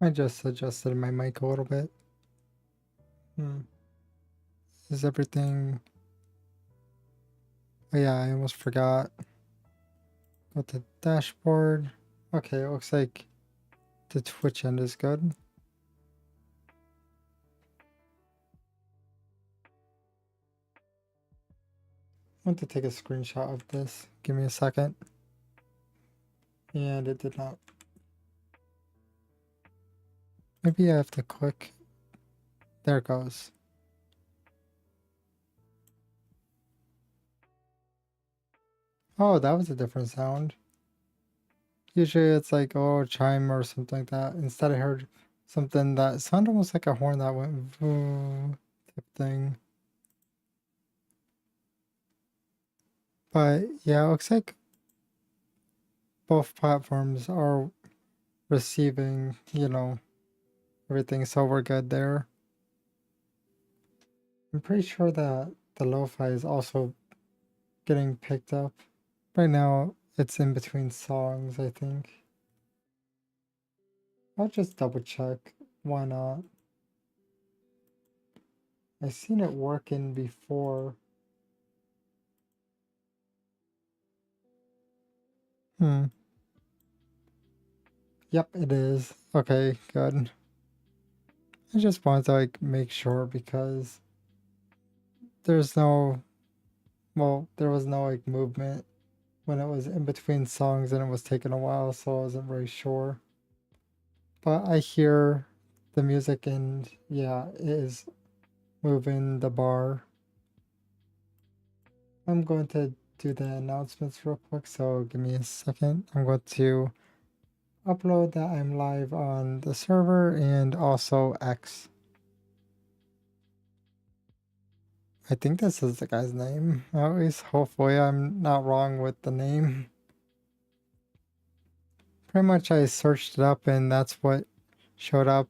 I just adjusted my mic a little bit. Is everything... Oh yeah, I almost forgot. Go to dashboard. Okay, it looks like the Twitch end is good. I want to take a screenshot of this. Give me a second. And it did not. Maybe I have to click. There it goes. Oh, that was a different sound. Usually it's like, oh, chime or something like that. Instead I heard something that sounded almost like a horn that went voo type thing. But yeah, it looks like both platforms are receiving, everything, so we're good there. I'm pretty sure that the lo-fi is also getting picked up. Right now, it's in between songs, I think. I'll just double check. Why not? I've seen it working before. Yep, it is. Okay, good. I just wanted to make sure because there's no, well, there was no movement when it was in between songs and it was taking a while, so I wasn't very sure. But I hear the music and yeah, it is moving the bar. I'm going to do the announcements real quick, so give me a second. I'm going to upload that I'm live on the server and also X. I think this is the guy's name. At least hopefully I'm not wrong with the name. Pretty much I searched it up and that's what showed up.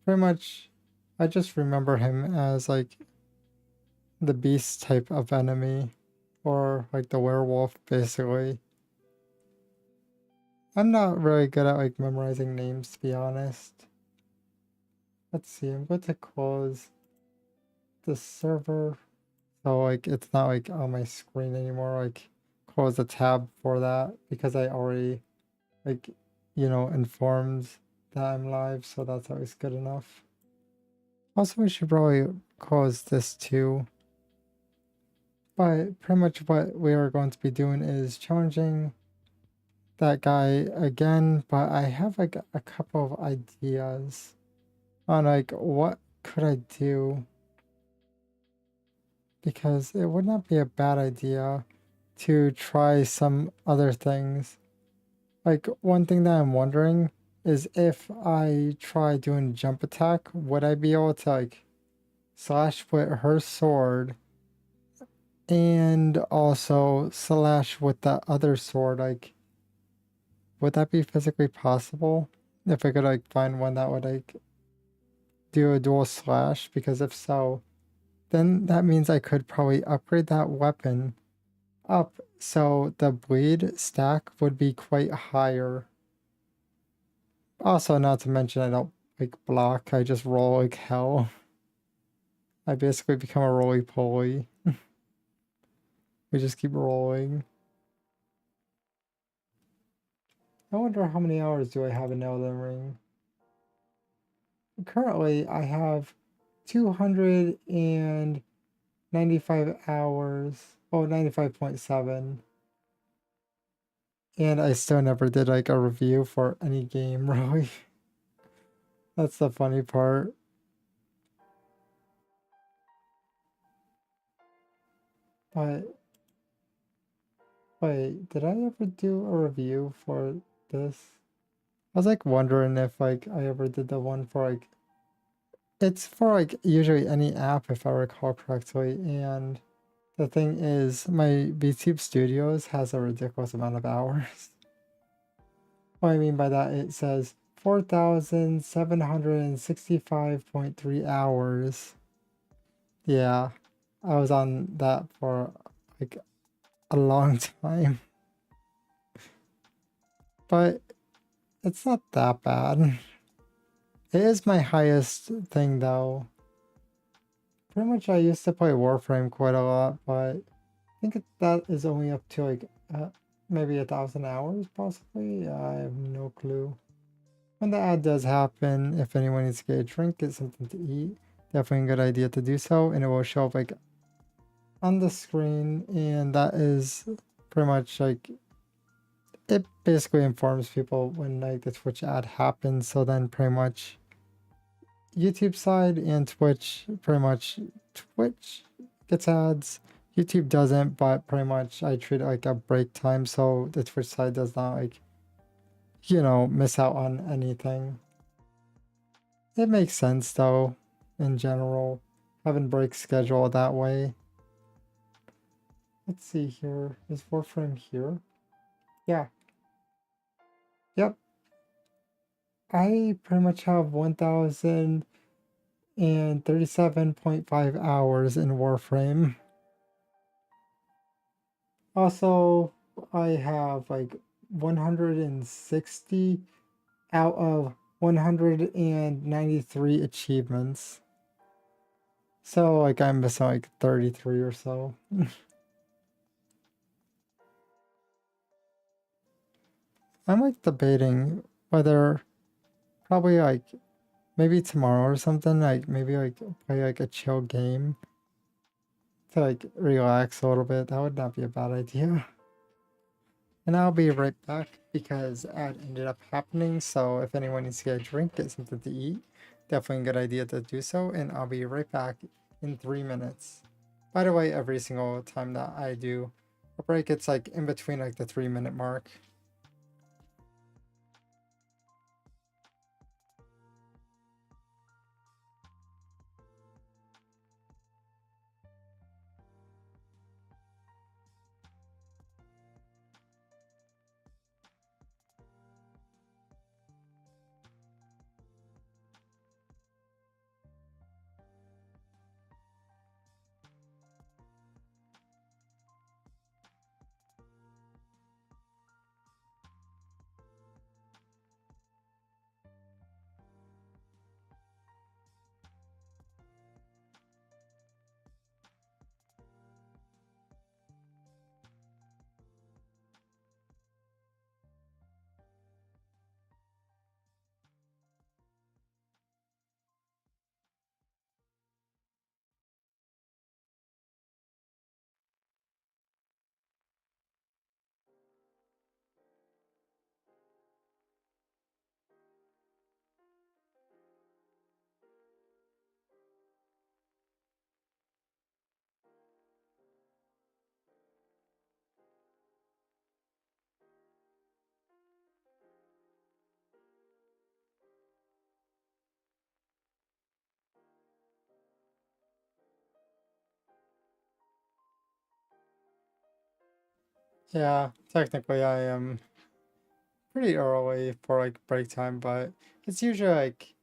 Pretty much I just remember him as the beast type of enemy, or the werewolf basically. I'm not really good at memorizing names, to be honest. Let's see, I'm going to close the server so it's not on my screen anymore. Close the tab for that because I already informed that I'm live, so that's always good enough. Also, we should probably close this too. But pretty much what we are going to be doing is challenging that guy again, but I have a couple of ideas on what could I do, because it would not be a bad idea to try some other things. One thing that I'm wondering is if I try doing jump attack, would I be able to slash with her sword and also slash with the other sword? Would that be physically possible if I could find one that would do a dual slash? Because if so, then that means I could probably upgrade that weapon up so the bleed stack would be quite higher. Also, not to mention I don't block, I just roll like hell. I basically become a roly-poly. We just keep rolling. I wonder how many hours do I have in Elden Ring? Currently, I have 295 hours. Oh, 95.7. And I still never did a review for any game, really. That's the funny part. But wait, did I ever do a review for this? I was wondering if I ever did the one for it's for usually any app if I recall correctly, and the thing is my Vtuber Studios has a ridiculous amount of hours. What I mean by that, it says 4,765.3 hours. Yeah, I was on that for a long time. But it's not that bad. It is my highest thing though. Pretty much I used to play Warframe quite a lot, but I think that is only up to like maybe 1,000 hours possibly. I have no clue. When the ad does happen, if anyone needs to get a drink, get something to eat, definitely a good idea to do so, and it will show up like on the screen, and that is pretty much like it basically informs people when like the Twitch ad happens. So then pretty much YouTube side and Twitch, pretty much Twitch gets ads. YouTube doesn't, but pretty much I treat it like a break time, so the Twitch side does not like, you know, miss out on anything. It makes sense though, in general, having break schedule that way. Let's see here. Is Warframe here? Yeah. Yep. I pretty much have 1,037.5 hours in Warframe. Also, I have like 160 out of 193 achievements. So like I'm missing like 33 or so. I'm like debating whether probably like maybe tomorrow or something, like maybe like play like a chill game to like relax a little bit. That would not be a bad idea. And I'll be right back because ad ended up happening. So if anyone needs to get a drink, get something to eat, definitely a good idea to do so. And I'll be right back in 3 minutes. By the way, every single time that I do a break, it's like in between like the 3 minute mark. Yeah, technically I am pretty early for like break time, but it's usually like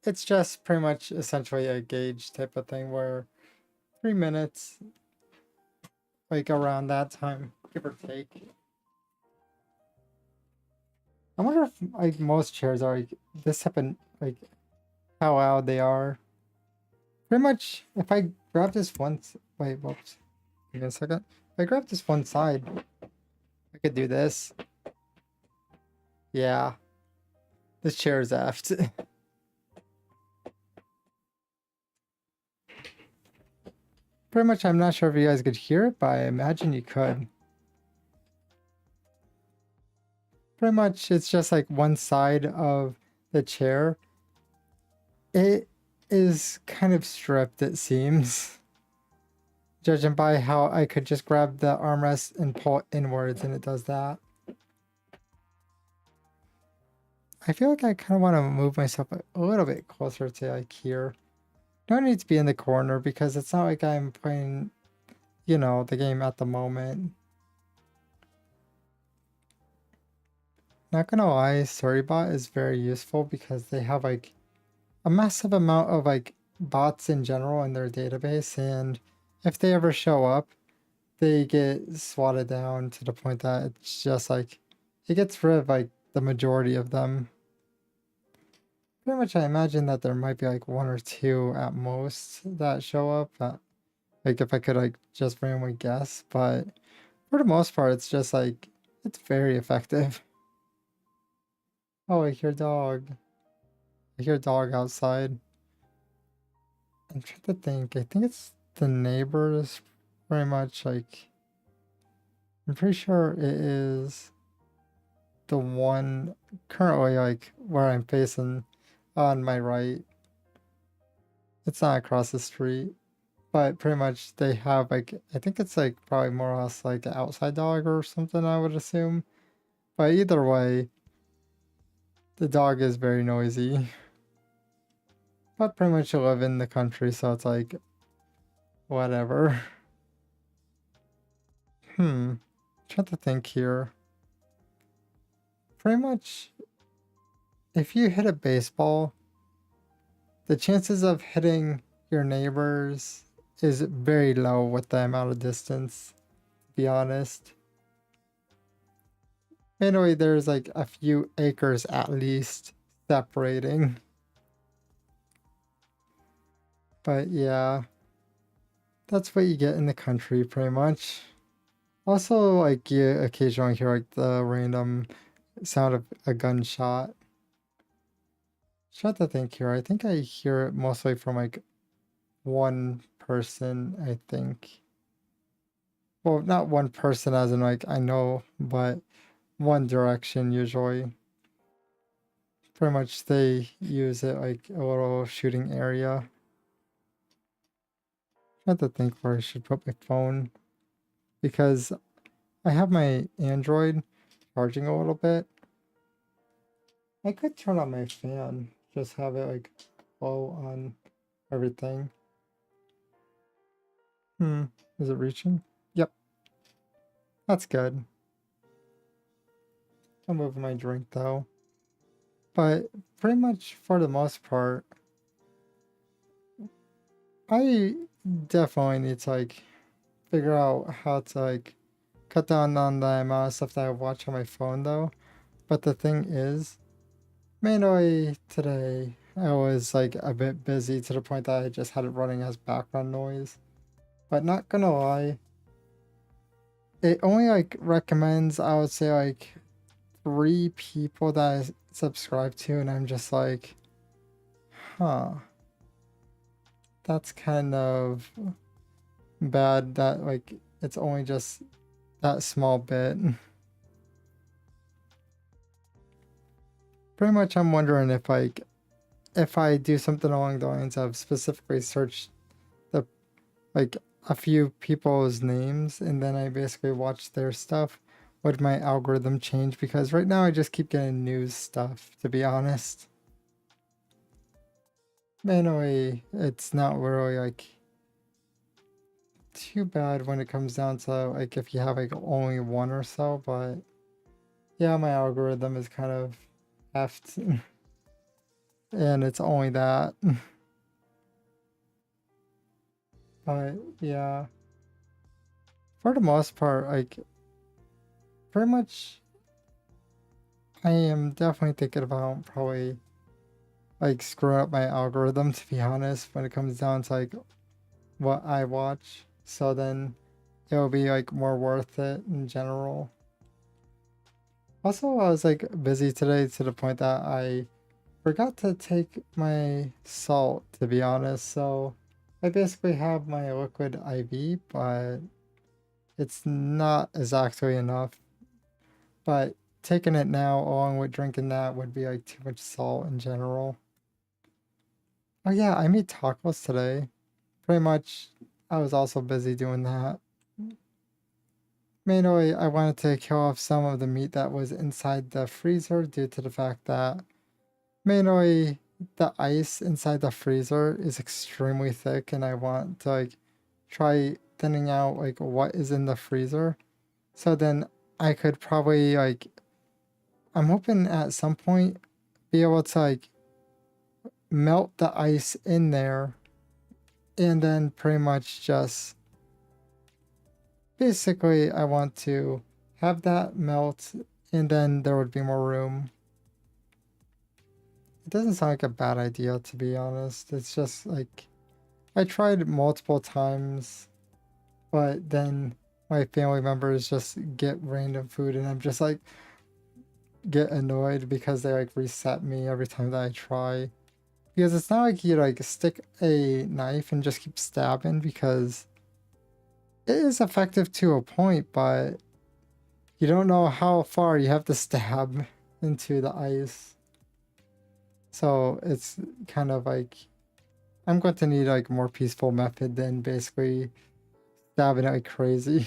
it's just pretty much essentially a gauge type of thing where 3 minutes, like around that time, give or take. I wonder if like most chairs are like this type of like how loud they are. Pretty much if I grab this wait, whoops. Give me a second. If I grab this one side, I could do this. Yeah. This chair is effed. Pretty much I'm not sure if you guys could hear it, but I imagine you could. Pretty much it's just like one side of the chair. It is kind of stripped, it seems. Judging by how I could just grab the armrest and pull it inwards, and it does that. I feel like I kind of want to move myself a little bit closer to like here. Don't need to be in the corner because it's not like I'm playing, you know, the game at the moment. Not gonna lie, Storybot is very useful because they have like a massive amount of like bots in general in their database, and if they ever show up, they get swatted down to the point that it's just like it gets rid of like the majority of them. Pretty much I imagine that there might be like one or two at most that show up. Like if I could like just randomly guess, but for the most part it's just like it's very effective. Oh, I hear dog. I hear dog outside. I'm trying to think. I think it's the neighbors very much like I'm pretty sure it is the one currently like where I'm facing on my right. It's not across the street, but pretty much they have like I think it's like probably more or less like an outside dog or something I would assume. But either way, the dog is very noisy. But pretty much you live in the country, so it's like whatever. Trying to think here. Pretty much if you hit a baseball, the chances of hitting your neighbors is very low with the amount of distance, to be honest. Anyway, there's like a few acres at least separating. But yeah, that's what you get in the country pretty much. Also, like you occasionally hear like the random sound of a gunshot. Try to think here. I think I hear it mostly from like one person, I think. Well, not one person as in like I know, but one direction usually. Pretty much they use it like a little shooting area. I have to think where I should put my phone because I have my Android charging a little bit. I could turn on my fan, just have it like low on everything. Is it reaching? Yep, that's good. I'm moving my drink though. But pretty much for the most part, I definitely need to like figure out how to like cut down on the amount of stuff that I watch on my phone though. But the thing is, mainly today I was like a bit busy to the point that I just had it running as background noise. But not gonna lie, it only like recommends I would say like 3 people that I subscribe to, and I'm just like, huh, that's kind of bad that like it's only just that small bit. Pretty much I'm wondering if I do something along the lines of specifically search the like a few people's names and then I basically watch their stuff, would my algorithm change? Because right now I just keep getting news stuff, to be honest. Anyway, it's not really like too bad when it comes down to like if you have like only one or so, but yeah, my algorithm is kind of effed and it's only that. But yeah, for the most part, like pretty much I am definitely thinking about probably like screwing up my algorithm, to be honest, when it comes down to like what I watch. So then it'll be like more worth it in general. Also, I was like busy today to the point that I forgot to take my salt, to be honest. So I basically have my liquid IV, but it's not exactly enough. But taking it now along with drinking that would be like too much salt in general. Oh yeah, I made tacos today. Pretty much I was also busy doing that. Mainly I wanted to kill off some of the meat that was inside the freezer due to the fact that mainly the ice inside the freezer is extremely thick and I want to like try thinning out like what is in the freezer. So then I could probably like I'm hoping at some point be able to like melt the ice in there and then pretty much just basically I want to have that melt and then there would be more room. it doesn't sound like a bad idea, to be honest. It's just like I tried multiple times, but then my family members just get random food and I'm just like get annoyed because they like reset me every time that I try. Because it's not like you like stick a knife and just keep stabbing, because it is effective to a point, but you don't know how far you have to stab into the ice. So it's kind of like I'm going to need like a more peaceful method than basically stabbing it like crazy.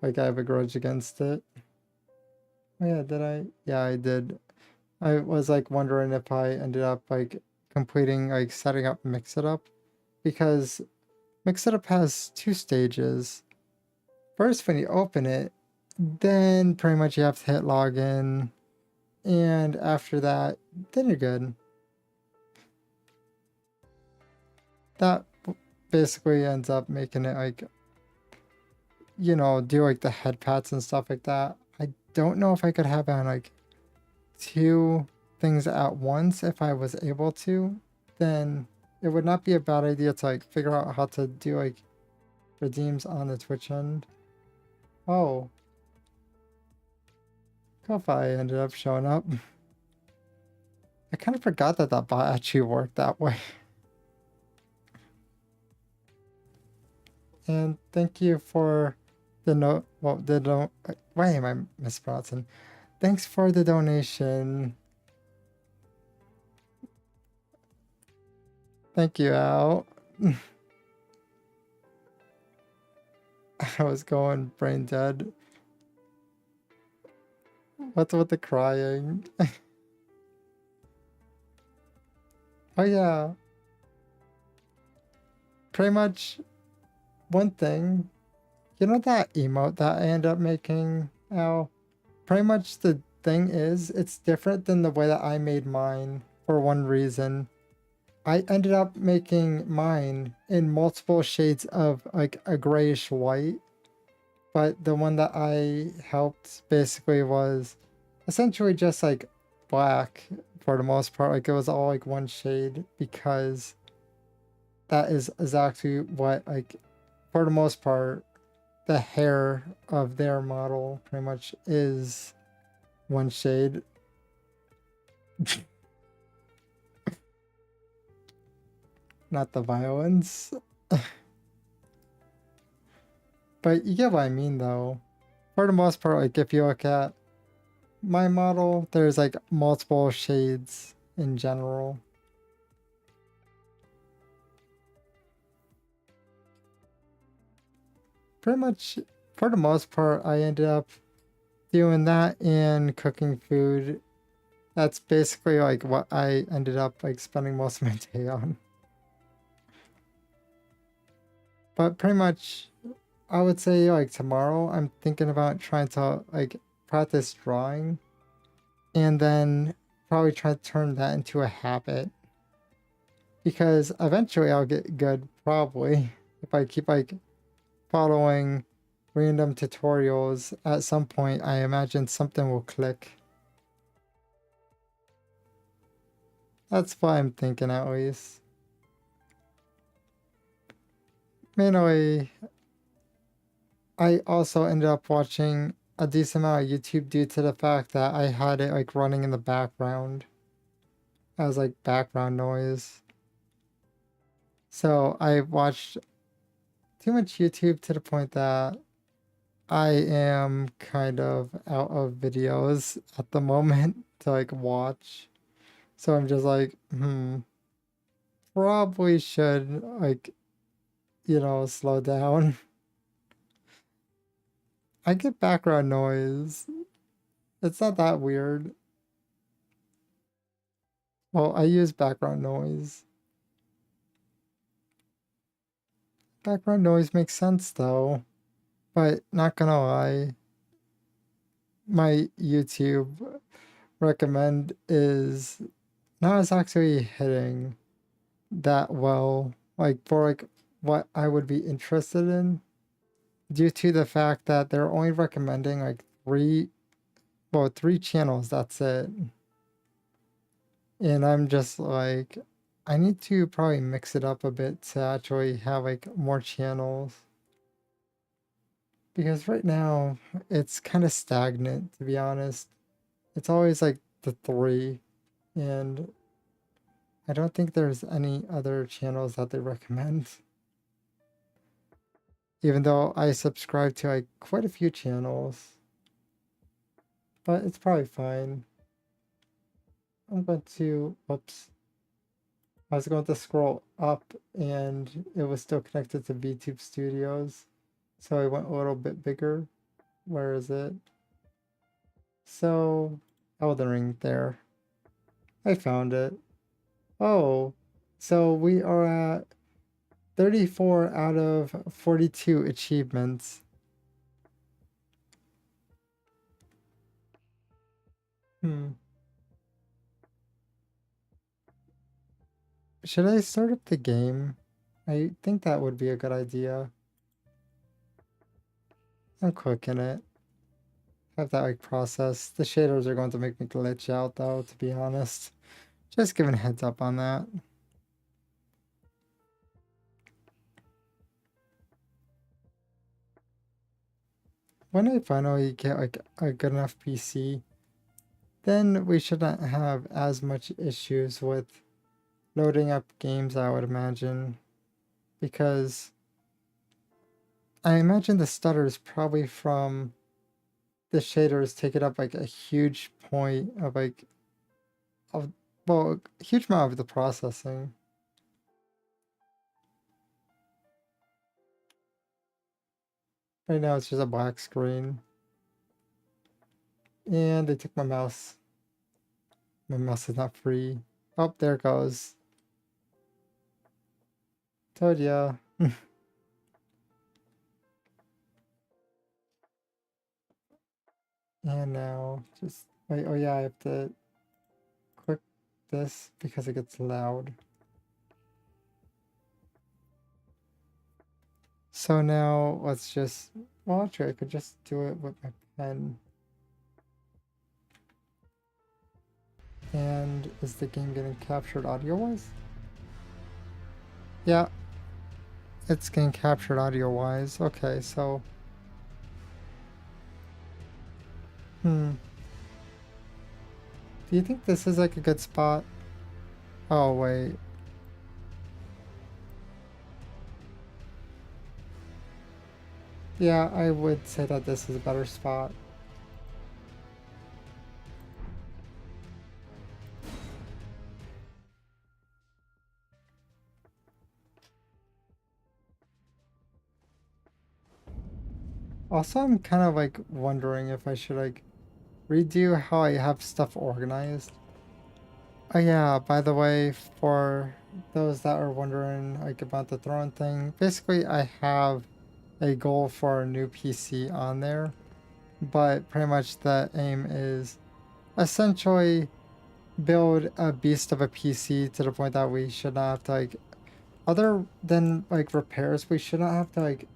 Like I have a grudge against it. Oh yeah, did I? Yeah, I did. I was like wondering if I ended up like completing like setting up Mix It Up, because Mix It Up has two stages. First, when you open it, then pretty much you have to hit login, and after that, then you're good. That basically ends up making it like, you know, do like the head pats and stuff like that. I don't know if I could have it on like two things at once. If I was able to, then it would not be a bad idea to like figure out how to do like redeems on the Twitch end. Oh, Kofi ended up showing up. I kind of forgot that that bot actually worked that way. And thank you for the note. Well, the don't. Why am I mispronouncing? Thanks for the donation. Thank you, Al. I was going brain dead. What's with the crying? Oh yeah. Pretty much one thing. You know that emote that I end up making, Al? Pretty much the thing is, it's different than the way that I made mine for one reason. I ended up making mine in multiple shades of like a grayish white, but the one that I helped basically was essentially just like black for the most part. Like it was all like one shade, because that is exactly what, like, for the most part, the hair of their model pretty much is one shade. Not the violence. But you get what I mean though. For the most part, like if you look at my model, there's like multiple shades in general. Pretty much, for the most part, I ended up doing that and cooking food. That's basically like what I ended up like spending most of my day on. But pretty much, I would say like tomorrow, I'm thinking about trying to like practice drawing, and then probably try to turn that into a habit, because eventually I'll get good, probably, if I keep like following random tutorials. At some point, I imagine something will click. That's what I'm thinking, at least. Mainly, I also ended up watching a decent amount of YouTube due to the fact that I had it like running in the background as like background noise. So I watched too much YouTube to the point that I am kind of out of videos at the moment to like watch. So I'm just like, probably should like, you know, slow down. I get background noise. It's not that weird. Well, I use background noise. Background noise makes sense though, but not gonna lie, my YouTube recommend is not as actually hitting that well, like for like what I would be interested in, due to the fact that they're only recommending like three channels, that's it. And I'm just like, I need to probably mix it up a bit to actually have like more channels. Because right now it's kind of stagnant, to be honest. It's always like the three, and I don't think there's any other channels that they recommend. Even though I subscribe to like quite a few channels, but it's probably fine. I'm going to, whoops. I was going to scroll up and it was still connected to VTube Studios. So I went a little bit bigger. Where is it? So, Elden Ring there. I found it. Oh, so we are at 34 out of 42 achievements. Hmm. Should I start up the game? I think that would be a good idea. I'm clicking it. Have that like process. The shaders are going to make me glitch out though, to be honest. Just giving a heads up on that. When I finally get like a good enough PC, then we shouldn't have as much issues with loading up games, I would imagine. Because I imagine the stutter is probably from the shaders taking up like a huge point of like, of, well, a huge amount of the processing. Right now it's just a black screen. And they took my mouse. My mouse is not free. Oh, there it goes. Told ya. And now just wait. Oh yeah, I have to click this because it gets loud. So now let's just, well, actually I could just do it with my pen. And is the game getting captured audio-wise? Yeah, it's getting captured audio-wise. Okay, so, do you think this is like a good spot? Oh, wait. Yeah, I would say that this is a better spot. Also, I'm kind of like wondering if I should like redo how I have stuff organized. Oh yeah, by the way, for those that are wondering like about the throne thing, basically I have a goal for a new PC on there, but pretty much the aim is essentially build a beast of a PC to the point that we should not have to like, other than like repairs, we should not have to like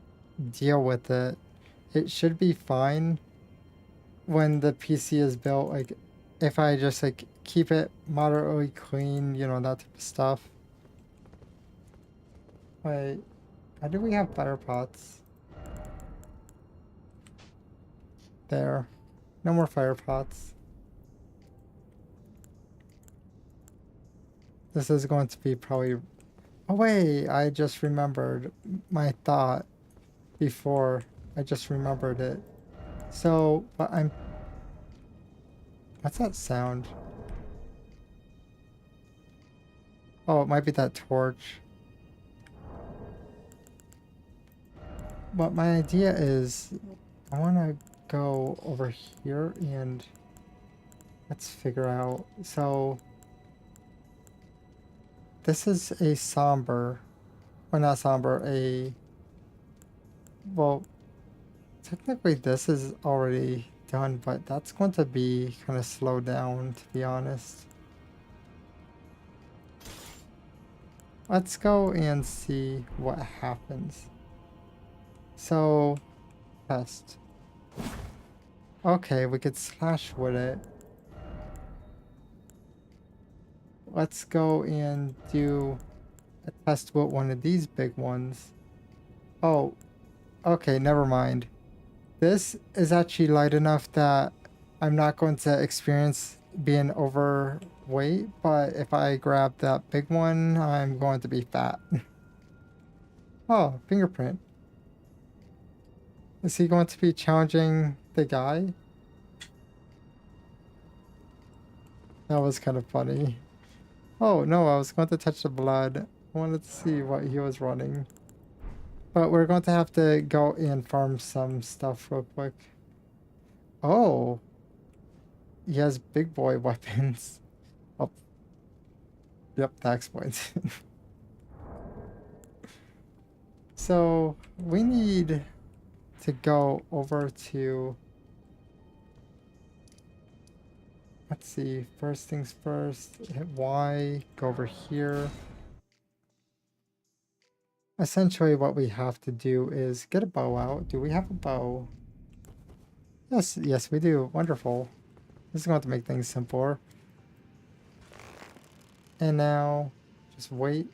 deal with it. It should be fine when the PC is built, like if I just like keep it moderately clean, you know, that type of stuff. Wait, how do we have fire pots? There. No more fire pots. This is going to be probably... Oh wait, I just remembered my thought before. I just remembered it. So, but I'm... What's that sound? Oh, it might be that torch. But my idea is, I want to go over here and let's figure out. So, this is a somber, well not somber, well, technically this is already done, but that's going to be kind of slowed down, to be honest. Let's go and see what happens. So, test. Okay, we could slash with it. let's go and do a test with one of these big ones. Oh, okay, never mind. This is actually light enough that I'm not going to experience being overweight, but if I grab that big one, I'm going to be fat. Oh, fingerprint. Is he going to be challenging the guy? That was kind of funny. Oh, no, I was going to touch the blood. I wanted to see what he was running. But we're going to have to go and farm some stuff real quick. Oh, he has big boy weapons. Oh, yep, tax points. So we need to go over to, let's see, first things first, hit Y, go over here. Essentially what we have to do is get a bow out. Do we have a bow? Yes, yes we do. Wonderful. This is going to make things simpler. And now, just wait.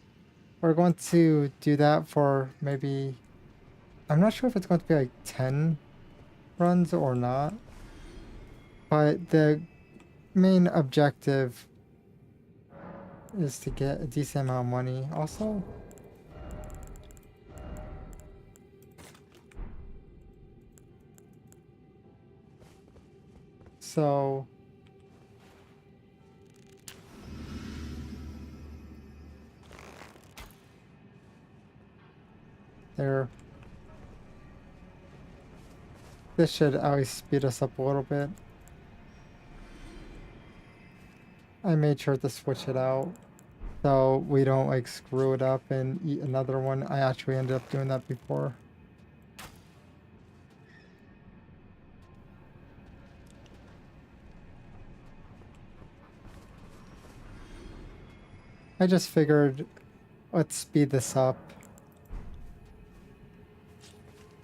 We're going to do that for maybe, I'm not sure if it's going to be like 10 runs or not. But the main objective is to get a decent amount of money. Also, so there. This should at least speed us up a little bit. I made sure to switch it out so we don't like screw it up and eat another one. I actually ended up doing that before. I just figured, let's speed this up.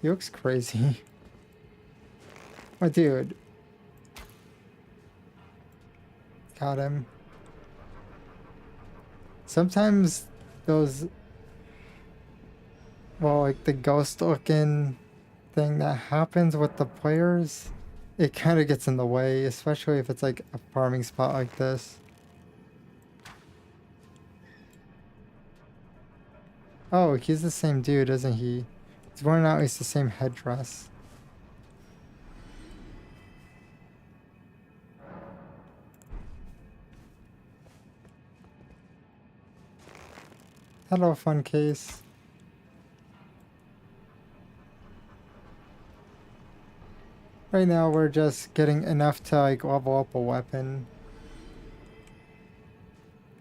He looks crazy. My dude. Got him. Sometimes those, well, like the ghost looking thing that happens with the players, it kind of gets in the way, especially if it's like a farming spot like this. Oh, he's the same dude, isn't he? He's wearing at least the same headdress. Hello, fun case. Right now we're just getting enough to like level up a weapon.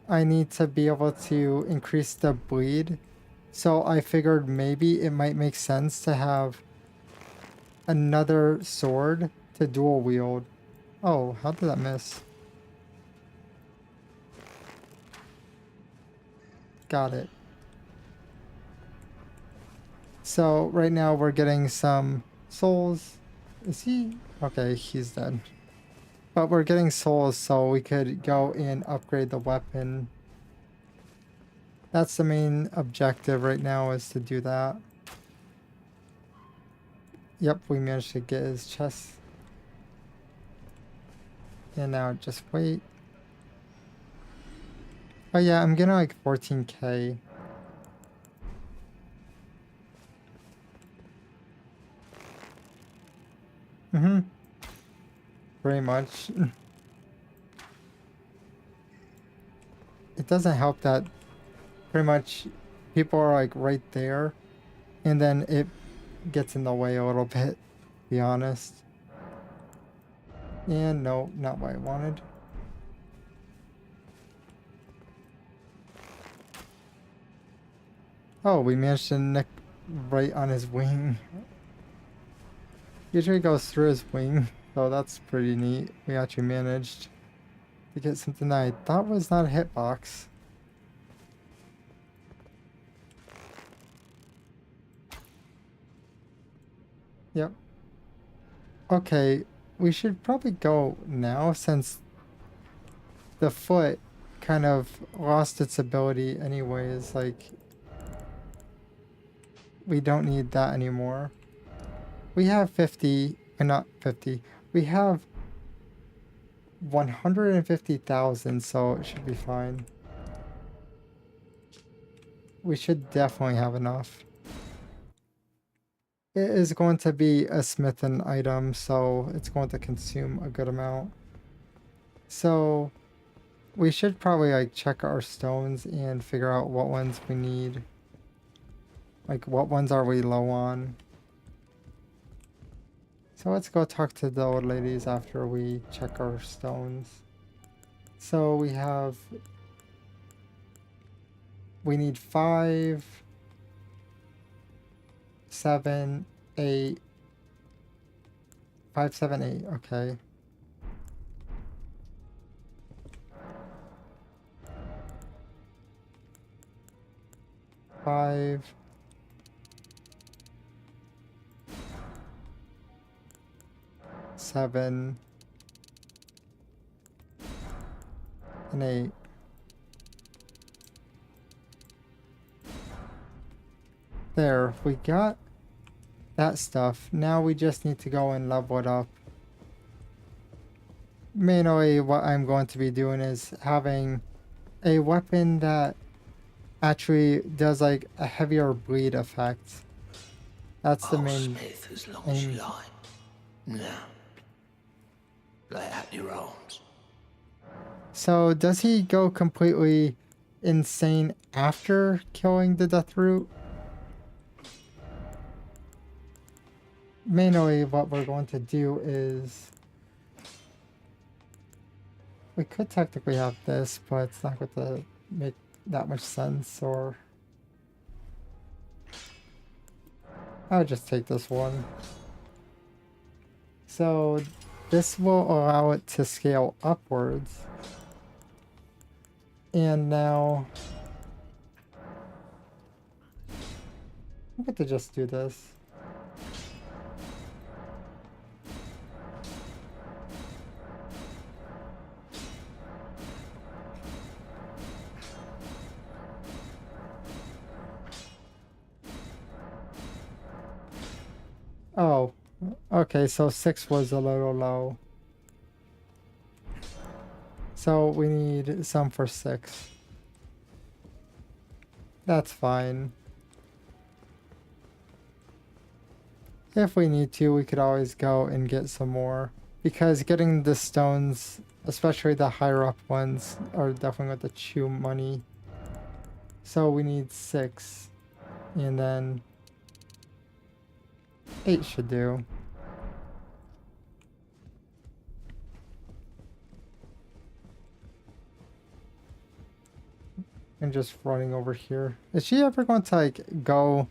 I need to be able to increase the bleed. So I figured maybe it might make sense to have another sword to dual wield. Oh, how did that miss? Got it. So right now we're getting some souls. Is he? Okay, he's dead. But we're getting souls so we could go and upgrade the weapon. That's the main objective right now, is to do that. Yep, we managed to get his chest. And now just wait. Oh yeah, I'm getting like 14k. Mm-hmm. Pretty much. It doesn't help that pretty much people are like right there, and then it gets in the way a little bit, to be honest. And no, not what I wanted. Oh, we managed to nick right on his wing. Usually goes through his wing, so that's pretty neat. We actually managed to get something that I thought was not a hitbox. Yep. Okay, we should probably go now since the foot kind of lost its ability anyways. Like, we don't need that anymore. We have 50, not 50. We have 150,000, so it should be fine. We should definitely have enough. It is going to be a smithing item, so it's going to consume a good amount. So we should probably like check our stones and figure out what ones we need. Like, what ones are we low on? So let's go talk to the old ladies after we check our stones. So we need 5, 7, 8. 5, 7, 8, okay. Five. 7 and 8. There, we got that stuff. Now we just need to go and level it up. Mainly what I'm going to be doing is having a weapon that actually does like a heavier bleed effect. That's the main Smith, as long as you aim. like. Now, lay out your arms. So does he go completely insane after killing the death root? Mainly what we're going to do is we could technically have this, but it's not going to make that much sense. Or I would just take this one. So this will allow it to scale upwards. And now I'm going to just do this. Oh, okay, so 6 was a little low. So we need some for 6. That's fine. If we need to, we could always go and get some more. Because getting the stones, especially the higher up ones, are definitely going to chew money. So we need 6. And then 8 should do. And just running over here. Is she ever going to like go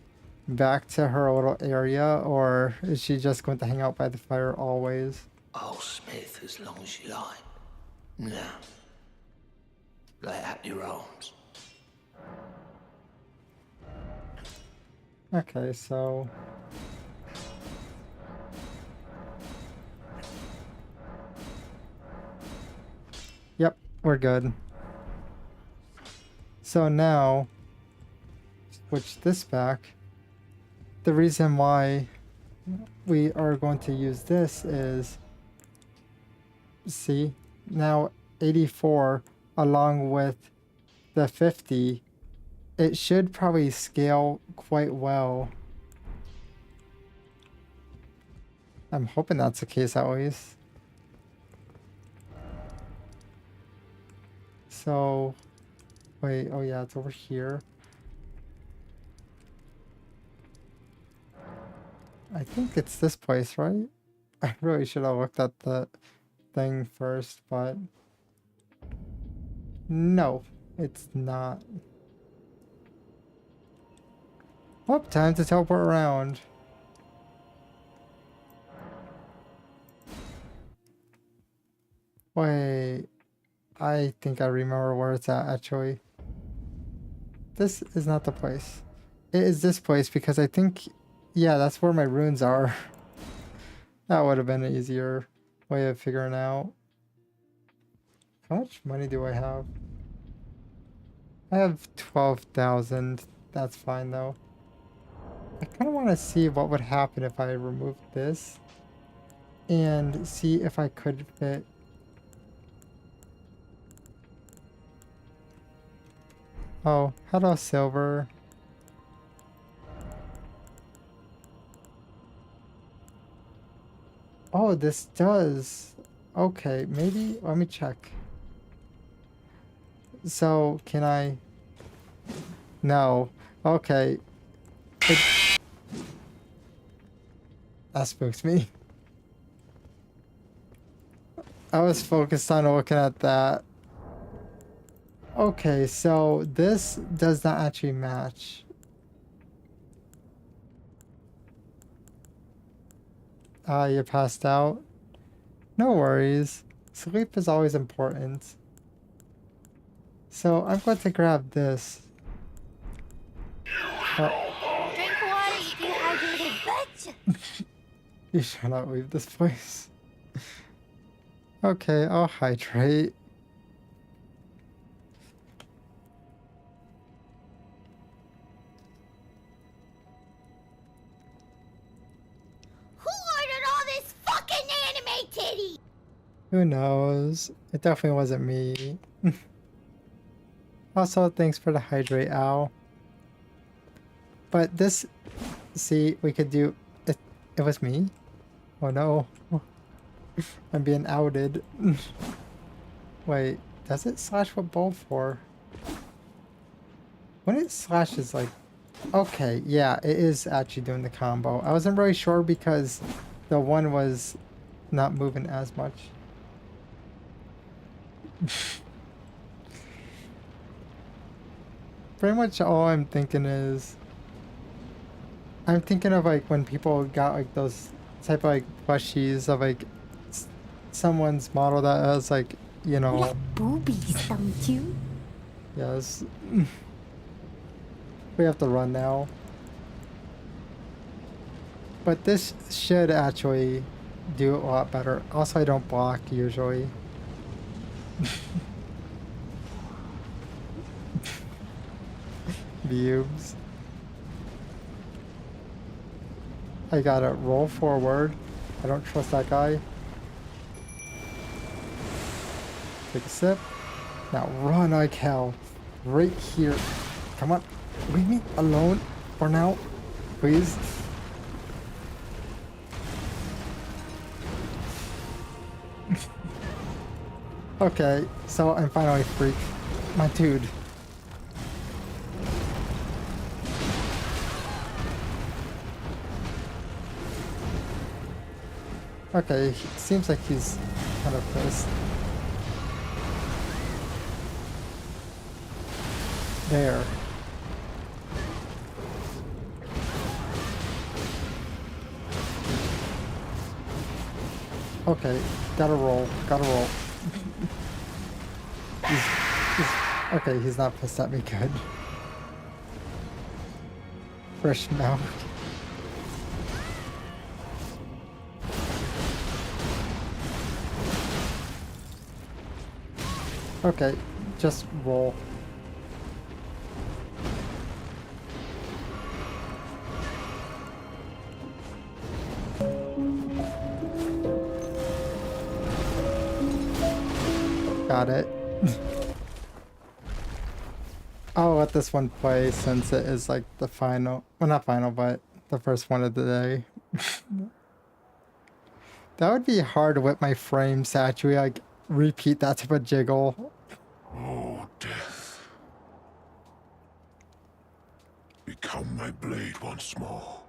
back to her little area, or is she just going to hang out by the fire always? Oh, Smith, as long as you like. Now, lay out your arms. Okay, so yep, we're good. So now switch this back. The reason why we are going to use this is, see, now 84 along with the 50, it should probably scale quite well. I'm hoping that's the case at least. So, wait, oh yeah, it's over here. I think it's this place, right? I really should have looked at the thing first, but no, it's not. Oh, time to teleport around. Wait, I think I remember where it's at actually. This is not the place. It is this place because I think, yeah, that's where my runes are. That would have been an easier way of figuring out. How much money do I have? I have 12,000. That's fine though. I kind of want to see what would happen if I removed this and see if I could fit. Oh, hello, Silver. Oh, this does. Okay, maybe let me check. So, can I? No. Okay. That spooks me. I was focused on looking at that. Okay, so this does not actually match. Ah, you passed out? No worries. Sleep is always important. So I'm going to grab this. Drink water, you dehydrated bitch! You shall not leave this place. Okay, I'll hydrate. Who ordered all this fucking anime titty? Who knows? It definitely wasn't me. Also, thanks for the hydrate, Ow. But this, see, we could do it. It was me? Oh no. I'm being outed. Wait, does it slash with both for? When it slashes like, okay, yeah, it is actually doing the combo. I wasn't really sure because the one was not moving as much. Pretty much all I'm thinking is, I'm thinking of like when people got like those type of like plushies of like someone's model that has like, you know. Like boobies, don't you? Yes. We have to run now. But this should actually do a lot better. Also, I don't block usually. Vubes. I gotta roll forward. I don't trust that guy. Take a sip. Now run like hell. Right here. Come on. Leave me alone for now. Please. Okay, so I'm finally free. My dude. Okay, seems like he's kind of pissed. There. Okay, gotta roll, gotta roll. Okay, he's not pissed at me good. Fresh milk. Okay, just roll. Got it. I'll let this one play since it is like the final, well not final, but the first one of the day. That would be hard with my frames to actually like repeat that type of jiggle. Oh, death. Become my blade once more.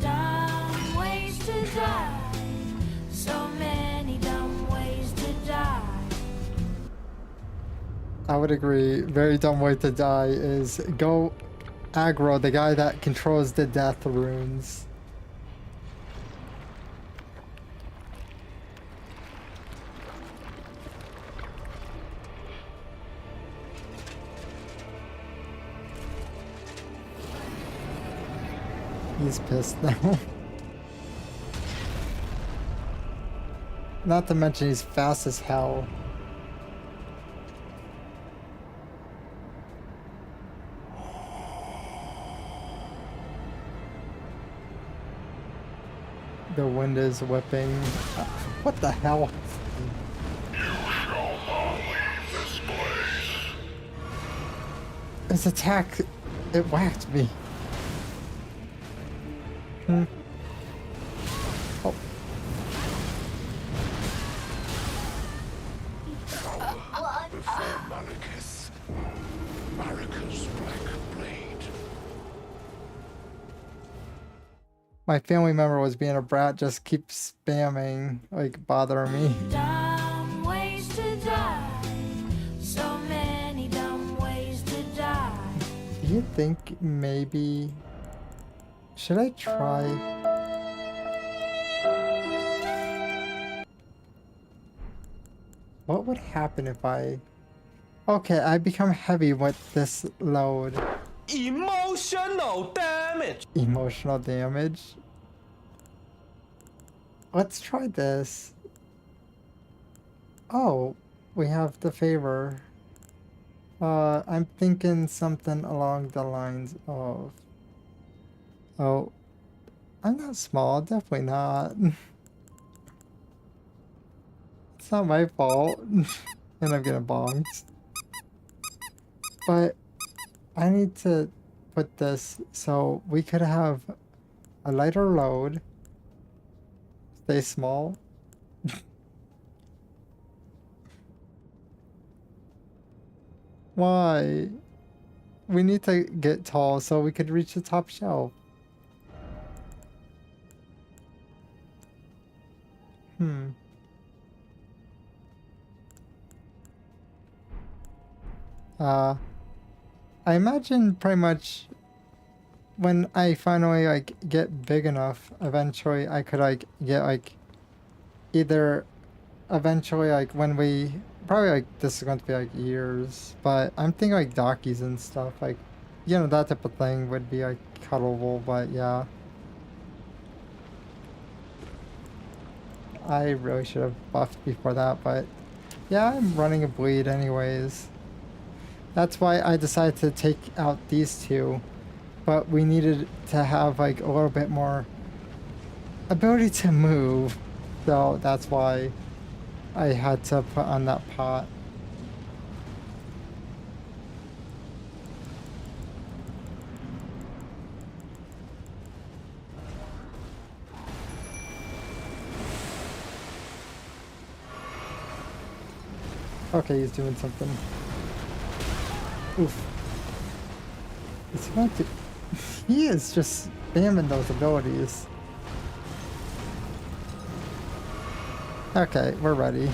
Dumb ways to die. So many dumb ways to die. I would agree. Very dumb way to die is go aggro the guy that controls the death runes. He's pissed now. Not to mention he's fast as hell. The wind is whipping. What the hell? His attack, it whacked me. Oh. Before Maricus. Maricus' black blade. My family member was being a brat, just keep spamming, like bothering me. Dumb ways to die. So many dumb ways to die. Do you think maybe... Should I try... What would happen if I... Okay, I become heavy with this load. Emotional damage. Emotional damage? Let's try this. Oh, we have the favor. I'm thinking something along the lines of... Oh, I'm not small, definitely not. It's not my fault. And I'm getting bonked. But I need to put this so we could have a lighter load. Stay small. Why? We need to get tall so we could reach the top shelf. I imagine pretty much when I finally like get big enough, eventually I could like get like either eventually like when we probably like this is going to be like years, but I'm thinking like Dockies and stuff like, you know, that type of thing would be like cuddleable, but yeah. I really should have buffed before that, but yeah, I'm running a bleed anyways. That's why I decided to take out these two, but we needed to have like a little bit more ability to move, so that's why I had to put on that pot. Okay, he's doing something. Oof. Is he going to... He is just spamming those abilities. Okay, we're ready.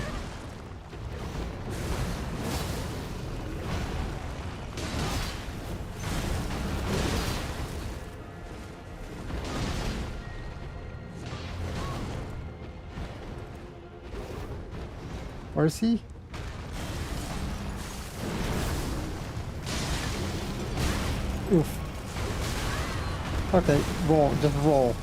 Where is he? Oof. Okay, roll, just roll.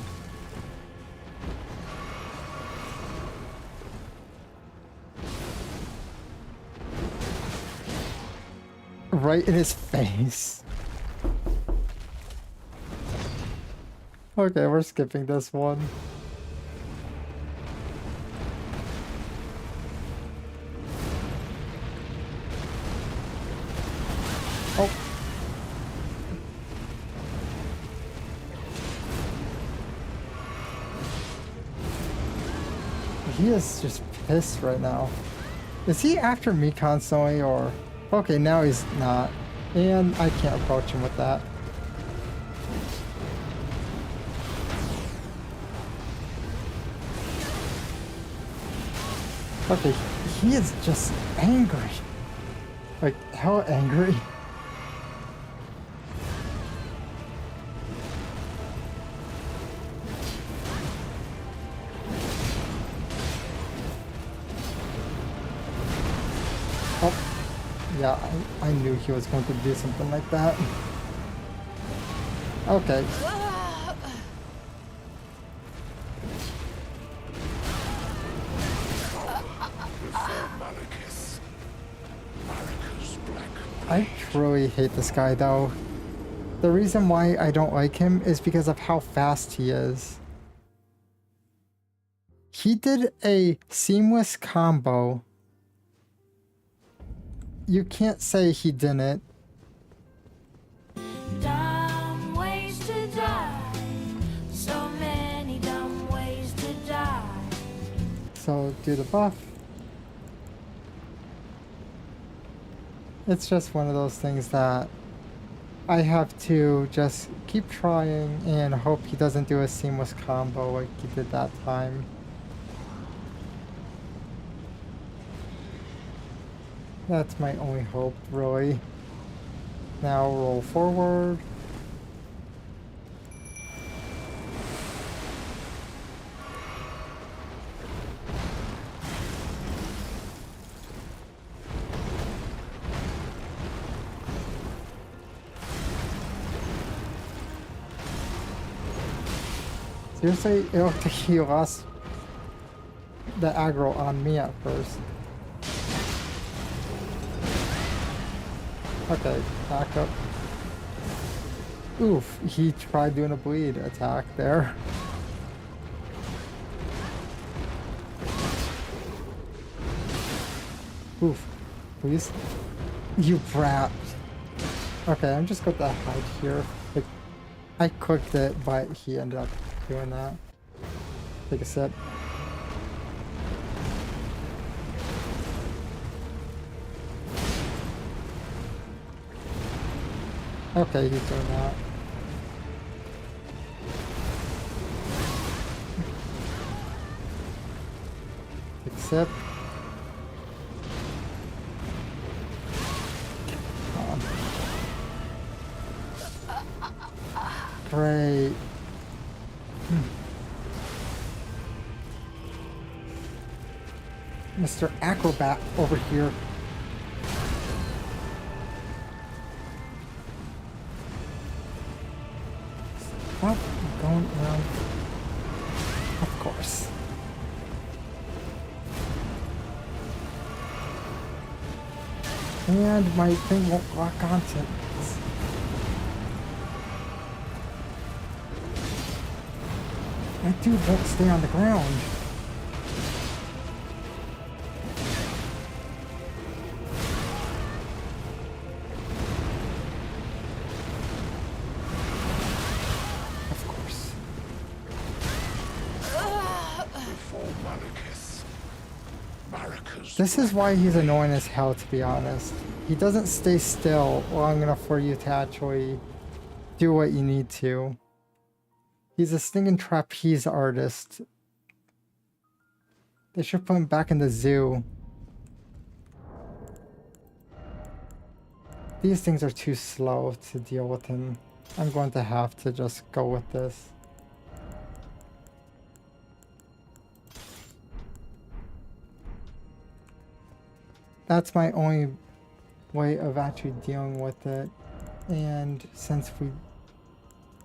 Right in his face. Okay, we're skipping this one. Oh. He is just pissed right now. Is he after me constantly or... Okay, now he's not. And I can't approach him with that. Okay, he is just angry. Like, how angry? Yeah, I knew he was going to do something like that. Okay. I truly hate this guy though. The reason why I don't like him is because of how fast he is. He did a seamless combo. You can't say he didn't. Dumb ways to die. So many dumb ways to die. So do the buff. It's just one of those things that I have to just keep trying and hope he doesn't do a seamless combo like he did that time. That's my only hope, really. Now roll forward. Seriously, it looked like he lost the aggro on me at first. Okay, back up. Oof, he tried doing a bleed attack there. Oof, please. You brat. Okay, I'm just going to hide here. Like, I clicked it, but he ended up doing that. Take a sip. Okay, he's doing that. Take a sip. Great. Mr. Acrobat over here. Stop going around. Of course. And my thing won't lock onto it. That dude won't stay on the ground. Of course. This is why he's annoying as hell, to be honest. He doesn't stay still long enough for you to actually do what you need to. He's a stinging trapeze artist. They should put him back in the zoo. These things are too slow to deal with him. I'm going to have to just go with this. That's my only way of actually dealing with it. And since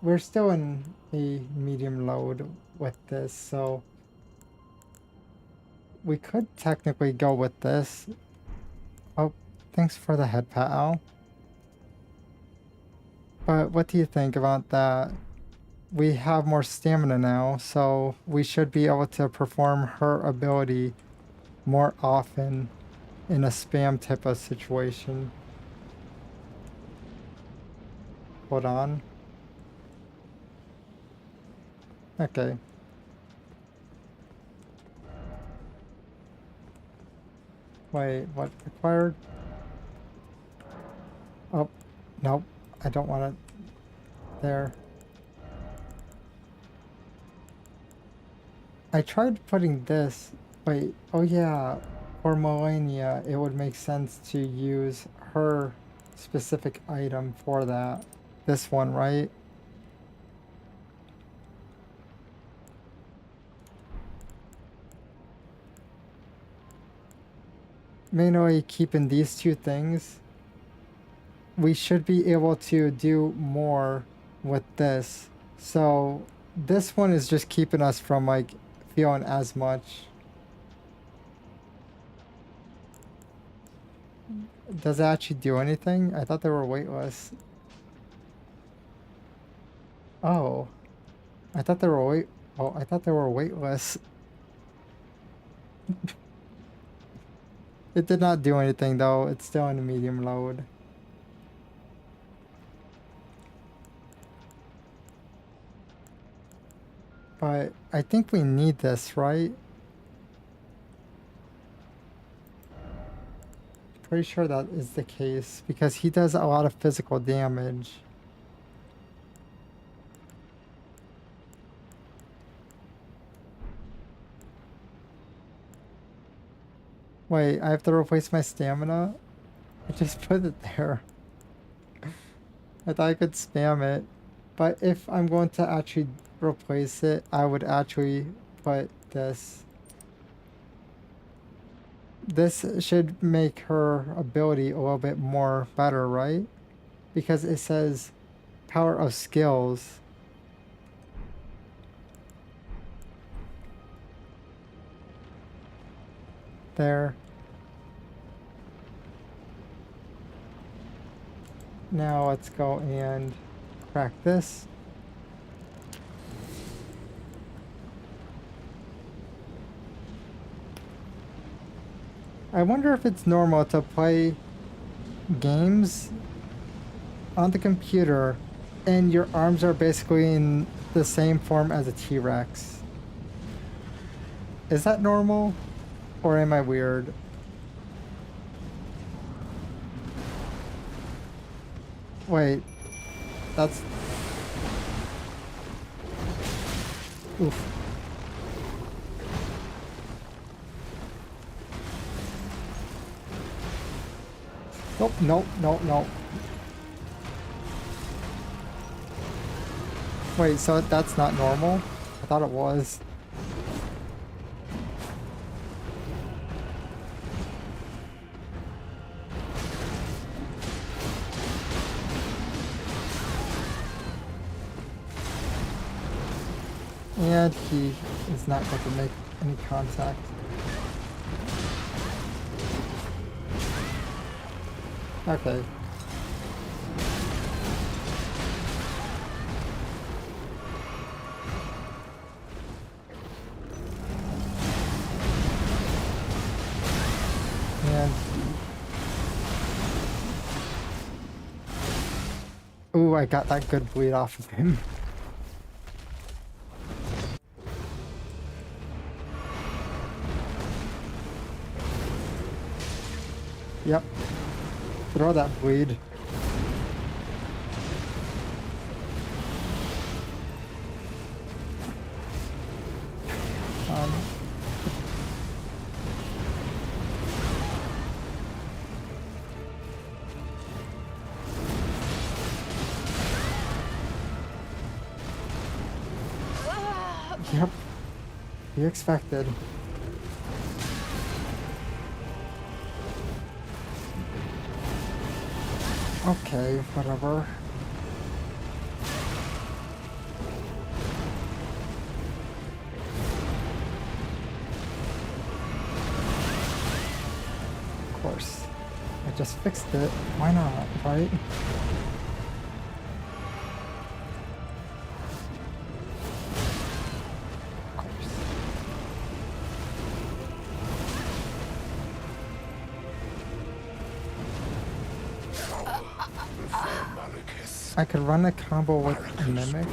we're still in a medium load with this, so we could technically go with this. Oh, thanks for the head pat, Al. But what do you think about that? We have more stamina now, so we should be able to perform her ability more often in a spam type of situation. Hold on. Okay. Wait, what required? Oh, nope. I don't want it there. I tried putting this. Wait, oh yeah. For Melania, it would make sense to use her specific item for that. This one, right? Manually keeping these two things, we should be able to do more with this. So this one is just keeping us from like feeling as much. Does it actually do anything? I thought they were weightless. Oh, I thought they were I thought they were weightless. It did not do anything though. It's still in medium load. But I think we need this, right? Pretty sure that is the case because he does a lot of physical damage. Wait, I have to replace my stamina? I just put it there. I thought I could spam it. But if I'm going to actually replace it, I would actually put this. This should make her ability a little bit more better, right? Because it says power of skills. There. Now let's go and crack this. I wonder if it's normal to play games on the computer and your arms are basically in the same form as a T-Rex. Is that normal? Or am I weird? Wait. That's... Oof. Nope, nope, nope, nope. Wait, so that's not normal? I thought it was. And he is not going to make any contact. Okay. And ooh, I got that good bleed off of him. Yep. Throw that bleed. Yep. Be expected. Okay, whatever. Of course. I just fixed it. Why not, right? Of course. I could run a combo with a mimic.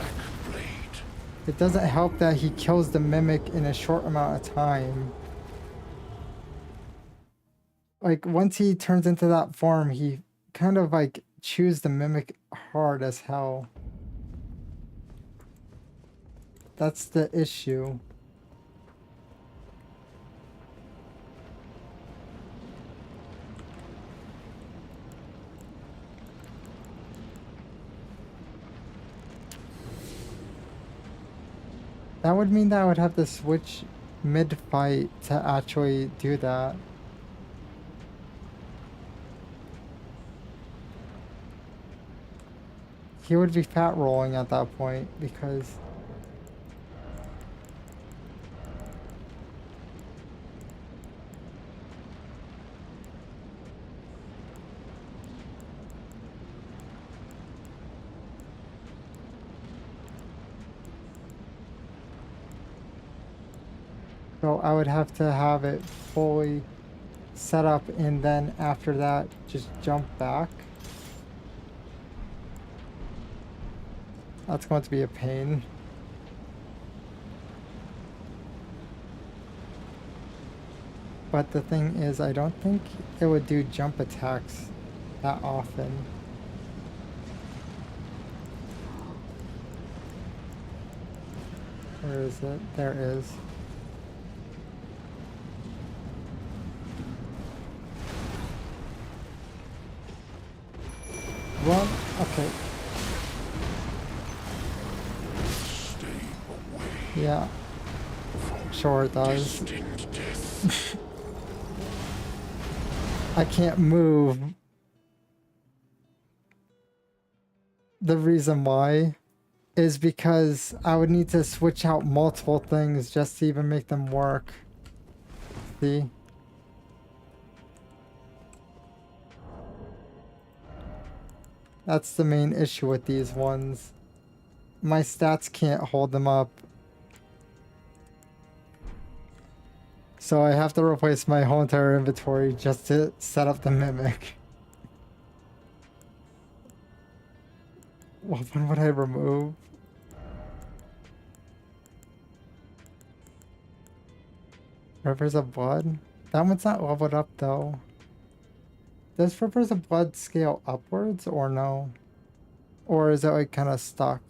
It doesn't help that he kills the mimic in a short amount of time. Like, once he turns into that form, he kind of like chews the mimic hard as hell. That's the issue. That would mean that I would have to switch mid-fight to actually do that. He would be fat rolling at that point because So I would have to have it fully set up and then after that just jump back. That's going to be a pain. But the thing is, I don't think it would do jump attacks that often. Where is it? There it is. Run. Okay. Stay away Yeah. Sure it does. distant death. I can't move. The reason why is because I would need to switch out multiple things just to even make them work. See? That's the main issue with these ones. My stats can't hold them up. So I have to replace my whole entire inventory just to set up the mimic. What one would I remove? Rivers of Blood? That one's not leveled up though. Does Rivers of Blood scale upwards or no? Or is it like kind of stuck?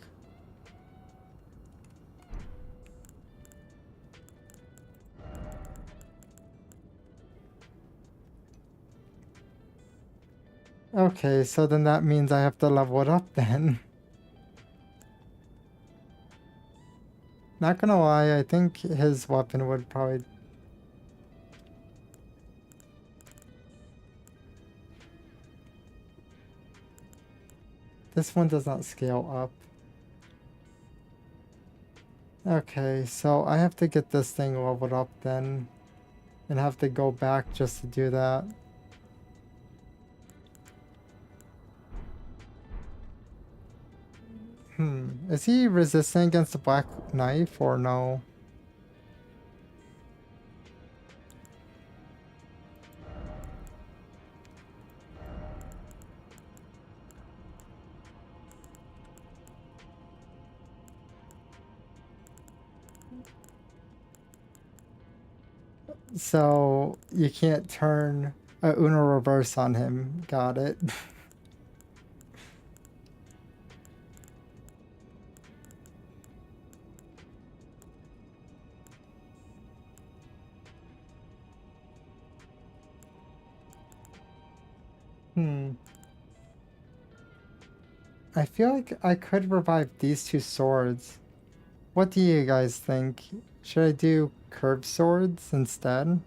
Okay, so then that means I have to level it up then. Not gonna lie, I think his weapon would probably... This one does not scale up. Okay, so I have to get this thing leveled up then. And have to go back just to do that. Is he resistant against the black knife or no? So you can't turn a Uno reverse on him. Got it. I feel like I could revive these two swords. What do you guys think? Should I do curved swords instead?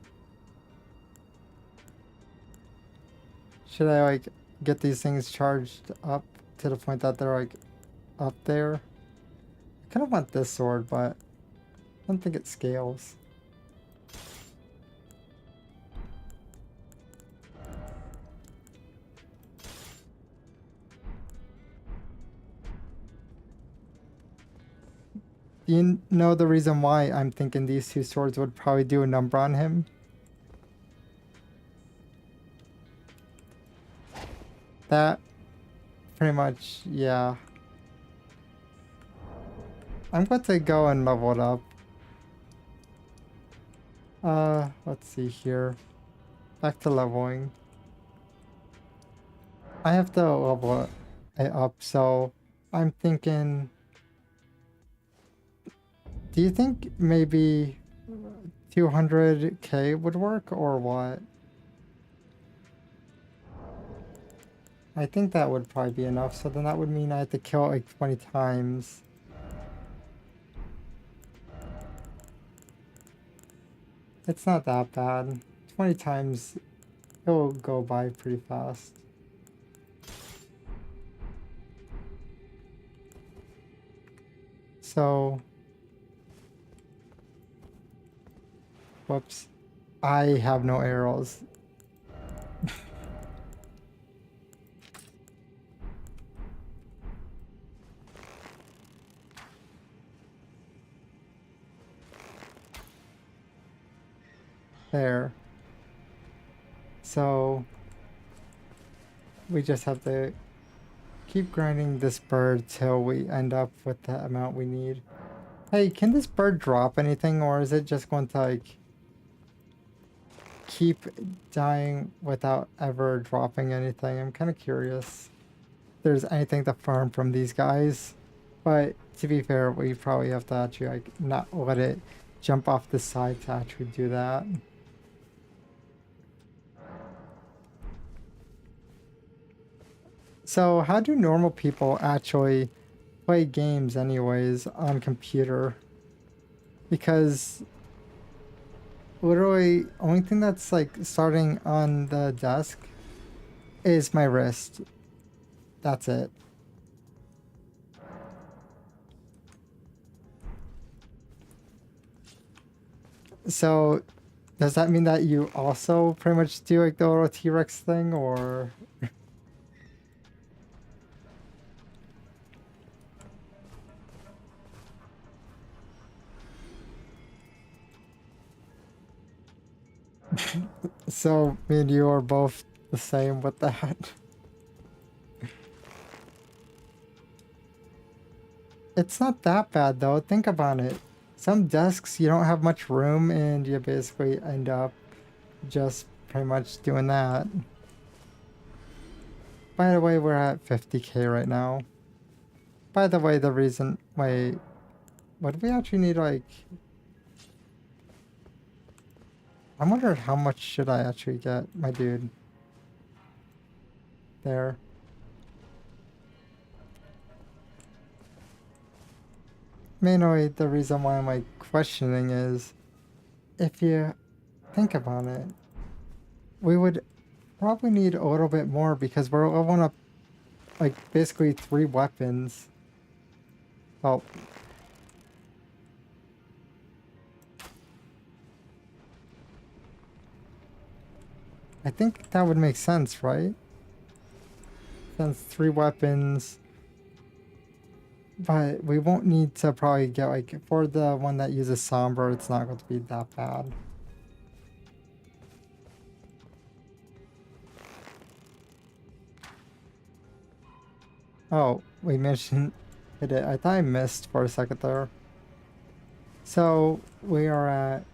Should I like get these things charged up to the point that they're like up there? I kind of want this sword, but I don't think it scales. You know the reason why I'm thinking these two swords would probably do a number on him? That pretty much, yeah. I'm going to go and level it up. Let's see here. Back to leveling. I have to level it up, so I'm thinking... Do you think maybe 200k would work or what? I think that would probably be enough, so then that would mean I have to kill it like 20 times. It's not that bad. 20 times, it will go by pretty fast. So... Whoops. I have no arrows. there. So we just have to keep grinding this bird till we end up with the amount we need. Hey, can this bird drop anything, or is it just going to like keep dying without ever dropping anything? I'm kind of curious if there's anything to farm from these guys. But to be fair, we probably have to actually like not let it jump off the side to actually do that. So how do normal people actually play games anyways on computer? Because literally only thing that's like starting on the desk is my wrist. That's it. So does that mean that you also pretty much do like the little T-Rex thing, or? So me and you are both the same with that. It's not that bad though, think about it. Some desks you don't have much room and you basically end up just pretty much doing that. By the way, we're at 50k right now. By the way, the reason, wait, what do we actually need, like, I wonder how much should I actually get, my dude. There. Mainly the reason why I'm like questioning is, if you think about it, we would probably need a little bit more because we're leveling up like basically 3 weapons. Oh. I think that would make sense, right? Since 3 weapons. But we won't need to probably get like, for the one that uses Somber, it's not going to be that bad. Oh, we mentioned hit it. I thought I missed for a second there. So we are at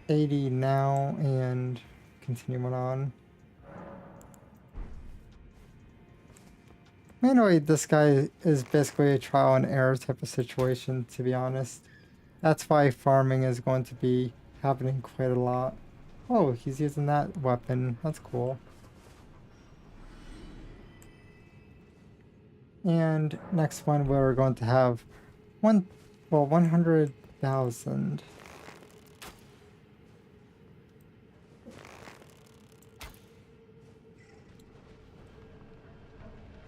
80 now and continuing on. Mainly, this guy is basically a trial and error type of situation, to be honest. That's why farming is going to be happening quite a lot. Oh, he's using that weapon. That's cool. And next one, we're going to have 100,000.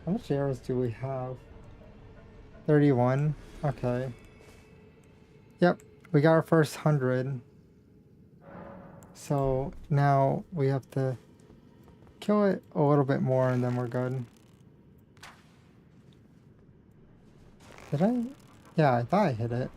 How much arrows do we have? 31. Okay. Yep, we got our first 100. So now we have to kill it a little bit more and then we're good. Did I? Yeah, I thought I hit it.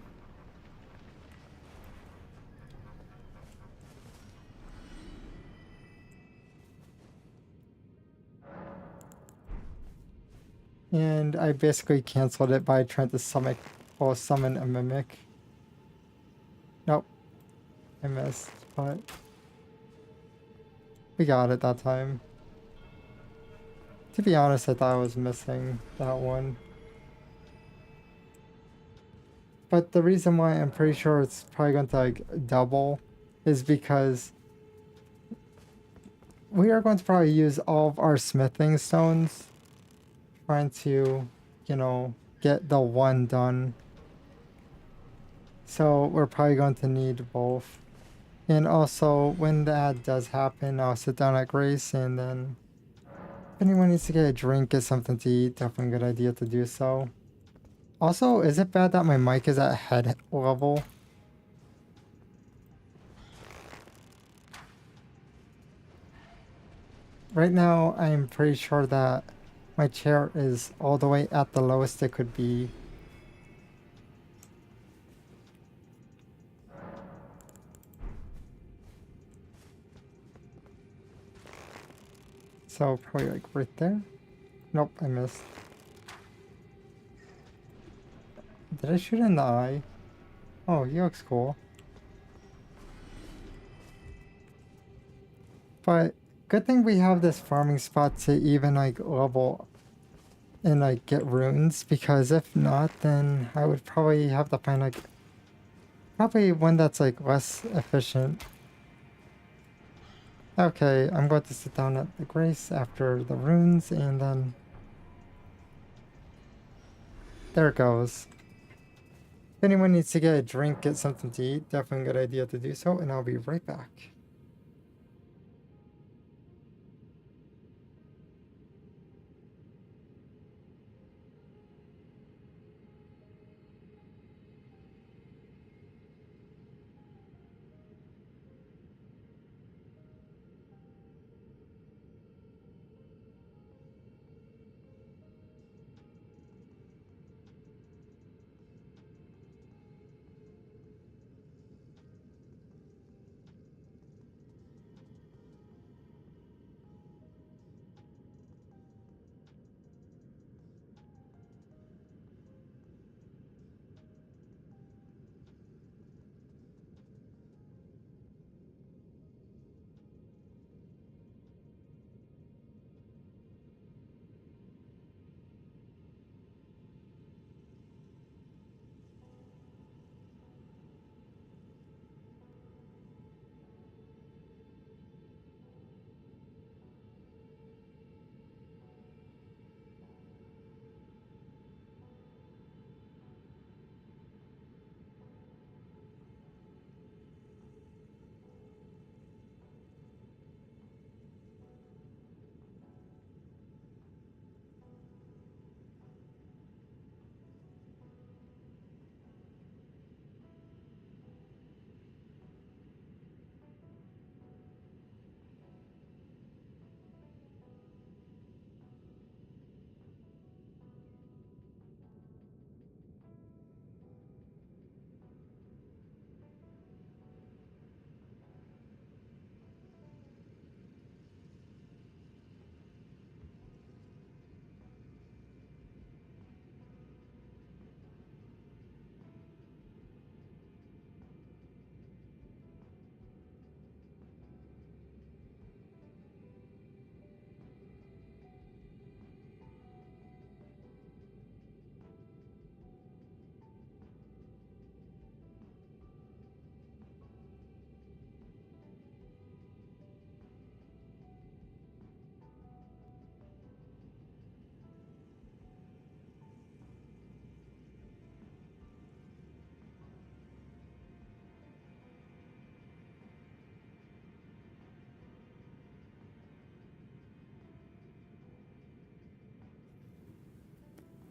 And I basically canceled it by trying to summon a mimic. Nope. I missed, but we got it that time. To be honest, I thought I was missing that one. But the reason why I'm pretty sure it's probably going to like double is because we are going to probably use all of our smithing stones trying to, you know, get the one done. So we're probably going to need both. And also, when the ad does happen, I'll sit down at Grace, and then if anyone needs to get a drink, get something to eat, definitely a good idea to do so. Also, is it bad that my mic is at head level? Right now, I'm pretty sure that my chair is all the way at the lowest it could be. So probably like right there. Nope, I missed. Did I shoot in the eye? Oh, he looks cool. But good thing we have this farming spot to even like level and like get runes, because if not, then I would probably have to find like probably one that's like less efficient. Okay, I'm going to sit down at the grace after the runes, and then there it goes. If anyone needs to get a drink, get something to eat, definitely a good idea to do so, and I'll be right back.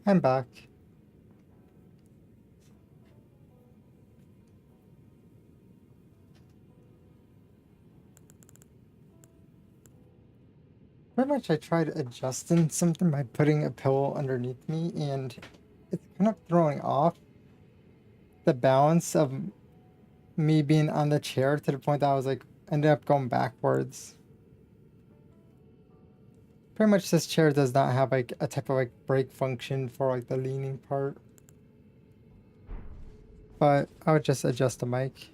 I'm back. Pretty much I tried adjusting something by putting a pillow underneath me, and it's kind of throwing off the balance of me being on the chair to the point that I was like, ended up going backwards. Pretty much this chair does not have like a type of like brake function for like the leaning part. But I would just adjust the mic.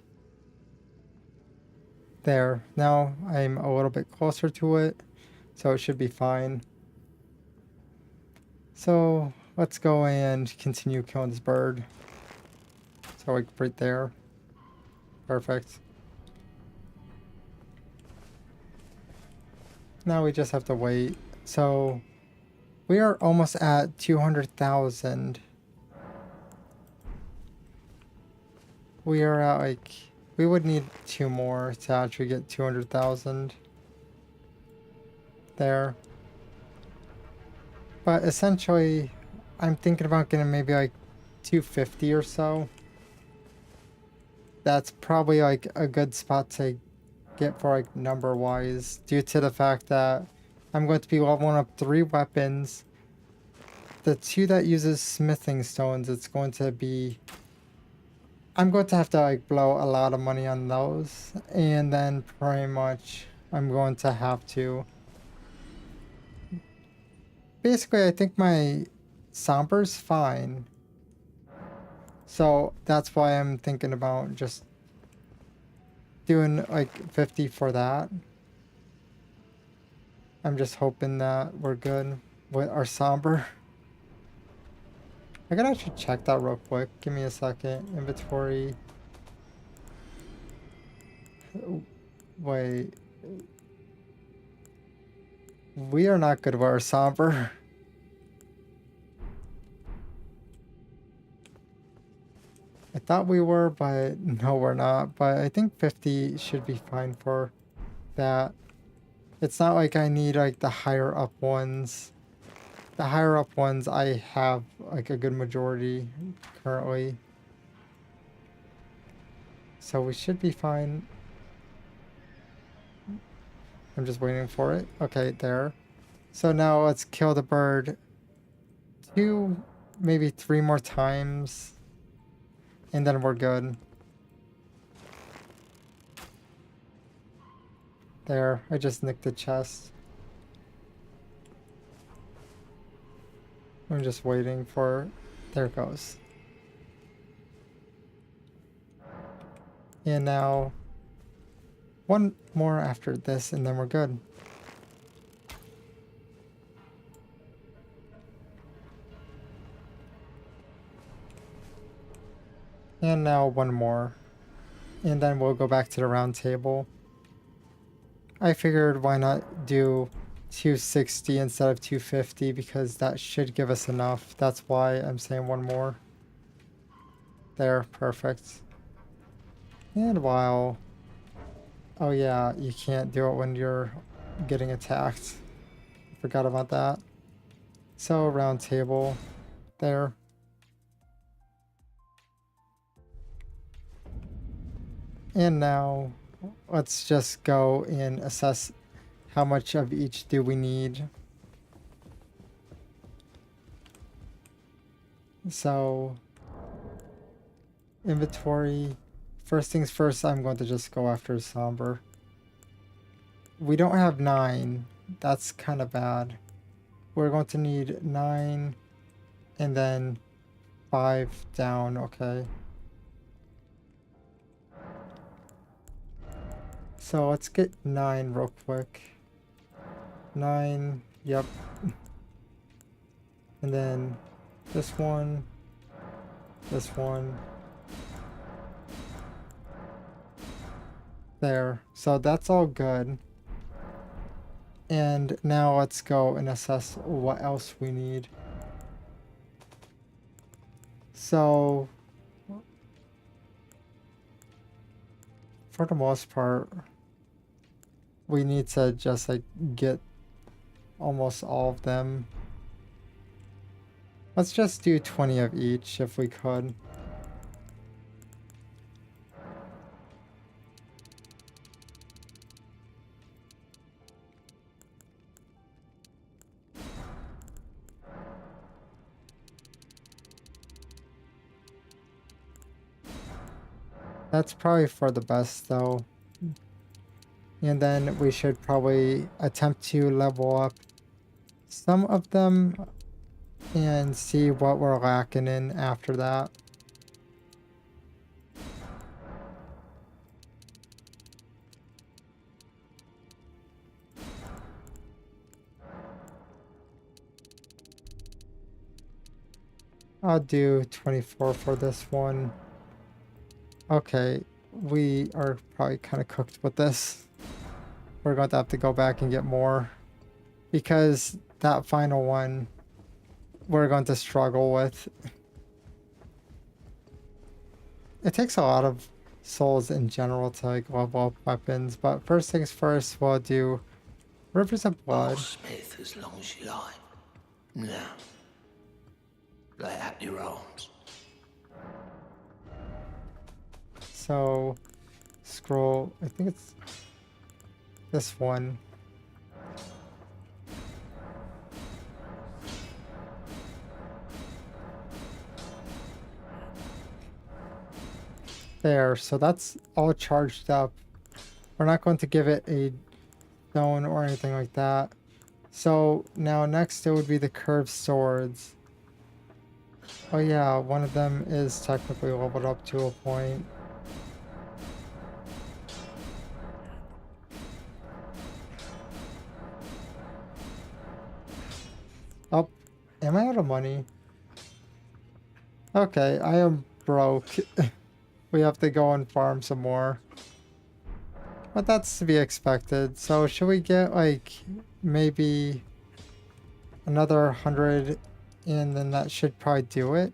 There, now I'm a little bit closer to it, so it should be fine. So let's go and continue killing this bird. So like right there. Perfect. Now we just have to wait. So we are almost at 200,000. We are at like, we would need 2 more to actually get 200,000. There. But essentially, I'm thinking about getting maybe like 250 or so. That's probably like a good spot to get for like number wise, due to the fact that I'm going to be leveling up 3 weapons. The 2 that uses smithing stones, it's going to be, I'm going to have to like blow a lot of money on those, and then pretty much I'm going to have to basically I think my somber's fine. So that's why I'm thinking about just doing like 50 for that. I'm just hoping that we're good with our somber. I gotta actually check that real quick. Give me a second. Inventory. Wait. We are not good with our somber. I thought we were, but no, we're not. But I think 50 should be fine for that. It's not like I need like the higher up ones. The higher up ones I have like a good majority currently. So we should be fine. I'm just waiting for it. Okay, there. So now let's kill the bird 2, maybe 3 more times. And then we're good. There, I just nicked the chest. I'm just waiting for... There it goes. And now... one more after this and then we're good. And now one more. And then we'll go back to the round table. I figured why not do 260 instead of 250 because that should give us enough. That's why I'm saying one more. There, perfect. And while... oh yeah, you can't do it when you're getting attacked. Forgot about that. So round table. There. And now let's just go and assess how much of each do we need. So inventory. First things first, I'm going to just go after somber. We don't have 9. That's kind of bad. We're going to need 9 and then 5 down, okay. So let's get 9 real quick. 9, yep. And then this one, this one. There. So that's all good. And now let's go and assess what else we need. So for the most part, we need to just like get almost all of them. Let's just do 20 of each if we could. That's probably for the best though. And then we should probably attempt to level up some of them and see what we're lacking in after that. I'll do 24 for this one. Okay, we are probably kind of cooked with this. We're going to have to go back and get more. Because that final one, we're going to struggle with. It takes a lot of souls in general to like level up weapons. But first things first, we'll do Rivers of Blood. Smith as long as you like. Now, lay out your arms. So, scroll, I think it's this one. There, so that's all charged up. We're not going to give it a stone or anything like that. So now next it would be the curved swords. Oh yeah, one of them is technically leveled up to a point. Oh, am I out of money? Okay, I am broke. We have to go and farm some more. But that's to be expected. So should we get like maybe another 100 and then that should probably do it?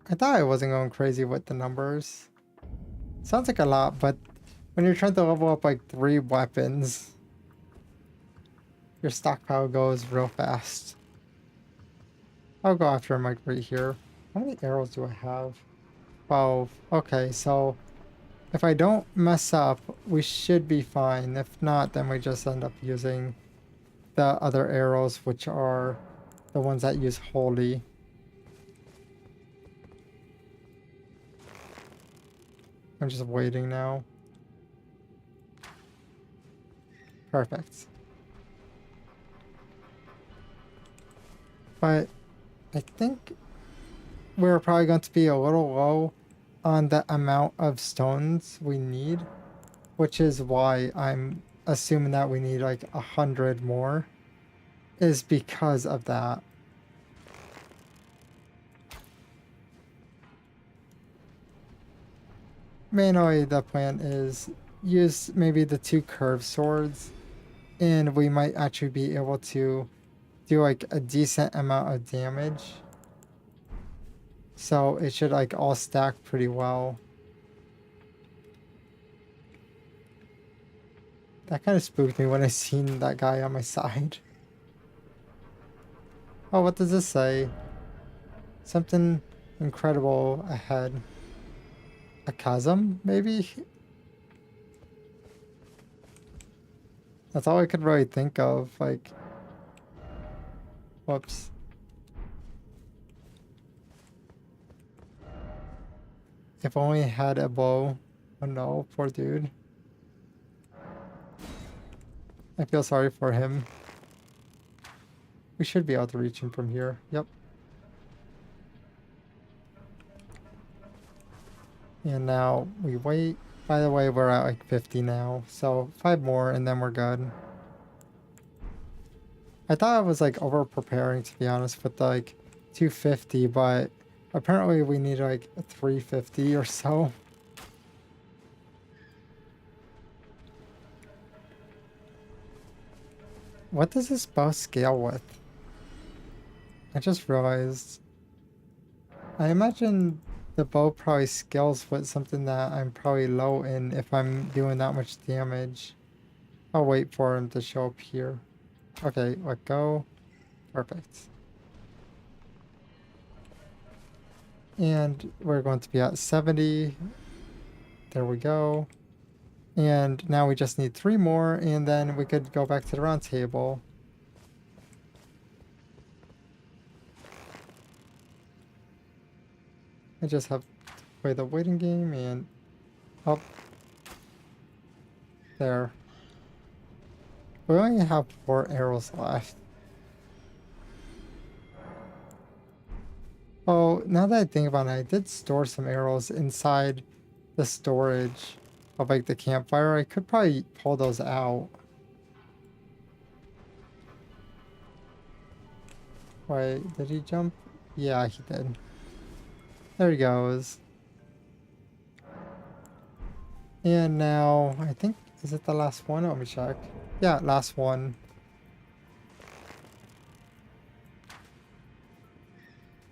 I thought I wasn't going crazy with the numbers. Sounds like a lot, but when you're trying to level up like 3 weapons, your stockpile goes real fast. I'll go after him like right here. How many arrows do I have? 12. Okay, so if I don't mess up, we should be fine. If not, then we just end up using the other arrows, which are the ones that use holy. I'm just waiting now. Perfect. But I think we're probably going to be a little low on the amount of stones we need, which is why I'm assuming that we need like 100 more, is because of that. Mainly the plan is use maybe the 2 curved swords, and we might actually be able to do like a decent amount of damage. So it should like all stack pretty well. That kind of spooked me when I seen that guy on my side. Oh, what does this say? Something incredible ahead. A chasm, maybe? That's all I could really think of, like... Whoops. If only I had a bow. Oh no, poor dude. I feel sorry for him. We should be able to reach him from here. Yep. And now we wait. By the way, we're at like 50 now. So 5 more and then we're good. I thought I was like over preparing, to be honest, with like 250, but apparently we need like 350 or so. What does this bow scale with? I just realized. I imagine the bow probably scales with something that I'm probably low in if I'm doing that much damage. I'll wait for him to show up here. Okay, let go. Perfect. And we're going to be at 70. There we go. And now we just need 3 more, and then we could go back to the round table. I just have to play the waiting game and up there. We only have 4 arrows left. Oh, now that I think about it, I did store some arrows inside the storage of like the campfire. I could probably pull those out. Wait, did he jump? Yeah, he did. There he goes. And now, I think, is it the last one? Let me check. Yeah, last one.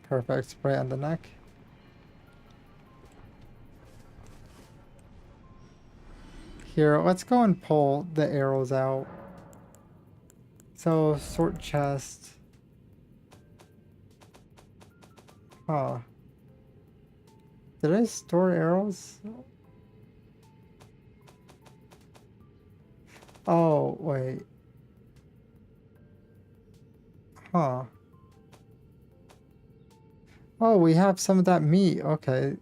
Perfect, right on the neck. Here, let's go and pull the arrows out. So, sort chest. Huh. Did I store arrows? Oh, wait. Huh. Oh, we have some of that meat. Okay.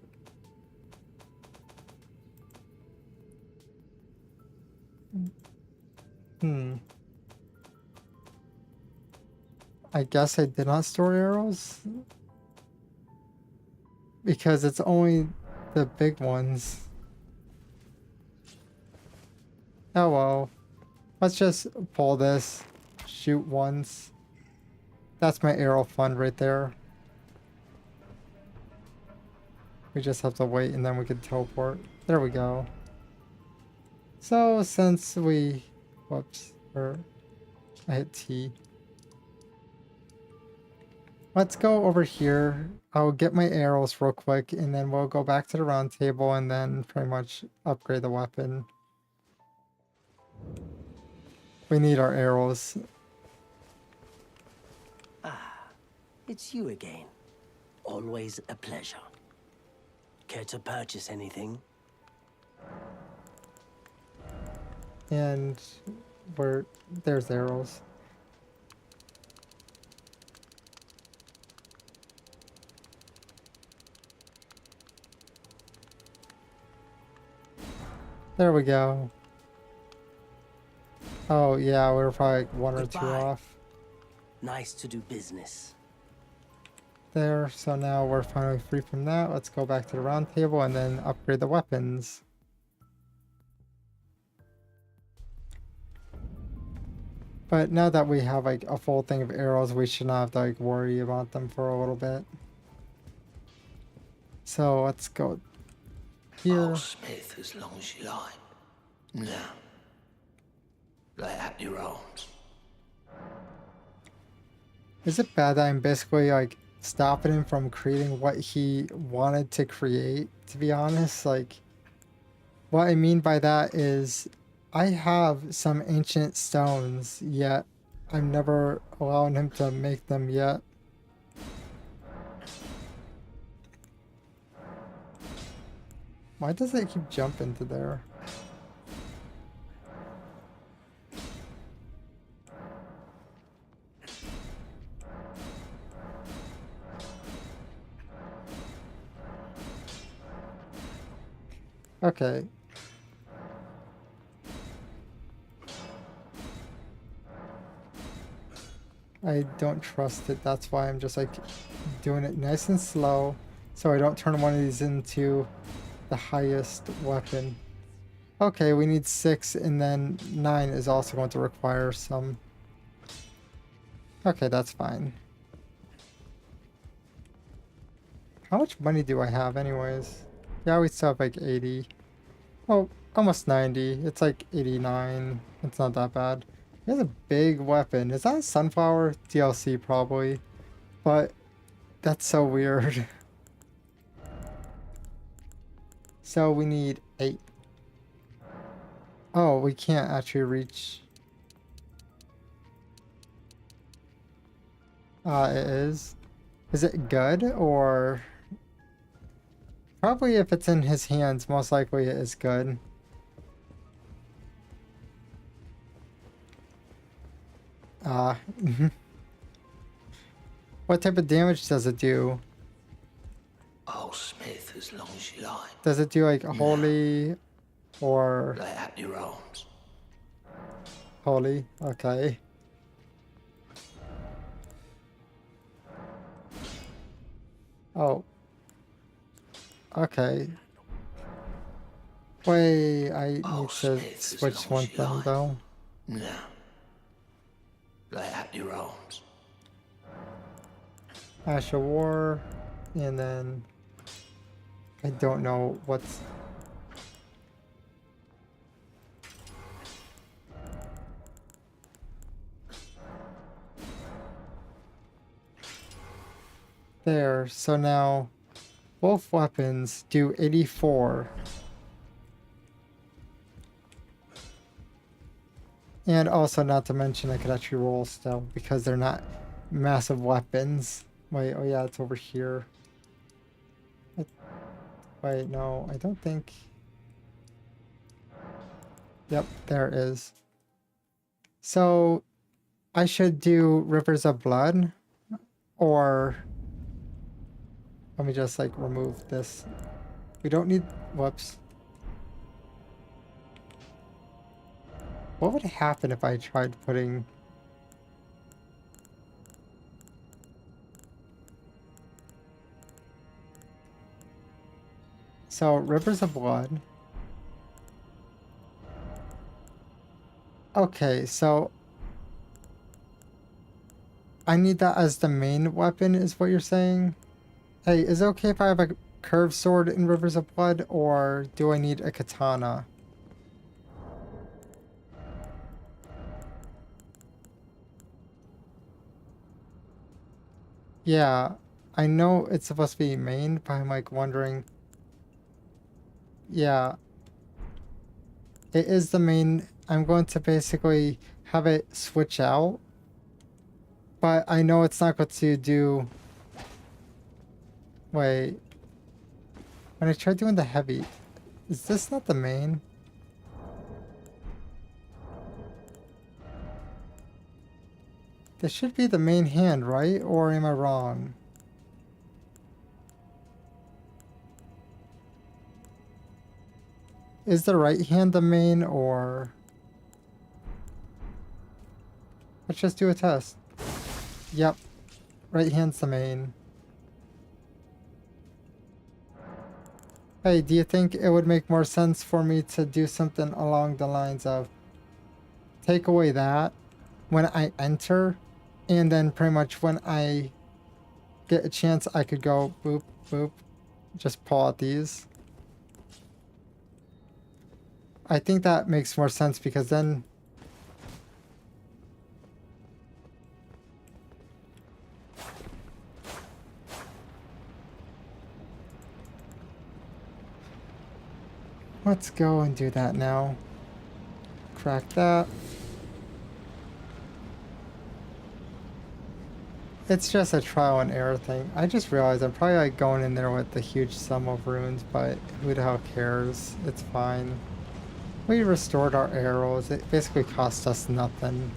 I guess I did not store arrows because it's only the big ones. Oh well. Let's just pull this. Shoot once. That's my arrow fund right there. We just have to wait and then we can teleport. There we go. So since we... Whoops. Or I hit T. Let's go over here. I'll get my arrows real quick and then we'll go back to the round table and then pretty much upgrade the weapon. We need our arrows. It's you again. Always a pleasure. Care to purchase anything? And there's arrows. There we go. Oh yeah, we were probably like one or two Goodbye. off Nice to do business. there. So now we're finally free from that. Let's go back to the round table and then upgrade the weapons. But now that we have like a full thing of arrows, we should not have to like worry about them for a little bit. So let's go here. I'll smith as long as you like. Now, lay out your arms. Is it bad that I'm basically like stopping him from creating what he wanted to create, to be honest? Like, what I mean by that is I have some ancient stones, yet I'm never allowing him to make them yet. Why does it keep jumping to there? Okay. I don't trust it. That's why I'm just like doing it nice and slow so I don't turn one of these into the highest weapon. Okay, we need 6 and then 9 is also going to require some. Okay, that's fine. How much money do I have anyways? Yeah, we still have like 80. Oh, almost 90. It's like 89. It's not that bad. He has a big weapon. Is that a sunflower? DLC probably. But that's so weird. So we need 8. Oh, we can't actually reach. It is. Is it good or? Probably if it's in his hands, most likely it is good. What type of damage does it do? I'll smith as long as you like. Does it do like holy or Lay out your arms. holy? Okay. Oh. Okay. Wait, I need to smith as switch long one as you thing like. though. Now, lay out your arms. Ash of War, and then I don't know what's. There, so now both weapons do 84. And also, not to mention, I could actually roll still because they're not massive weapons. Wait, oh yeah, it's over here. Wait, no, I don't think. Yep, there it is. So, I should do Rivers of Blood, or let me just like remove this. We don't need, whoops. What would happen if I tried putting... So, Rivers of Blood. Okay, so... I need that as the main weapon, is what you're saying? Hey, is it okay if I have a curved sword in Rivers of Blood, or do I need a katana? Yeah, I know it's supposed to be main, but I'm like wondering... Yeah, it is the main. I'm going to basically have it switch out, but I know it's not going to do... Wait, when I try doing the heavy, is this not the main? This should be the main hand, right? Or am I wrong? Is the right hand the main, or... Let's just do a test. Yep, right hand's the main. Hey, do you think it would make more sense for me to do something along the lines of take away that when I enter, and then pretty much when I get a chance I could go boop, boop, just pull out these? I think that makes more sense because then... Let's go and do that now. Crack that. It's just a trial and error thing. I just realized I'm probably like going in there with the huge sum of runes, but who the hell cares? It's fine. We restored our arrows. It basically cost us nothing.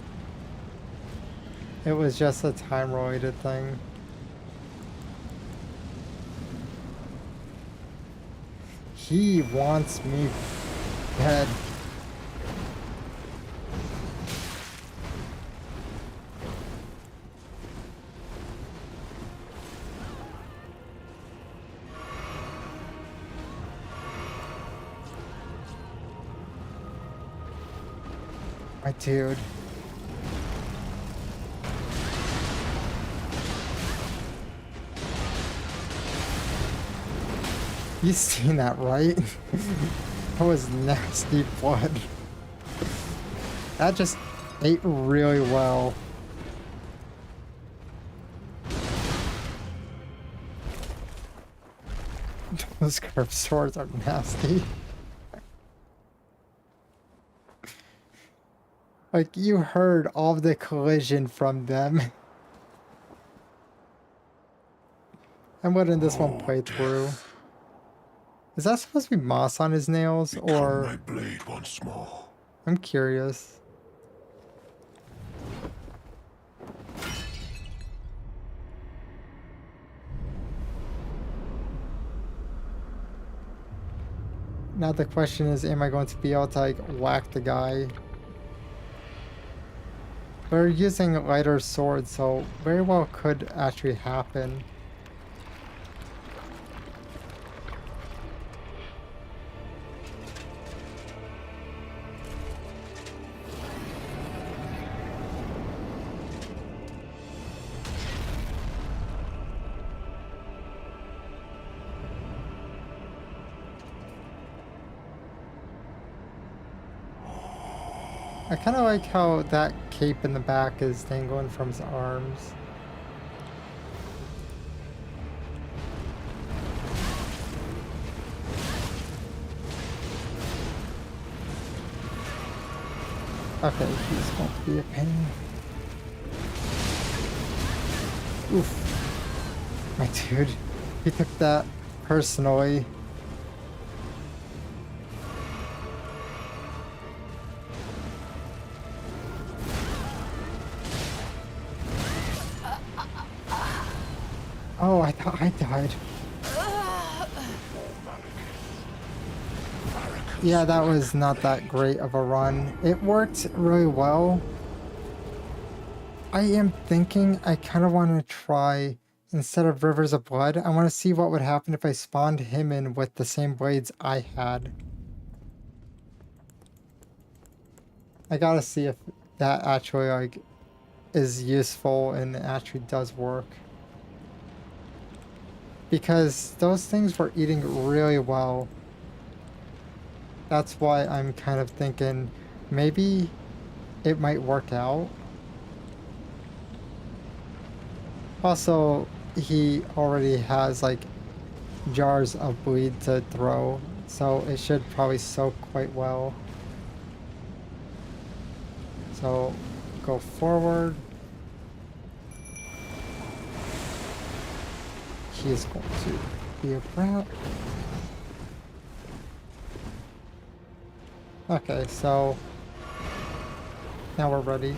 It was just a time-related thing. He wants me dead. My dude. You seen that, right? That was nasty blood. That just ate really well. Those curved swords are nasty. Like, you heard all of the collision from them. I'm letting this one play through. Is that supposed to be moss on his nails, or... my blade once more. I'm curious. Now the question is, am I going to be able to, like, whack the guy? We're using a lighter sword, so very well could actually happen. I kind of like how that cape in the back is dangling from his arms. Okay, he's going to be a pain. Oof. My dude, he took that personally. Oh, I thought I died. Yeah, that was not that great of a run. It worked really well. I am thinking I kind of want to try, instead of Rivers of Blood, I want to see what would happen if I spawned him in with the same blades I had. I gotta see if that actually, like, is useful and actually does work. Because those things were eating really well. That's why I'm kind of thinking maybe it might work out. Also, he already has like jars of bleed to throw, so it should probably soak quite well. So go forward. He is going to be a brat. Okay, so now we're ready.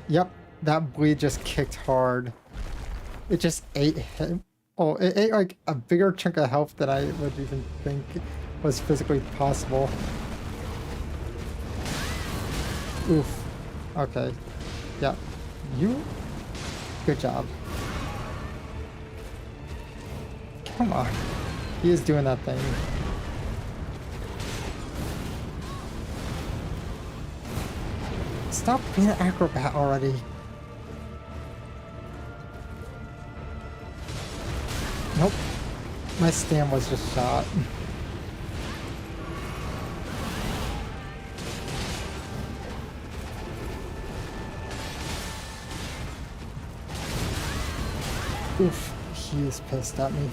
Yep, that bleed just kicked hard. It just ate him. Oh, it ate like a bigger chunk of health than I would even think was physically possible. Oof. Okay. Yeah. You? Good job. Come on. He is doing that thing. Stop being an acrobat already. Nope. My stam was just shot. Oof. He is pissed at me.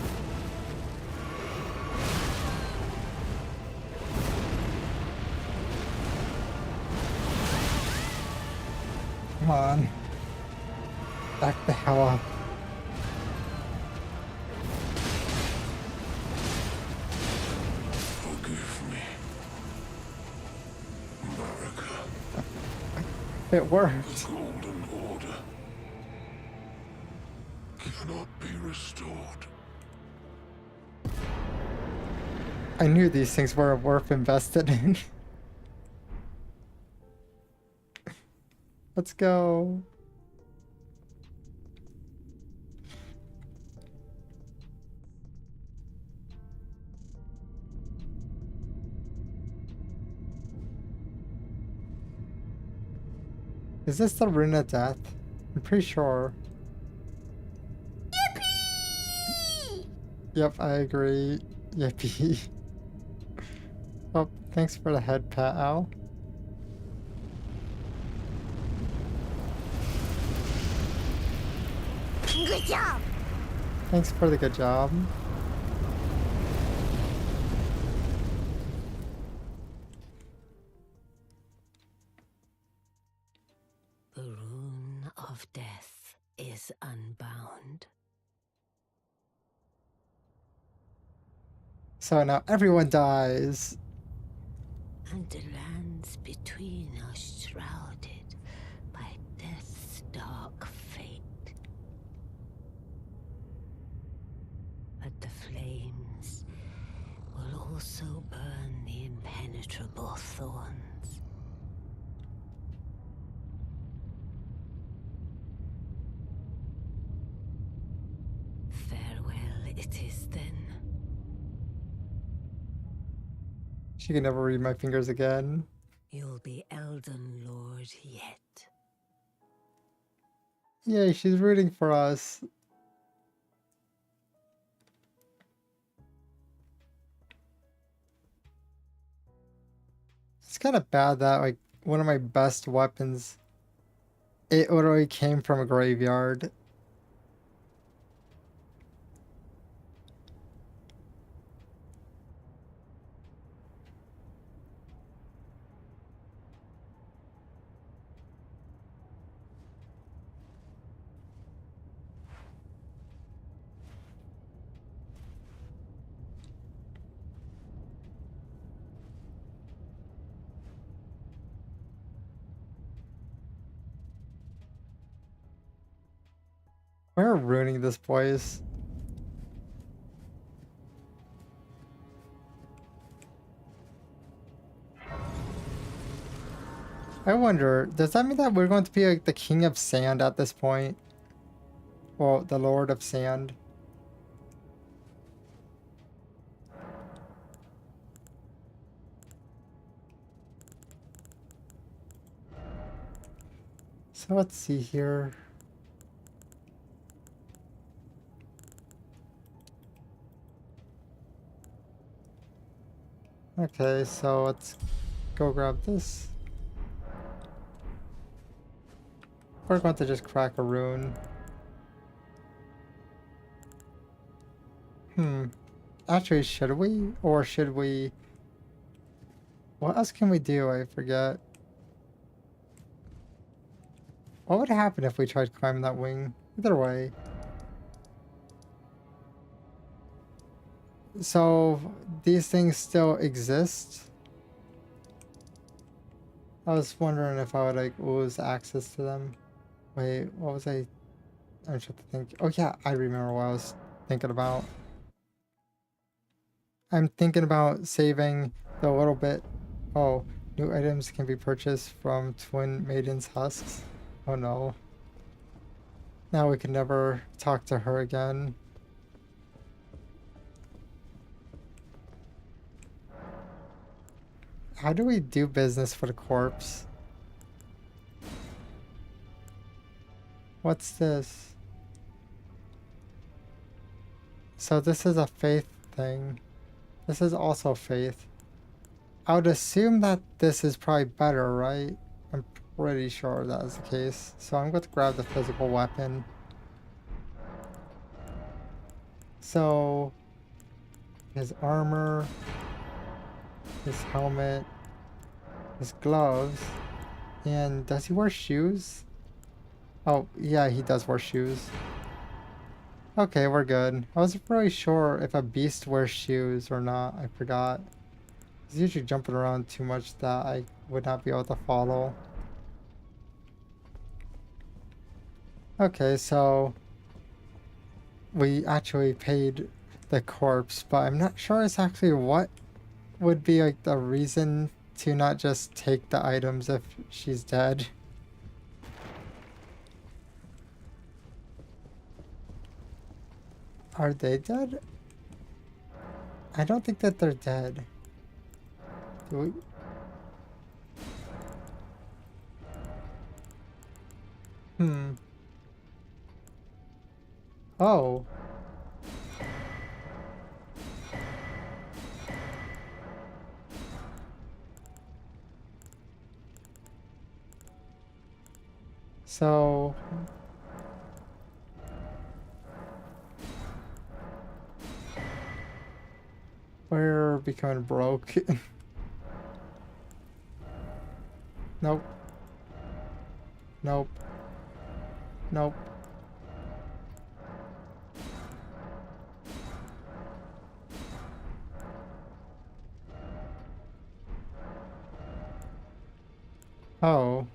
Come on. Back the hell up. Forgive me, America. It worked. The Golden Order cannot be restored. I knew these things were worth invested in. Let's go. Is this the Rune of Death? I'm pretty sure. Yippee! Yep, I agree. Yippee. Oh, thanks for the head pat, Al. Good job. Thanks for the good job. The rune of death is unbound. So now everyone dies. And the lands between are shrouded by death's dark fate. But the flames will also burn the impenetrable thorns. Farewell it is then. She can never read my fingers again. You'll be Elden Lord yet. Yay, she's rooting for us. It's kind of bad that, like, one of my best weapons, it literally came from a graveyard. We're ruining this place. I wonder, does that mean that we're going to be like the king of sand at this point? Well, the lord of sand. So let's see here. Okay, so let's go grab this. We're going to just crack a rune. Actually, should we? Or should we? What else can we do? I forget. What would happen if we tried climbing that wing? Either way. So, these things still exist? I was wondering if I would like lose access to them. Wait, what was I trying to think. Oh yeah, I remember what I was thinking about. I'm thinking about saving the little bit. Oh, new items can be purchased from Twin Maiden's husks. Oh no. Now we can never talk to her again. How do we do business for the corpse? What's this? So this is a faith thing. This is also faith. I would assume that this is probably better, right? I'm pretty sure that is the case. So I'm going to grab the physical weapon. So his armor, his helmet, his gloves, and does he wear shoes? Oh, yeah, he does wear shoes. Okay, we're good. I wasn't really sure if a beast wears shoes or not. I forgot. He's usually jumping around too much that I would not be able to follow. Okay, so we actually paid the corpse, but I'm not sure exactly what would be like the reason to not just take the items if she's dead. Are they dead? I don't think that they're dead. Do we? Oh. So we're becoming broke. Nope. Nope. Nope. Oh.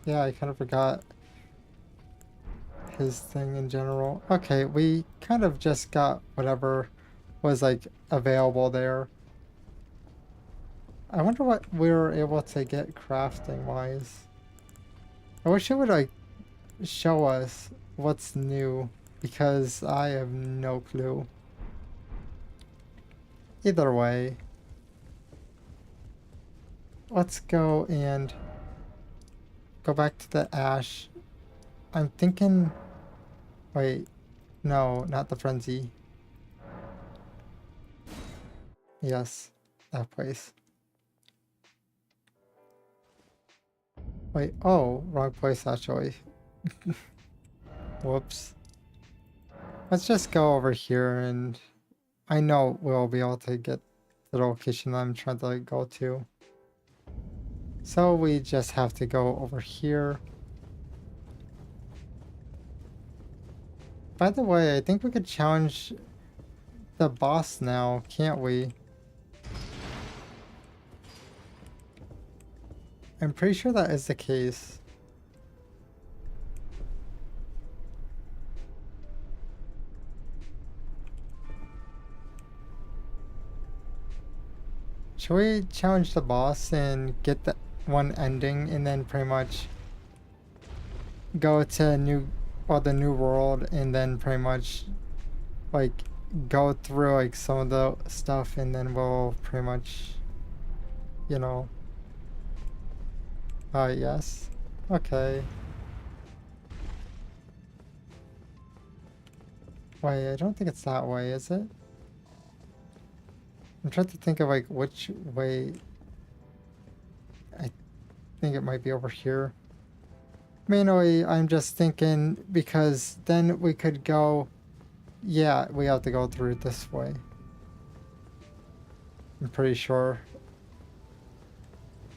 Yeah, I kind of forgot his thing in general. Okay, we kind of just got whatever was like available there. I wonder what we were able to get crafting wise. I wish it would like show us what's new because I have no clue. Either way, let's go and go back to the ash. I'm thinking, wait, no, not the frenzy. Yes, that place. Wait, oh, wrong place actually. Whoops. Let's just go over here and I know we'll be able to get the location I'm trying to like, go to. So we just have to go over here. By the way, I think we could challenge the boss now, can't we? I'm pretty sure that is the case. should we challenge the boss and get the one ending and then pretty much go to the new world and then pretty much like go through like some of the stuff and then we'll pretty much, you know, yes. Okay. Wait, I don't think it's that way, is it? I'm trying to think of like which way. I think it might be over here. Mainly, I'm just thinking because then we could go. Yeah, we have to go through this way. I'm pretty sure.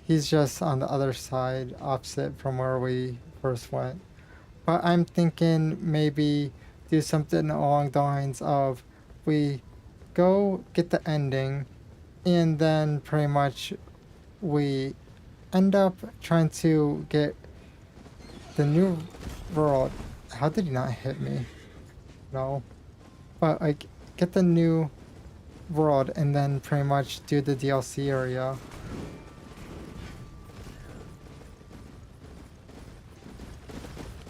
He's just on the other side, opposite from where we first went. But I'm thinking maybe do something along the lines of we go get the ending and then pretty much we end up trying to get the new world. How did he not hit me? No. But like get the new world and then pretty much do the DLC area.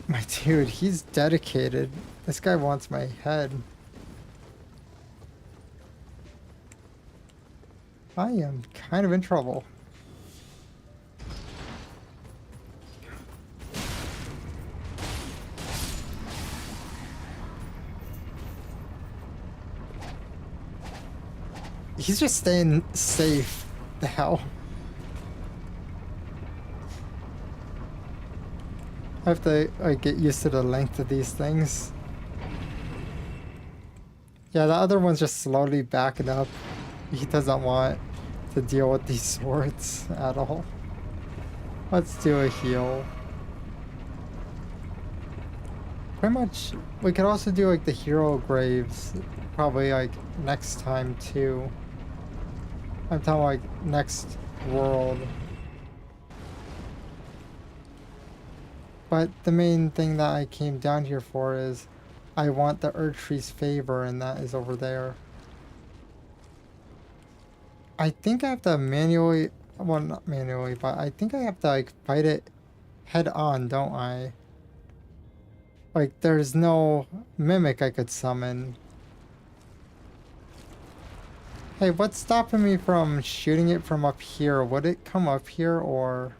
My dude, he's dedicated. This guy wants my head. I am kind of in trouble. He's just staying safe. The hell? I have to get used to the length of these things. Yeah, the other one's just slowly backing up. He doesn't want to deal with these swords at all. Let's do a heal. Pretty much, we could also do like the hero graves probably like next time too. I'm talking like next world. But the main thing that I came down here for is I want the Erdtree's favor, and that is over there. I think I have to manually, well not manually, but I think I have to like fight it head on, don't I? Like there's no mimic I could summon. Hey, what's stopping me from shooting it from up here? Would it come up here or?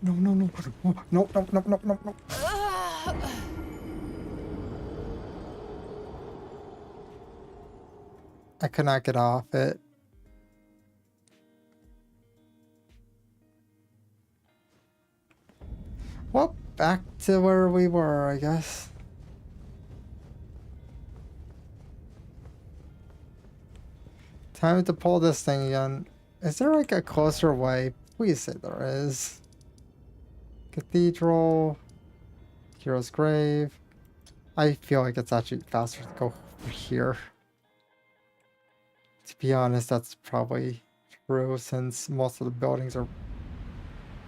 No, no, no, no, no, no, no, no, no, no. I could not get off it. Well, back to where we were, I guess. Time to pull this thing again. Is there like a closer way? Please say there is. Cathedral. Hero's Grave. I feel like it's actually faster to go over here. To be honest, that's probably true since most of the buildings are...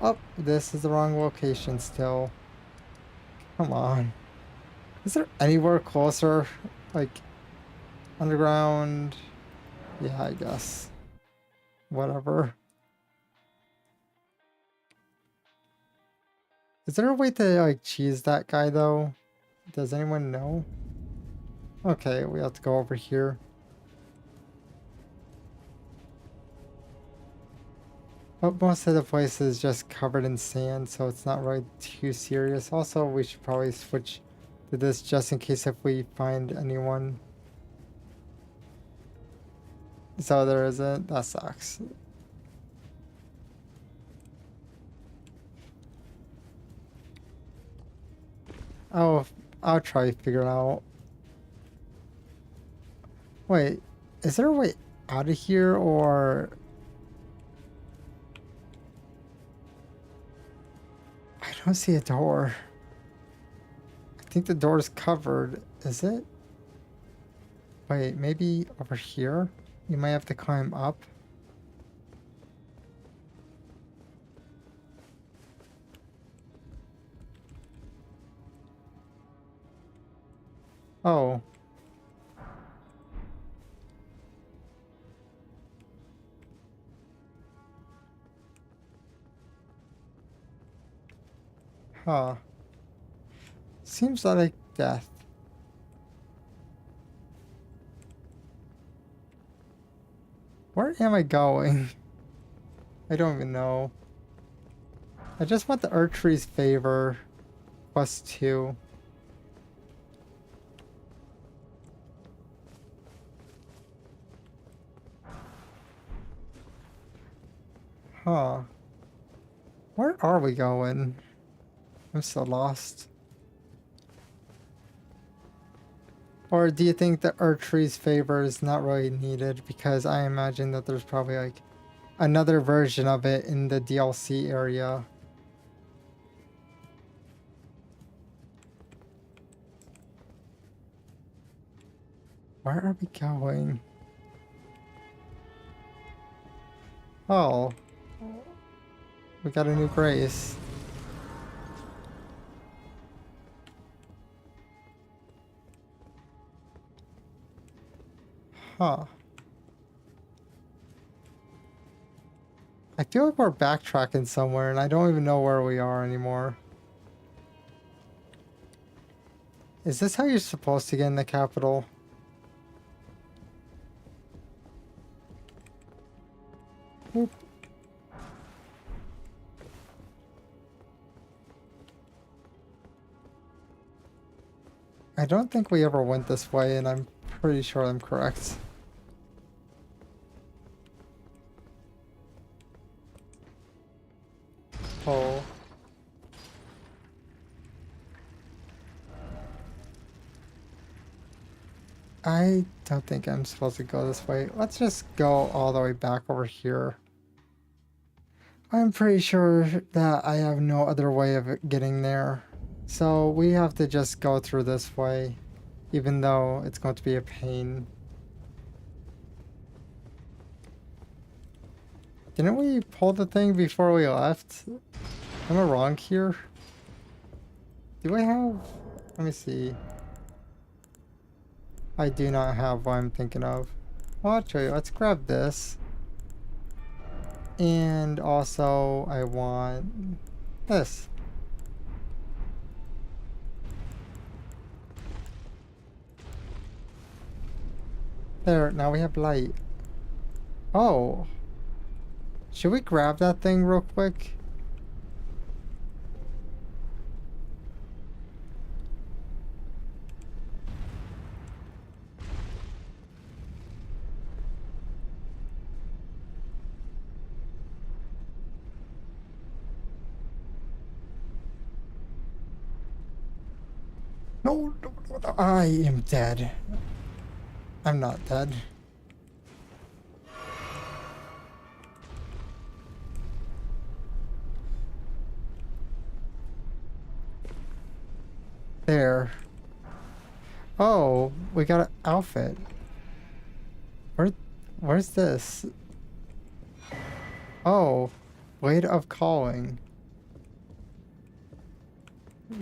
Oh, this is the wrong location still. Come on. Is there anywhere closer? Like, underground? Yeah, I guess. Whatever. Is there a way to, like, cheese that guy, though? Does anyone know? Okay, we have to go over here. But most of the place is just covered in sand, so it's not really too serious. Also, we should probably switch to this just in case if we find anyone. So there isn't. That sucks. Oh, I'll try to figure it out. Wait, is there a way out of here or... don't see a door. I think the door is covered. Is it? Wait, maybe over here? You might have to climb up. Oh. Huh. Seems like death. Where am I going? I don't even know. I just want the Erdtree's favor. +2. Huh. Where are we going? I'm so lost. Or do you think the Erdtree's favor is not really needed? Because I imagine that there's probably like another version of it in the DLC area. Where are we going? Oh. We got a new grace. Huh. I feel like we're backtracking somewhere and I don't even know where we are anymore. Is this how you're supposed to get in the capital? Oop. I don't think we ever went this way, and I'm pretty sure I'm correct. Oh. I don't think I'm supposed to go this way. Let's just go all the way back over here. I'm pretty sure that I have no other way of getting there. So we have to just go through this way, even though it's going to be a pain. Didn't we pull the thing before we left? Am I wrong here? Do we have... Let me see. I do not have what I'm thinking of. Well, actually, let's grab this. And also, I want this. There, now we have light. Oh. Should we grab that thing real quick? No, no, I am dead. I'm not dead. There. Oh, we got an outfit. Where's this? Oh, Blade of Calling.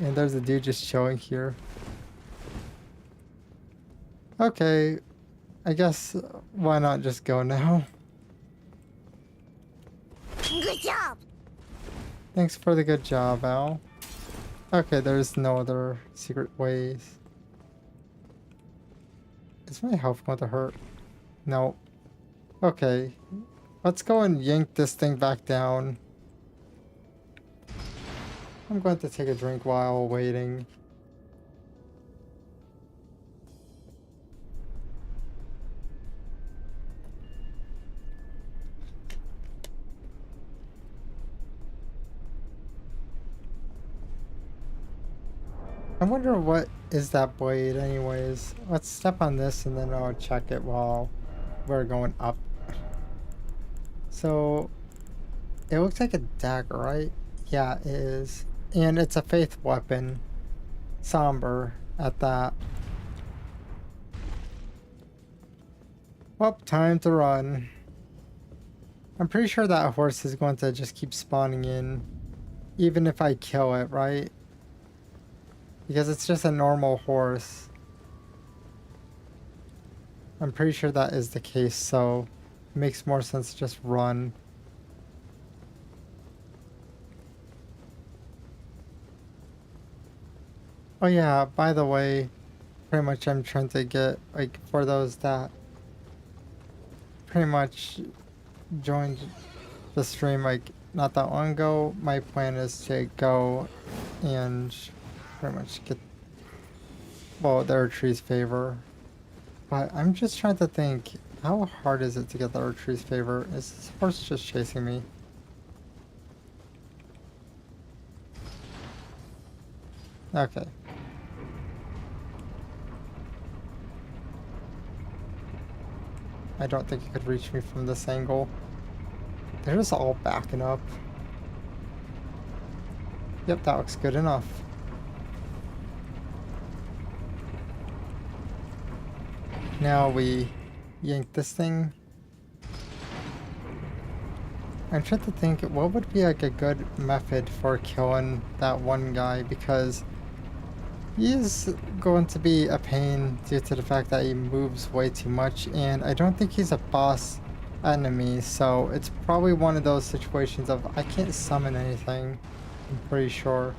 And there's a dude just chilling here. Okay, I guess why not just go now? Good job! Thanks for the good job, Al. Okay, there's no other secret ways. Is my health going to hurt? No. Okay, let's go and yank this thing back down. I'm going to take a drink while waiting. I wonder what is that blade anyways. Let's step on this and then I'll check it while we're going up. So it looks like a dagger, right? Yeah, it is. And it's a faith weapon. Somber at that. Well, time to run. I'm pretty sure that horse is going to just keep spawning in, even if I kill it, right? Because it's just a normal horse. I'm pretty sure that is the case, so it makes more sense to just run. Oh yeah, by the way, pretty much I'm trying to get, like, for those that pretty much joined the stream like not that long ago, my plan is to go and pretty much get, well, the Tree's favor. But I'm just trying to think, how hard is it to get the Tree's favor? Is this horse just chasing me? Okay. I don't think it could reach me from this angle. They're just all backing up. Yep, that looks good enough. Now we yank this thing. I'm trying to think what would be like a good method for killing that one guy, because he is going to be a pain due to the fact that he moves way too much, and I don't think he's a boss enemy, so it's probably one of those situations of I can't summon anything, I'm pretty sure.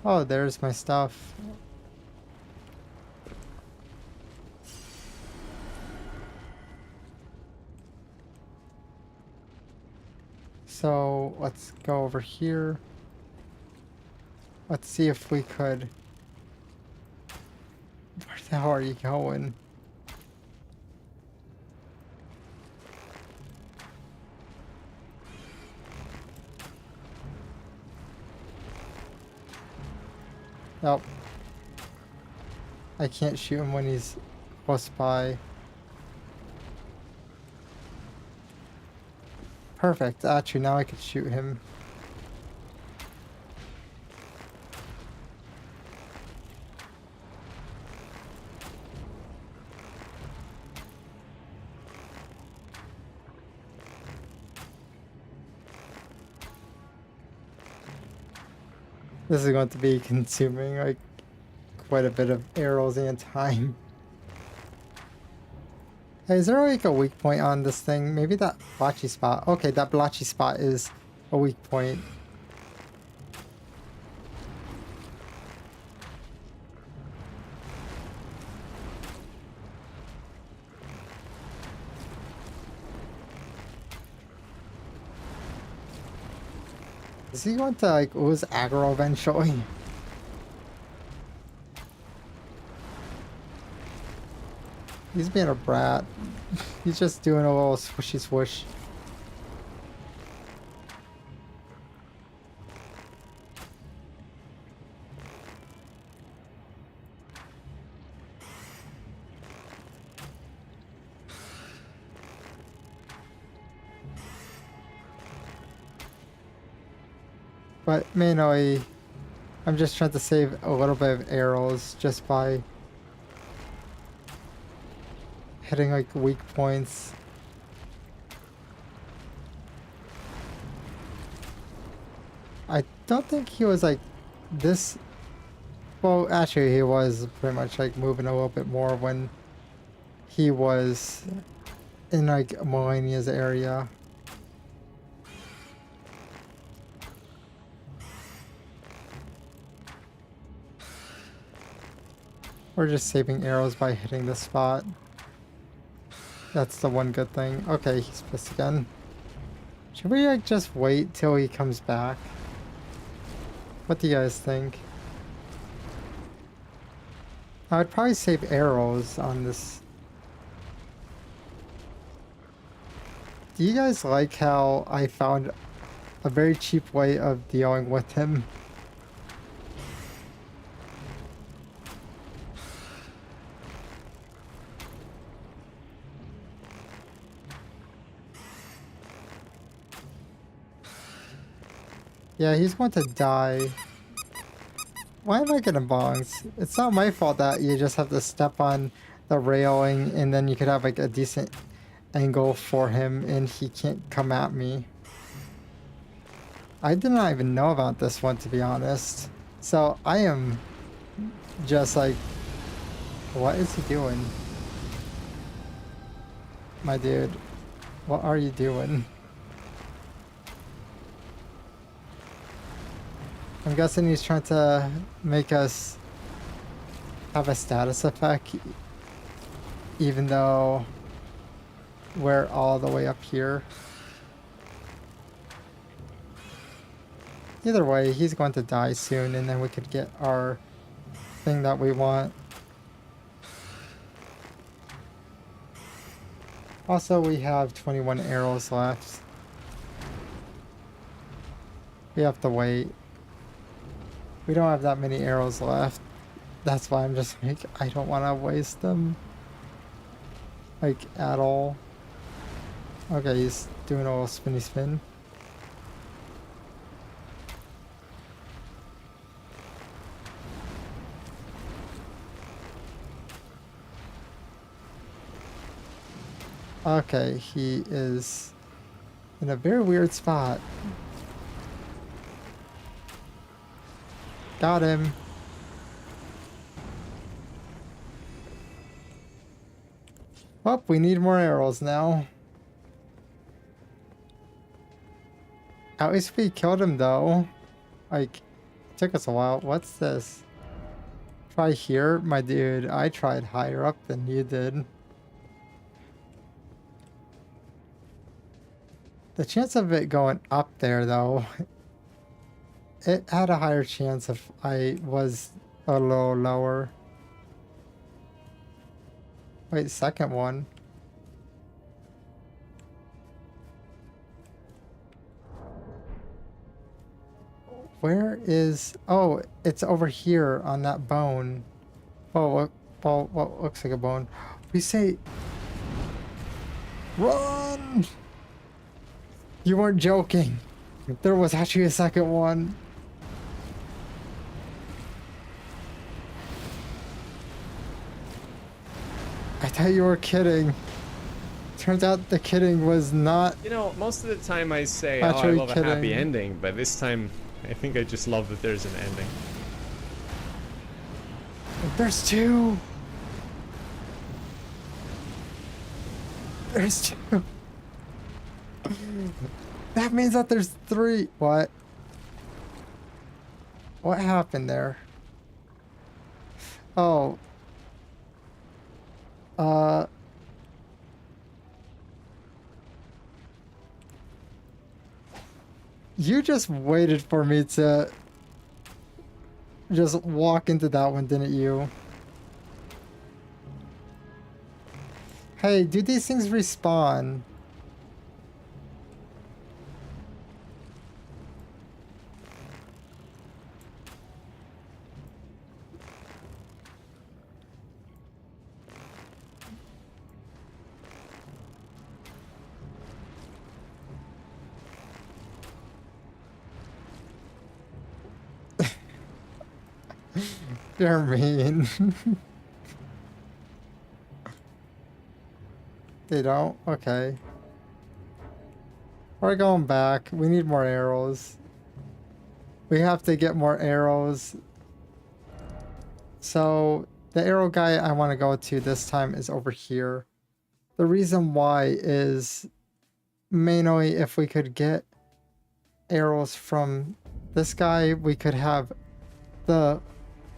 Oh, there's my stuff. So let's go over here. Let's see if we could... Where the hell are you going? Nope. I can't shoot him when he's close by. Perfect. Actually, now I could shoot him. This is going to be consuming like quite a bit of arrows and time. Hey, is there like a weak point on this thing? Maybe that blotchy spot. Okay, that blotchy spot is a weak point. Is he going to like ooze aggro eventually? He's being a brat. He's just doing a little swishy swish. But mainly, I'm just trying to save a little bit of arrows just by hitting like weak points. I don't think he was like this. Well, actually, he was pretty much like moving a little bit more when he was in like Melania's area. We're just saving arrows by hitting the spot. That's the one good thing. Okay, he's pissed again. Should we like just wait till he comes back? What do you guys think? I would probably save arrows on this. Do you guys like how I found a very cheap way of dealing with him? Yeah, he's going to die. Why am I getting bongs? It's not my fault that you just have to step on the railing and then you could have like a decent angle for him and he can't come at me. I did not even know about this one, to be honest. So I am just like, what is he doing? My dude, what are you doing? I'm guessing he's trying to make us have a status effect, even though we're all the way up here. Either way, he's going to die soon, and then we could get our thing that we want. Also, we have 21 arrows left. We have to wait. We don't have that many arrows left. That's why I'm just like, I don't want to waste them. Like, at all. Okay, he's doing a little spinny spin. Okay, he is in a very weird spot. Got him. Well, we need more arrows now. At least we killed him though. Like, it took us a while. What's this? Try here? My dude, I tried higher up than you did. The chance of it going up there though, it had a higher chance if I was a little lower. Wait, second one. Where is... Oh, it's over here on that bone. Oh, what looks like a bone. We say... Run! You weren't joking. There was actually a second one. I thought you were kidding. Turns out the kidding was not... You know, most of the time I say, oh, I Actually love a happy kidding. ending, but this time I think I just love that there's an ending. There's two! There's two! That means that there's three! What? What happened there? Oh. You just waited for me to just walk into that one, didn't you? Hey, do these things respawn? You're mean. They don't? Okay. We're going back. We need more arrows. We have to get more arrows. So, the arrow guy I want to go to this time is over here. The reason why is mainly if we could get arrows from this guy, we could have the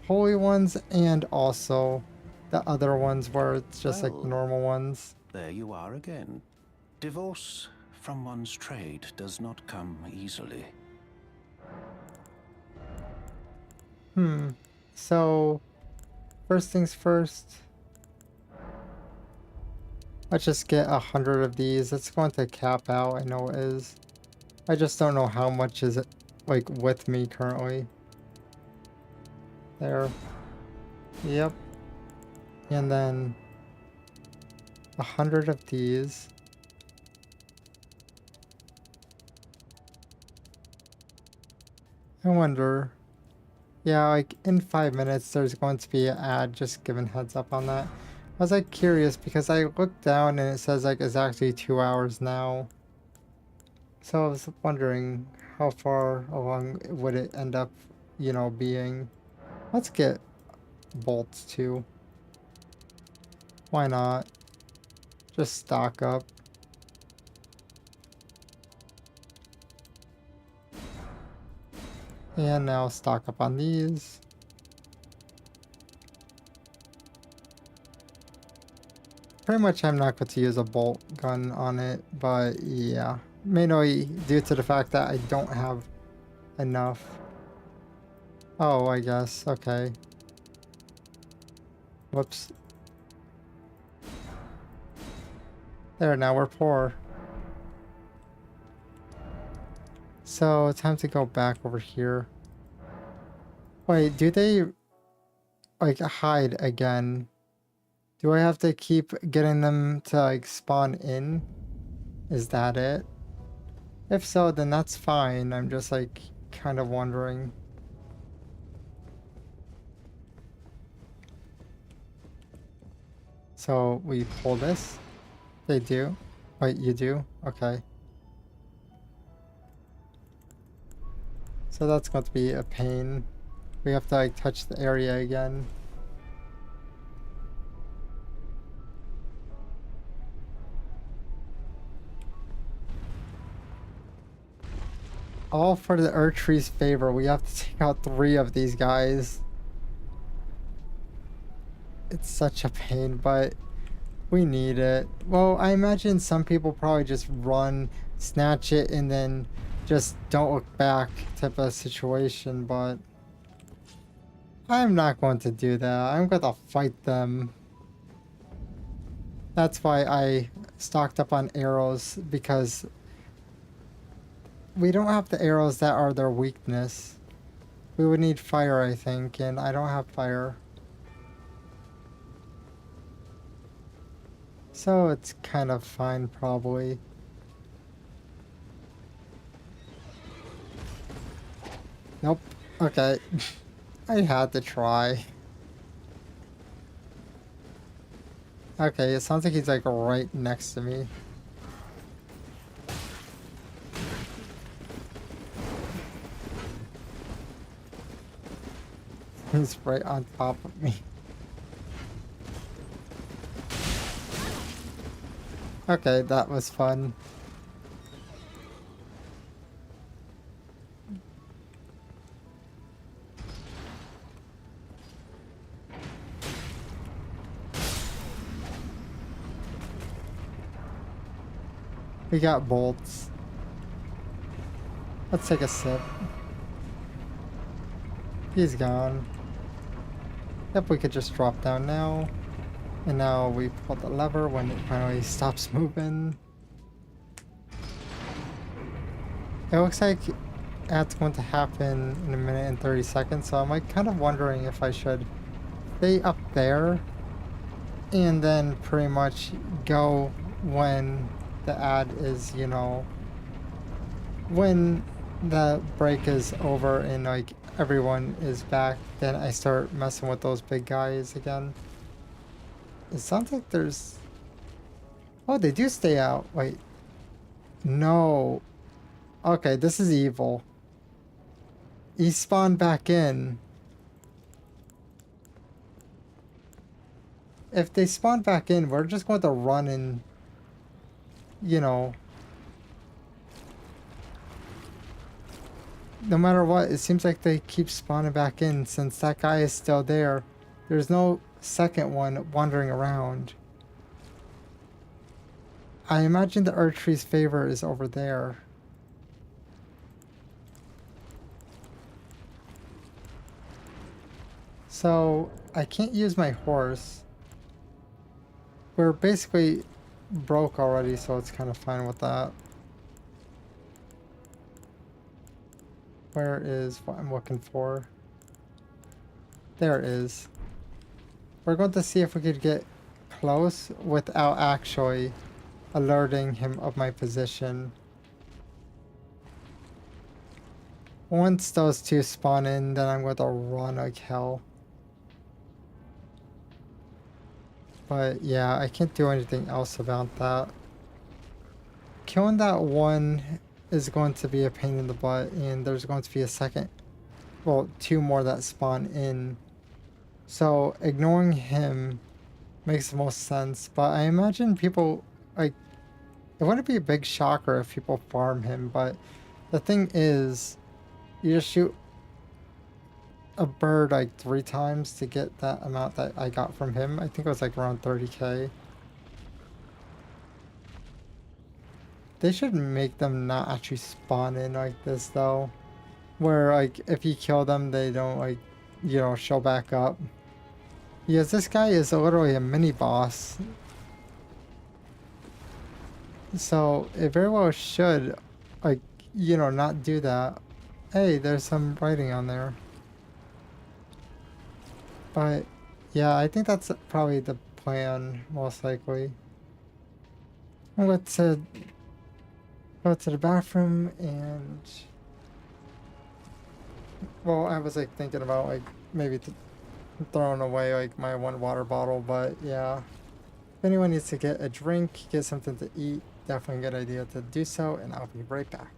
holy ones and also the other ones where it's just like Well, normal ones. There you are again. Divorce from one's trade does not come easily. So, first things first. Let's just get 100 of these. It's going to cap out, I know it is. I just don't know how much is it, like, with me currently. There. Yep. And then 100 of these. I wonder. Yeah, like in 5 minutes there's going to be an ad, just giving heads up on that. I was like curious because I looked down and it says like it's actually 2 hours now. So I was wondering how far along would it end up, being. Let's get bolts too. Why not? Just stock up. And now stock up on these. Pretty much I'm not going to use a bolt gun on it, but yeah. Mainly due to the fact that I don't have enough. Oh, I guess. Okay. Whoops. There, now we're poor. So, time to go back over here. Wait, do they, like, hide again? Do I have to keep getting them to, like, spawn in? Is that it? If so, then that's fine. I'm just, like, kind of wondering. So, we pull this? They do? Wait, you do? Okay. So that's going to be a pain. We have to like touch the area again. All for the Erdtree's favor. We have to take out 3 of these guys. It's such a pain, but we need it. Well, I imagine some people probably just run, snatch it, and then just don't look back type of situation, but I'm not going to do that. I'm going to fight them. That's why I stocked up on arrows, because we don't have the arrows that are their weakness. We would need fire, I think, and I don't have fire. So it's kind of fine, probably. Nope. Okay. I had to try. Okay, it sounds like he's like right next to me. He's right on top of me. Okay, that was fun. We got bolts. Let's take a sip. He's gone. Yep, we could just drop down now. And now we pull the lever when it finally stops moving. It looks like that's going to happen in 1 minute and 30 seconds, so I'm like kind of wondering if I should stay up there and then pretty much go when the ad is, when the break is over and like everyone is back, then I start messing with those big guys again. It sounds like there's... Oh, they do stay out. Wait. No. Okay, this is evil. He spawned back in. If they spawn back in, we're just going to run and... No matter what, it seems like they keep spawning back in since that guy is still there. There's no second one wandering around. I imagine the Erdtree's favor is over there. So I can't use my horse. We're basically broke already, so it's kind of fine with that. Where is what I'm looking for? There it is. We're going to see if we could get close without actually alerting him of my position. Once those two spawn in, then I'm going to run like hell. But yeah, I can't do anything else about that. Killing that one is going to be a pain in the butt, and there's going to be a second, well, two more that spawn in. So ignoring him makes the most sense, but I imagine people, like, it wouldn't be a big shocker if people farm him, but the thing is, you just shoot a bird like 3 times to get that amount that I got from him. I think it was like around 30k. They should make them not actually spawn in like this though. Where like if you kill them they don't like, you know, show back up. Because this guy is literally a mini boss. So it very well should like, you know, not do that. Hey, there's some writing on there. But yeah, I think that's probably the plan most likely. I'm going to go to the bathroom and, well, I was like thinking about like maybe throwing away like my 1 water bottle, but yeah, if anyone needs to get a drink, get something to eat, definitely a good idea to do so, and I'll be right back.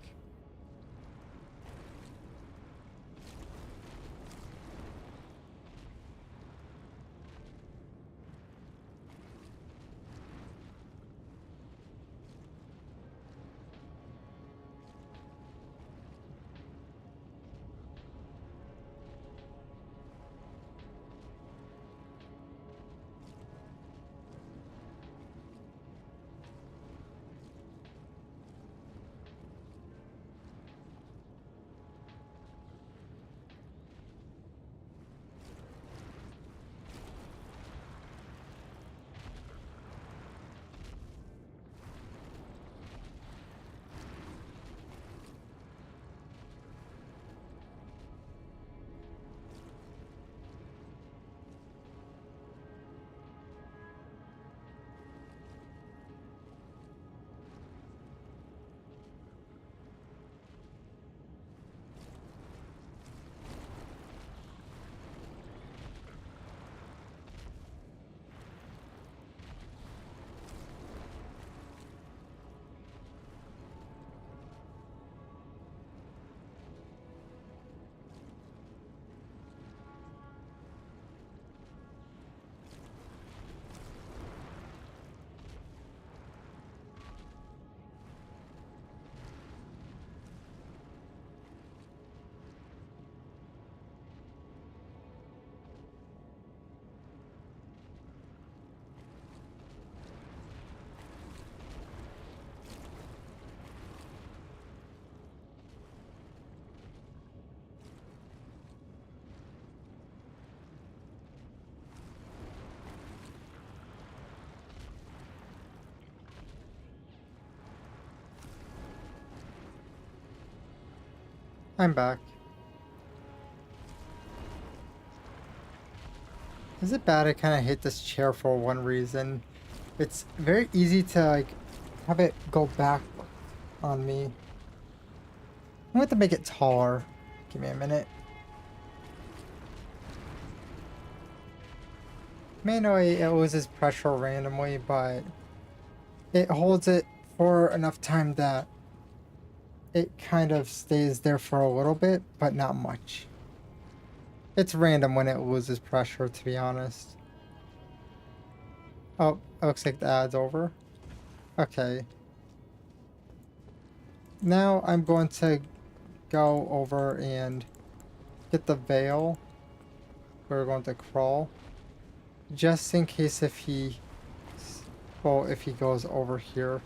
I'm back. Is it bad? I kind of hate this chair for one reason. It's very easy to like have it go back on me. I'm going to make it taller. Give me a minute. Manually, it loses pressure randomly, but it holds it for enough time that it kind of stays there for a little bit, but not much. It's random when it loses pressure, to be honest. Oh, it looks like the ad's over. Okay. Now I'm going to go over and get the veil. We're going to crawl. Just in case if he... well, if he goes over here.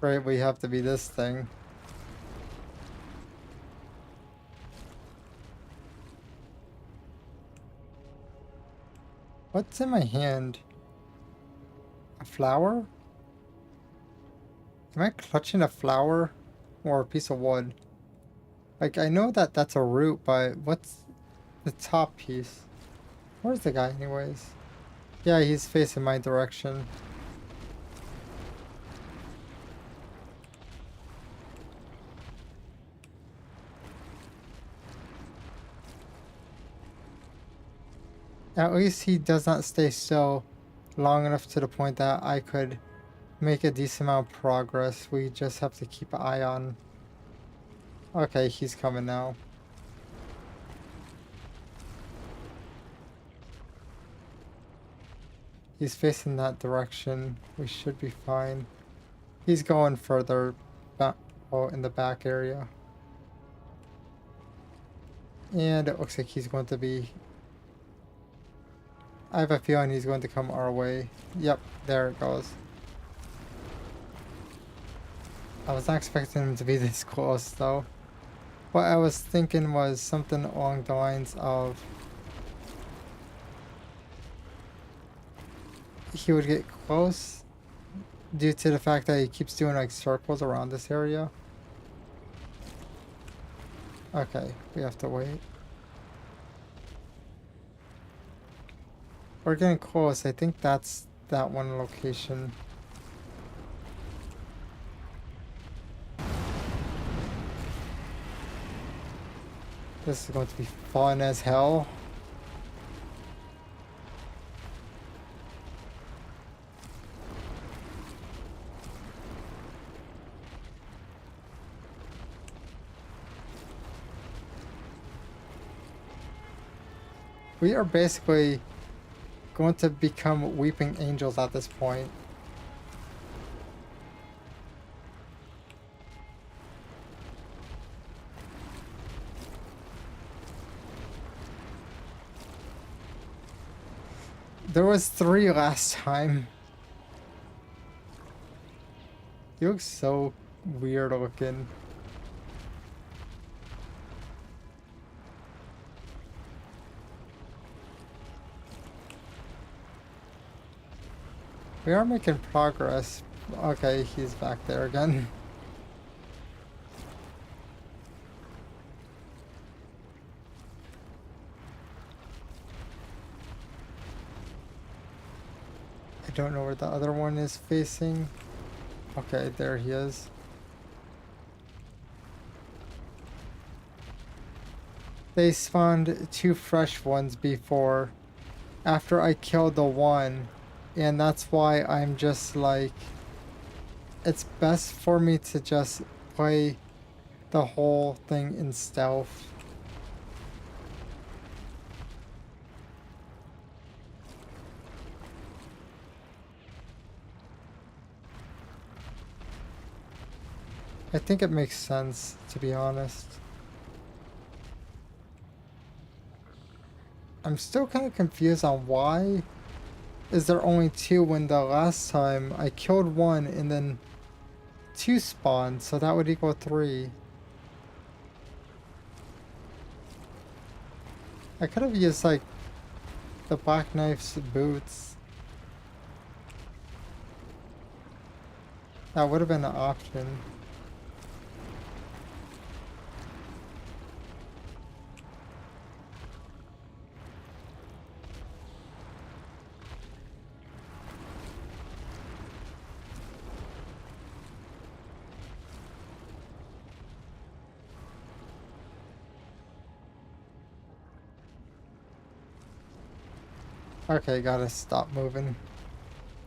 Right, we have to be this thing. What's in my hand? A flower? Am I clutching a flower or a piece of wood? Like, I know that that's a route, but what's the top piece? Where's the guy anyways? Yeah, he's facing my direction. At least he does not stay still long enough to the point that I could make a decent amount of progress. We just have to keep an eye on. Okay, he's coming now. He's facing that direction. We should be fine. He's going further back, oh, in the back area. And it looks like he's going to be... I have a feeling he's going to come our way. Yep, there it goes. I was not expecting him to be this close, though. What I was thinking was something along the lines of... he would get close due to the fact that he keeps doing like circles around this area. Okay, we have to wait. We're getting close. I think that's that one location. This is going to be fun as hell. We are basically going to become weeping angels at this point. There was 3 last time. He looks so weird looking. We are making progress. Okay, he's back there again. I don't know where the other one is facing. Okay, there he is. They spawned 2 fresh ones before, after I killed the one. And that's why I'm just like, it's best for me to just play the whole thing in stealth. I think it makes sense, to be honest. I'm still kind of confused on why is there only 2 when the last time I killed 1 and then 2 spawned, so that would equal 3. I could have used like the Black Knife's boots. That would have been an option. Okay, gotta stop moving.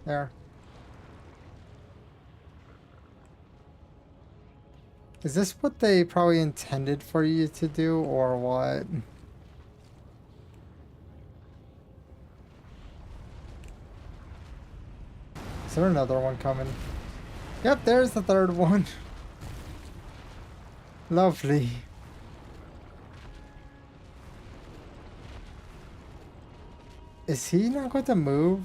There. Is this what they probably intended for you to do, or what? Is there another one coming? Yep, there's the 3rd one. Lovely. Is he not going to move?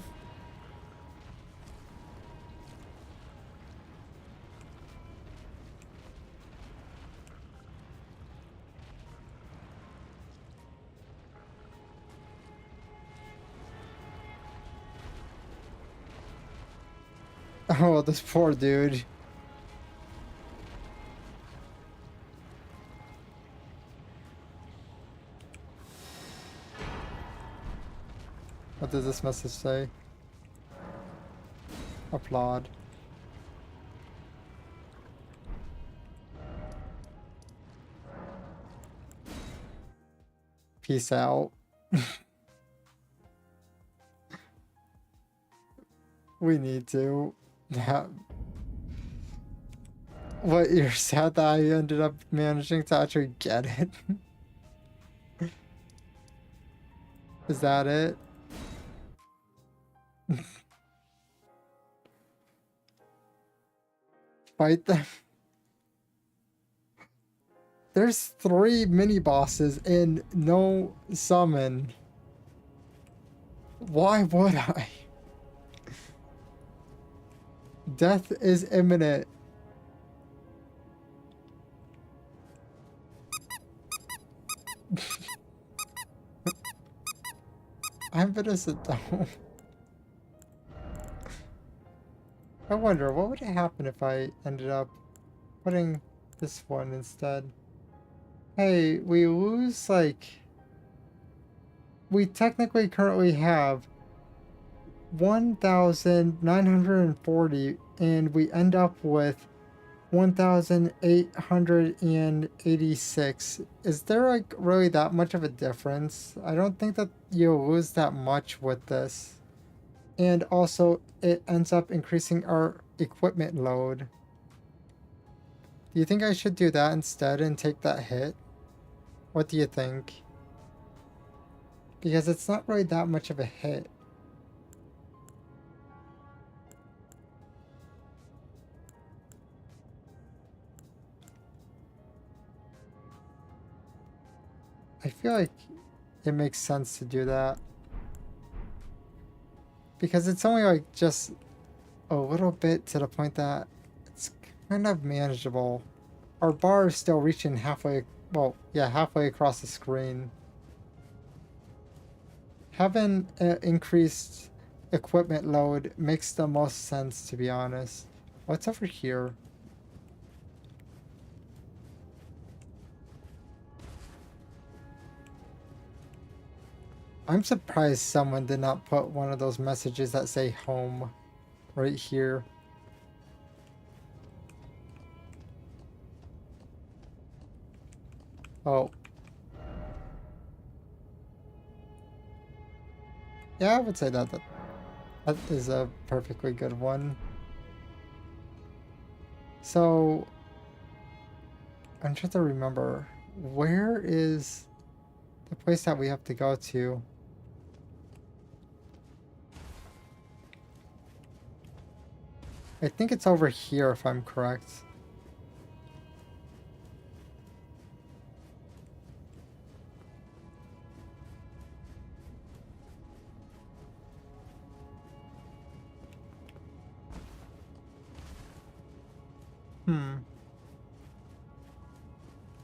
Oh, this poor dude. What does this message say? Applaud. Peace out. We need to. Yeah. What, you're sad that I ended up managing to actually get it? Is that it? Fight them. There's 3 mini bosses and no summon. Why would I? Death is imminent. I'm gonna sit down. I wonder what would happen if I ended up putting this one instead. Hey, we lose like... We technically currently have 1,940 and we end up with 1,886. Is there like really that much of a difference? I don't think that you'll lose that much with this. And also it ends up increasing our equipment load. Do you think I should do that instead and take that hit? What do you think? Because it's not really that much of a hit. I feel like it makes sense to do that. Because it's only like just a little bit to the point that it's kind of manageable. Our bar is still reaching halfway, well, yeah, halfway across the screen. Having an increased equipment load makes the most sense, to be honest. What's over here? I'm surprised someone did not put one of those messages that say home right here. Oh. Yeah, I would say that is a perfectly good one. So, I'm trying to remember, where is the place that we have to go to? I think it's over here if I'm correct.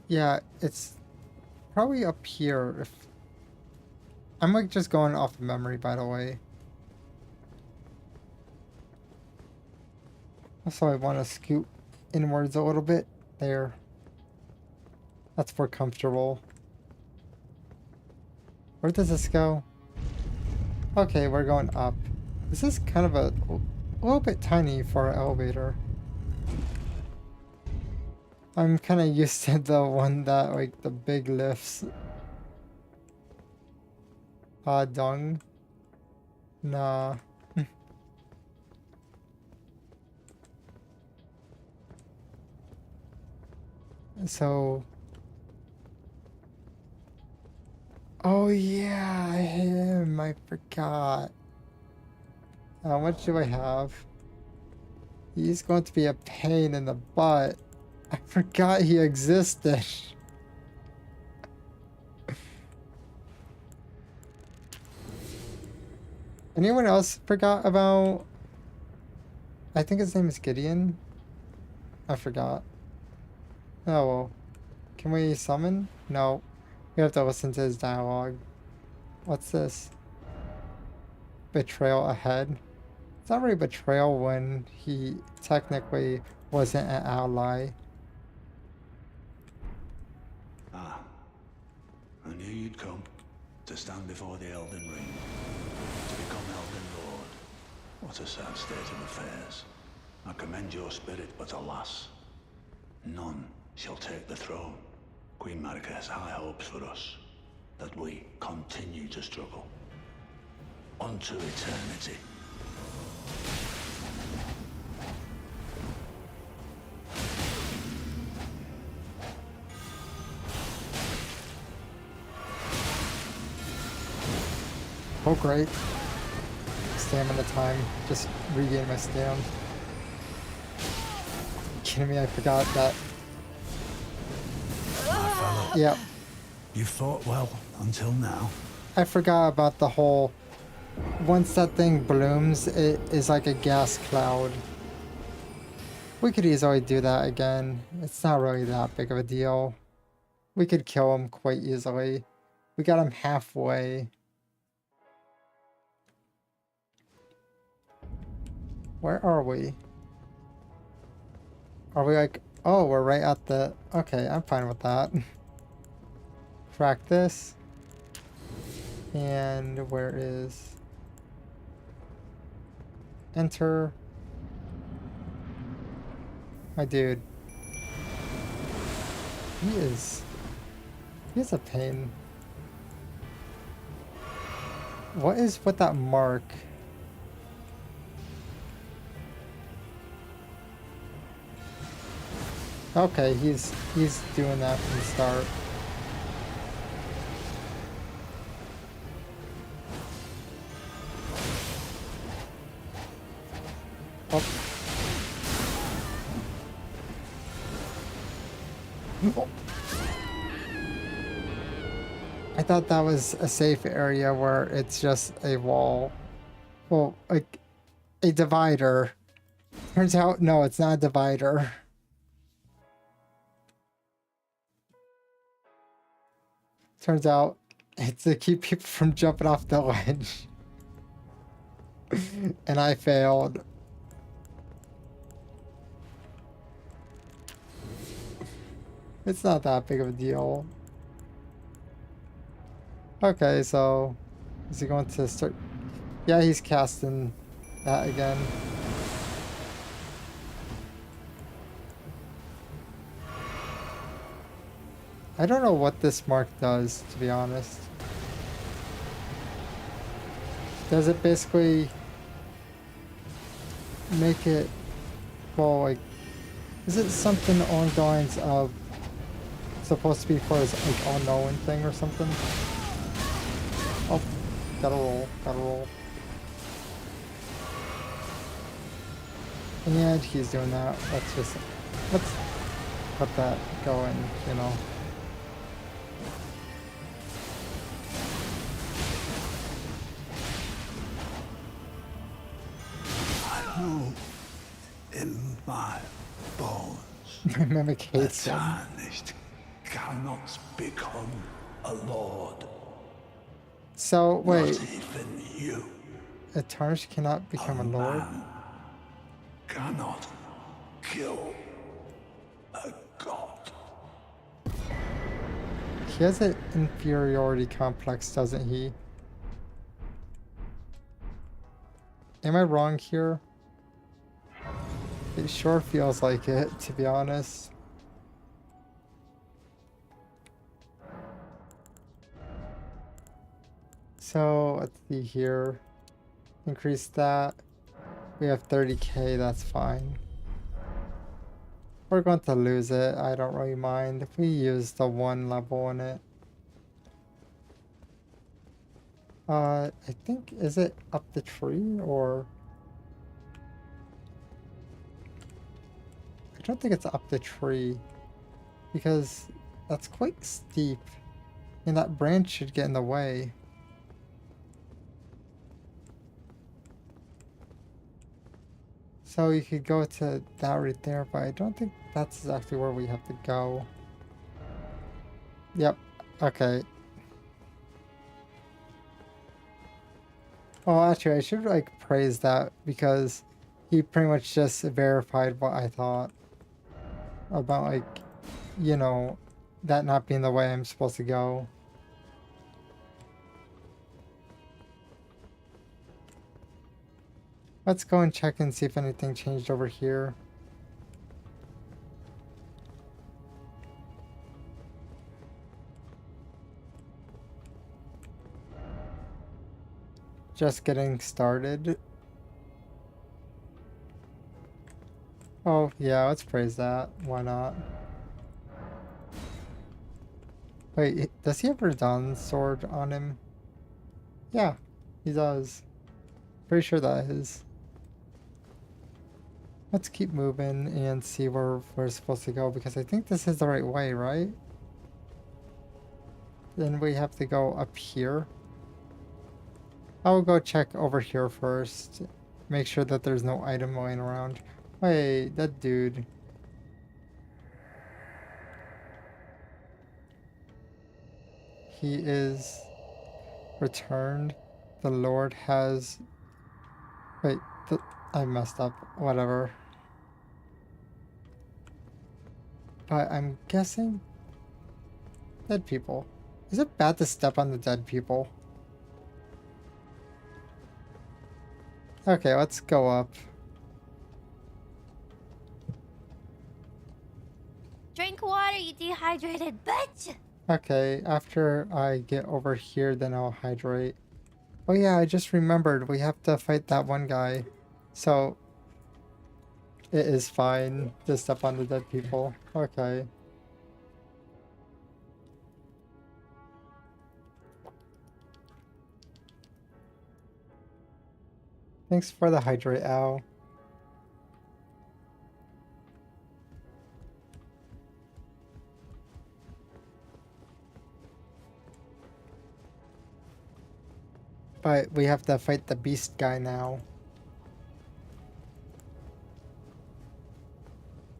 Yeah, it's probably up here. If I'm like just going off of memory, by the way. Also, I want to scoot inwards a little bit. There. That's more comfortable. Where does this go? Okay, we're going up. This is kind of a little bit tiny for an elevator. I'm kind of used to the one that, like, the big lifts. Dung. Nah. So... Oh yeah, him. I forgot. How much do I have? He's going to be a pain in the butt. I forgot he existed. Anyone else forgot about... I think his name is Gideon. I forgot. Oh well. Can we summon? No. We have to listen to his dialogue. What's this? Betrayal ahead. It's not really betrayal when he technically wasn't an ally. Ah, I knew you'd come to stand before the Elden Ring. What a sad state of affairs. I commend your spirit, but alas, none shall take the throne. Queen Marika has high hopes for us, that we continue to struggle. Unto eternity. Oh, great. Stamina time. Just regain my stamina. Kidding me? I forgot that. My fellow, Yep. you fought well until now. I forgot about the whole... Once that thing blooms, it is like a gas cloud. We could easily do that again. It's not really that big of a deal. We could kill him quite easily. We got him halfway. Where are we? Are we like... Oh, we're right at the... Okay, I'm fine with that. Practice. And where is... Enter. My dude. He is a pain. What is with that mark? Okay, he's doing that from the start. Oh. Oh. I thought that was a safe area where it's just a wall. Well, like a divider. Turns out, no, it's not a divider. Turns out it's to keep people from jumping off the ledge. And I failed. It's not that big of a deal. Okay, so is he going to start? Yeah, he's casting that again. I don't know what this mark does, to be honest. Does it basically make it, well, like, is it something along the lines of supposed to be for his like all-knowing thing or something? Oh, gotta roll, gotta roll. And he's doing that. Let's let that go in, you know. I know in my bones Mimic hates him. tarnished cannot become a lord. So, wait. Not even you. A tarnished cannot become a lord? Man cannot kill a god. He has an inferiority complex, doesn't he? Am I wrong here? It sure feels like it, to be honest. So, let's see here. Increase that. We have 30k, that's fine. We're going to lose it, I don't really mind. If we use the 1 level in it. I think, is it up the tree, or... I don't think it's up the tree, because that's quite steep, and that branch should get in the way. So you could go to that right there, but I don't think that's exactly where we have to go. Yep, okay. Well, actually, I should like praise that, because he pretty much just verified what I thought about, like, you know, that not being the way I'm supposed to go. Let's go and check and see if anything changed over here. Just getting started. Oh, yeah, let's praise that. Why not? Wait, does he have a Radon sword on him? Yeah, he does. Pretty sure that is. Let's keep moving and see where we're supposed to go, because I think this is the right way, right? Then we have to go up here. I'll go check over here first. Make sure that there's no item lying around. Wait, that dude. He is returned. The Lord has... Wait, I messed up. Whatever. But I'm guessing... Dead people. Is it bad to step on the dead people? Okay, let's go up. Drink water, you dehydrated bitch! Okay, after I get over here, then I'll hydrate. Oh yeah, I just remembered we have to fight that one guy. So, it is fine to step on the dead people. Okay. Thanks for the hydrate, Al. But we have to fight the beast guy now.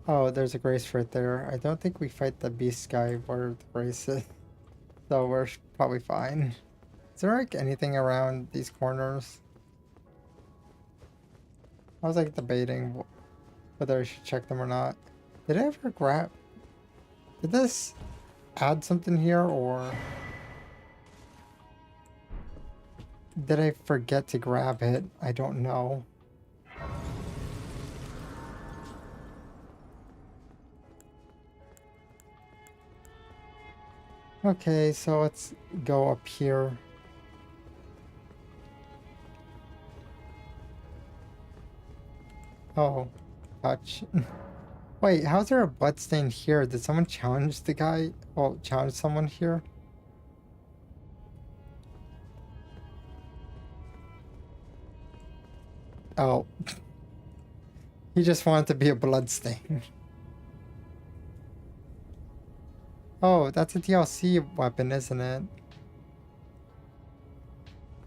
Oh, there's a grace right there. I don't think we fight the beast guy where the grace is. So we're probably fine. Is there like anything around these corners? I was like debating whether I should check them or not. Did I ever grab... Did this add something here, or... Did I forget to grab it? I don't know. Okay, so let's go up here. Oh, touch. Wait, how's there a bloodstain here? Did someone challenge the guy? Well, challenge someone here? Oh. He just wanted to be a bloodstain. Oh, that's a DLC weapon, isn't it?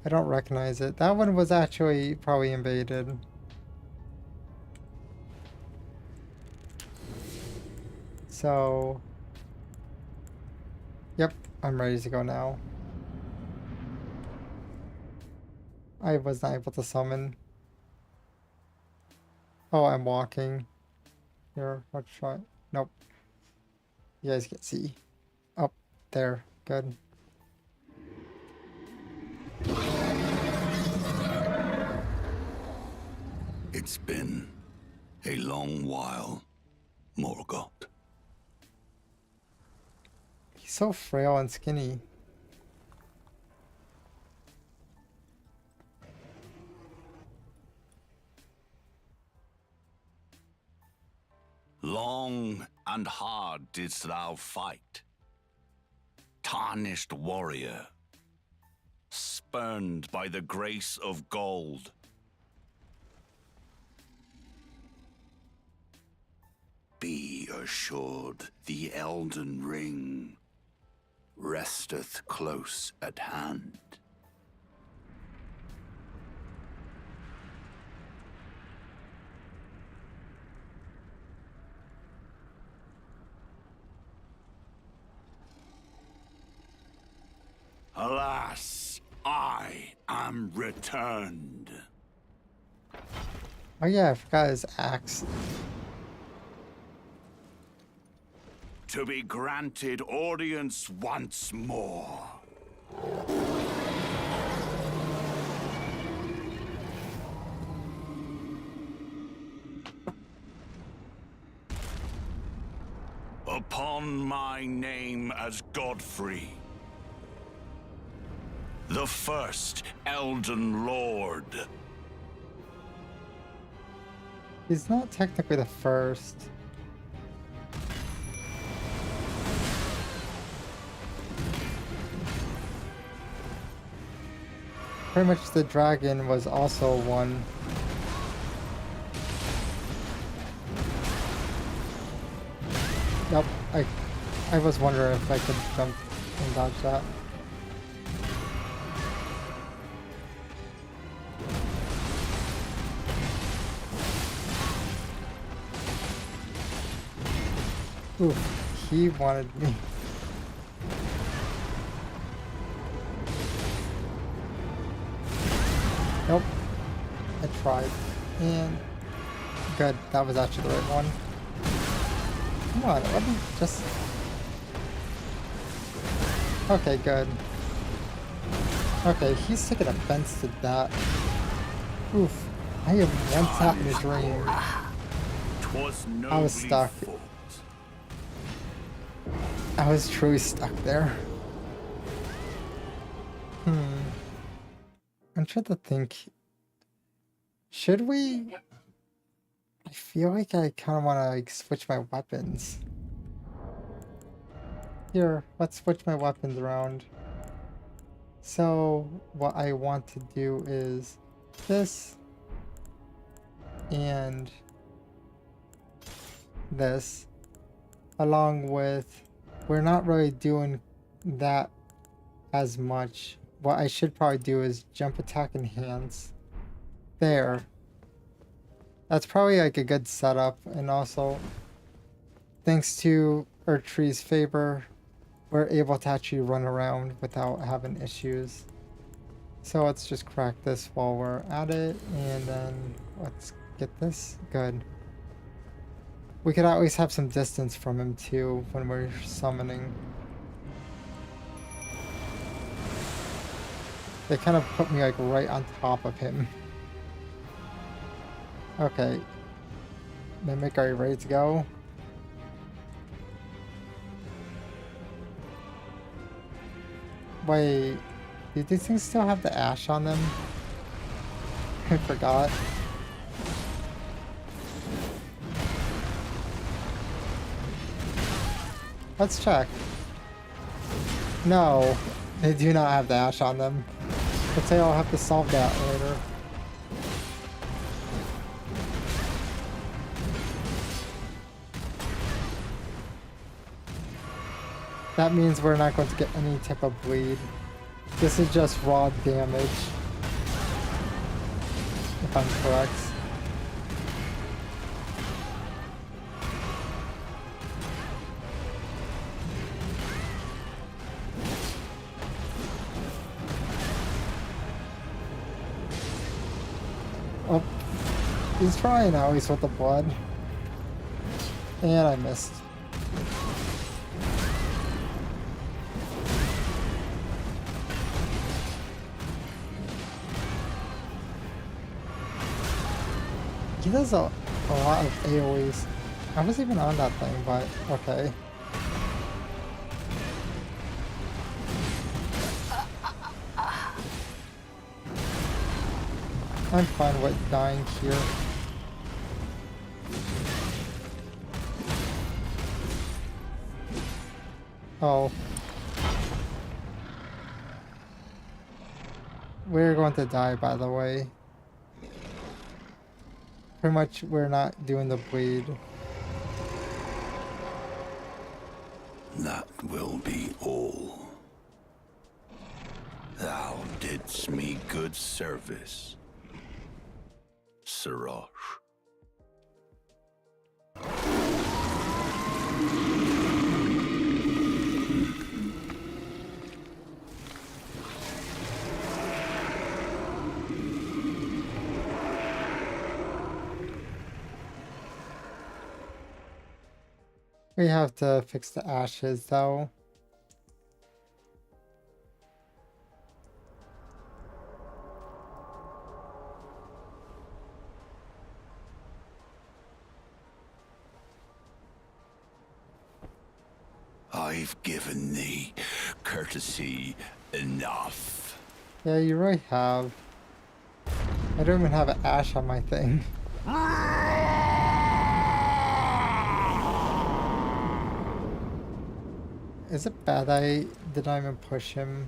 I don't recognize it. That one was actually probably invaded. So... Yep, I'm ready to go now. I was not able to summon. Oh, I'm walking. Here, let's try. Nope. You guys can see. Up there. Good. It's been a long while, Morgoth. He's so frail and skinny. Long and hard didst thou fight, tarnished warrior, spurned by the grace of gold. Be assured the Elden Ring resteth close at hand. Alas, I am returned. Oh yeah, I forgot his axe. To be granted audience once more. Upon my name as Godfrey, the first Elden Lord. He's not technically the first. Pretty much the dragon was also one. Yep, I was wondering if I could jump and dodge that. Oof, he wanted me. Nope. I tried. And good, that was actually the right one. Come on, let me just... Okay, good. Okay, he's taking offense to that. Oof. I have one tap in his dream. I was stuck. I was truly stuck there. I'm trying to think. Should we? I feel like I kind of want to like switch my weapons. Here, let's switch my weapons around. So what I want to do is this and this, along with, we're not really doing that as much. What I should probably do is jump attack enhance. There. That's probably like a good setup, and also thanks to Tree's favor, we're able to actually run around without having issues. So let's just crack this while we're at it, and then let's get this. Good. We could at least have some distance from him too when we're summoning. They kind of put me like right on top of him. Okay. Mimic, are you ready to go? Wait, do these things still have the ash on them? I forgot. Let's check. No, they do not have the ash on them. But say I'll have to solve that later. That means we're not going to get any type of bleed. This is just raw damage. If I'm correct. Oh, he's trying now, he's with the blood. And I missed. He does a lot of AoEs. I wasn't even on that thing, but okay. I'm fine with dying here. Oh. We're going to die, by the way. Pretty much, we're not doing the bleed. That will be all. Thou didst me good service, Siraj. We have to fix the ashes, though. I've given thee courtesy enough. Yeah, you really have. I don't even have an ash on my thing. Is it bad I did not even push him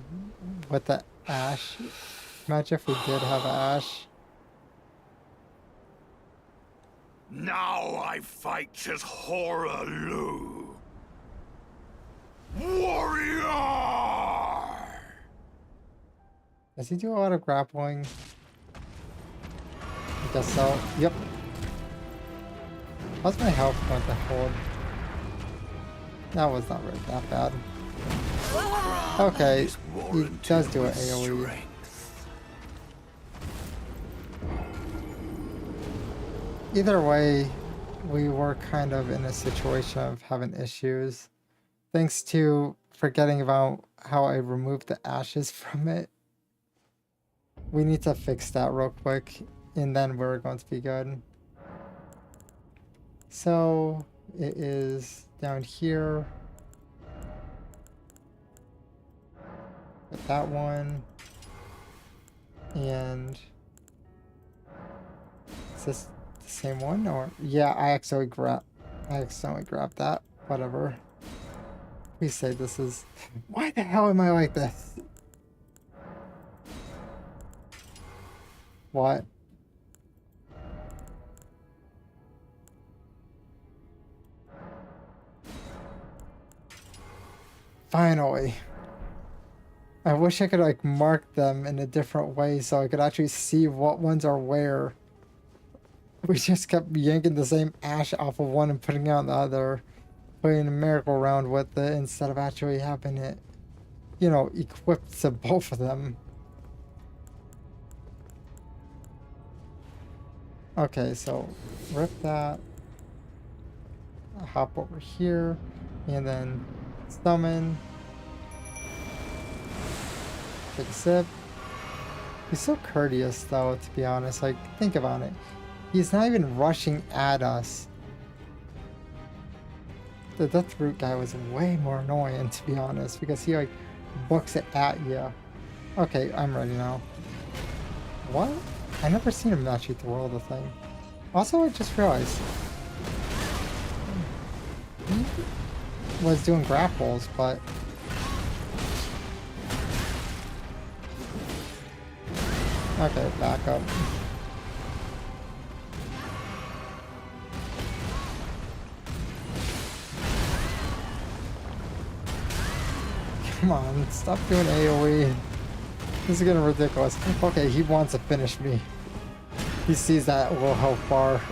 with the ash? Imagine if we did have ash. Now I fight as Horalu. Warrior! Does he do a lot of grappling? I guess so. Yep. How's my health going to hold? That was not really that bad. Okay, he does do an AoE. Either way, we were kind of in a situation of having issues. Thanks to forgetting about how I removed the ashes from it. We need to fix that real quick, and then we're going to be good. So, it is down here. With that one. And is this the same one? Or yeah, I accidentally grabbed that. Whatever. We say this is. Why the hell am I like this? What? Finally. I wish I could like mark them in a different way so I could actually see what ones are where. We just kept yanking the same ash off of one and putting it on the other. Putting a merry-go-round with it instead of actually having it, you know, equipped to both of them. Okay, so rip that. Hop over here. And then summon. Take a sip. He's so courteous though, to be honest. Like, think about it. He's not even rushing at us. The Death Root guy was way more annoying, to be honest, because he like books it at you. Okay, I'm ready now. What? I never seen him actually throw the thing. Also, I just realized he was doing grapples, but okay, back up. Come on, stop doing AoE. This is getting ridiculous. Okay, he wants to finish me. He sees that low health bar.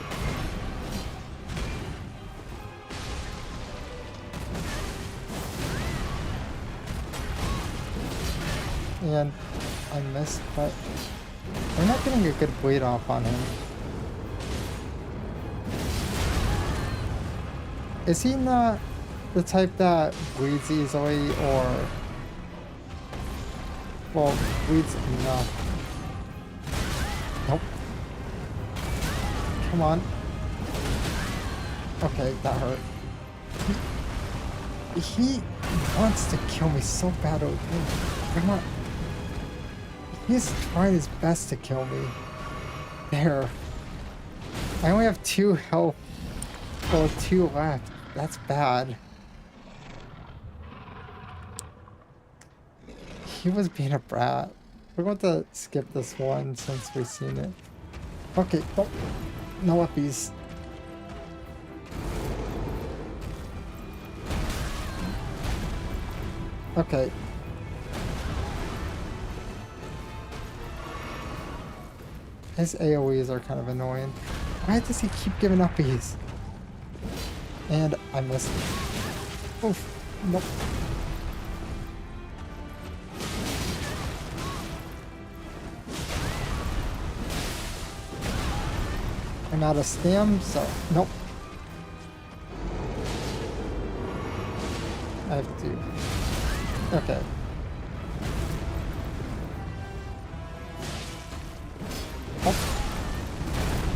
And I missed, but we're not getting a good bleed off on him. Is he not the type that bleeds easily, or well, bleeds enough? Nope. Come on. Okay, that hurt. He wants to kill me so bad. Come on. He's trying his best to kill me. There. I only have 2 health. Well, 2 left. That's bad. He was being a brat. We're going to skip this one since we've seen it. Okay, oh, no uppies. Okay. His AoEs are kind of annoying. Why does he keep giving uppies? And I missed. Oof. Nope. I'm out of stam, so nope. I have to. Okay. Oh.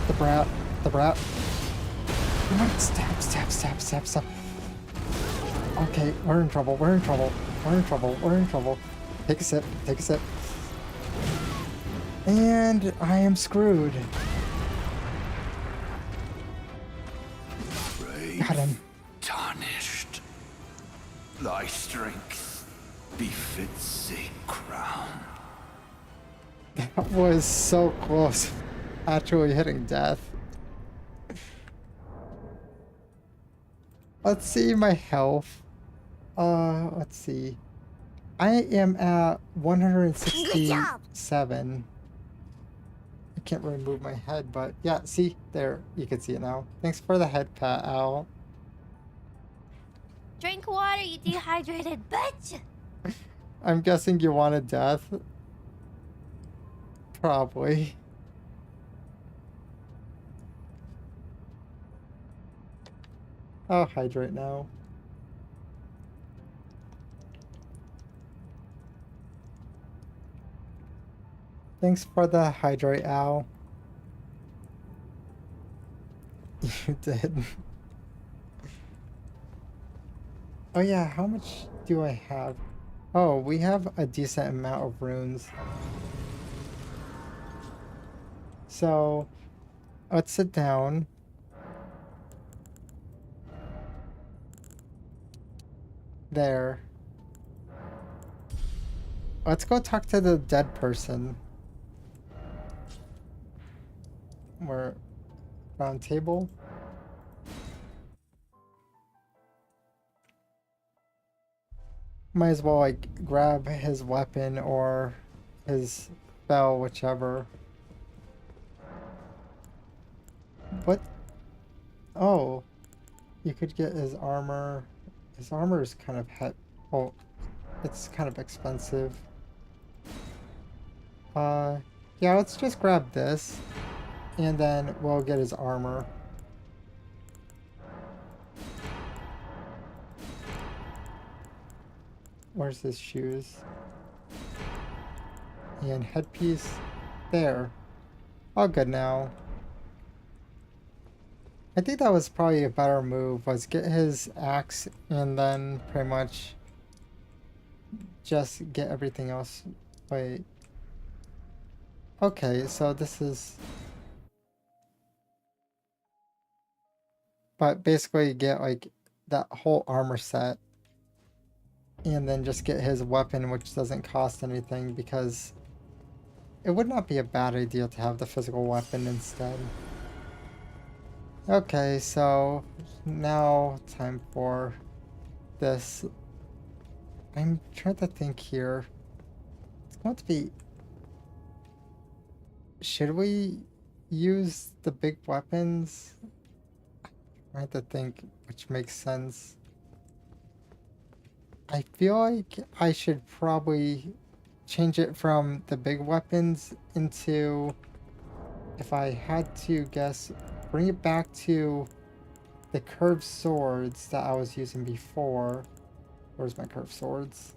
The brat. The brat. Come on, stab, stab, stab, stab, stab. Okay, we're in trouble. We're in trouble. We're in trouble. We're in trouble. Take a sip. Take a sip. And I am screwed. Got him. Tarnished. Thy strength befits a crown. That was so close. Actually hitting death. Let's see my health. Let's see. I am at 167. I can't really move my head, but yeah, see? There, you can see it now. Thanks for the head pat, Al. Drink water, you dehydrated bitch! I'm guessing you wanted death. Probably. I'll hydrate now. Thanks for the hydrate, Al. You did. Oh yeah, how much do I have? Oh, we have a decent amount of runes. So, let's sit down. There. Let's go talk to the dead person. We're round table. Might as well like grab his weapon or his spell, whichever. What? Oh, you could get his armor. His armor is kind of oh, it's kind of expensive. Yeah, let's just grab this, and then we'll get his armor. Where's his shoes? And headpiece. There. All good now. I think that was probably a better move, was get his axe and then pretty much just get everything else. Wait. Okay, so this is... But basically get like that whole armor set. And then just get his weapon, which doesn't cost anything, because it would not be a bad idea to have the physical weapon instead. Okay, so now time for this. I'm trying to think here. It's going to be... Should we use the big weapons? I'm trying to think which makes sense. I feel like I should probably change it from the big weapons into, if I had to guess, bring it back to the curved swords that I was using before. Where's my curved swords?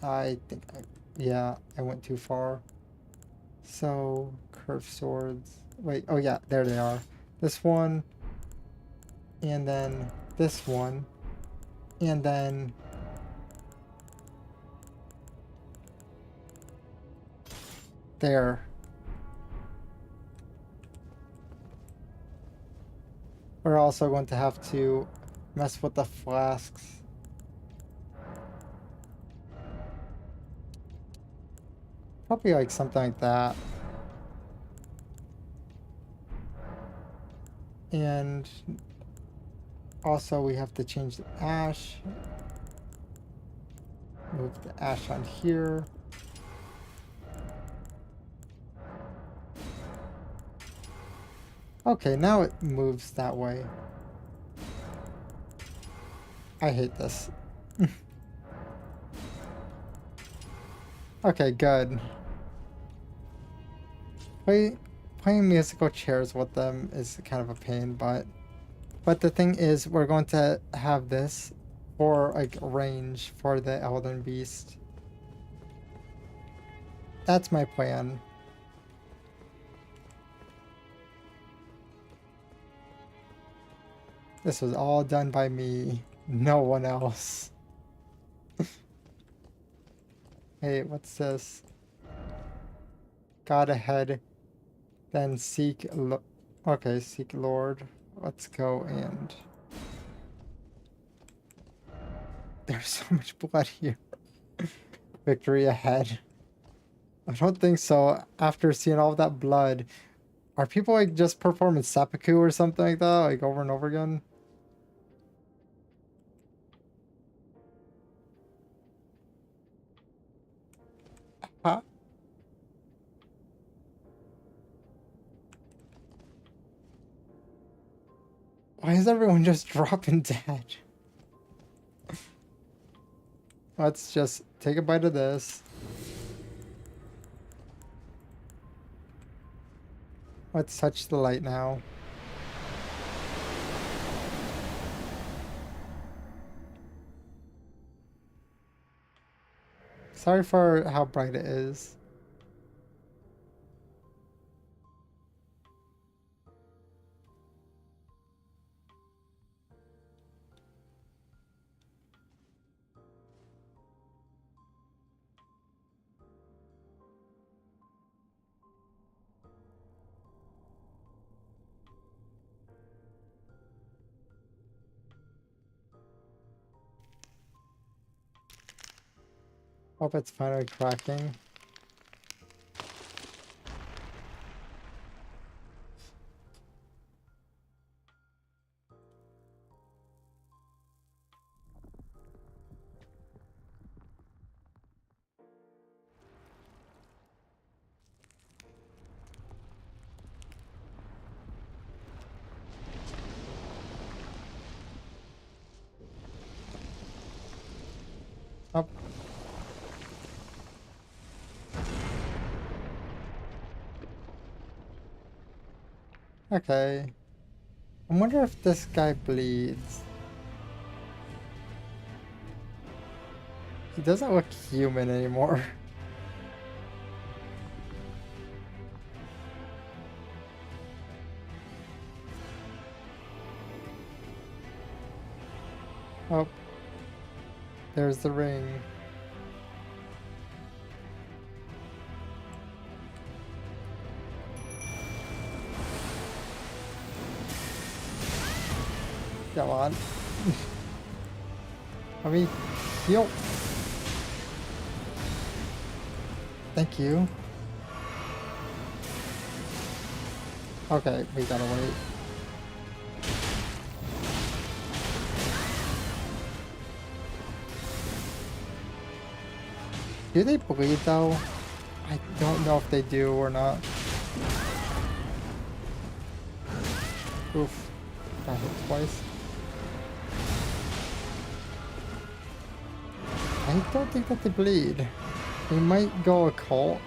I think yeah, I went too far. So, curved swords. Wait, oh yeah, there they are. This one, and then this one. And then there. We're also going to have to mess with the flasks. Probably like something like that. And also we have to change the ash. Move the ash on here. Okay, now it moves that way. I hate this. Okay, good. Playing musical chairs with them is kind of a pain, but the thing is, we're going to have this for like range for the Elden Beast. That's my plan. This was all done by me. No one else. Hey, what's this? God ahead, then seek. Okay, seek Lord. Let's go and. There's so much blood here. Victory ahead. I don't think so. After seeing all that blood, are people like just performing seppuku or something like that, like over and over again? Huh? Why is everyone just dropping dead? Let's just take a bite of this. Let's touch the light now. Sorry for how bright it is. Hope it's finally cracking. Oh. Okay. I wonder if this guy bleeds. He doesn't look human anymore. Oh. There's the ring. Come on. Let me heal. Thank you. Okay, we gotta wait. Do they bleed though? I don't know if they do or not. Oof. Got hit twice. I don't think that they bleed. They might go occult.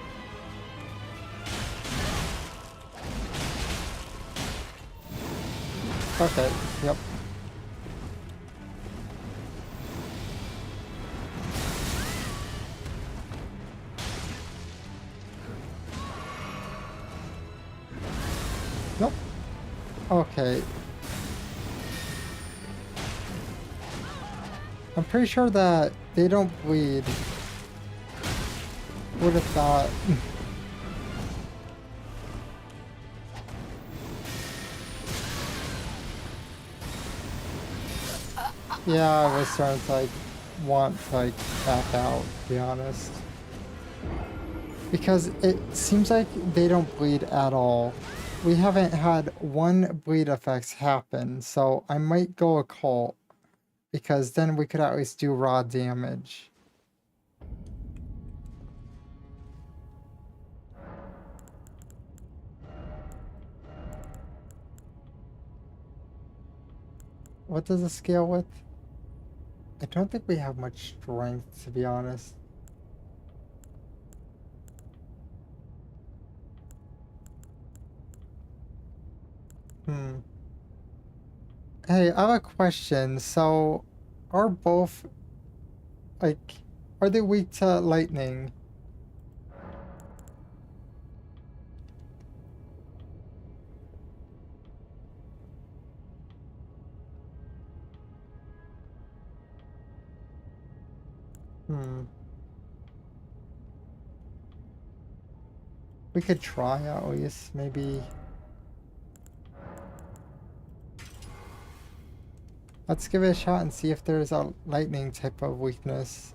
Okay, yep. Nope. Okay. I'm pretty sure that they don't bleed. Would have thought. Yeah, I was starting to like want to like back out, to be honest. Because it seems like they don't bleed at all. We haven't had one bleed effects happen, so I might go occult. Because then we could at least do raw damage. What does it scale with? I don't think we have much strength, to be honest. Hey, I have a question. So, are both, like, are they weak to lightning? We could try at least, maybe. Let's give it a shot and see if there's a lightning type of weakness.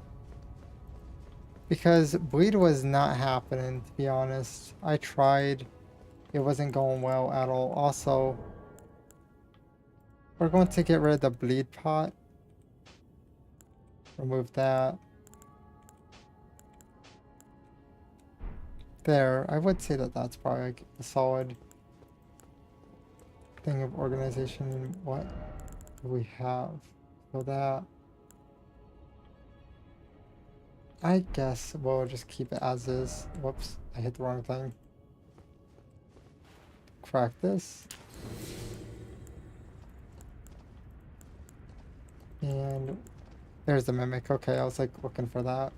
Because bleed was not happening, to be honest. I tried. It wasn't going well at all. Also, we're going to get rid of the bleed pot. Remove that. There. I would say that that's probably like a solid thing of organization. What do we have? So that... I guess we'll just keep it as is. Whoops, I hit the wrong thing. Crack this. And there's the mimic. Okay, I was like looking for that.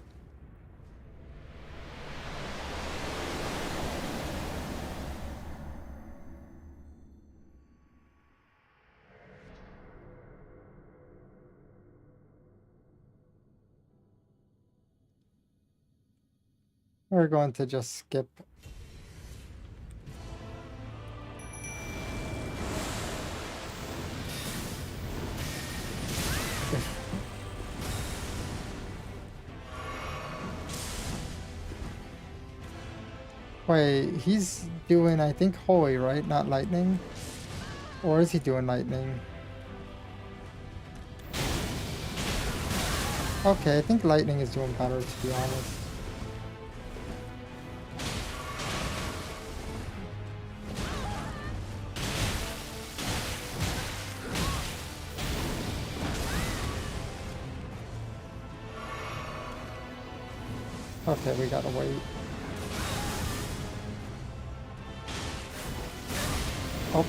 We're going to just skip. Wait, he's doing, I think, holy, right? Not lightning? Or is he doing lightning? Okay, I think lightning is doing better, to be honest. Okay, we gotta wait. Oh.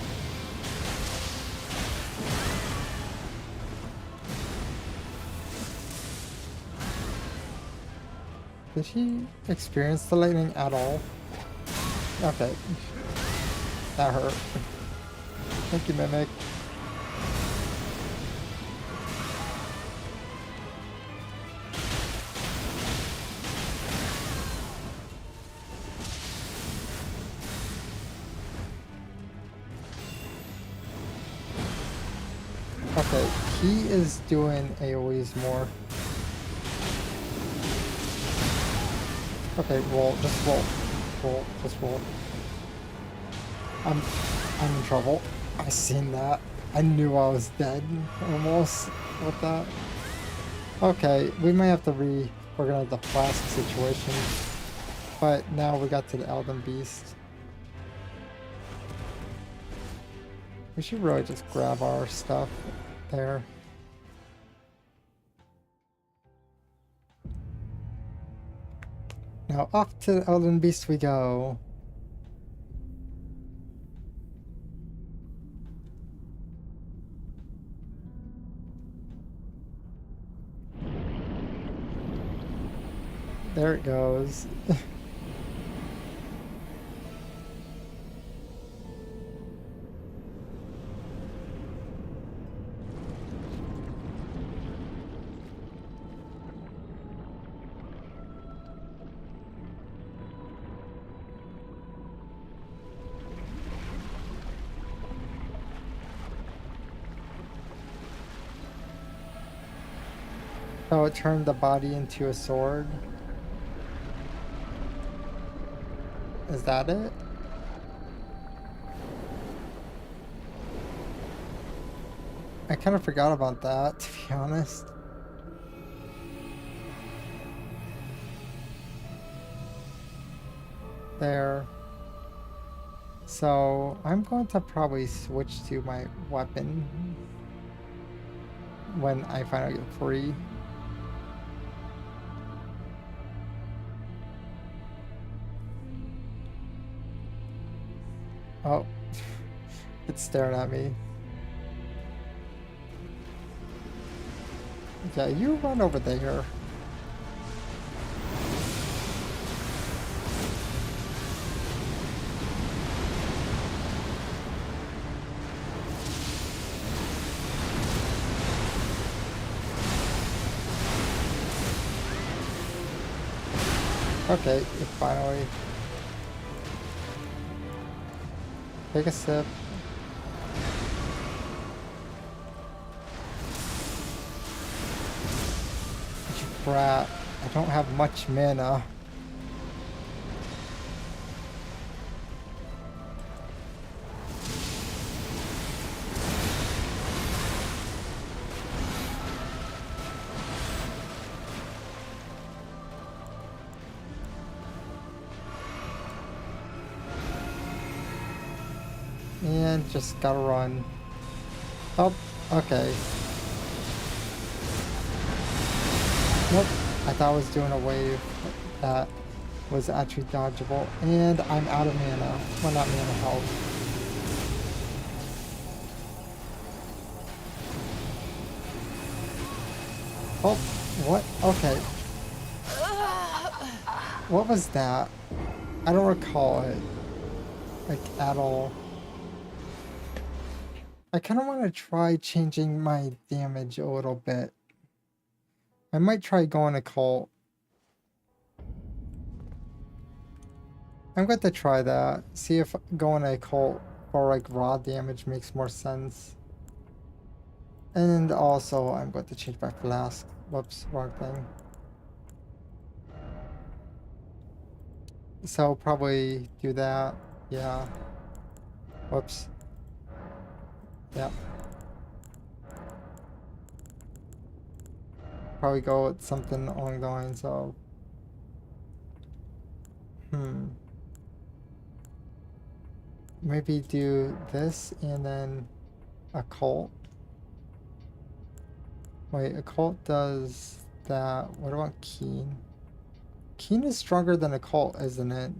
Did he experience the lightning at all? Okay. That hurt. Thank you, Mimic. Okay, he is doing AoEs more. Okay, roll, just roll. Roll, just roll. I'm in trouble. I seen that. I knew I was dead almost with that. Okay, we might have to reorganize the flask situation. But now we got to the Elden Beast. We should really just grab our stuff there. Now off to the Elden Beast we go. There it goes. So it turned the body into a sword. Is that it? I kind of forgot about that, to be honest. There. So I'm going to probably switch to my weapon when I finally get free. Oh, it's staring at me. Yeah, you run over there. Okay, it finally. Take a sip. You brat. I don't have much mana. And just gotta run. Oh, okay. Nope. I thought I was doing a wave that was actually dodgeable. And I'm out of mana. Well, not mana, health. Oh, what? Okay. What was that? I don't recall it. Like, at all. I kind of want to try changing my damage a little bit. I might try going occult. I'm going to try that. See if going occult for like raw damage makes more sense. And also I'm going to change my flask. Whoops, wrong thing. So probably do that. Yeah. Whoops. Yep. Probably go with something along the lines of maybe do this and then occult. Wait, occult does that. What about keen? Keen is stronger than occult, isn't it?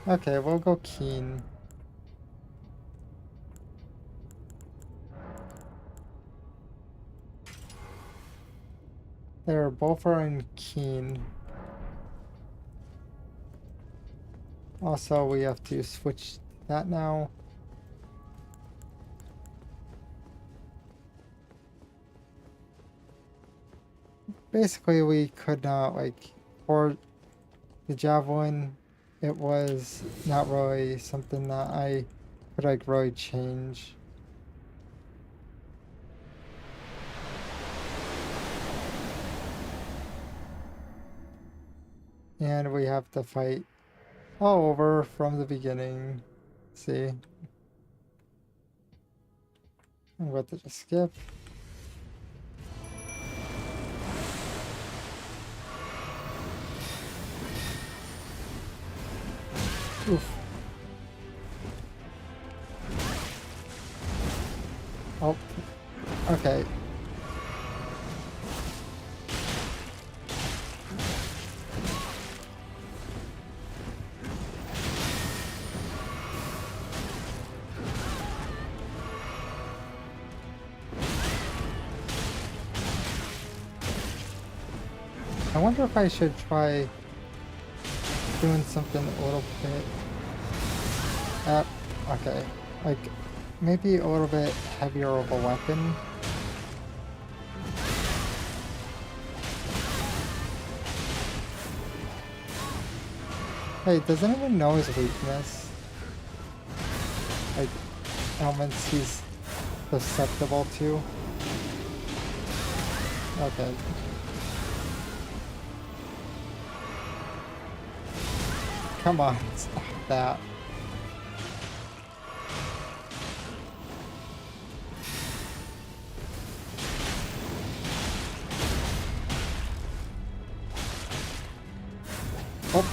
Okay, we'll go keen. They're both are in keen. Also, we have to switch that now. Basically, we could not, like, for the javelin, it was not really something that I could, like, really change. And we have to fight all over from the beginning. See? I'm going to just skip. Oof. Oh. Okay. I wonder if I should try doing something a little bit. Okay. Like, maybe a little bit heavier of a weapon. Hey, does anyone know his weakness? Like, elements he's susceptible to? Okay. Come on, stop that. Oh.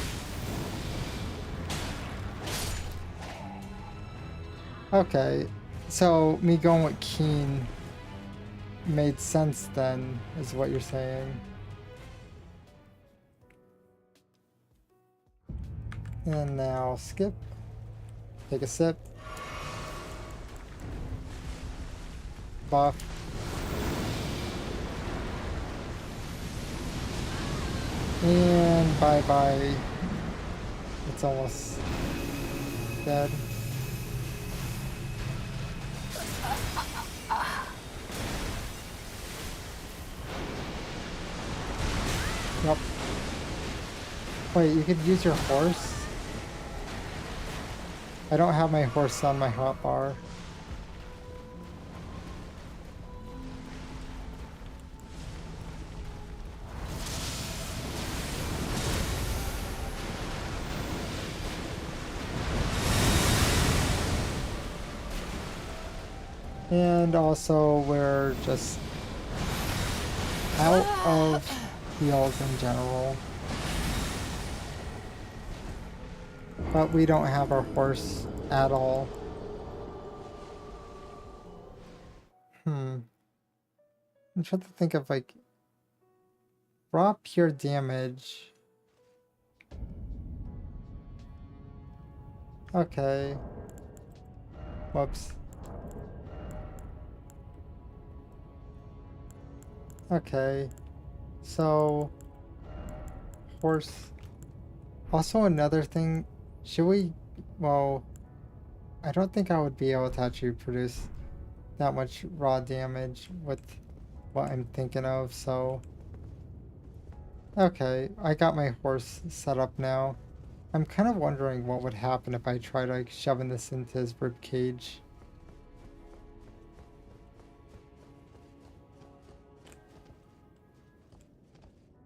Okay, so me going with keen made sense then, is what you're saying. And now skip. Take a sip. Buff. And bye-bye. It's almost dead. Yep. Wait, you could use your horse? I don't have my horse on my hotbar. And also, we're just out of heals in general. But we don't have our horse at all. I'm trying to think of like raw pure damage. Okay. Whoops. Okay. So horse. Also another thing, should we, well, I don't think I would be able to actually produce that much raw damage with what I'm thinking of, so okay, I got my horse set up now. I'm kind of wondering what would happen if I tried like shoving this into his rib cage.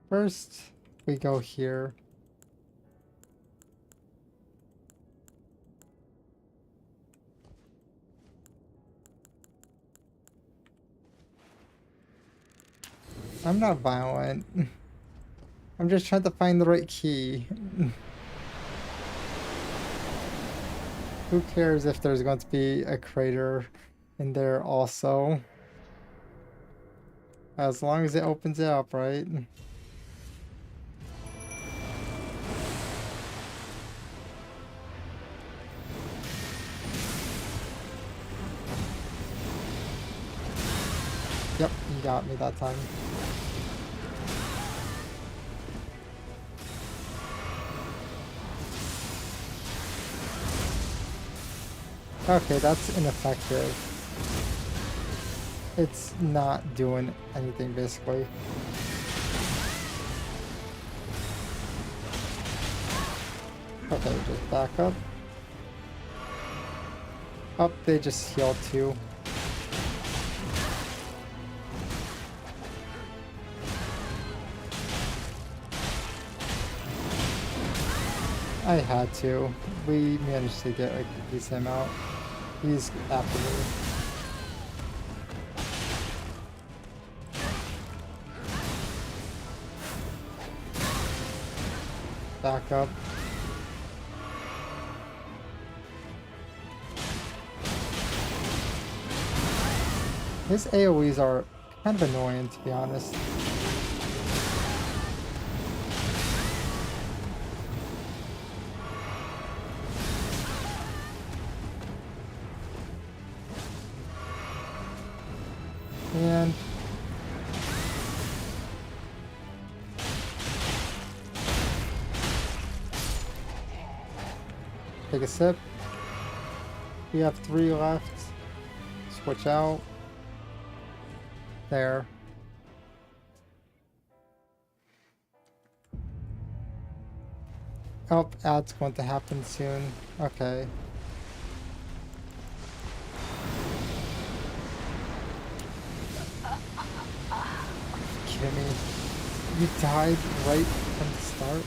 First, we go here. I'm not violent. I'm just trying to find the right key. Who cares if there's going to be a crater in there also? As long as it opens it up, right? Yep, you got me that time. Okay, that's ineffective. It's not doing anything basically. Okay, just back up. Up, they just healed too. I had to. We managed to get like a decent amount. He's after me. Back up. His AoEs are kind of annoying, to be honest. And take a sip. We have 3 left. Switch out. There. Oh, ad's going to happen soon. Okay. Kidding me? You died right from the start?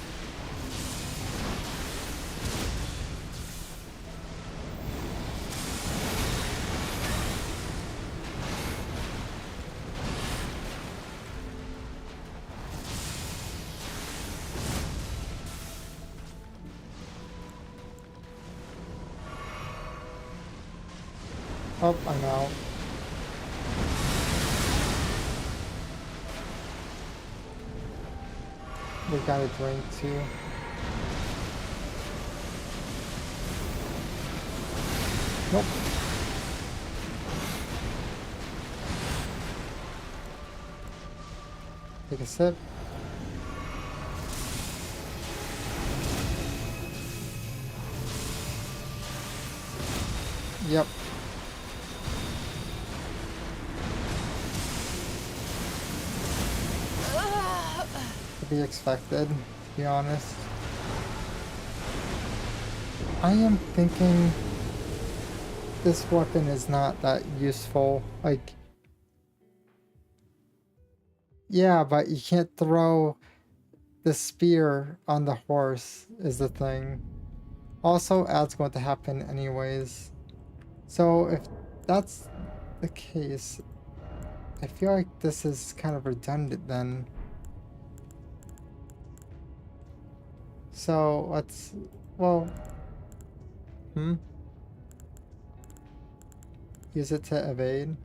Oh, I'm out. We got a drink too. Nope. Take a sip. Yep. To be expected, to be honest. I am thinking this weapon is not that useful. Like, yeah, but you can't throw the spear on the horse is the thing. Also, ads going to happen anyways. So if that's the case, I feel like this is kind of redundant then. So let's, well, use it to evade.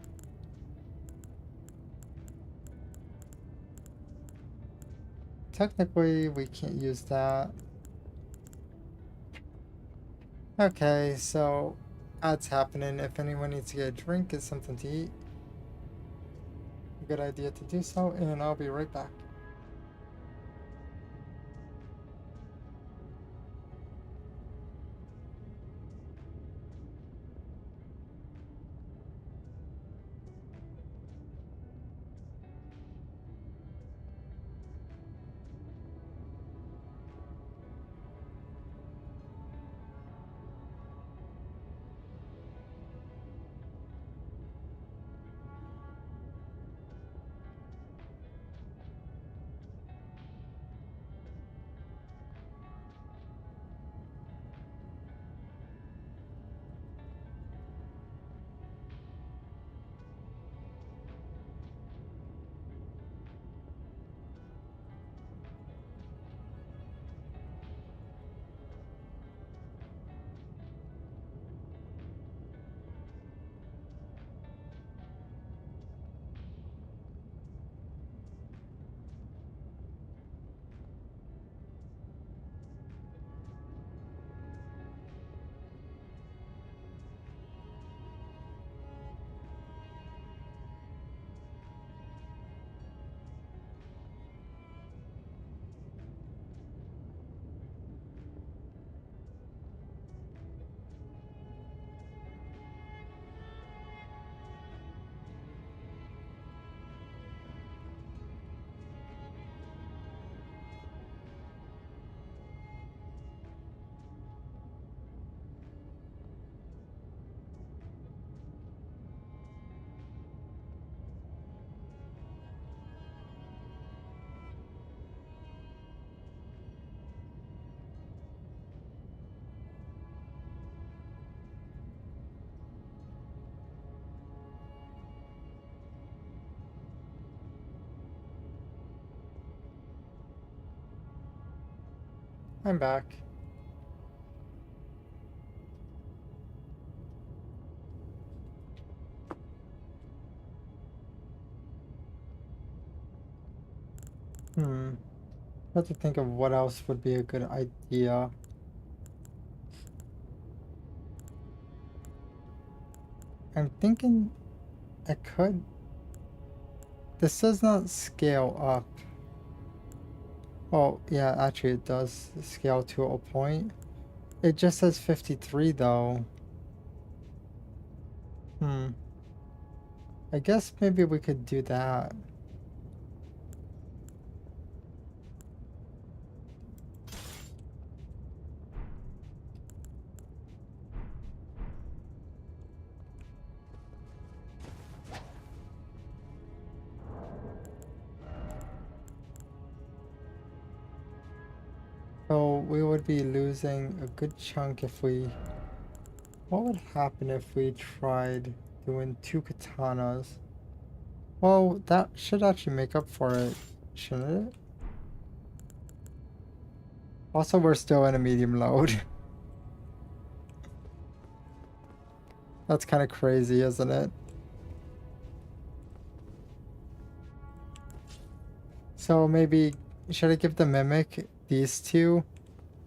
Technically, we can't use that. Okay, so ads happening. If anyone needs to get a drink, get something to eat, a good idea to do so, and I'll be right back. I'm back. I have to think of what else would be a good idea. I'm thinking I could. This does not scale up. Oh, yeah, actually it does scale to a point. It just says 53 though. I guess maybe we could do that. So we would be losing a good chunk if we... What would happen if we tried doing 2 katanas? Well, that should actually make up for it, shouldn't it? Also, we're still in a medium load. That's kind of crazy, isn't it? So maybe, should I give the mimic these 2?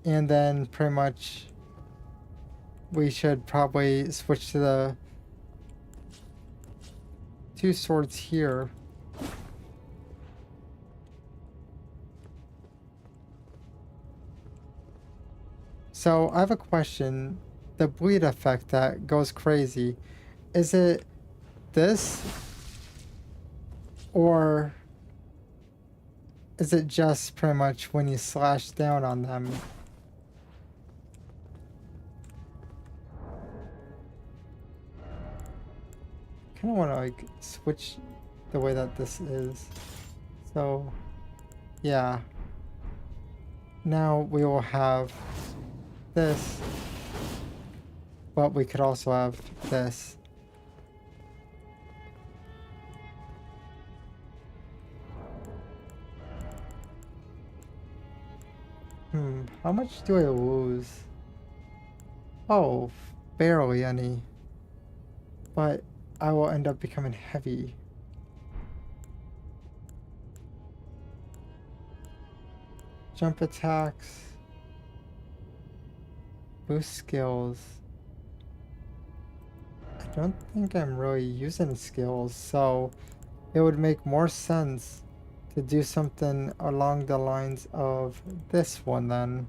And then pretty much we should probably switch to the 2 swords here. So I have a question. The bleed effect that goes crazy, is it this? Or is it just pretty much when you slash down on them? Kind of want to like switch the way that this is. So, yeah. Now we will have this, but we could also have this. How much do I lose? Oh, barely any. But I will end up becoming heavy. Jump attacks. Boost skills. I don't think I'm really using skills, so it would make more sense to do something along the lines of this one then.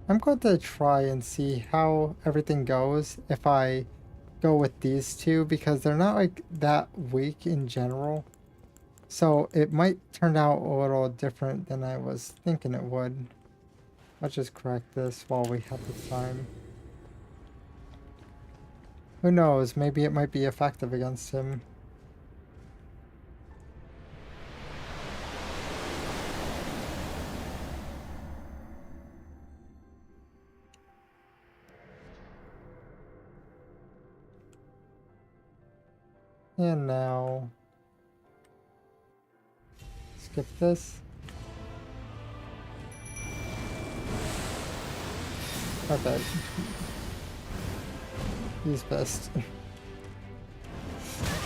I'm going to try and see how everything goes if I go with these two, because they're not like that weak in general. So it might turn out a little different than I was thinking it would. Let's just correct this while we have the time. Who knows, maybe it might be effective against him. And now, skip this. Okay. He's pissed.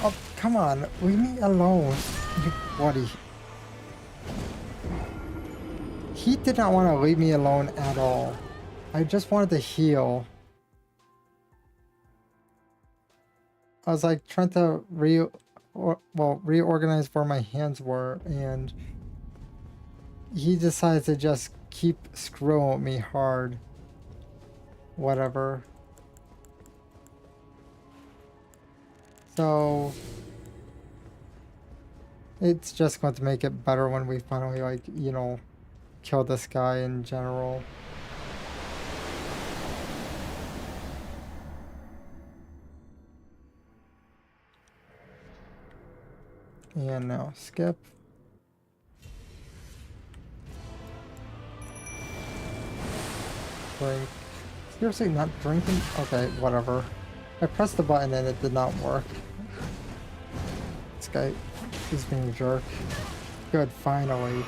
Oh, come on, leave me alone, you bloody. He did not want to leave me alone at all. I just wanted to heal. I was like trying to reorganize where my hands were, and he decided to just keep screwing with me hard. Whatever. So it's just going to make it better when we finally, like, you know, kill this guy in general. And now skip. Drink. Seriously, not drinking? Okay, whatever. I pressed the button and it did not work. This guy is being a jerk. Good, finally.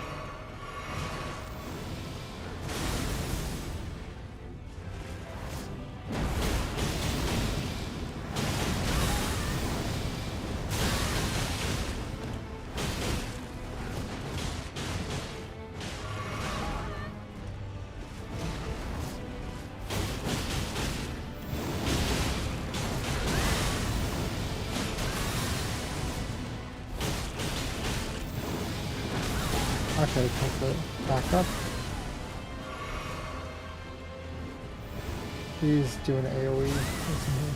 Okay, take it back up. He's doing AoE, isn't he?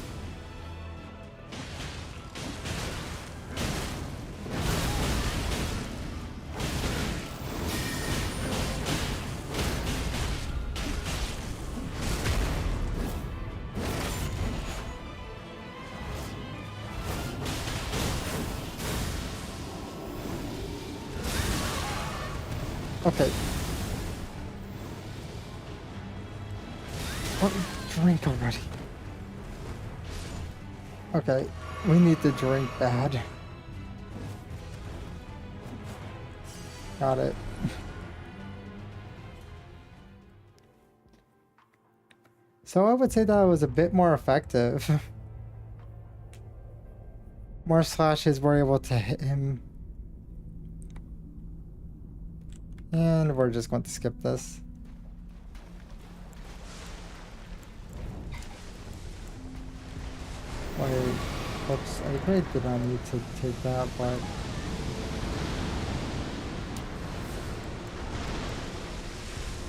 Okay. Oh, drink already. Okay, we need to drink bad. Got it. So I would say that it was a bit more effective. More slashes were able to hit him. And we're just going to skip this. Wait, oops, I really did not need to take that, but...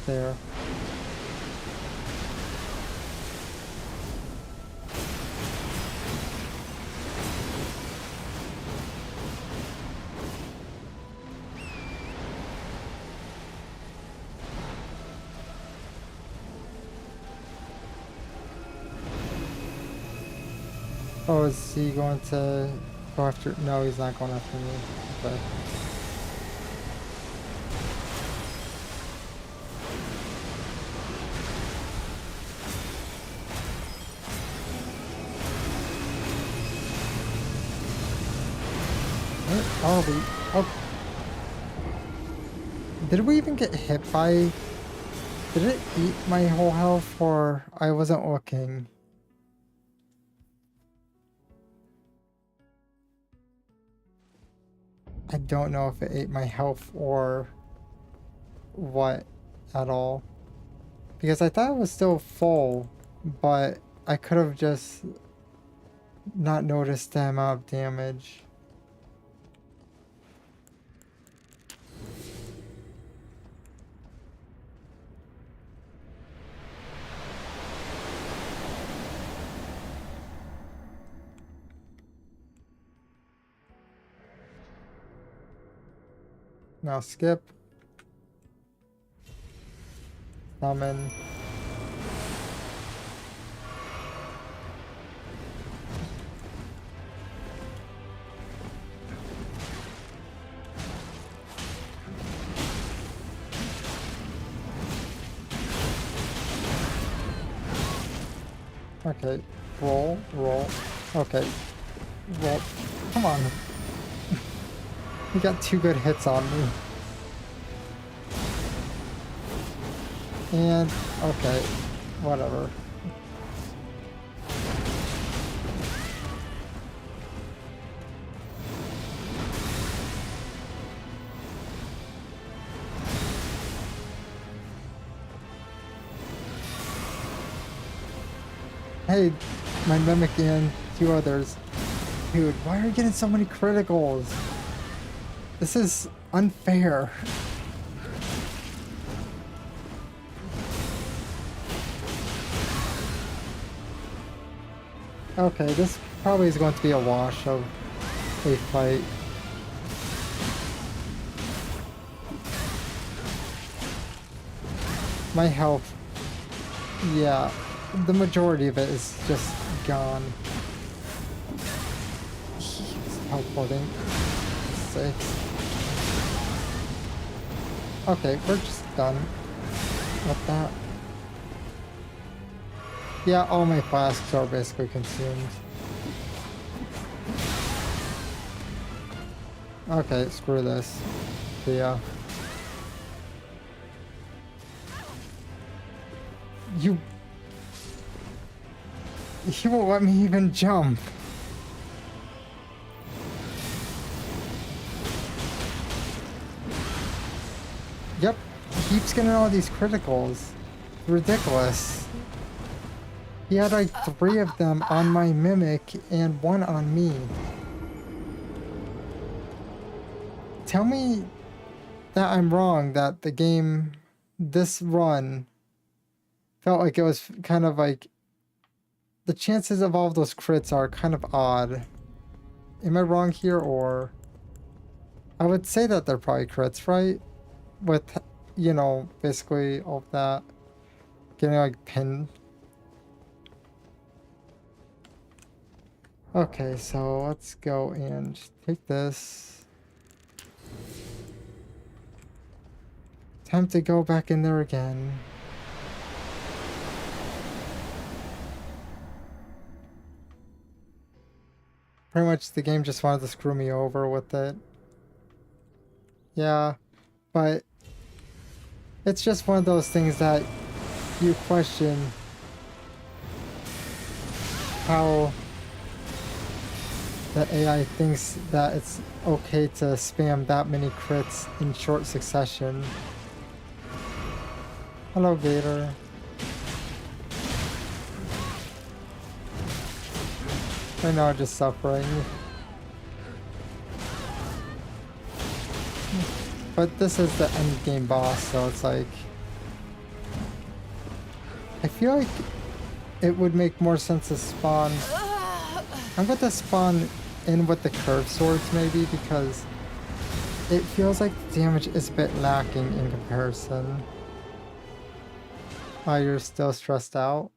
There. Oh, is he going to go after? No, he's not going after me. Okay. Where are we? Oh. Did we even get hit by... Did it eat my whole health, or I wasn't looking? I don't know if it ate my health or what at all. Because I thought it was still full, but I could have just not noticed the amount of damage. Now skip. Summon. Okay. Roll, roll. Okay. Roll. Come on. You got 2 good hits on me. And, okay, whatever. Hey, my Mimic and 2 others. Dude, why are you getting so many criticals? This is unfair. Okay, this probably is going to be a wash of a fight. My health, yeah, the majority of it is just gone. He's teleporting. 6. Okay, we're just done with that. Yeah, all my flasks are basically consumed. Okay, screw this. Yeah. You won't let me even jump. Yep, he keeps getting all these criticals. Ridiculous. He had like 3 of them on my Mimic and 1 on me. Tell me that I'm wrong, that the game, this run, felt like it was kind of like, the chances of all of those crits are kind of odd. Am I wrong here, or? I would say that they're probably crits, right? With, you know, basically all of that. Getting like pinned. Okay, so let's go and take this. Time to go back in there again. Pretty much the game just wanted to screw me over with it. Yeah, but it's just one of those things that you question how the AI thinks that it's okay to spam that many crits in short succession. Hello, Gator. Right now I'm just suffering. But this is the end game boss, so it's like... I feel like it would make more sense to spawn... I'm going to spawn in with the curved swords maybe, because it feels like the damage is a bit lacking in comparison. Oh, you're still stressed out?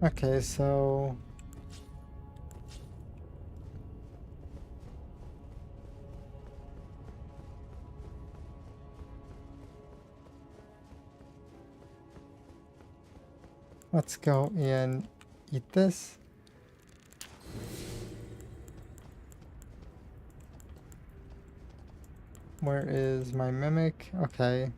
Okay, so let's go and eat this. Where is my mimic? Okay.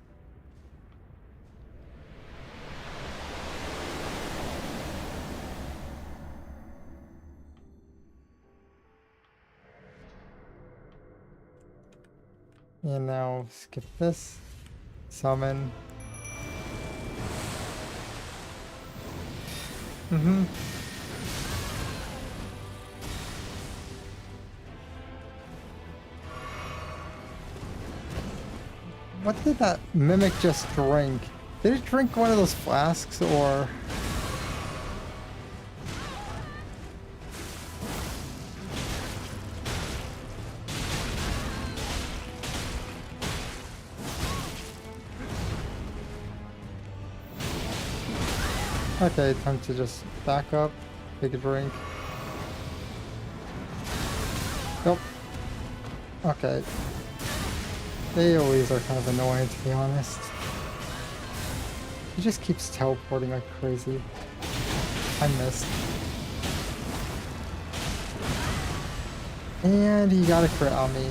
And now skip this. Summon. What did that mimic just drink? Did it drink one of those flasks or? Okay, time to just back up, take a drink. Nope. Okay. They always are kind of annoying, to be honest. He just keeps teleporting like crazy. I missed. And he got a crit on me.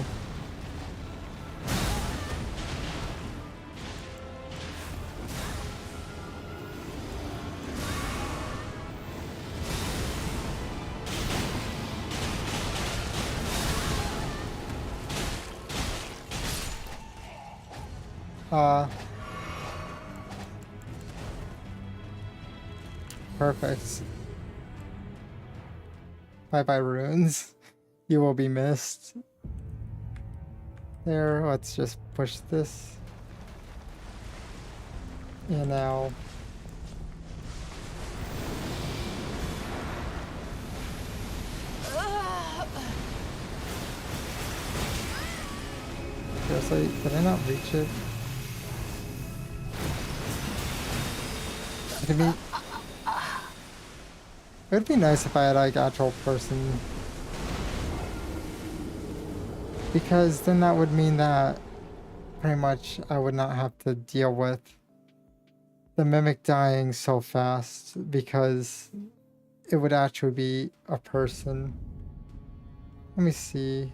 Perfect. Bye bye runes. You will be missed. There, let's just push this. And now. Seriously, did I not reach it? It would be nice if I had like actual person, because then that would mean that pretty much I would not have to deal with the mimic dying so fast, because it would actually be a person. Let me see.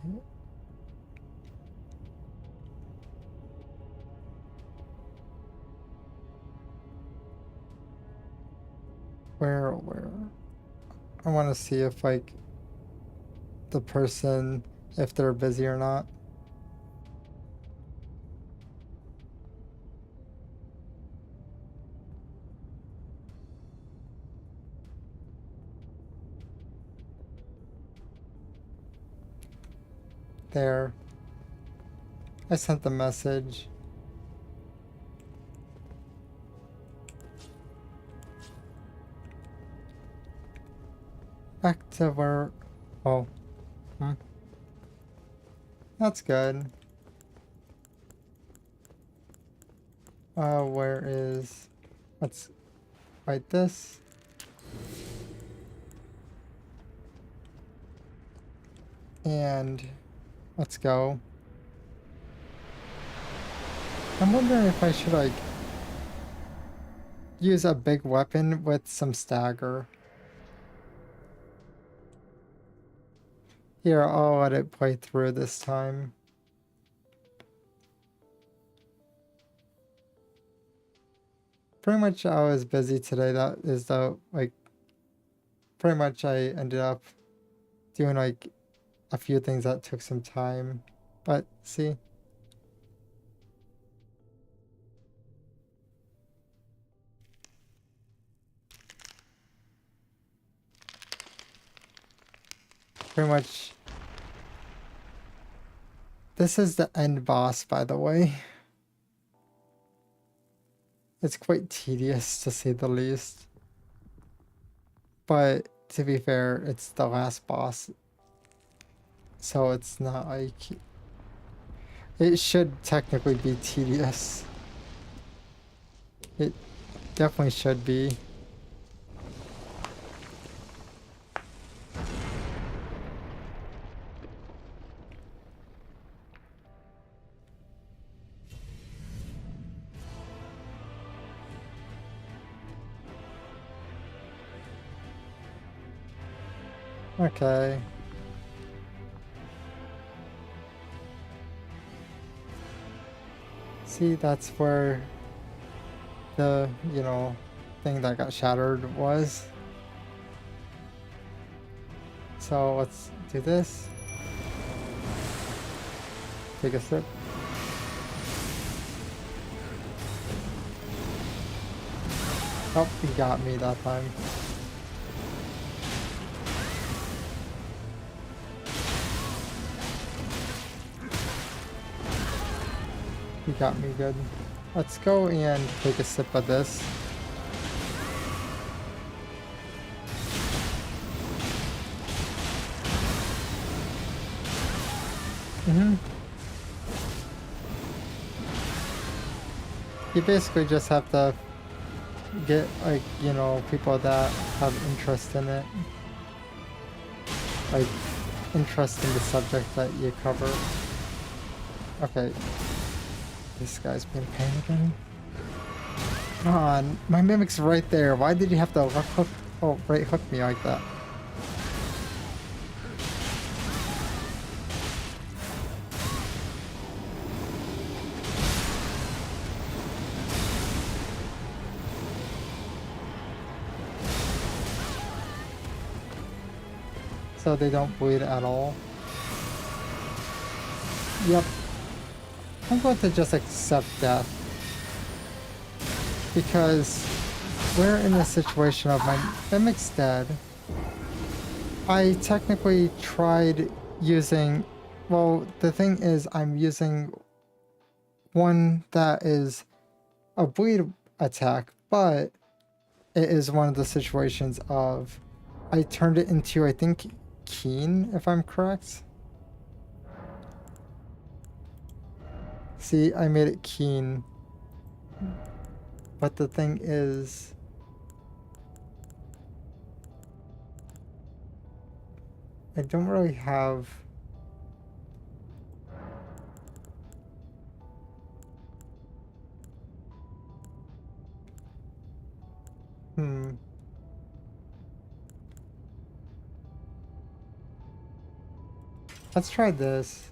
Where? I want to see if like the person, if they're busy or not. There. I sent the message. Back to where... Oh. That's good. Where is... Let's fight this. And... Let's go. I'm wondering if I should, like... use a big weapon with some stagger. Here, I'll let it play through this time. Pretty much I was busy today. That is the, like, pretty much I ended up doing like a few things that took some time. But see. Pretty much. This is the end boss, by the way. It's quite tedious, to say the least. But to be fair, it's the last boss. So it's not like... It should technically be tedious. It definitely should be. Okay. See, that's where the, thing that got shattered was. So let's do this. Take a sip. Oh, he got me that time. He got me good. Let's go and take a sip of this. You basically just have to get, like, people that have interest in it. Like, interest in the subject that you cover. Okay. This guy's been panicking. Come on, my mimic's right there. Why did you have to right hook me like that? So they don't bleed at all. Yep. I'm going to just accept death. Because we're in a situation of my mimic's dead. I technically tried using... Well, the thing is, I'm using one that is a bleed attack, but it is one of the situations of... I turned it into, I think, Keen, if I'm correct. See, I made it Keen. But the thing is... I don't really have... Let's try this.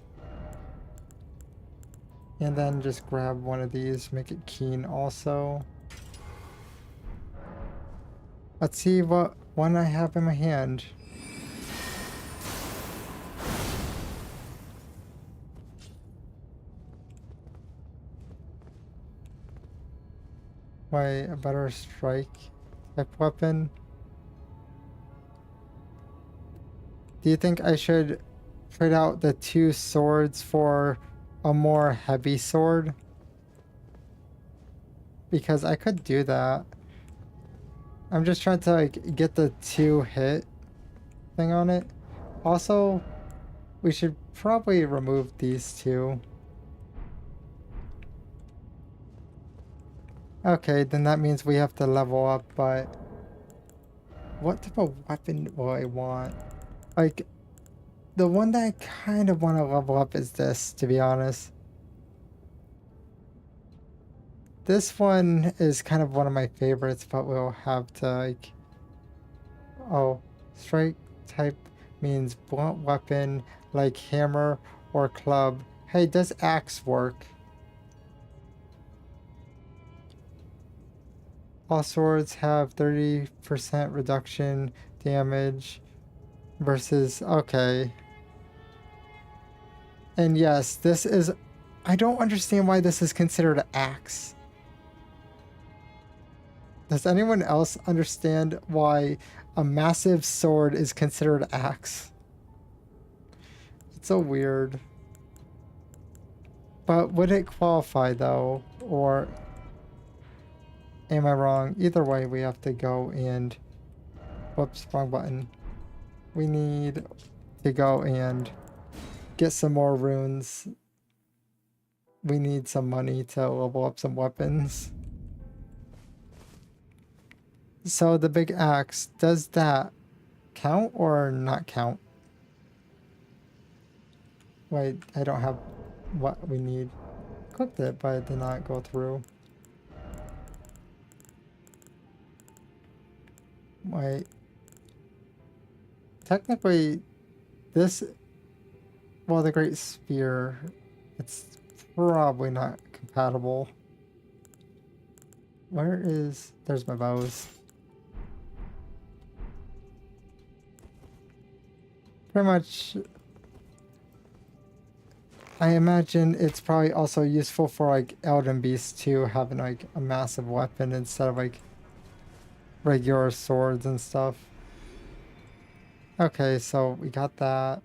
And then just grab one of these, make it Keen also. Let's see what one I have in my hand. Why, a better strike type weapon? Do you think I should trade out the 2 swords for a more heavy sword? Because I could do that. I'm just trying to, like, get the 2 hit thing on it. Also, we should probably remove these 2. Okay, then that means we have to level up, but what type of weapon will I want? Like, the one that I kind of want to level up is this, to be honest. This one is kind of one of my favorites, but we'll have to, like... Oh, strike type means blunt weapon, like hammer or club. Hey, does axe work? All swords have 30% reduction damage versus... Okay. And yes, this is... I don't understand why this is considered an axe. Does anyone else understand why a massive sword is considered an axe? It's so weird. But would it qualify though? Or am I wrong? Either way, we have to go and... Whoops, wrong button. We need to go and get some more runes. We need some money to level up some weapons. So the big axe, does that count or not count? Wait, I don't have what we need. Clicked it, but it did not go through. Wait. technically, this, well, the Great Spear, it's probably not compatible. Where is, there's my bows. Pretty much, I imagine it's probably also useful for like Elden beasts too, having like a massive weapon instead of like regular swords and stuff. Okay, so we got that.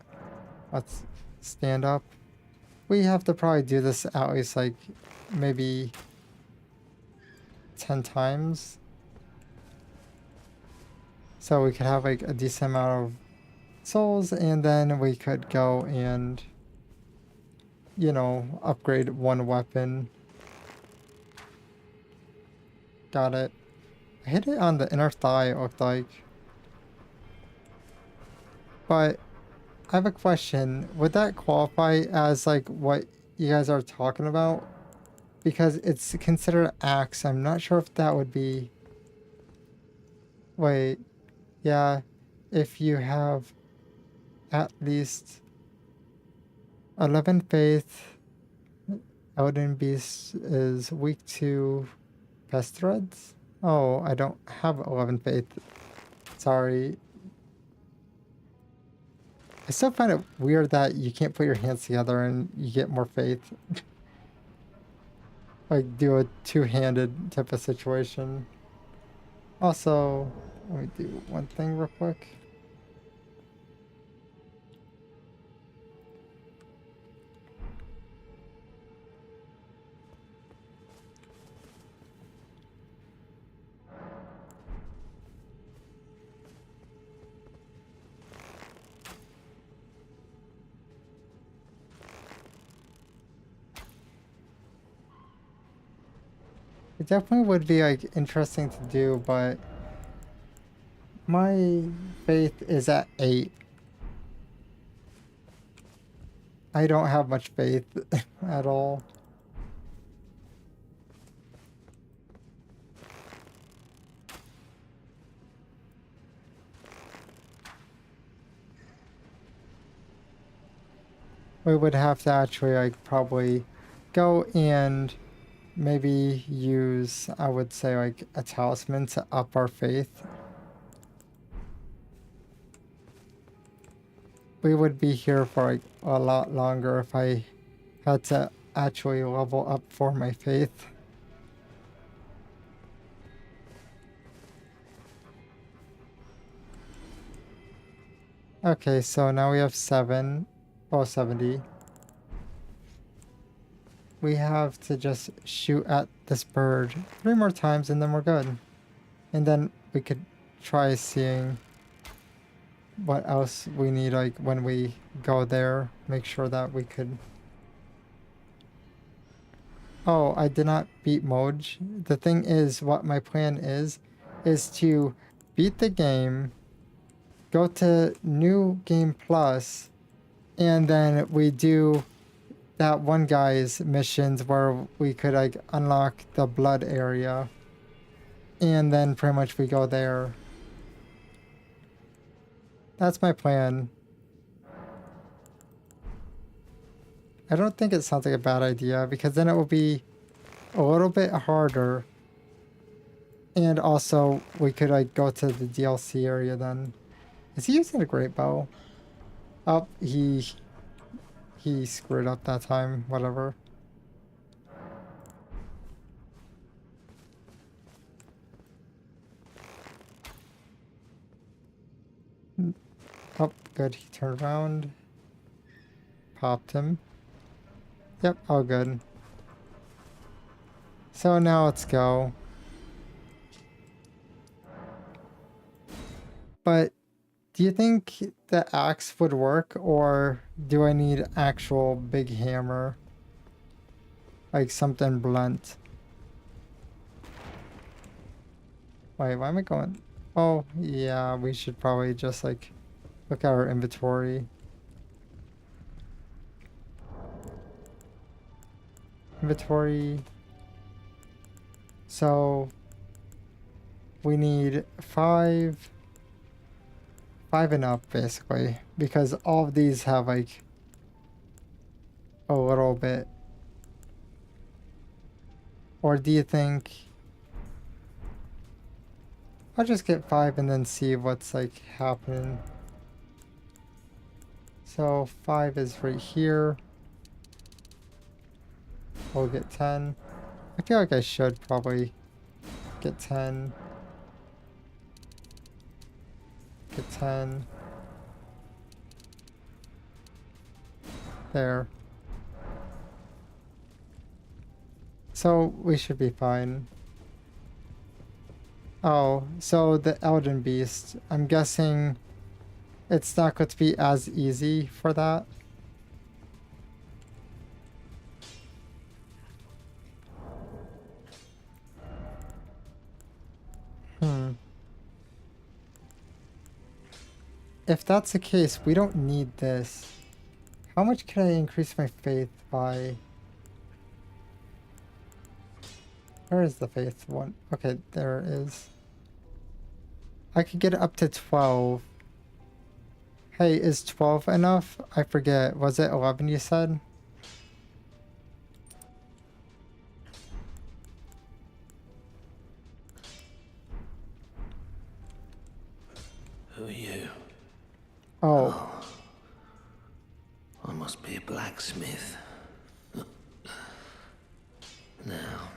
Let's stand up. We have to probably do this at least like maybe 10 times. So we could have like a decent amount of souls, and then we could go and, you know, upgrade one weapon. Got it. I hit it on the inner thigh, it looked like. But I have a question. Would that qualify as like what you guys are talking about? Because it's considered axe. I'm not sure if that would be... Wait. Yeah. If you have at least 11 faith, Elden Beast is weak to pest threads. Oh, I don't have 11 faith. Sorry. I still find it weird that you can't put your hands together and you get more faith. Like do a two-handed type of situation. Also, let me do one thing real quick. It definitely would be like interesting to do, but my faith is at 8. I don't have much faith at all. We would have to actually like probably go and maybe use, I would say, like a talisman to up our faith. We would be here for like a lot longer if I had to actually level up for my faith. Okay, so now we have 7. Oh, 70. We have to just shoot at this bird 3 more times and then we're good. And then we could try seeing what else we need, like when we go there, make sure that we could... Oh, I did not beat Moj. The thing is, what my plan is to beat the game, go to New Game Plus, and then we do that one guy's missions where we could like unlock the blood area, and then pretty much we go there. That's my plan. I don't think it sounds like a bad idea, because then it will be a little bit harder, and also we could like go to the DLC area then. Is he using a great bow? Oh, he screwed up that time, whatever. Oh, good, he turned around. Popped him. Yep, all good. So now let's go. But do you think the axe would work, or do I need actual big hammer? Like something blunt. Wait, why am I going? Oh, yeah, we should probably just like look at our inventory. Inventory. So we need 5 5 and up, basically. Because all of these have, like, a little bit. Or do you think... I'll just get 5 and then see what's, like, happening. So 5 is right here. We'll get 10. I feel like I should probably get 10. Get 10. There. So we should be fine. Oh, so the Elden Beast. I'm guessing it's not going to be as easy for that. If that's the case, we don't need this. How much can I increase my faith by? Where is the faith one? Okay, there it is. I could get it up to 12. Hey, is 12 enough? I forget. Was it 11 you said? Who are you? Oh. I must be a blacksmith. Now,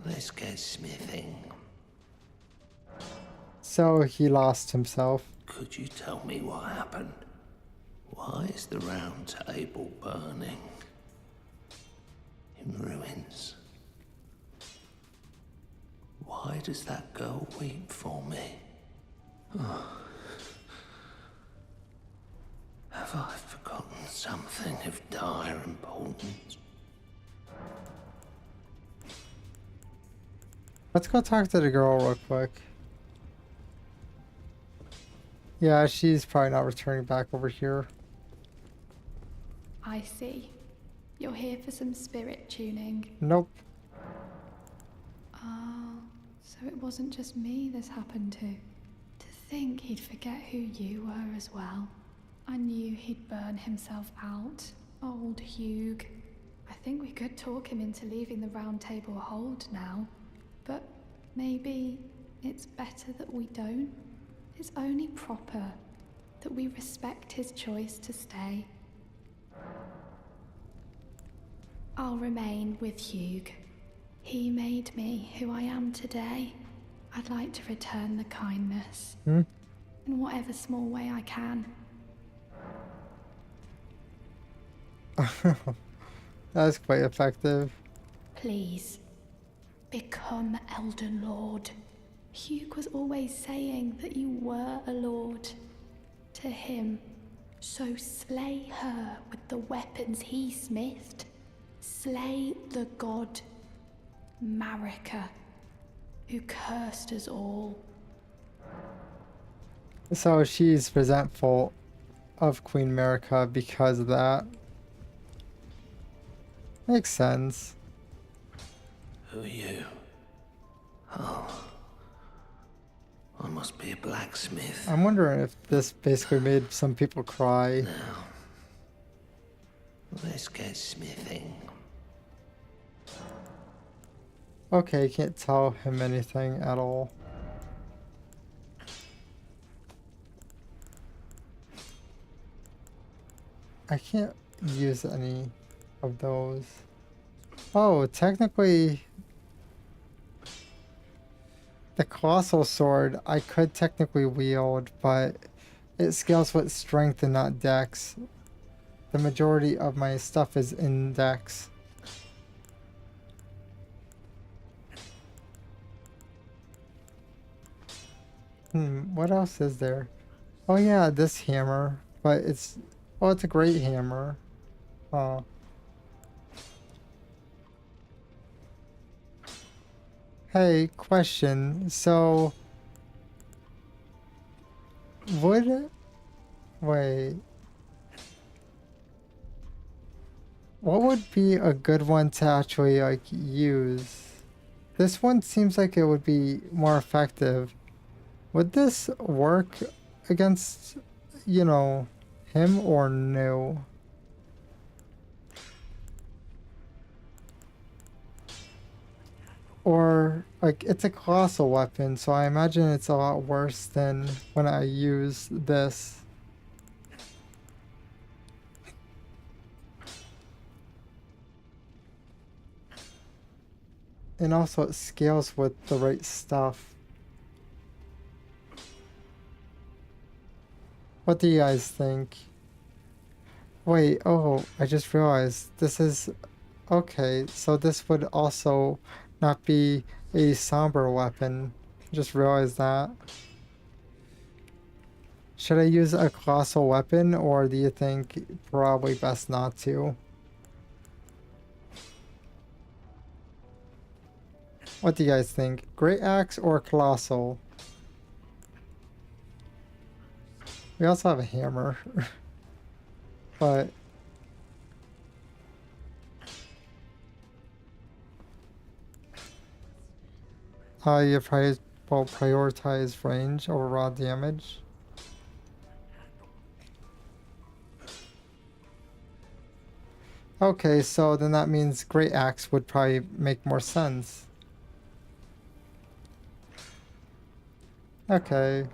let's get smithing. So he lost himself. Could you tell me what happened? Why is the round table burning? In ruins. Why does that girl weep for me? Oh. Have I forgotten something of dire importance? Let's go talk to the girl real quick. Yeah, she's probably not returning back over here. I see. You're here for some spirit tuning. Nope. Oh, so it wasn't just me this happened to. To think he'd forget who you were as well. I knew he'd burn himself out. Old Hugh. I think we could talk him into leaving the round table hold now. But maybe it's better that we don't. It's only proper that we respect his choice to stay. I'll remain with Hugh. He made me who I am today. I'd like to return the kindness. In whatever small way I can. That's quite effective. Please, become Elden Lord. Hugh was always saying that you were a lord to him. So slay her with the weapons he smithed. Slay the god Marika, who cursed us all. So she's resentful of Queen Marika because of that. Makes sense. Who are you? Oh. I must be a blacksmith. I'm wondering if this basically made some people cry. Now, let's get smithing. Okay, can't tell him anything at all. I can't use any of those. Oh, technically... The Colossal Sword I could technically wield, but it scales with strength and not dex. The majority of my stuff is in dex. What else is there? Oh yeah, this hammer, but it's... Well, it's a great hammer. Oh. Hey, question. So... Would... Wait... What would be a good one to actually, like, use? This one seems like it would be more effective. Would this work against, you know, him or no? Or, like, it's a colossal weapon, so I imagine it's a lot worse than when I use this. And also it scales with the right stuff. What do you guys think? Wait, oh, I just realized this is... Okay, so this would also not be a somber weapon. Just realized that. Should I use a colossal weapon, or do you think probably best not to? What do you guys think? Great Axe or Colossal? We also have a hammer. But... you probably will prioritize range over raw damage. Okay, so then that means Great Axe would probably make more sense. Okay.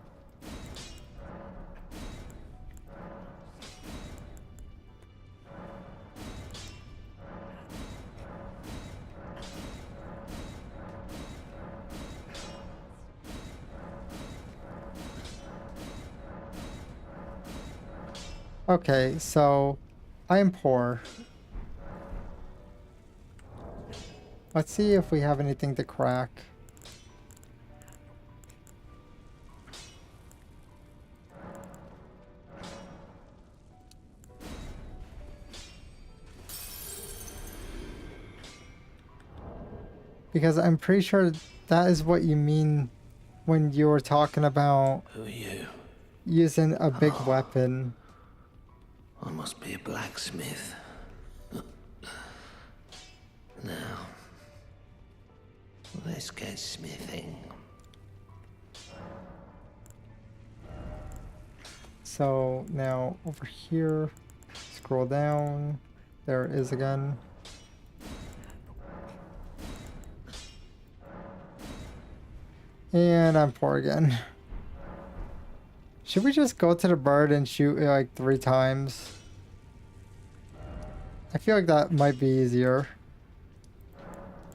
Okay, so I am poor. Let's see if we have anything to crack. Because I'm pretty sure that is what you mean when you were talking about Who are you? using a big weapon. I must be a blacksmith. Now, let's get smithing. So now over here, scroll down, there it is again. And I'm poor again. Should we just go to the bird and shoot it like 3 times? I feel like that might be easier.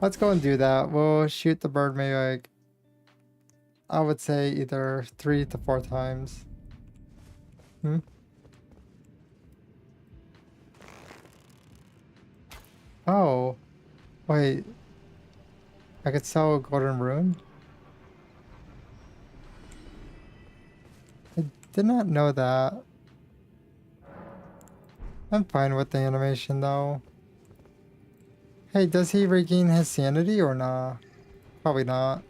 Let's go and do that. We'll shoot the bird maybe like, I would say either 3 to 4 times. Oh. Wait. I could sell a golden rune? I did not know that. I'm fine with the animation though. Hey, does he regain his sanity or nah? Probably not.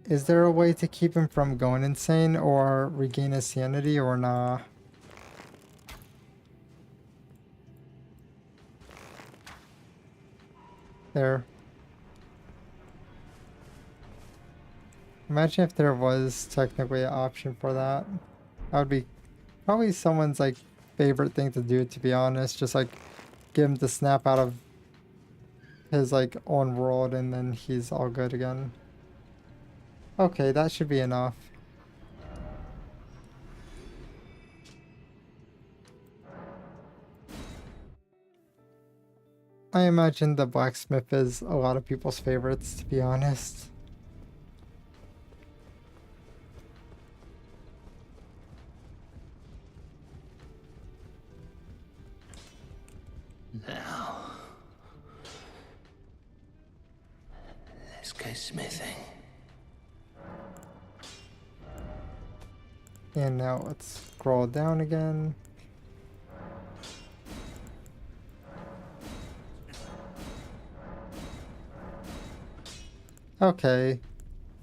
Is there a way to keep him from going insane or regain his sanity or nah? There. Imagine if there was technically an option for that. That would be probably someone's like favorite thing to do, to be honest. Just like get him to snap out of his like own world and then he's all good again. Okay, that should be enough. I imagine the blacksmith is a lot of people's favorites, to be honest. Now, let's go smithing. And now let's scroll down again. Okay,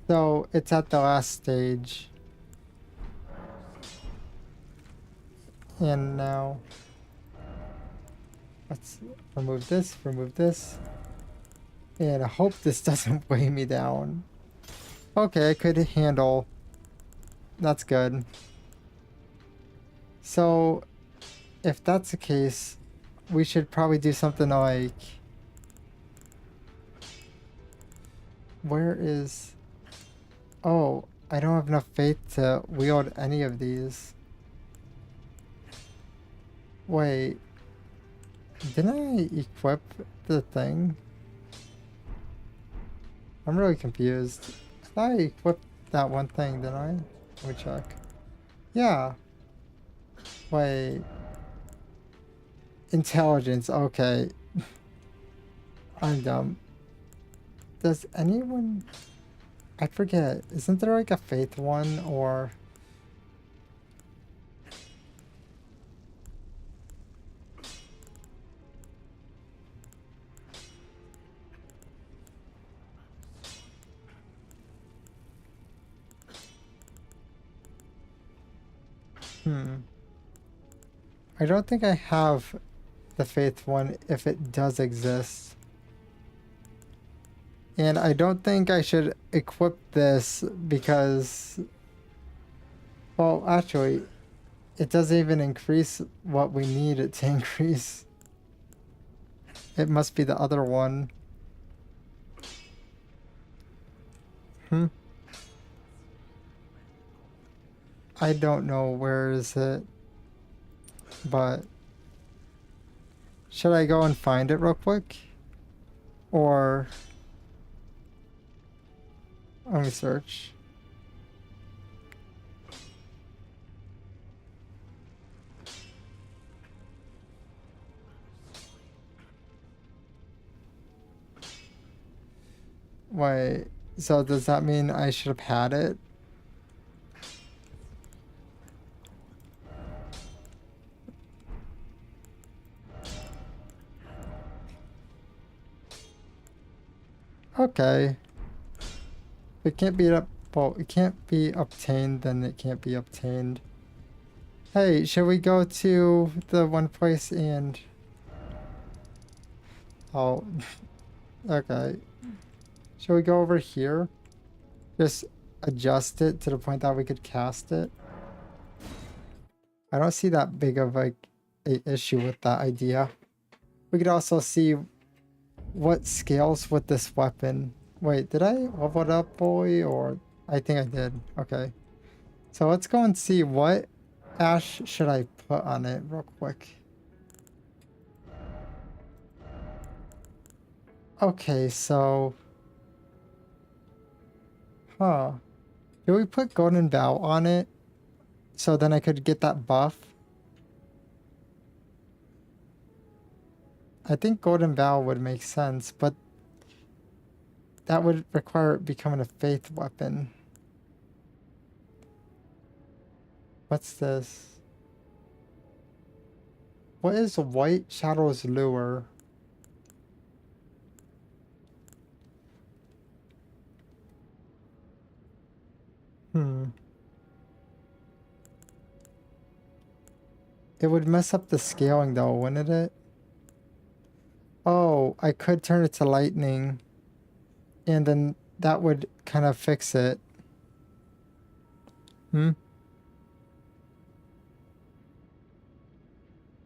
so it's at the last stage. And now... Let's remove this, and I hope this doesn't weigh me down. Okay, I could handle. That's good. So, if that's the case, we should probably do something like... Where is... Oh, I don't have enough faith to wield any of these. Wait. Didn't I equip the thing? I'm really confused. I thought I equipped that one thing, didn't I? Let me check. Yeah. Wait. Intelligence, okay. I'm dumb. Does anyone... I forget. Isn't there like a faith one or... I don't think I have the faith one if it does exist. And I don't think I should equip this because... Well, actually, it doesn't even increase what we need it to increase. It must be the other one. I don't know where is it, but should I go and find it real quick? Or let me search. Wait, so does that mean I should have had it? Okay. If it can't be it can't be obtained, then it can't be obtained. Hey, should we go to the one place and... Oh, okay. Should we go over here? Just adjust it to the point that we could cast it? I don't see that big of like a issue with that idea. We could also see what scales with this weapon. Wait, did I level it up, boy? Or I think I did. Okay. So let's go and see what ash should I put on it real quick. Okay, so... Huh. Did we put Golden Bow on it? So then I could get that buff? I think Golden Bow would make sense, but that would require it becoming a faith weapon. What's this? What is White Shadow's Lure? It would mess up the scaling though, wouldn't it? Oh, I could turn it to lightning. And then that would kind of fix it. No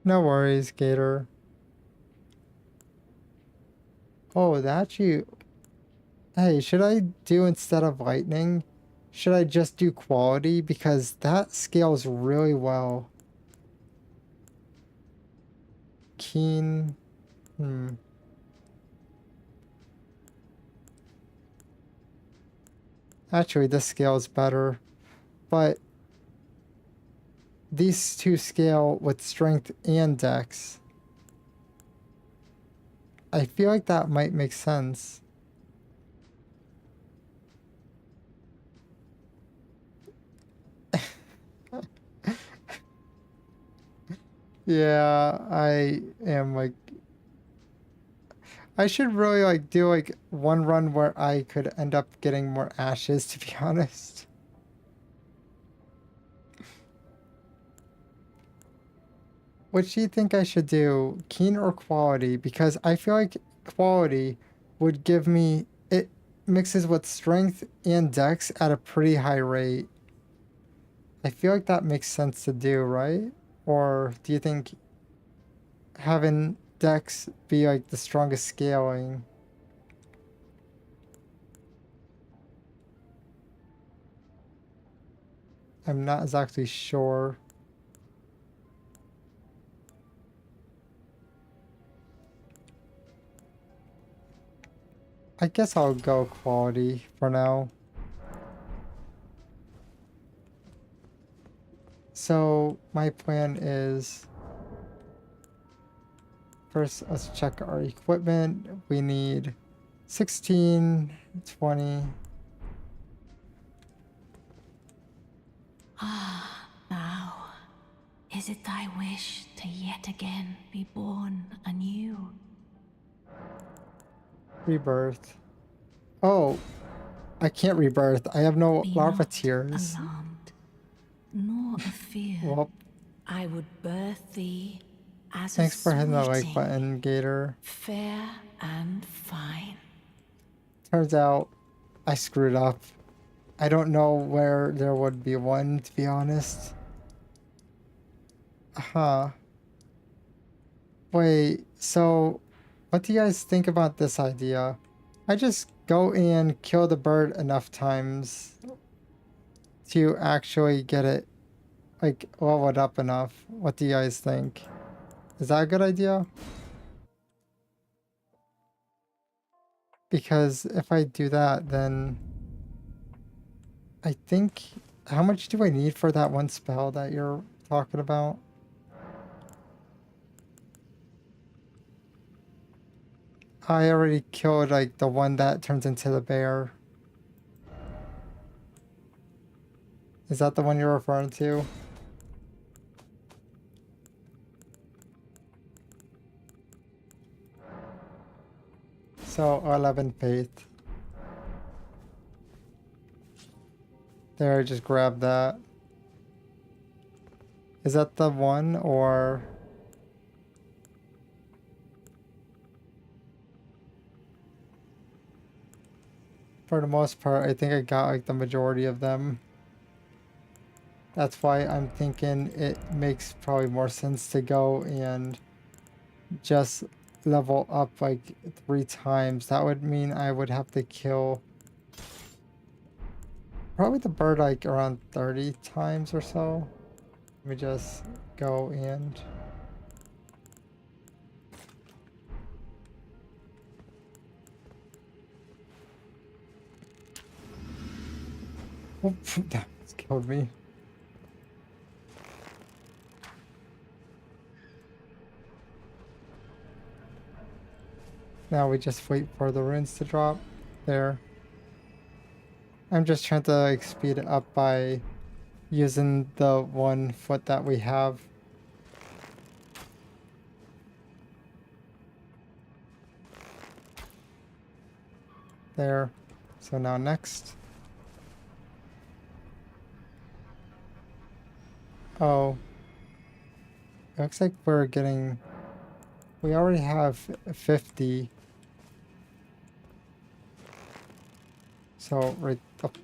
worries, Gator. Oh, that you... Hey, should I do instead of lightning? Should I just do quality? Because that scales really well. Keen. Actually, this scales better. But these two scale with strength and dex. I feel like that might make sense. Yeah, I am like... I should really like do like one run where I could end up getting more ashes, to be honest. What do you think I should do? Keen or quality? Because I feel like quality would give me, it mixes with strength and dex at a pretty high rate. I feel like that makes sense to do, right? Or do you think having dex be like the strongest scaling? I'm not exactly sure. I guess I'll go quality for now. So my plan is, first let's check our equipment. We need 16, 20. Ah, now, is it thy wish to yet again be born anew? Rebirth. Oh, I can't rebirth. I have no Be lava not tears. alarmed, nor afeared. Well, I would birth thee as thanks a for hitting the like sweeting, button, Gator. fair and fine. Turns out I screwed up. I don't know where there would be one, to be honest. Huh. Wait, so what do you guys think about this idea? I just go and kill the bird enough times to actually get it, like, leveled up enough. What do you guys think? Is that a good idea? Because if I do that, then I think, how much do I need for that one spell that you're talking about? I already killed like the one that turns into the bear. Is that the one you're referring to? So 11 faith. There, I just grabbed that. Is that the one or? For the most part, I think I got like the majority of them. That's why I'm thinking it makes probably more sense to go and just level up like 3 times. That would mean I would have to kill probably the bird like around 30 times or so. Let me just go and... Oh, that killed me. Now we just wait for the runes to drop. There. I'm just trying to like speed it up by using the 1 foot that we have. There. So now next. Oh. It looks like we're getting... We already have 50. So right up.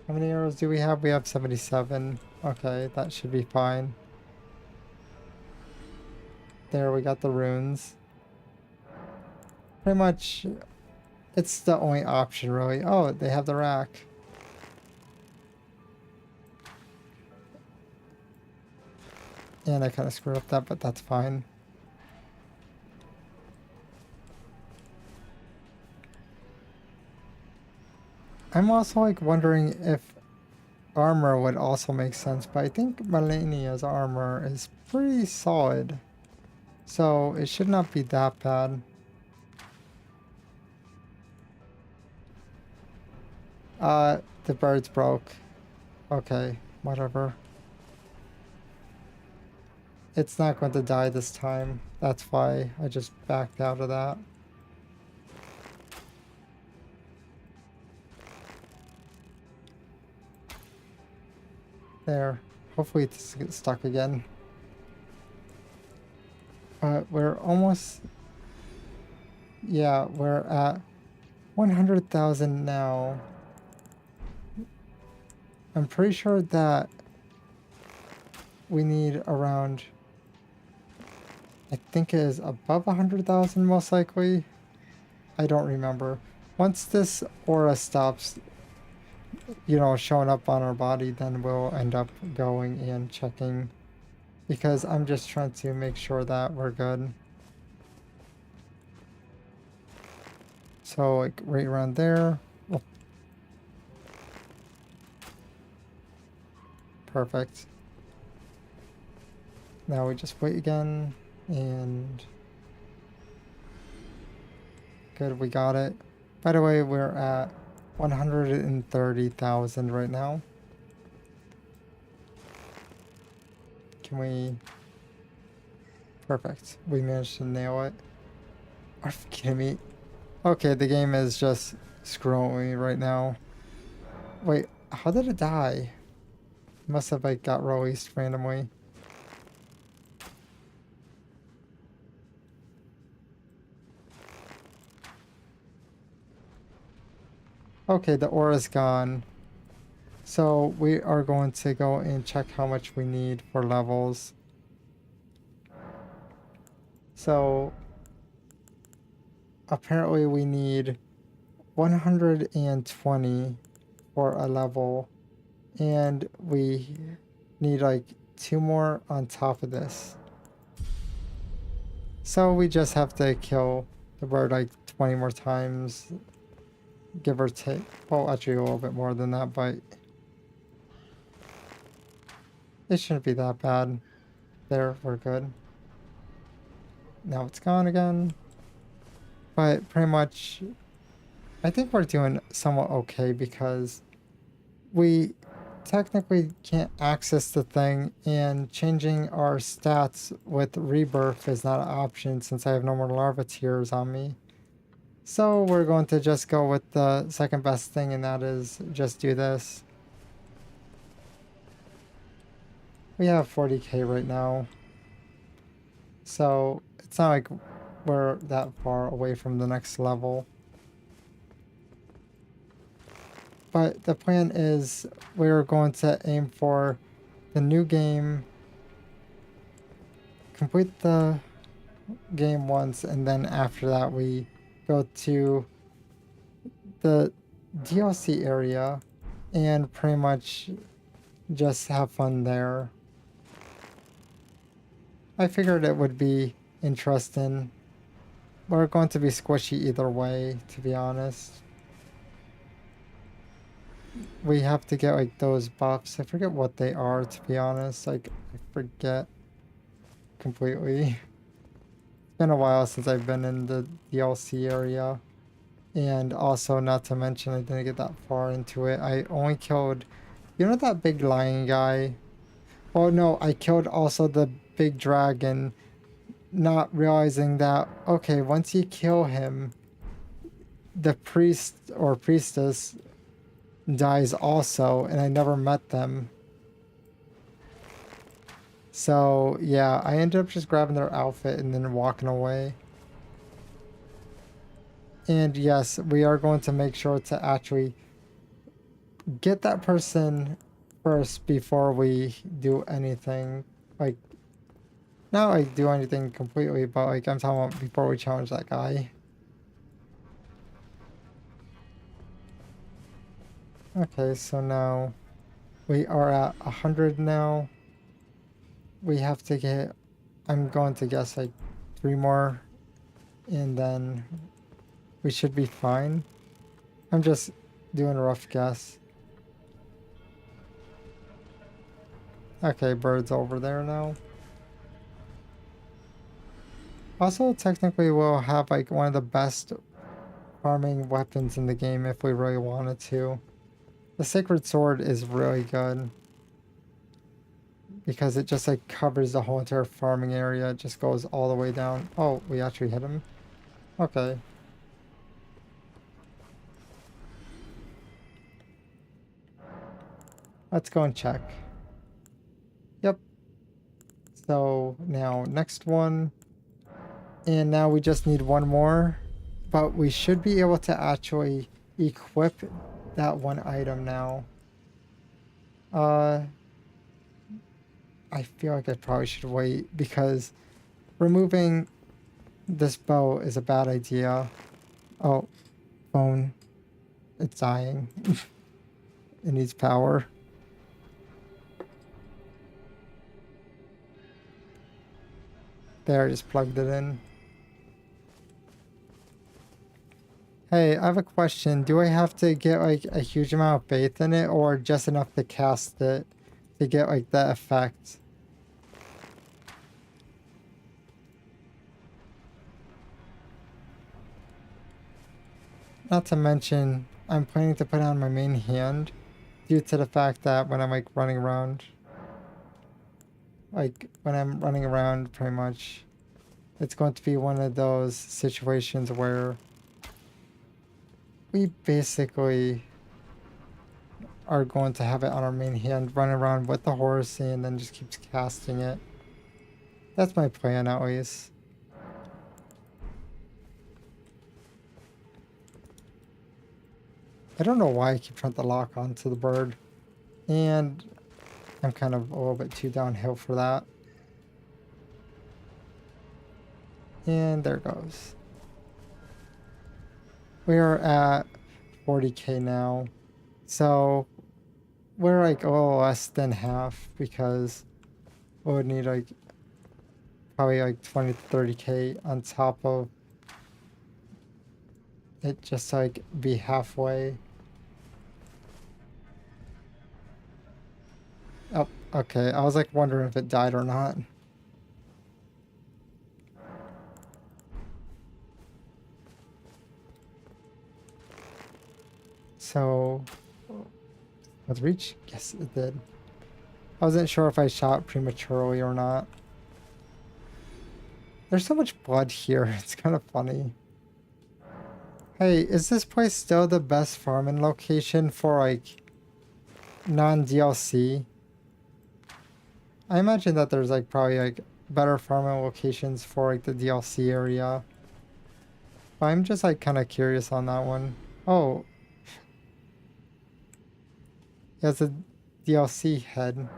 How many arrows do we have? We have 77. Okay, that should be fine. There, we got the runes. Pretty much, it's the only option really. Oh, they have the rack. And I kind of screwed up that, but that's fine. I'm also like wondering if armor would also make sense, but I think Melania's armor is pretty solid. So it should not be that bad. The birds broke. Okay, whatever. It's not going to die this time. That's why I just backed out of that. There. Hopefully it doesn't get stuck again. But we're almost... Yeah, we're at 100,000 now. I'm pretty sure that we need around... I think it is above 100,000 most likely. I don't remember. Once this aura stops, you know, showing up on our body, then we'll end up going and checking. Because I'm just trying to make sure that we're good. So, like, right around there. Oh. Perfect. Now we just wait again, and... Good, we got it. By the way, we're at 130,000 right now. Can we... Perfect. We managed to nail it. Are you kidding me? Okay, the game is just screwing me right now. Wait, how did it die? Must have like got released randomly. Okay, the aura's gone. So we are going to go and check how much we need for levels. So apparently we need 120 for a level, and we need like 2 more on top of this. So we just have to kill the bird like 20 more times, give or take. Well, actually a little bit more than that, but it shouldn't be that bad. There, we're good. Now it's gone again. But pretty much, I think we're doing somewhat okay because we technically can't access the thing, and changing our stats with rebirth is not an option since I have no more larva tears on me. So we're going to just go with the second best thing, and that is just do this. We have 40k right now. So it's not like we're that far away from the next level. But the plan is we're going to aim for the new game, complete the game once, and then after that we go to the DLC area and pretty much just have fun there. I figured it would be interesting. We're going to be squishy either way, to be honest. We have to get like those buffs. I forget what they are, to be honest. Like, I forget completely. It's been a while since I've been in the DLC area. And also, not to mention, I didn't get that far into it. I only killed, you know, that big lion guy? Oh no, I killed also the big dragon, not realizing that, okay, once you kill him, the priest or priestess dies also, and I never met them. So yeah, I ended up just grabbing their outfit and then walking away. And yes, we are going to make sure to actually get that person first before we do anything. Like, not like do anything completely, but like I'm talking about before we challenge that guy. Okay, so now we are at 100 now. We have to get, I'm going to guess like 3 more, and then we should be fine. I'm just doing a rough guess. Okay, bird's over there now. Also, technically we'll have like one of the best farming weapons in the game if we really wanted to. The Sacred Sword is really good because it just like covers the whole entire farming area. It just goes all the way down. Oh, we actually hit him. Okay. Let's go and check. Yep. So now next one. And now we just need one more. But we should be able to actually equip that one item now. I feel like I probably should wait because removing this bow is a bad idea. Oh, phone. It's dying. It needs power. There, I just plugged it in. Hey, I have a question. Do I have to get like a huge amount of faith in it or just enough to cast it to get like the effect? Not to mention, I'm planning to put it on my main hand due to the fact that when I'm like running around, pretty much, it's going to be one of those situations where we basically are going to have it on our main hand, run around with the horse, and then just keeps casting it. That's my plan, at least. I don't know why I keep trying to lock onto the bird, and I'm kind of a little bit too downhill for that. And there goes. We are at 40k now, so we're like a little less than half because we would need like probably like 20 to 30k on top of it just like be halfway. Oh, okay. I was like wondering if it died or not. So, let's reach. Yes, it did. I wasn't sure if I shot prematurely or not. There's so much blood here. It's kind of funny. Hey, is this place still the best farming location for like non-DLC? I imagine that there's like probably like better farming locations for like the DLC area. But I'm just like kind of curious on that one. Oh. It has a DLC head.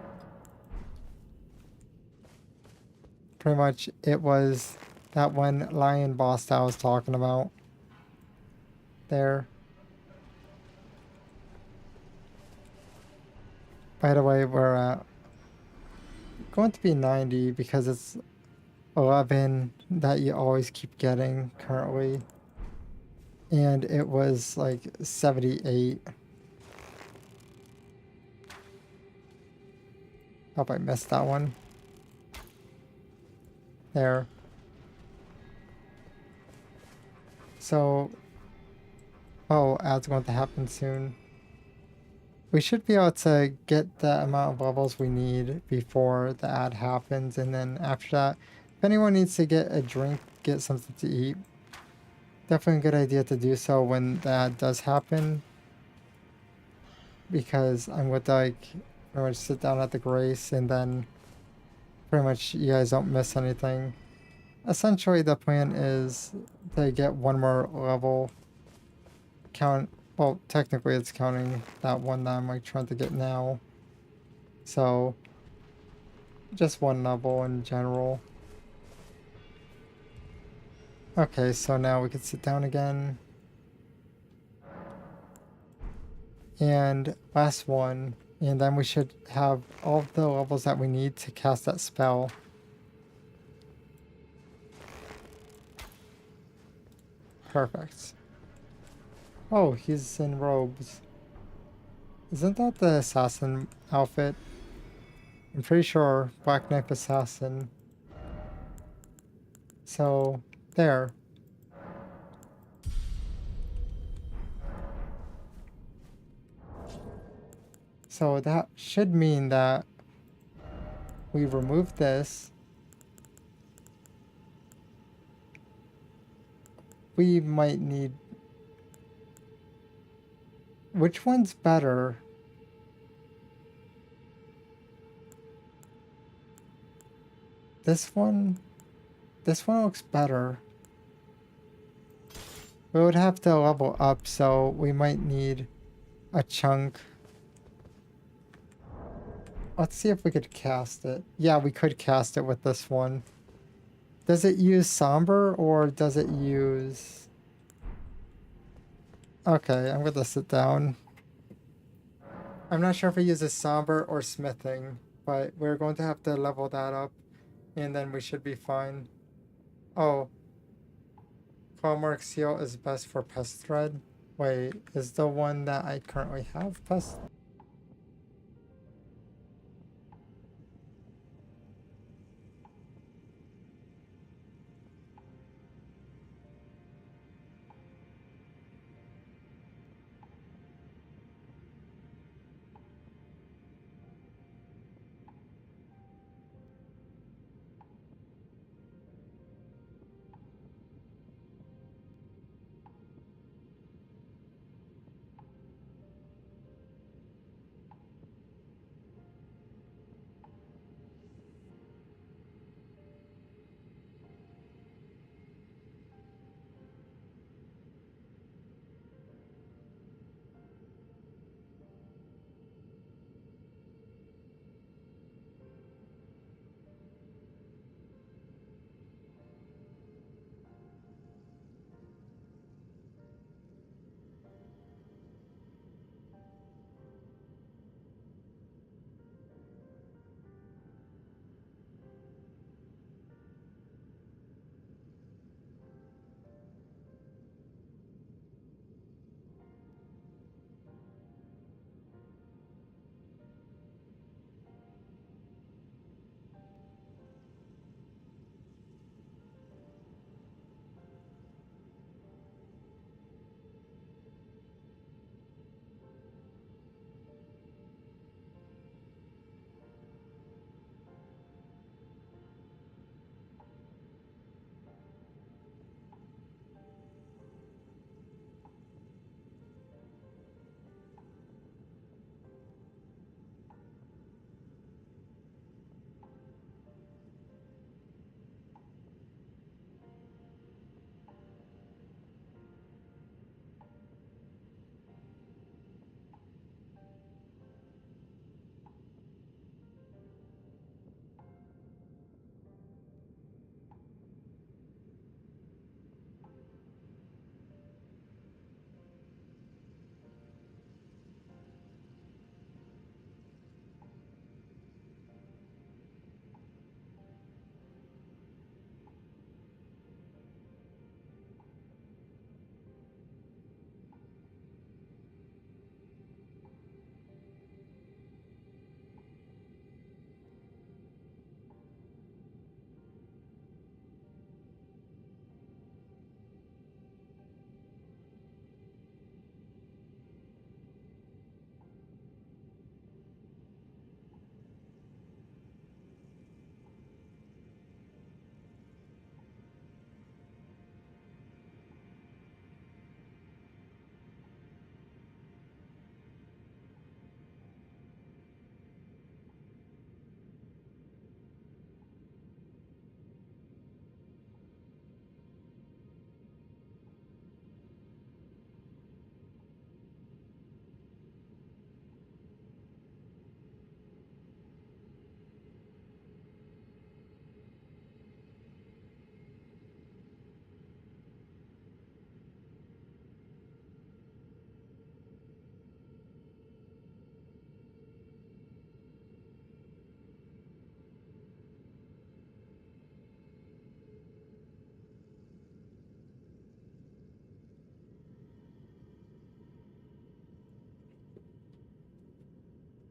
Pretty much it was that one lion boss that I was talking about. There. By the way, we're going to be 90 because it's 11 that you always keep getting currently. And it was like 78. Hope I missed that one. There. So, oh, ad's going to happen soon. We should be able to get the amount of levels we need before the ad happens, and then after that, if anyone needs to get a drink, get something to eat, definitely a good idea to do so when the ad does happen, because I'm going to like pretty much sit down at the grace, and then pretty much you guys don't miss anything. Essentially, the plan is to get one more level count. Well, technically it's counting that one that I'm like trying to get now. So, just one level in general. Okay, so now we can sit down again. And last one. And then we should have all of the levels that we need to cast that spell. Perfect. Oh, he's in robes. Isn't that the assassin outfit? I'm pretty sure Black Knife Assassin. So, there. So that should mean that we remove this. We might need... Which one's better? This one looks better. We would have to level up, so we might need a chunk. Let's see if we could cast it. Yeah, we could cast it with this one. Does it use somber or does it use... Okay, I'm gonna sit down. I'm not sure if it uses somber or smithing, but we're going to have to level that up and then we should be fine. Oh. Hallmark seal is best for pest thread. Wait, is the one that I currently have pest?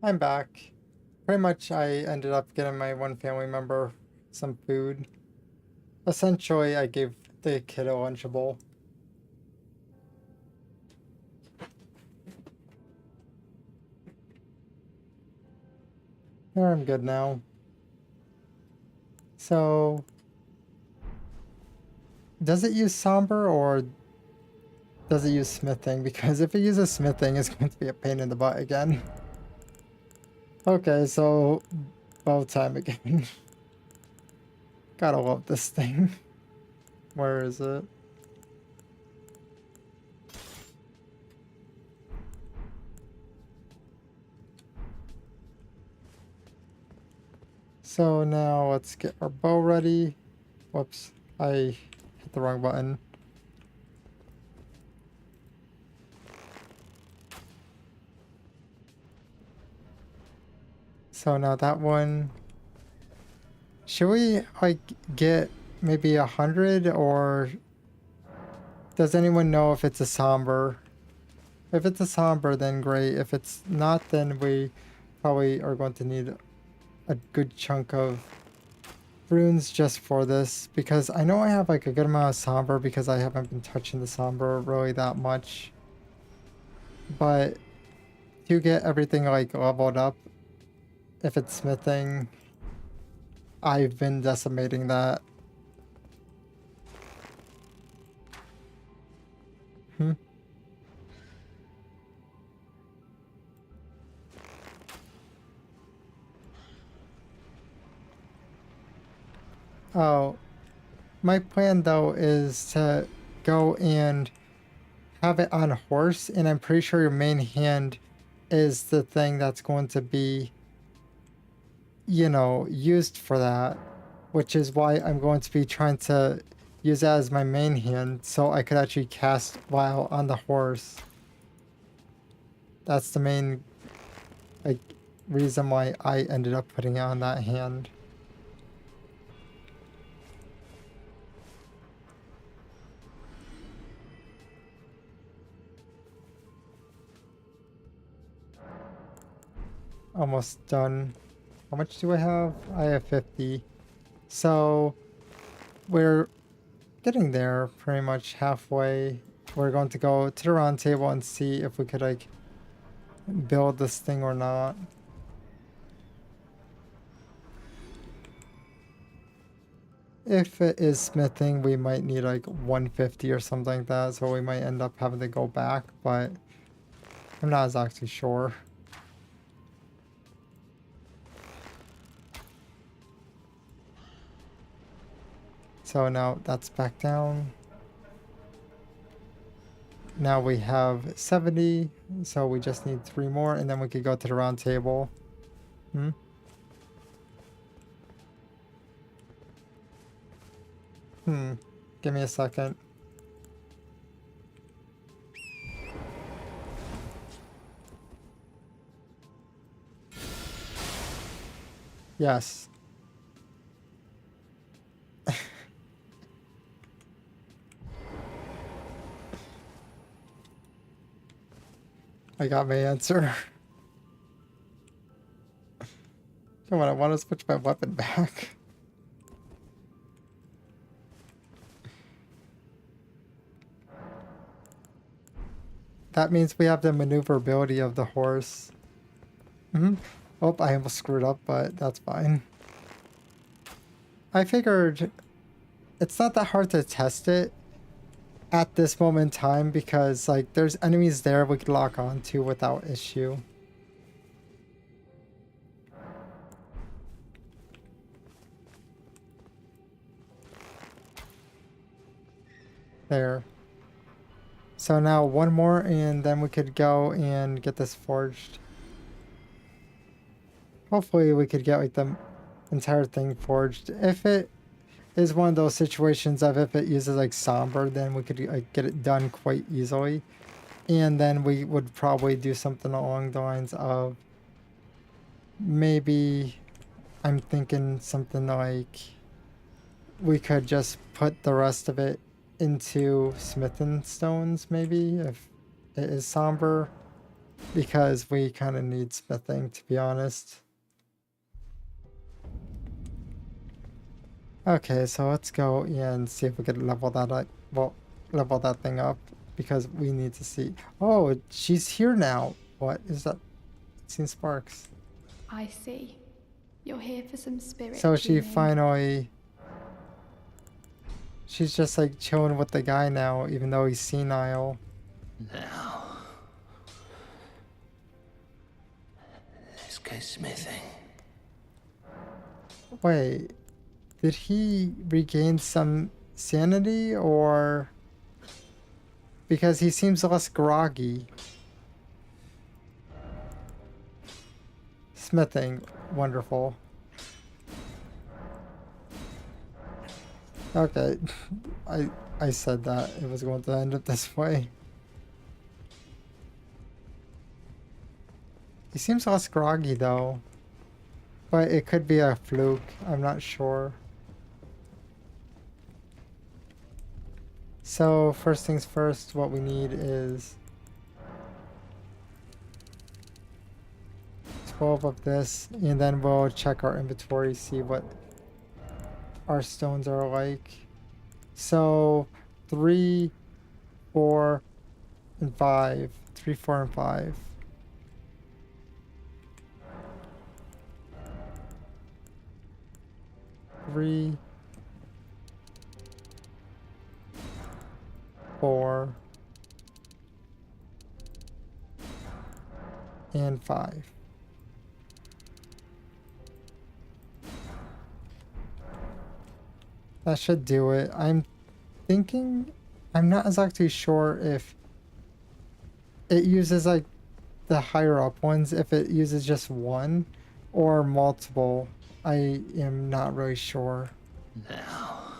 I'm back. Pretty much I ended up getting my one family member some food. Essentially, I gave the kid a Lunchable. There, I'm good now. So, does it use somber or does it use smithing? Because if it uses smithing, it's going to be a pain in the butt again. Okay, so bow time again. Gotta love this thing. Where is it? So now let's get our bow ready. Whoops, I hit the wrong button. So now that one, should we like get maybe 100, or does anyone know if it's a somber? If it's a somber, then great. If it's not, then we probably are going to need a good chunk of runes just for this, because I know I have like a good amount of somber because I haven't been touching the somber really that much. But to get everything like leveled up, if it's smithing, I've been decimating that. Oh, my plan though is to go and have it on horse, and I'm pretty sure your main hand is the thing that's going to be, you know, used for that, which is why I'm going to be trying to use that as my main hand so I could actually cast while on the horse. That's the main like reason why I ended up putting it on that hand. Almost done. How much do I have? I have 50. So we're getting there pretty much halfway. We're going to go to the round table and see if we could like build this thing or not. If it is smithing, we might need like 150 or something like that, so we might end up having to go back, but I'm not exactly sure. So now that's back down. Now we have 70, so we just need 3 more, and then we could go to the round table. Give me a second. Yes. I got my answer. Come on, I want to switch my weapon back. That means we have the maneuverability of the horse. Oh, I almost screwed up, but that's fine. I figured it's not that hard to test it at this moment in time because like there's enemies there we could lock onto without issue. There. So now one more and then we could go and get this forged. Hopefully we could get like the entire thing forged. If it is one of those situations of if it uses like somber, then we could like get it done quite easily. And then we would probably do something along the lines of maybe I'm thinking something like we could just put the rest of it into smithing stones maybe if it is somber, because we kind of need smithing to be honest. Okay, so let's go and see if we could level that up. Well, level that thing up because we need to see. Oh, she's here now. What is that? Seen sparks. I see. You're here for some spirit. So she healing. finally. She's just like chilling with the guy now, even though he's senile. Now, let's go smithing. Wait, Did he regain some sanity, or because he seems less groggy? Smithing, wonderful. Okay, I said that it was going to end up this way. He seems less groggy though, but it could be a fluke. I'm not sure. So first things first, what we need is 12 of this, and then we'll check our inventory, see what our stones are like. So 3, 4, and 5. 3, 4, and 5. Three, 4, and 5. That should do it. I'm thinking, I'm not exactly sure if it uses like the higher up ones, if it uses just one or multiple. I am not really sure. Now,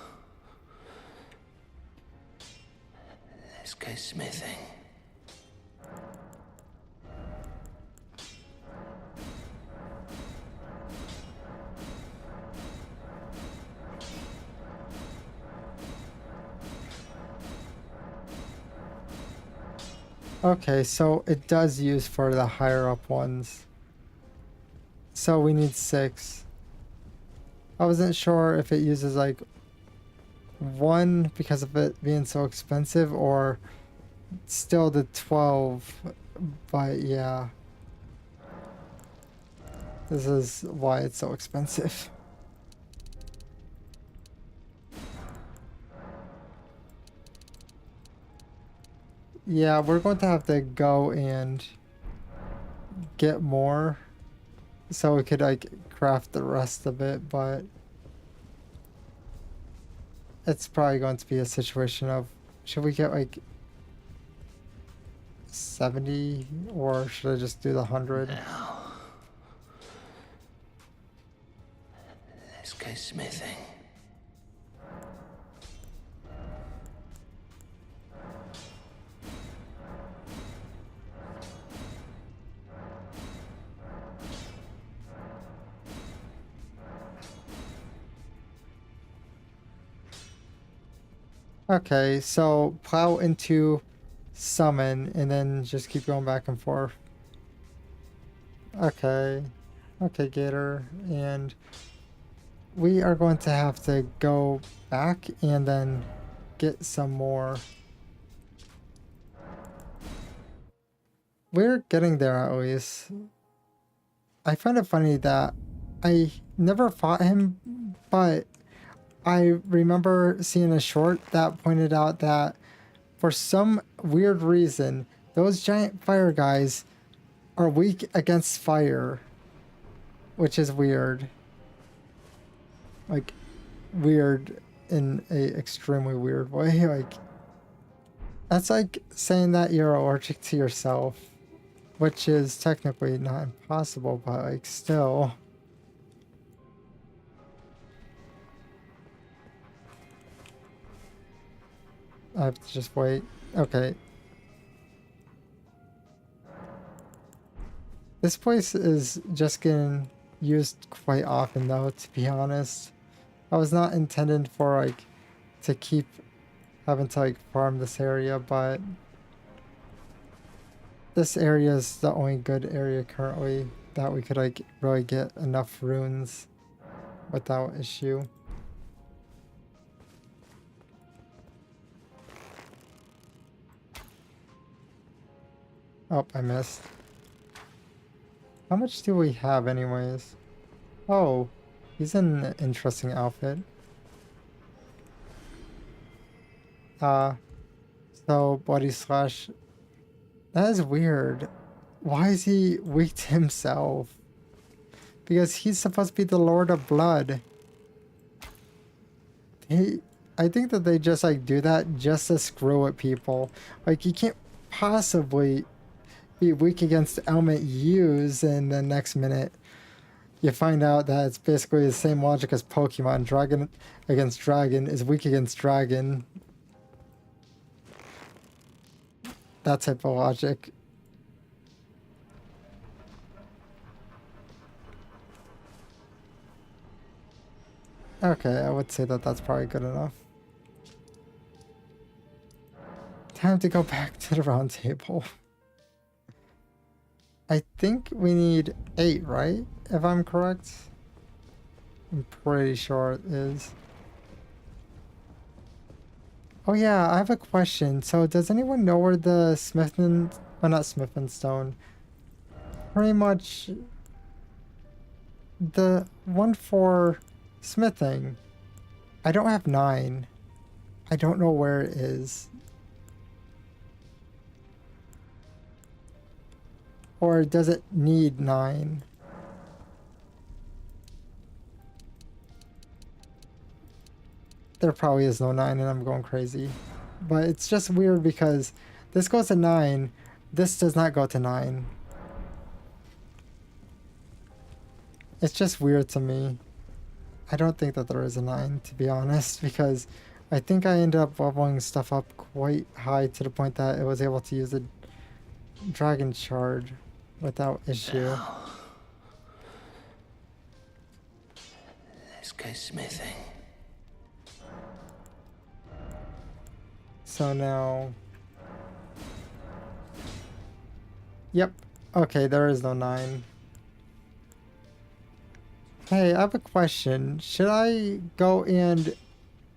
let's go smithing. Okay, so it does use for the higher up ones. So we need 6. I wasn't sure if it uses like 1 because of it being so expensive, or still the 12, but yeah. This is why it's so expensive. Yeah, we're going to have to go and get more so we could like craft the rest of it, but it's probably going to be a situation of, should we get like 70 or should I just do the 100? Now, let's go smithing. Okay, so plow into summon and then just keep going back and forth. Okay. Okay, Gator. And we are going to have to go back and then get some more. We're getting there at least. I find it funny that I never fought him, but I remember seeing a short that pointed out that for some weird reason, those giant fire guys are weak against fire, which is weird. Like, weird in a extremely weird way. Like, that's like saying that you're allergic to yourself, which is technically not impossible, but like still. I have to just wait. Okay. This place is just getting used quite often though, to be honest. I was not intended for like to keep having to like farm this area, but this area is the only good area currently that we could like really get enough runes without issue. Oh, I missed. How much do we have anyways? Oh, he's in an interesting outfit. So Bloody Slash. That is weird. Why is he weak to himself? Because he's supposed to be the Lord of Blood. I think that they just like do that just to screw with people. Like you can't possibly be weak against element use, and the next minute you find out that it's basically the same logic as Pokemon. Dragon against dragon is weak against dragon. That type of logic. Okay, I would say that that's probably good enough. Time to go back to the round table. I think we need 8, right? If I'm correct. I'm pretty sure it is. Oh yeah, I have a question. So does anyone know where the Smithing... well, not Smithing Stone. Pretty much... the one for smithing. I don't have 9. I don't know where it is. Or does it need 9? There probably is no 9 and I'm going crazy. But it's just weird because this goes to 9. This does not go to 9. It's just weird to me. I don't think that there is a 9, to be honest, because I think I ended up leveling stuff up quite high to the point that it was able to use a dragon shard without issue. Let's go smithing. So now... yep. Okay, there is no 9. Hey, I have a question. Should I go and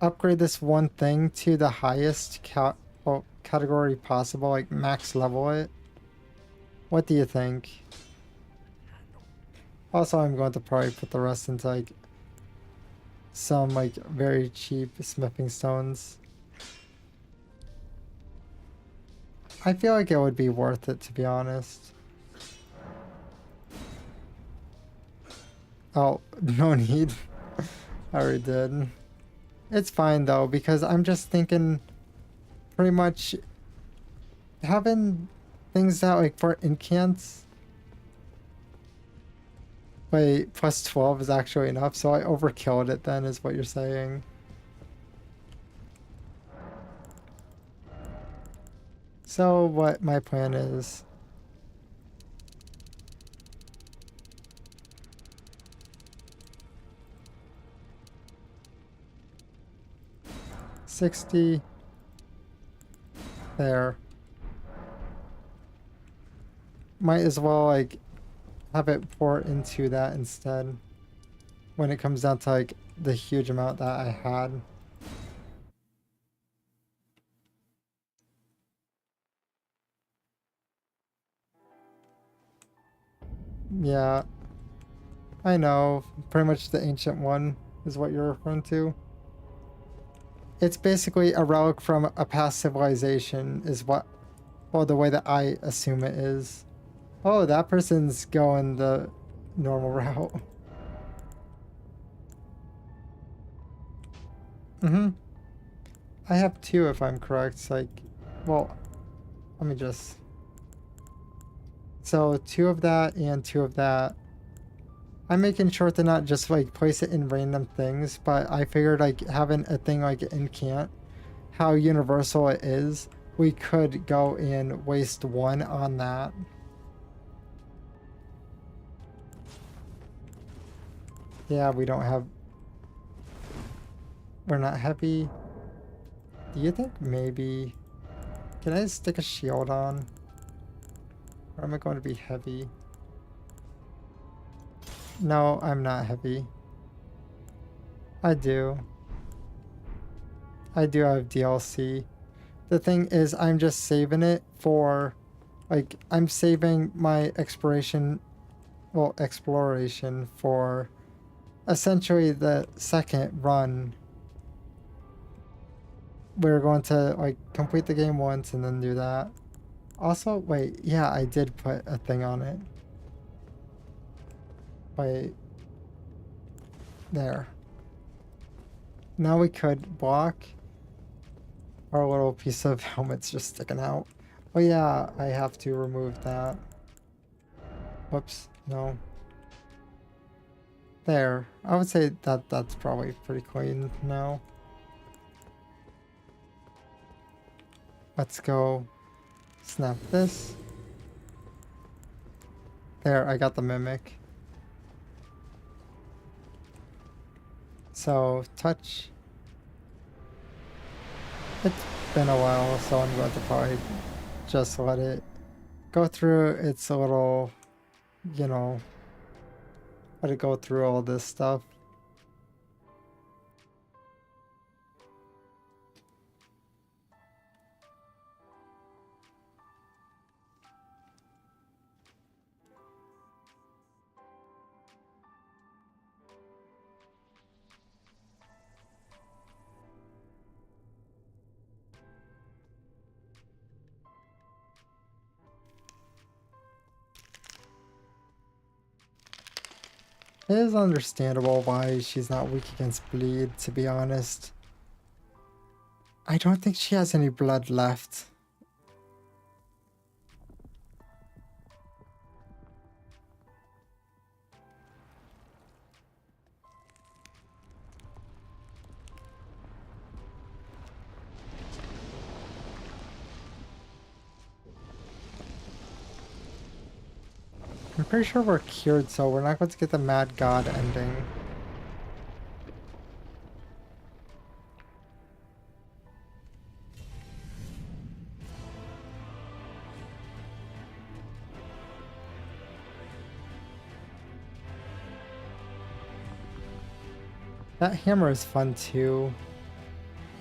upgrade this one thing to the highest category possible, like max level it? What do you think? Also, I'm going to probably put the rest into like some like very cheap smithing stones. I feel like it would be worth it, to be honest. Oh, no need. I already did. It's fine though, because I'm just thinking pretty much having things out like for incants. Wait, plus 12 is actually enough, so I overkilled it then, is what you're saying. So what my plan is... 60 there. Might as well like have it pour into that instead when it comes down to like the huge amount that I had. Yeah, I know. Pretty much the ancient one is what you're referring to. It's basically a relic from a past civilization is what, well, the way that I assume it is. Oh, that person's going the normal route. I have 2 if I'm correct. It's like, well, let me just... so 2 of that and 2 of that. I'm making sure to not just like place it in random things, but I figured like having a thing like incant, how universal it is, we could go and waste 1 on that. Yeah, we don't have... we're not heavy. Do you think maybe... can I stick a shield on? Or am I going to be heavy? No, I'm not heavy. I do. I do have DLC. The thing is, I'm just saving it for... like, I'm saving my exploration for essentially the second run. We're going to, like, complete the game once and then do that. Also, wait, yeah, I did put a thing on it. Wait. There. Now we could block. Our little piece of helmet's just sticking out. Oh yeah, I have to remove that. Whoops, no. There. I would say that that's probably pretty clean now. Let's go snap this. There, I got the mimic. So, touch. It's been a while, so I'm going to probably just let it go through its little, you know, let it go through all this stuff. It is understandable why she's not weak against bleed, to be honest. I don't think she has any blood left. I'm pretty sure we're cured, so we're not going to get the Mad God ending. That hammer is fun too.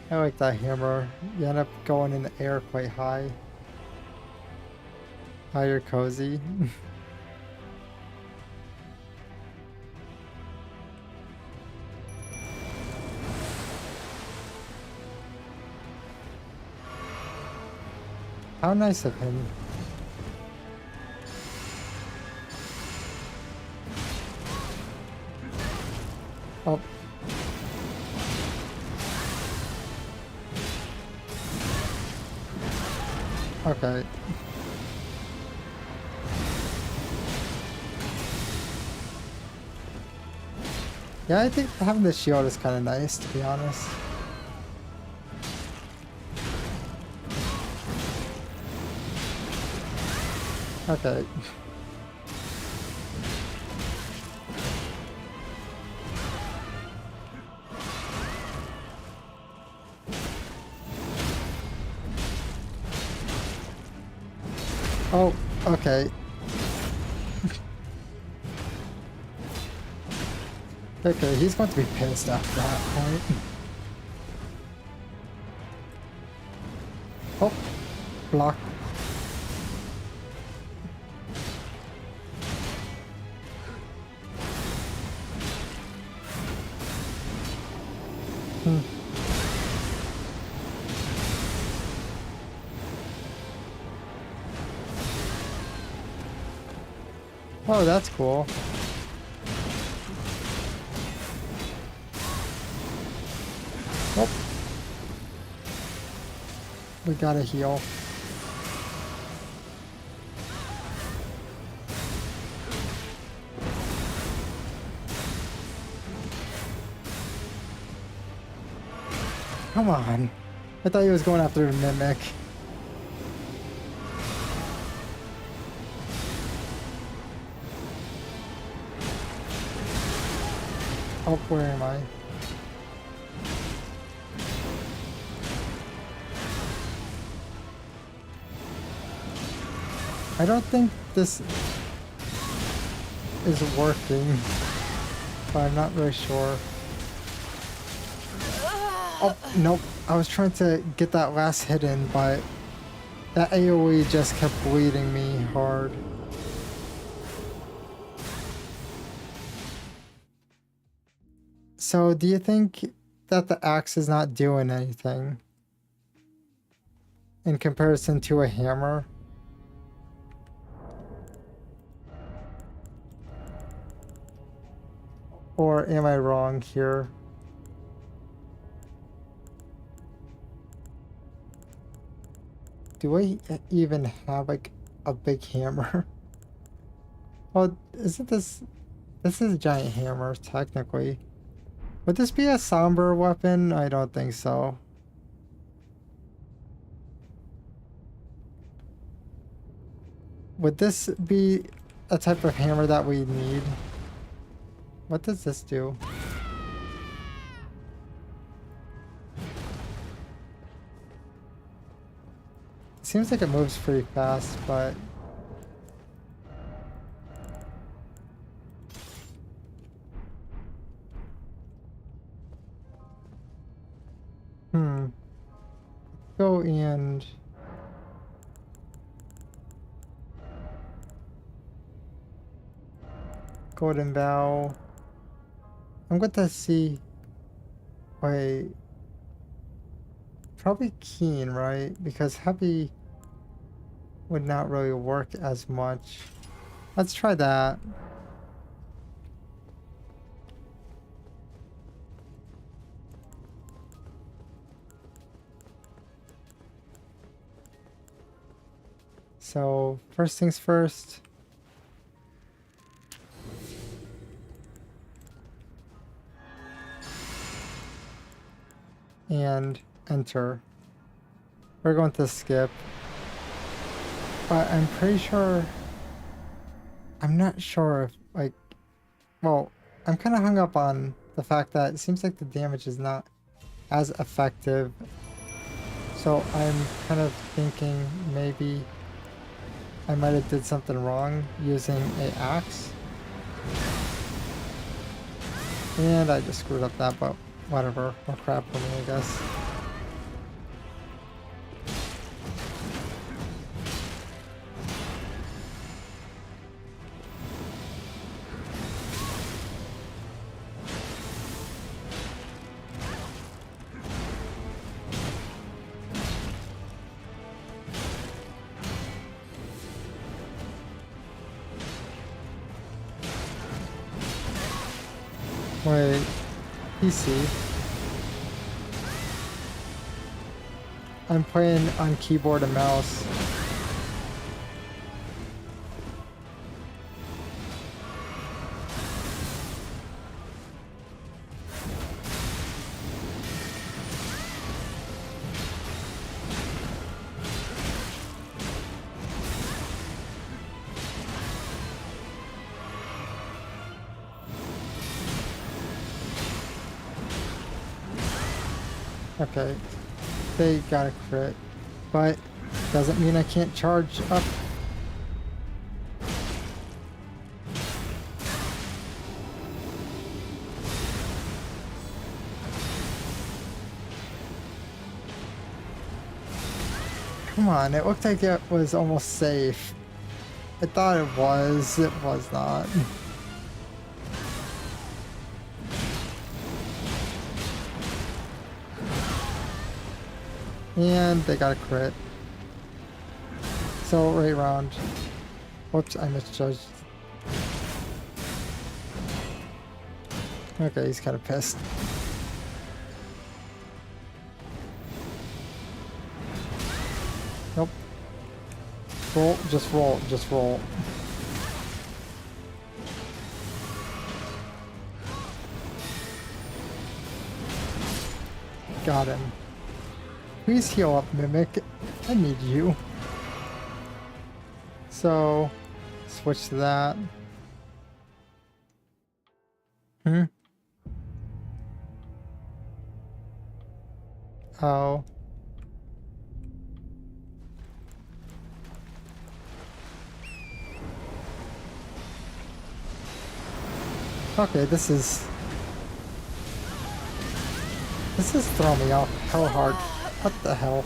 I like that hammer. You end up going in the air quite high. Hi, you're cozy. How nice of him. Oh. Okay. Yeah, I think having the shield is kind of nice, to be honest. Okay. Oh, okay. Okay, he's going to be pissed after that point. Oh, block. Oh, that's cool. Oh. We gotta heal. Come on. I thought he was going after the mimic. Oh, where am I? I don't think this is working, but I'm not really sure. Oh, nope. I was trying to get that last hit in, but that AoE just kept bleeding me hard. So, do you think that the axe is not doing anything in comparison to a hammer? Or am I wrong here? do I even have like a big hammer? Oh, isn't this... This is a giant hammer, technically. Would this be a somber weapon? I don't think so. Would this be a type of hammer that we need? What does this do? It seems like it moves pretty fast, but... Go and... Golden Bow. I'm going to see... Wait... Probably Keen, right? Because Heavy would not really work as much. Let's try that. So, first things first. And enter. We're going to skip. But I'm pretty sure... I'm not sure if, like... Well, I'm kind of hung up on the fact that it seems like the damage is not as effective. So I'm kind of thinking maybe I might have did something wrong using an axe. And I just screwed up that, but whatever. More crap for me, I guess. Wait, PC. I'm playing on keyboard and mouse. Okay, they got a crit, but doesn't mean I can't charge up. Come on, it looked like it was almost safe. I thought it was not. And they got a crit. So right round. Whoops, I misjudged. Okay, he's kind of pissed. Nope. Roll, just roll, just roll. Got him. Please heal up, Mimic. I need you. So, switch to that. Oh. Okay, this is throwing me off hell hard. What the hell?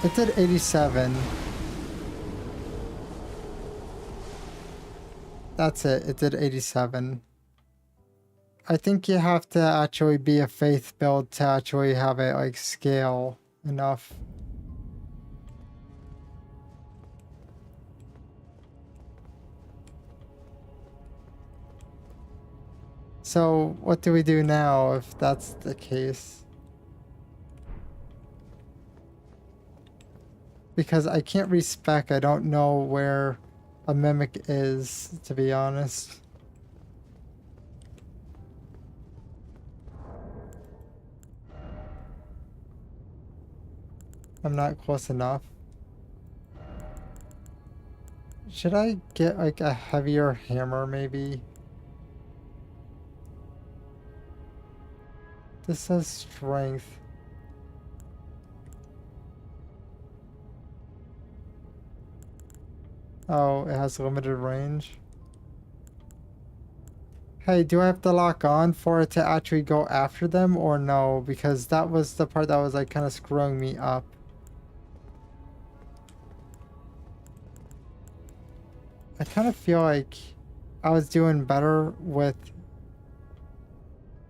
It did 87. That's it. It did 87. I think you have to actually be a faith build to actually have it like scale enough. So what do we do now if that's the case? Because I can't respec, I don't know where a mimic is, to be honest. I'm not close enough. Should I get like a heavier hammer maybe? This says strength. Oh, it has limited range. Hey, do I have to lock on for it to actually go after them or no? Because that was the part that was like kind of screwing me up. I kind of feel like I was doing better with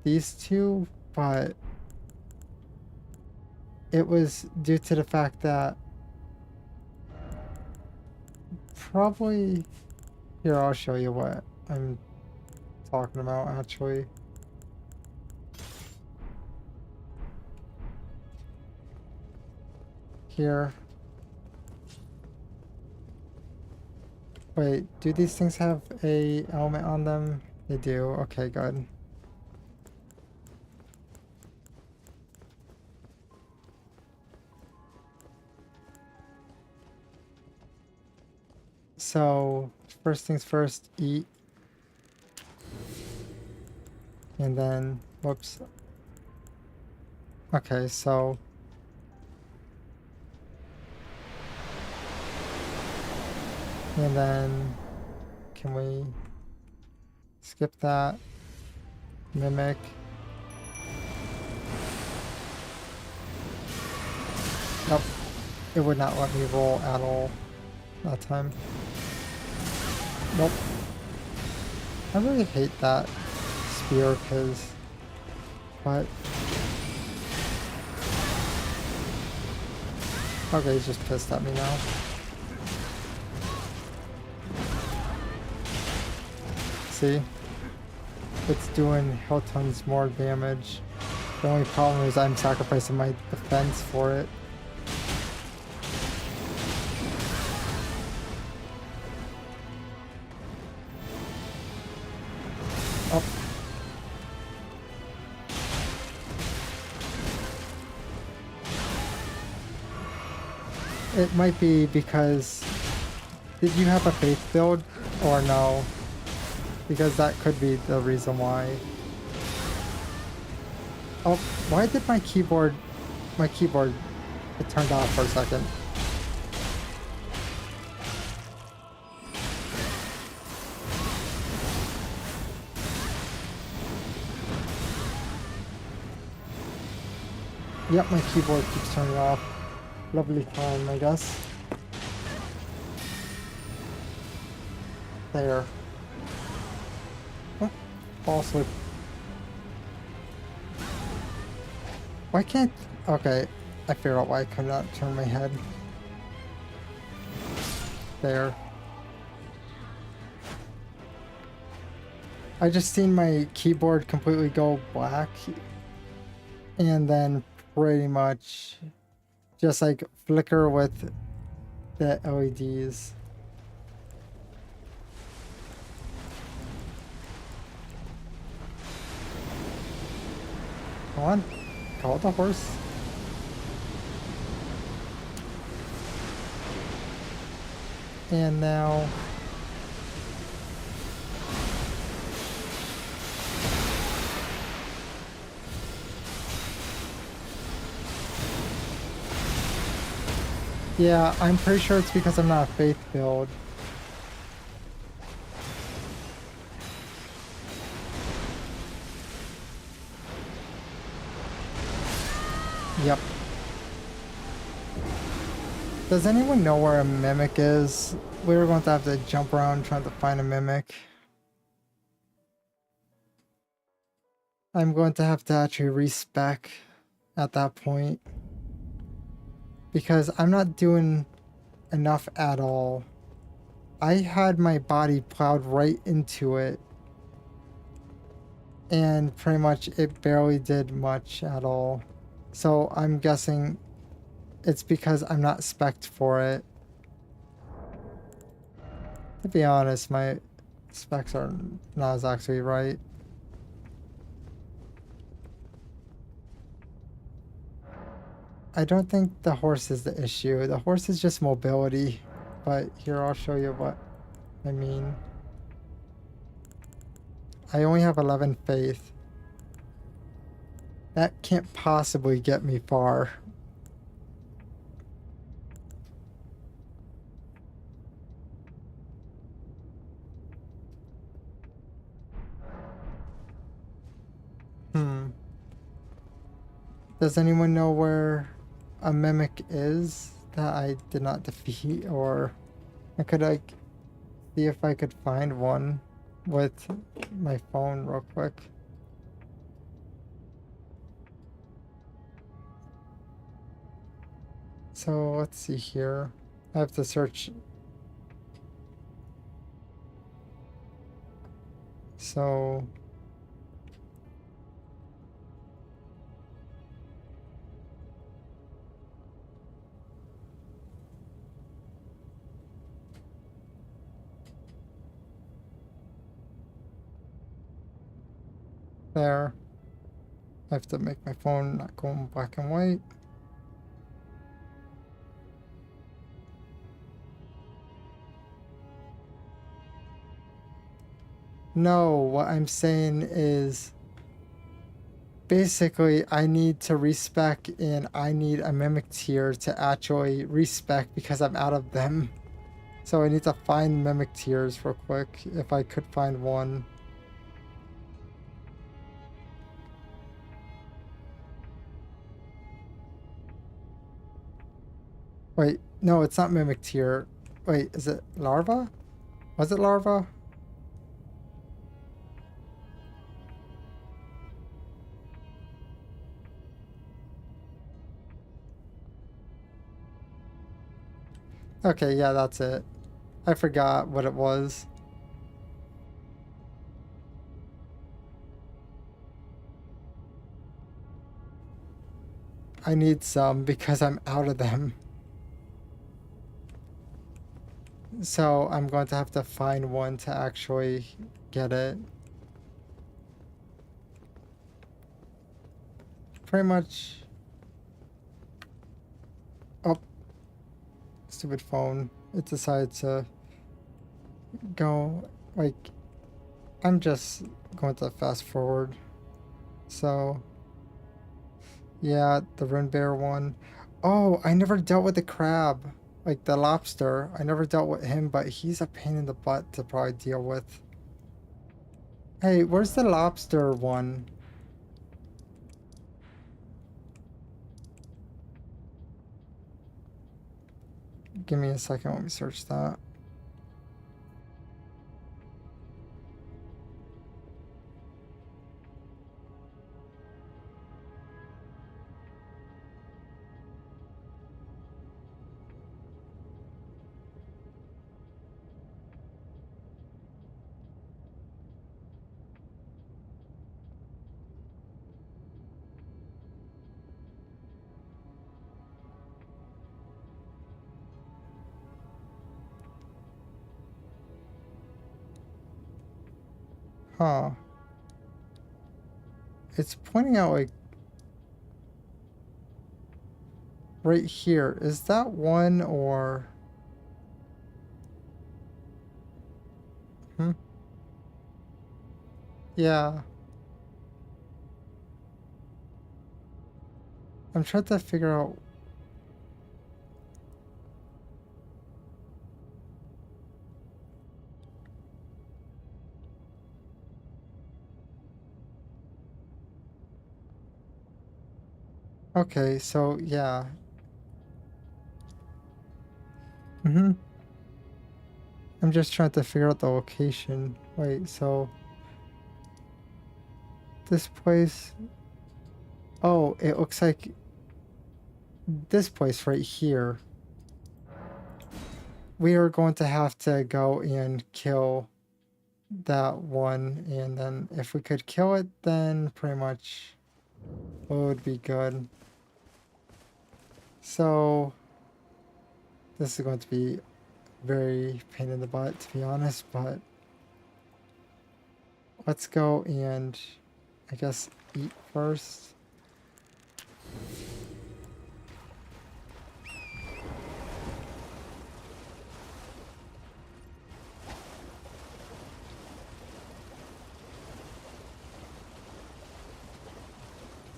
these two, but it was due to the fact that probably here, I'll show you what I'm talking about actually. Here. Wait, do these things have a element on them? They do. Okay, good. So, first things first, eat. And then, whoops. Okay, so. And then, can we skip that? Mimic. Nope. It would not let me roll at all that time. Nope. I really hate that spear because what? Okay, he's just pissed at me now. See? It's doing hell tons more damage. The only problem is I'm sacrificing my defense for it. Oh. It might be because... Did you have a faith build or no? Because that could be the reason why. Oh, why did my keyboard it turned off for a second. Yep, my keyboard keeps turning off. Lovely time, I guess. There. Oh, fall asleep. Why can't... Okay, I figured out why I could not turn my head. There. I just seen my keyboard completely go black. And then pretty much just like flicker with the LEDs. Come on, call the horse. And now yeah, I'm pretty sure it's because I'm not a faith build. Yep. Does anyone know where a mimic is? We were going to have to jump around trying to find a mimic. I'm going to have to actually respec at that point. Because I'm not doing enough at all. I had my body plowed right into it. and pretty much it barely did much at all. So I'm guessing it's because I'm not spec'd for it. To be honest, my specs are not exactly right. I don't think the horse is the issue. The horse is just mobility. But here, I'll show you what I mean. I only have 11 faith. That can't possibly get me far. Does anyone know where a mimic is that I did not defeat? Or I could like see if I could find one with my phone real quick. So let's see here. I have to search. So there. I have to make my phone not go in black and white. No, what I'm saying is basically I need to respec and I need a mimic tier to actually respec because I'm out of them. So I need to find mimic tiers real quick if I could find one. Wait, no, it's not mimic tier. Wait, is it larva? Was it larva? Okay, yeah, that's it. I forgot what it was. I need some because I'm out of them. So I'm going to have to find one to actually get it. Pretty much. Oh, stupid phone. It decided to go, like, I'm just going to fast forward. So, yeah, the rune bear one. Oh, I never dealt with the crab. Like the lobster. I never dealt with him, but he's a pain in the butt to probably deal with. Hey, where's the lobster one? Give me a second, let me search that. Huh. It's pointing out like right here. Is that one or... Yeah. I'm trying to figure out... Okay, so yeah. I'm just trying to figure out the location. Wait, so... This place... Oh, it looks like... This place right here. We are going to have to go and kill that one, and then if we could kill it, then pretty much it would be good. So this is going to be very pain in the butt, to be honest, but let's go and I guess eat first.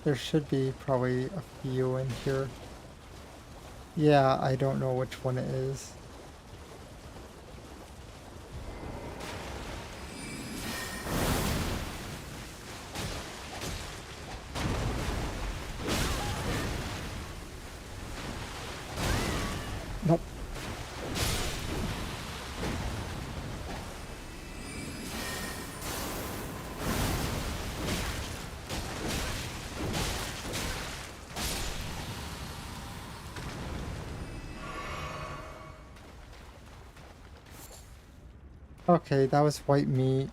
There should be probably a few in here. Yeah, I don't know which one it is. Nope. Okay, that was white meat.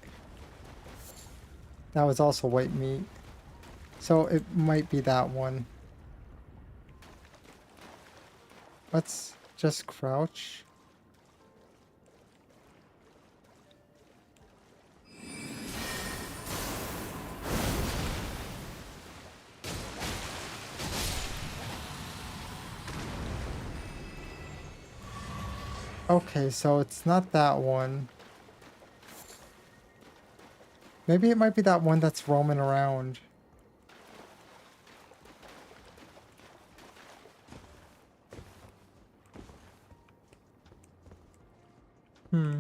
That was also white meat. So it might be that one. Let's just crouch. Okay, so it's not that one. Maybe it might be that one that's roaming around. Hmm.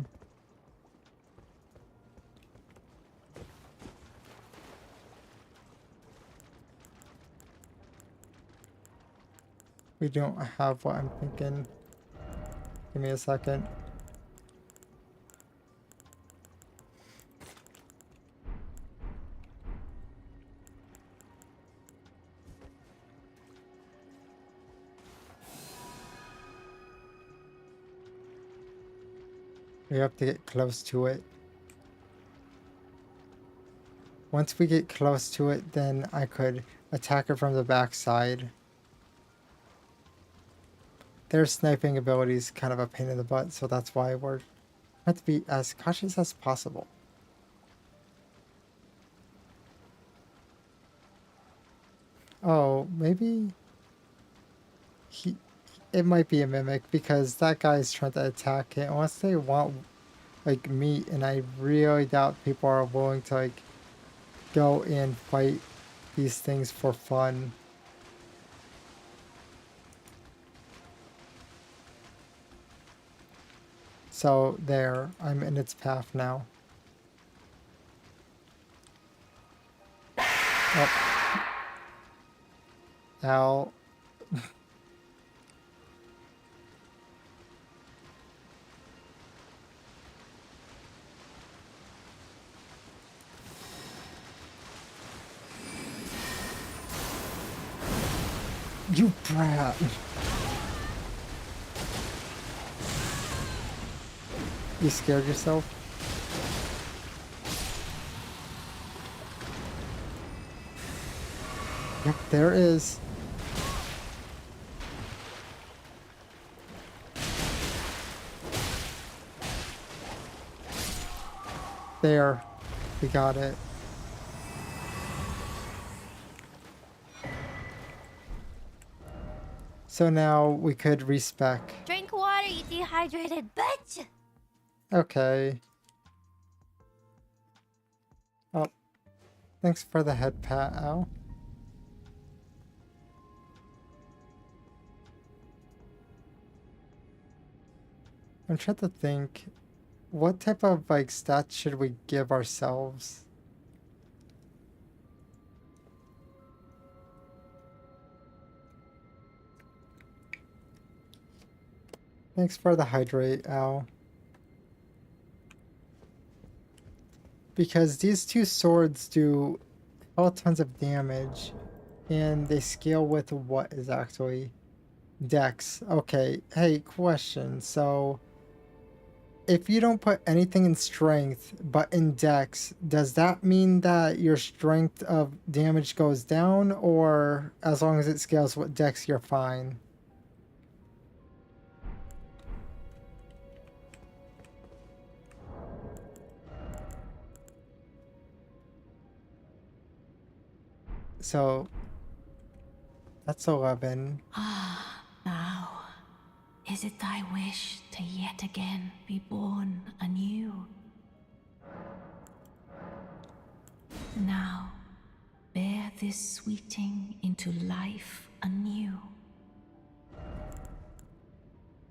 We don't have what I'm thinking. Give me a second. We have to get close to it. Once we get close to it, then I could attack it from the backside. Their sniping ability is kind of a pain in the butt, so that's why we're trying to be as cautious as possible. Oh, maybe it might be a mimic because that guy's trying to attack it. Unless they want like meat, and I really doubt people are willing to like go and fight these things for fun. So there, I'm in its path now. Oh. Ow. You brat. You scared yourself? Yep, there is. There. We got it. So now we could respec. Drink water, you dehydrated bitch! Okay. Oh. Thanks for the head pat, Al. I'm trying to think, what type of like stats should we give ourselves? Thanks for the hydrate, Al. Because these two swords do all tons of damage, and they scale with what is actually Dex. Okay, hey, question. So if you don't put anything in strength but in dex, does that mean that your strength of damage goes down, or as long as it scales with dex, you're fine? So that's 11. Ah, now, is it thy wish to yet again be born anew? Now, bear this sweeting into life anew.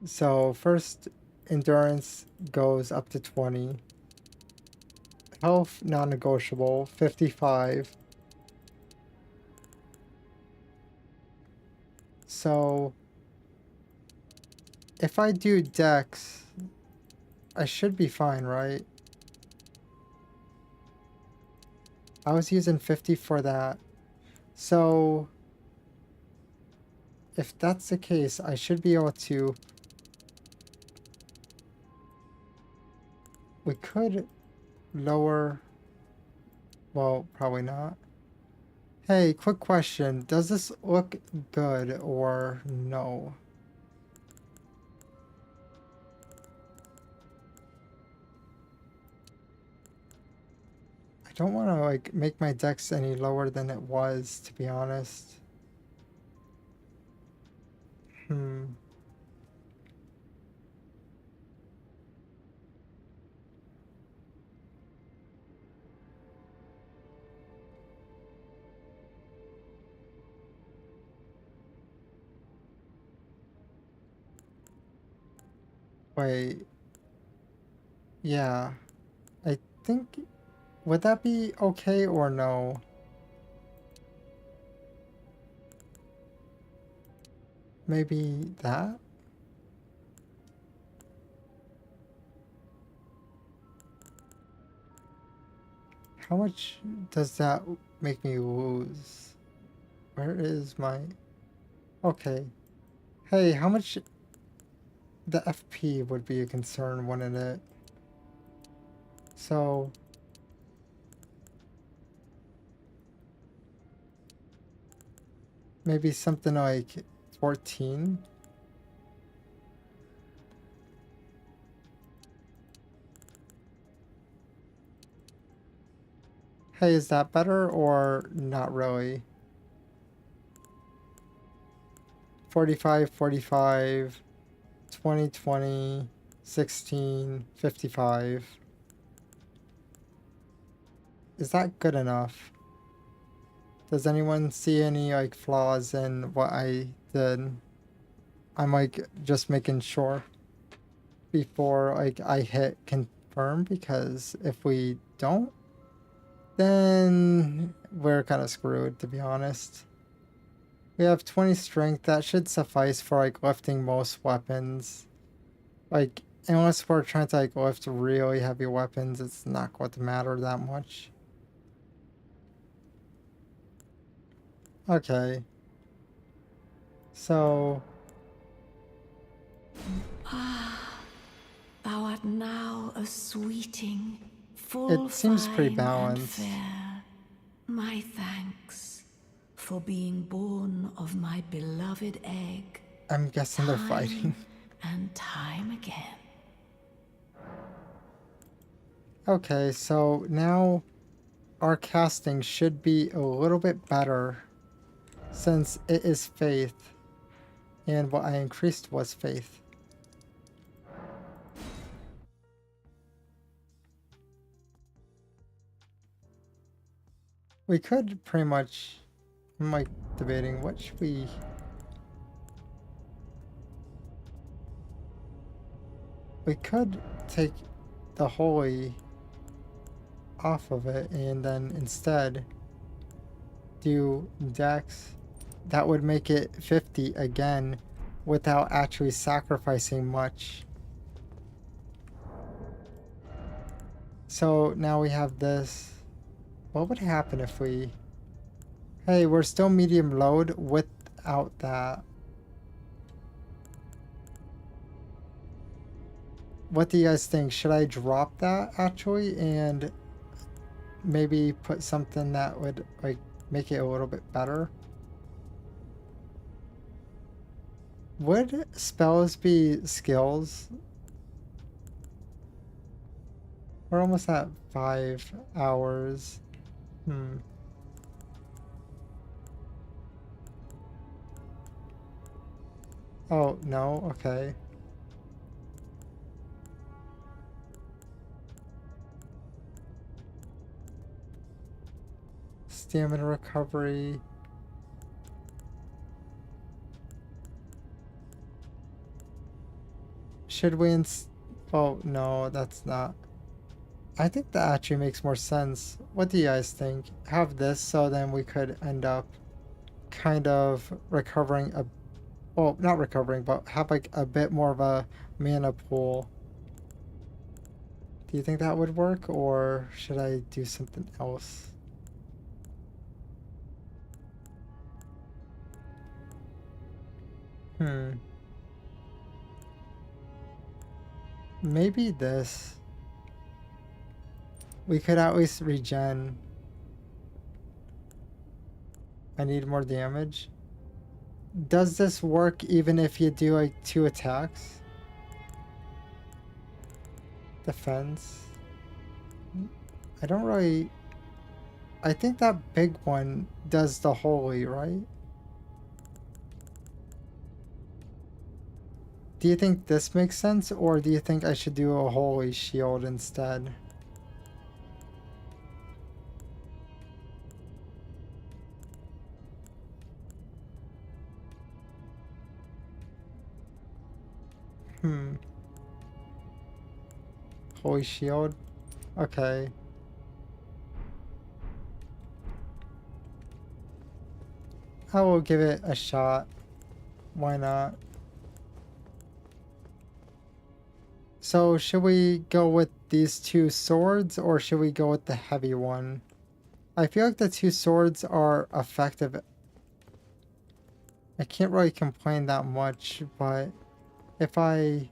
So first endurance goes up to 20. Health non-negotiable, 55. So if I do dex, I should be fine, right? I was using 50 for that. So if that's the case, I should be able to... We could lower... Well, probably not. Hey, quick question. Does this look good or no? I don't want to like make my dex any lower than it was, to be honest. Wait. Yeah. I think... Would that be okay or no? Maybe that? How much does that make me lose? Where is my... Okay. Hey, how much... The FP would be a concern, wouldn't it? So... Maybe something like 14? Hey, is that better or not really? 45, 45, 20, 20, 16, 55. Is that good enough? Does anyone see any like flaws in what I did? I'm like just making sure before like I hit confirm, because if we don't, then we're kind of screwed, to be honest. We have 20 strength. That should suffice for like lifting most weapons. Like, unless we're trying to like lift really heavy weapons, it's not going to matter that much. Okay. So... Ah, thou art now a sweeting, full It seems pretty fine and balanced. fair. My thanks for being born of my beloved egg. I'm guessing they're fighting. And time again. Okay, so now our casting should be a little bit better since it is faith, and what I increased was faith. We could pretty much... I'm like debating what should we... We could take the holy off of it and then instead do dex. That would make it 50 again without actually sacrificing much. So now we have this. What would happen if we... Hey, we're still medium load without that. what do you guys think? Should I drop that actually and maybe put something that would like make it a little bit better? Would spells be skills? We're almost at 5 hours. Oh, no? Okay. Stamina recovery. Should we oh, no, that's not. I think that actually makes more sense. What do you guys think? Have this so then we could end up kind of recovering a, well, not recovering, but have like a bit more of a mana pool. Do you think that would work, or should I do something else? Maybe this. We could at least regen. I need more damage. Does this work even if you do like 2 attacks? Defense. I don't really... I think that big one does the holy, right? Do you think this makes sense, or do you think I should do a holy shield instead? Holy shield? Okay. I will give it a shot. Why not? So should we go with these 2 swords, or should we go with the heavy one? I feel like the 2 swords are effective. I can't really complain that much, but if I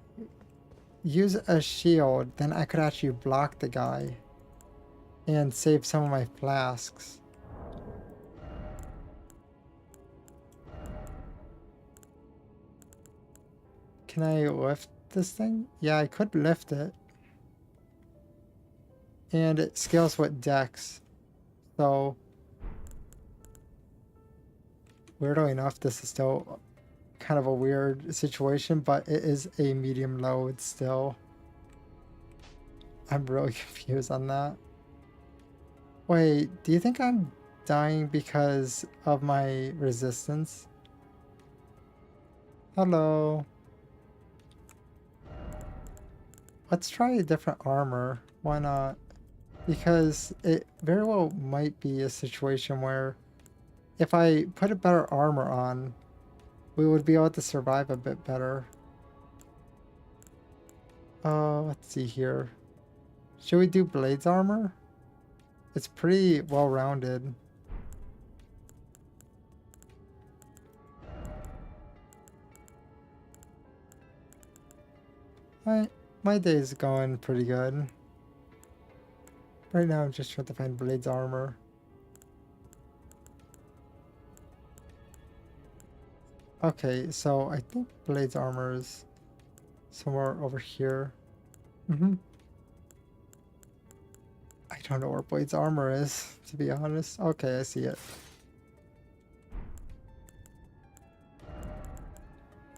use a shield, then I could actually block the guy and save some of my flasks. Can I lift this thing? Yeah, I could lift it. And it scales with dex. So, weirdly enough, this is still kind of a weird situation, but it is a medium load still. I'm really confused on that. Wait, do you think I'm dying because of my resistance? Hello. Let's try a different armor. Why not? Because it very well might be a situation where if I put a better armor on, we would be able to survive a bit better. Let's see here. Should we do Blades armor? It's pretty well-rounded. My day is going pretty good. Right now I'm just trying to find Blades armor. Okay, so I think Blades armor is somewhere over here. I don't know where Blades armor is, to be honest. Okay, I see it.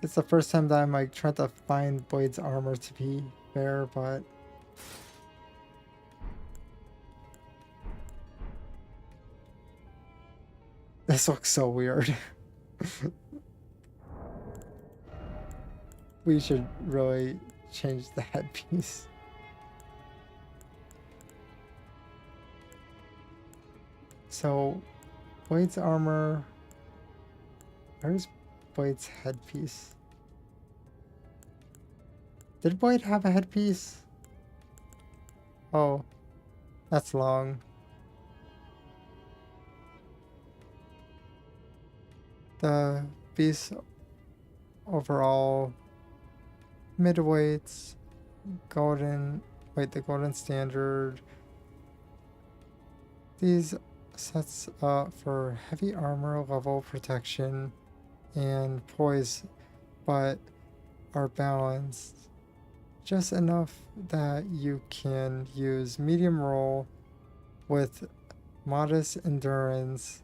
It's the first time that I'm like trying to find Blades armor, to be fair, but this looks so weird. We should really change the headpiece. So, Blade's armor. Where's Blade's headpiece? Did Blade have a headpiece? Oh, that's long. The beast overall midweights, the golden standard. These sets for heavy armor level protection and poise, but are balanced just enough that you can use medium roll with modest endurance.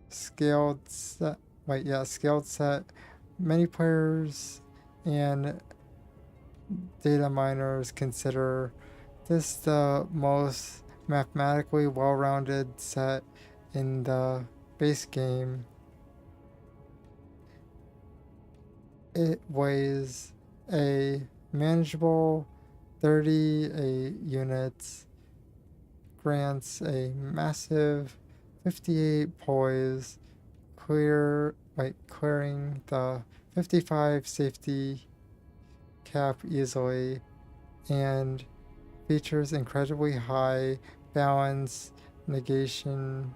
Scaled set. Scaled set. Many players and data miners consider this the most mathematically well-rounded set in the base game. It weighs a manageable 30 units, grants a massive 58 poise, clearing the 55 safety cap easily, and features incredibly high balance negation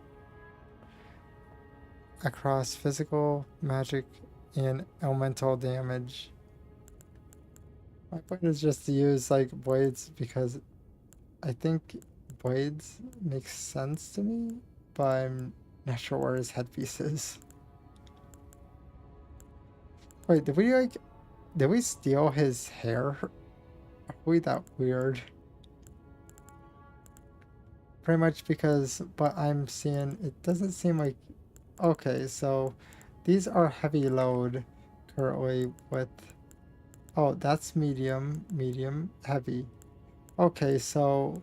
across physical, magic, and elemental damage. My point is just to use like blades because I think blades make sense to me, but I'm not sure where his headpiece is. Wait, did we steal his hair? Are we that weird? Pretty much because, but I'm seeing, it doesn't seem like, okay, so these are heavy load currently with, oh, that's medium, heavy. Okay, so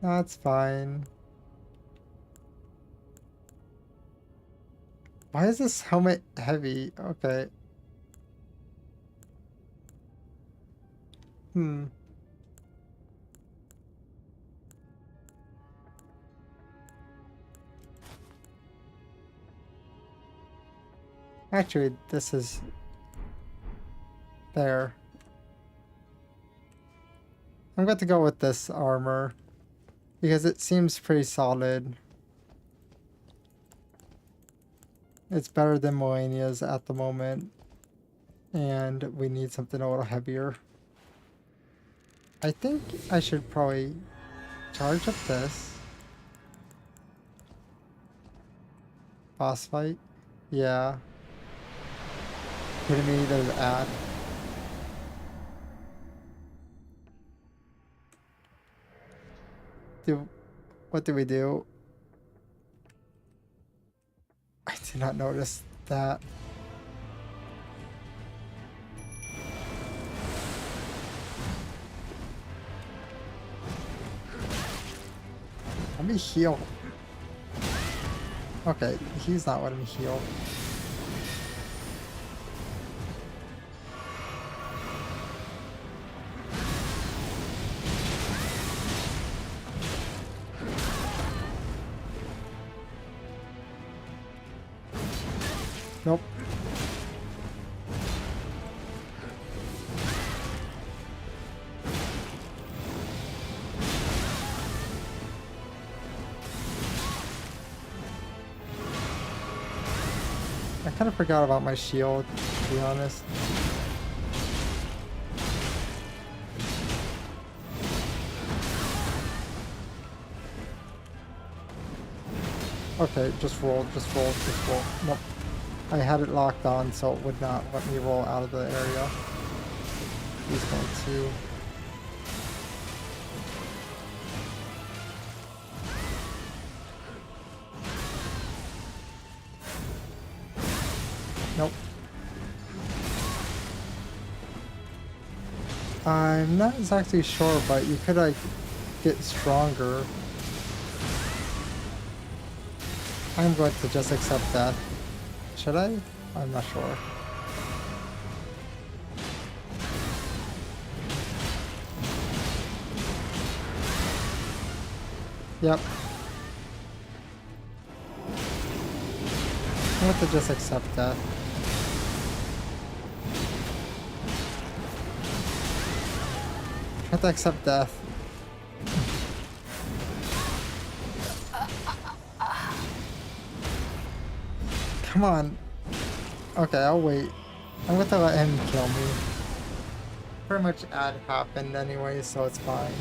that's fine. Why is this helmet heavy? Okay. Actually, this is there. I'm going to go with this armor because it seems pretty solid. It's better than Melania's at the moment, and we need something a little heavier. I think I should probably charge up this. Boss fight? Yeah. Kidding me, there's ad. What do we do? I did not notice that. Let me heal. Okay, he's not letting me heal. Nope. I kind of forgot about my shield, to be honest. Okay, just roll. Nope. I had it locked on, so it would not let me roll out of the area. He's going to... Nope. I'm not exactly sure, but you could, like, get stronger. I'm going to just accept that. Should I? I'm not sure. Yep. I'm going to just accept that. I have to accept death. come on. Okay, I'll wait. I'm going to let him kill me. Pretty much ad happened anyway, so it's fine.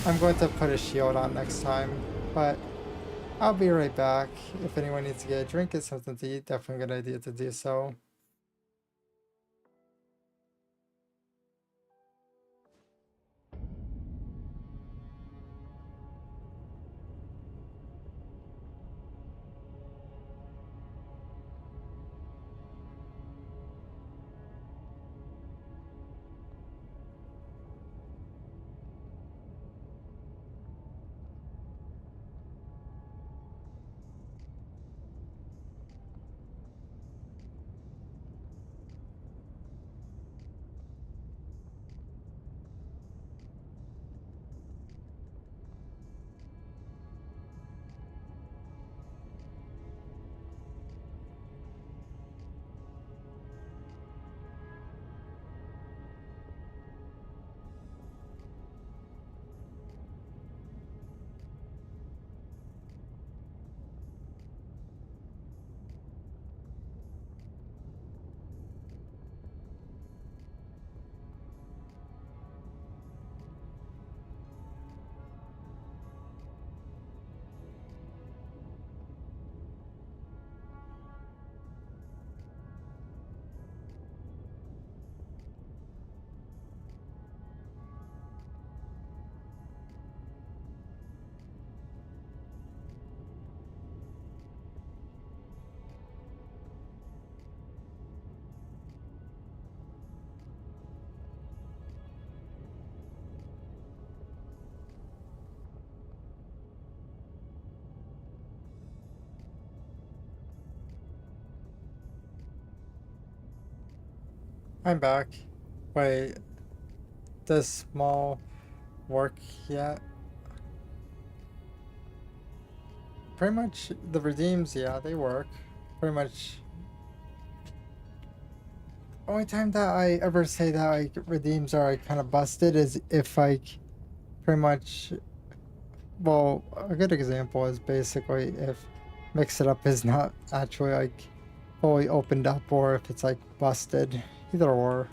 I'm going to put a shield on next time, but I'll be right back. If anyone needs to get a drink, get something to eat, definitely a good idea to do so. I'm back. Wait, does small work yet? Pretty much the redeems, yeah, they work. Pretty much. Only time that I ever say that like redeems are like kind of busted is if like pretty much. Well, a good example is basically if Mix It Up is not actually like fully opened up or if it's like busted. Either or.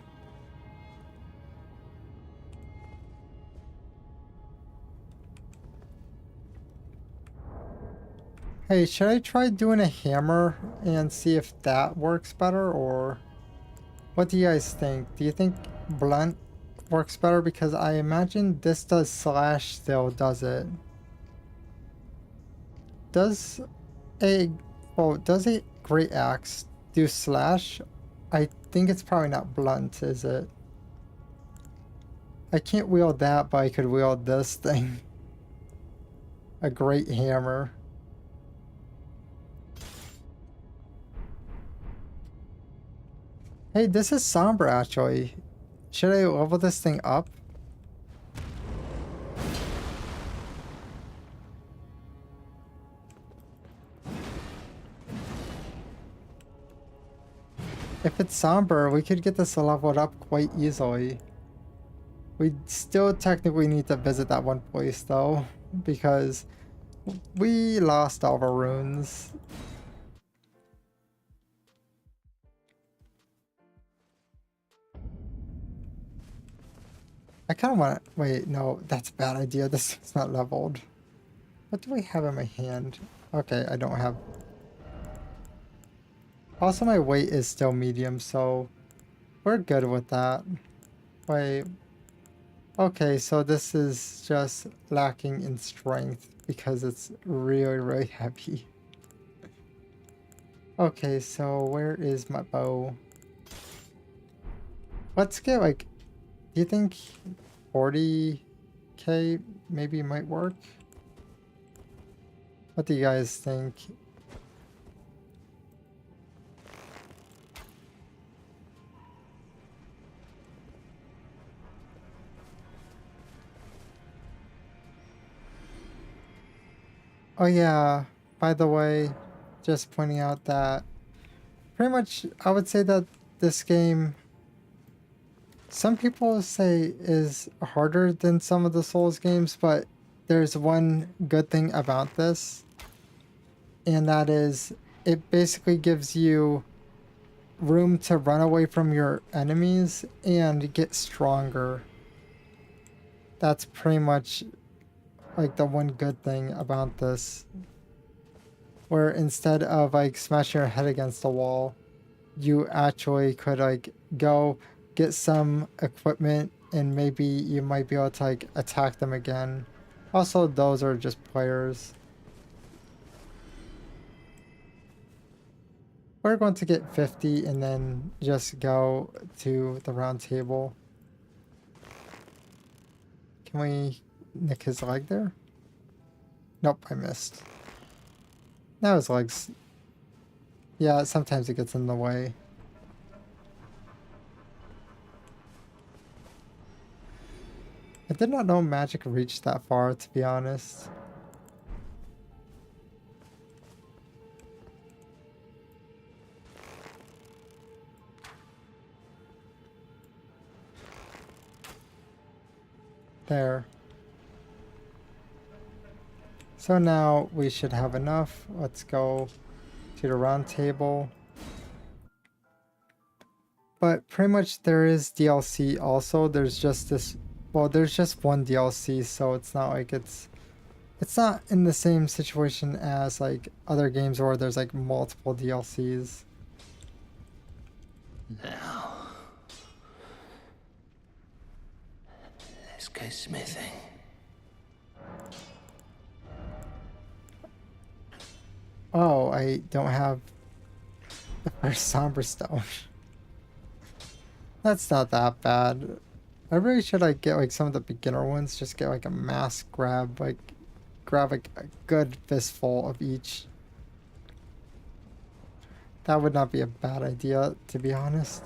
Hey, should I try doing a hammer and see if that works better, or what do you guys think? Do you think blunt works better? Because I imagine this does slash still, does it? Does does a great axe do slash? I think it's probably not blunt, is it? I can't wield that, but I could wield this thing. A great hammer. Hey, this is somber actually. Should I level this thing up? If it's somber, we could get this leveled up quite easily. We still technically need to visit that one place though, because we lost all of our runes. I kind of want to... Wait, no, that's a bad idea. This is not leveled. What do I have in my hand? Okay, I don't have... Also, my weight is still medium, so we're good with that. Wait. Okay, so this is just lacking in strength because it's really, really heavy. Okay, so where is my bow? Let's get like... Do you think 40k maybe might work? What do you guys think? Oh yeah, by the way, just pointing out that pretty much I would say that this game, some people say is harder than some of the Souls games, but there's one good thing about this. and that is it basically gives you room to run away from your enemies and get stronger. That's pretty much like the one good thing about this. Where instead of like smashing your head against the wall, you actually could like go get some equipment and maybe you might be able to like attack them again. Also, those are just players. We're going to get 50 and then just go to the round table. Can we nick his leg there? Nope, I missed. Now his legs. Yeah, sometimes it gets in the way. I did not know magic reached that far, to be honest. There. So now we should have enough. Let's go to the round table. But pretty much there is DLC also. There's just this, well, there's just one DLC, so it's not like it's not in the same situation as like other games where there's like multiple DLCs. Now, let's go smithing. Oh, I don't have the first somber stone. That's not that bad. I really should like get like some of the beginner ones. Just get like a mass grab, like grab like a good fistful of each. That would not be a bad idea, to be honest.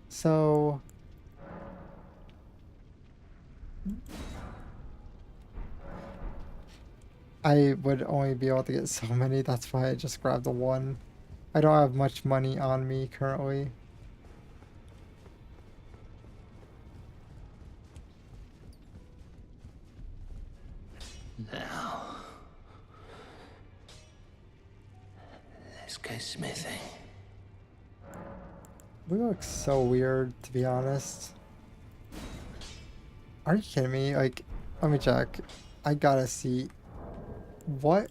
So I would only be able to get so many. That's why I just grabbed the one. I don't have much money on me currently. Now, let's go smithing. We look so weird, to be honest. Are you kidding me? Like, let me check. I gotta see what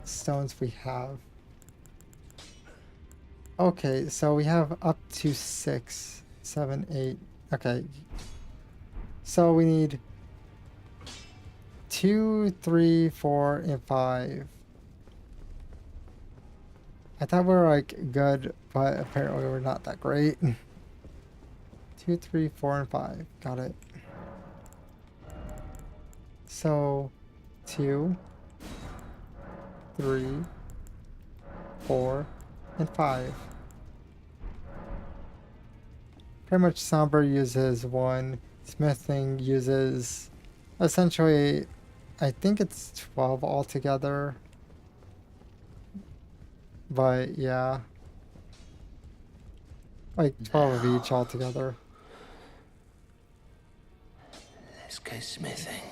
stones we have. Okay, so we have up to 6, 7, 8. Okay. So we need 2, 3, 4, and 5. I thought we were like good, but apparently we're not that great. 2, 3, 4, and 5. Got it. So 2, 3, 4, and 5. Pretty much Somber uses 1. Smithing uses essentially, I think it's 12 altogether. But yeah. Like 12 of each altogether. Let's go smithing.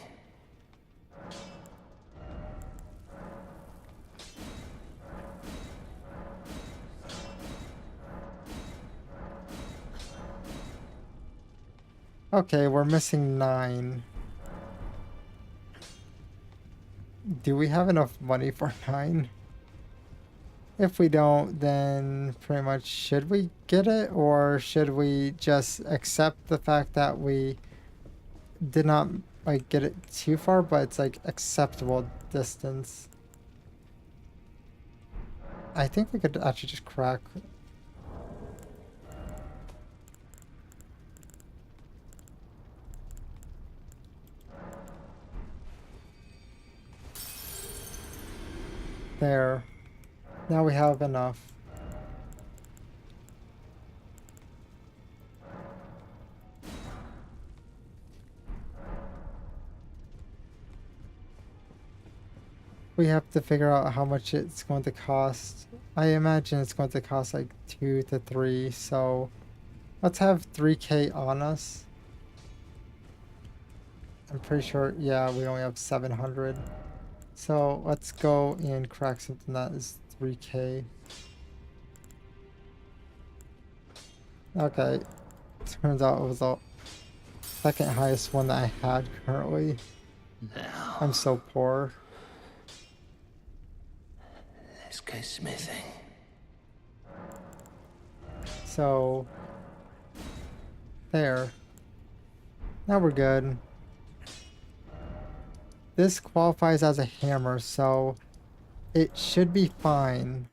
Okay, we're missing 9. Do we have enough money for 9? If we don't, then pretty much should we get it, or should we just accept the fact that we did not like get it too far, but it's like acceptable distance? I think we could actually just crack. There. Now we have enough. We have to figure out how much it's going to cost. I imagine it's going to cost like 2 to 3, so let's have 3K on us. I'm pretty sure, yeah, we only have 700. So let's go and crack something that is 3k. Okay. Turns out it was the second highest one that I had currently. Now, I'm so poor. let's go smithing. So there. Now we're good. This qualifies as a hammer, so it should be fine.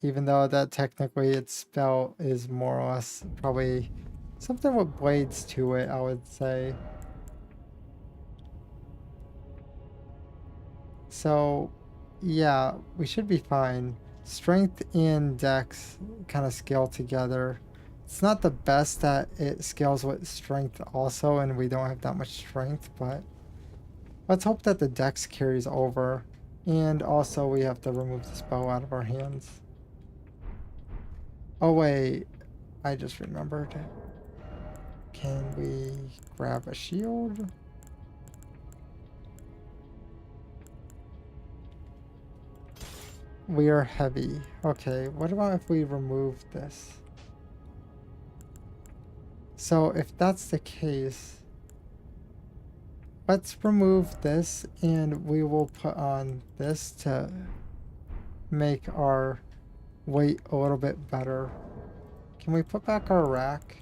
Even though that technically its spell is more or less probably something with blades to it, I would say. So yeah, we should be fine. Strength and dex kind of scale together. It's not the best that it scales with strength also, and we don't have that much strength, but let's hope that the dex carries over. And also we have to remove the spell out of our hands. Oh wait, I just remembered. Can we grab a shield? We are heavy. Okay, what about if we remove this? So if that's the case, let's remove this and we will put on this to make our weight a little bit better. Can we put back our rack?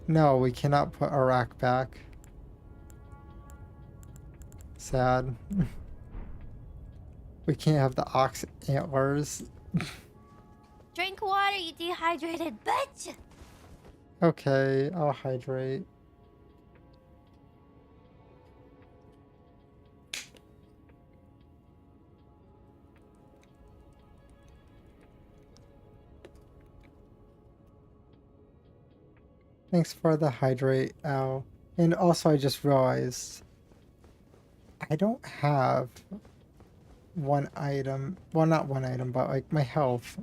No, we cannot put our rack back. Sad. We can't have the ox antlers. Drink water, you dehydrated bitch! Okay, I'll hydrate. Thanks for the hydrate, Al. And also I just realized I don't have one item. Well, not one item, but like my health.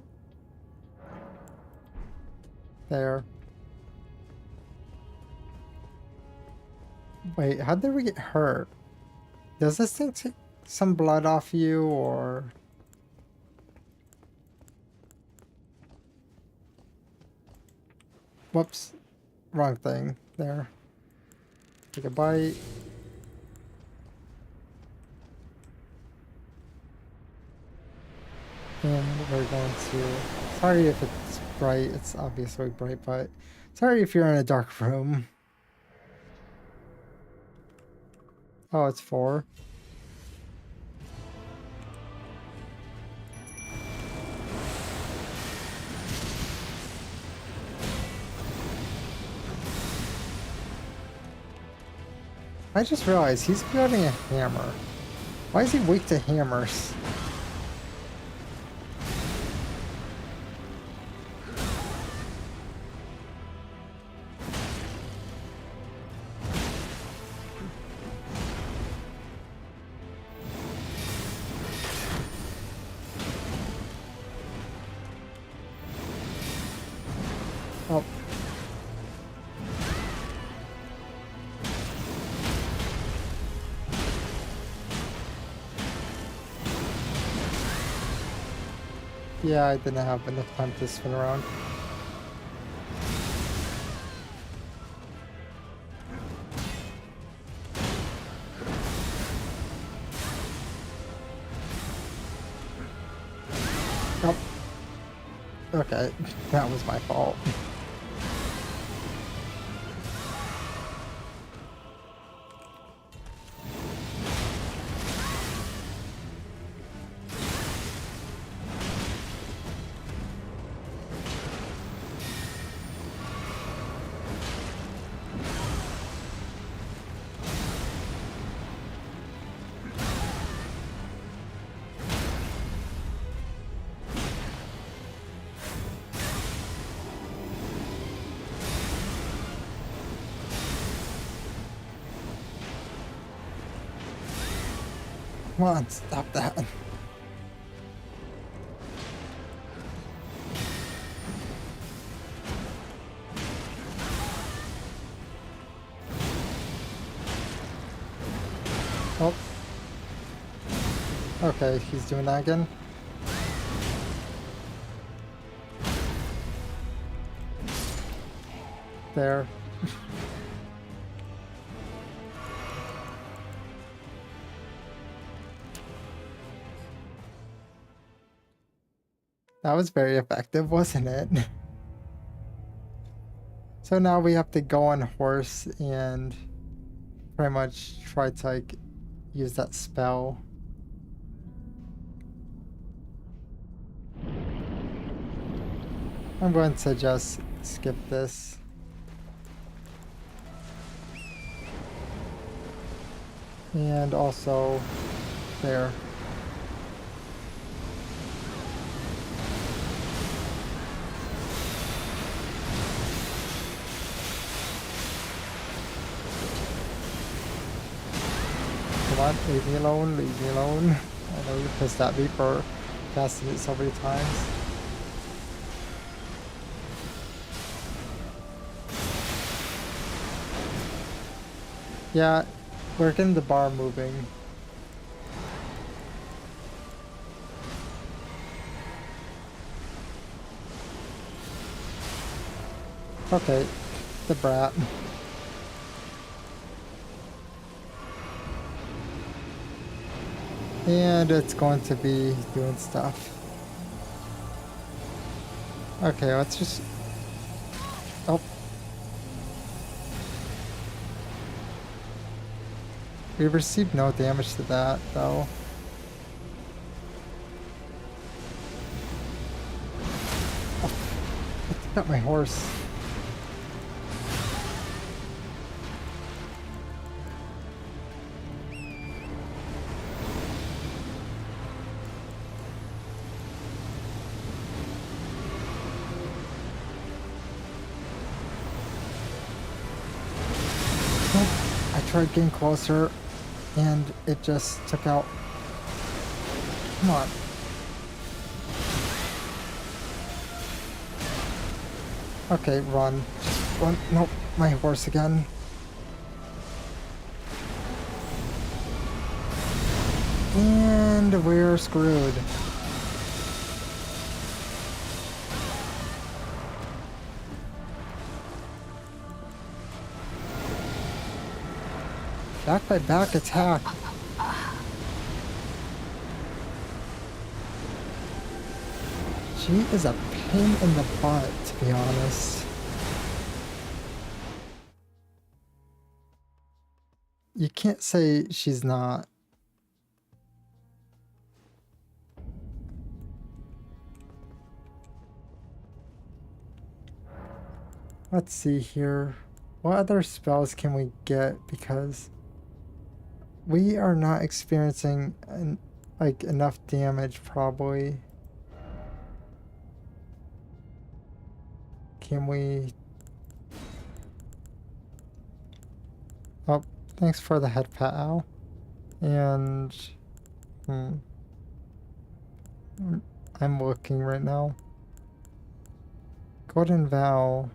There. Wait, how did we get hurt? Does this thing take some blood off you, or... Whoops. Wrong thing. There. Take a bite. And we're going to... Sorry if it's bright. It's obviously bright, but... Sorry if you're in a dark room. Oh, it's 4. I just realized he's building a hammer. Why is he weak to hammers? Oh. Yeah, I didn't have enough time to spin around. Oh. Okay, that was my fault. Come on, stop that. Okay, he's doing that again. There. That was very effective, wasn't it? So now we have to go on horse and pretty much try to like use that spell. I'm going to just skip this. And also there. Come on, leave me alone, leave me alone. I know you're pissed at me for casting it so many times. Yeah, we're getting the bar moving. Okay, the brat. And it's going to be doing stuff. Okay, let's just... Oh. We received no damage to that, though. Oh, I got my horse. I tried getting closer, and it just took out. Come on. Okay, run. Just run. Nope, my horse again. And we're screwed. Back by back attack. She is a pain in the butt, to be honest. You can't say she's not. Let's see here. What other spells can we get? Because we are not experiencing like enough damage, probably. Can we? Oh, thanks for the head pat, Al. And I'm looking right now. Golden Vow.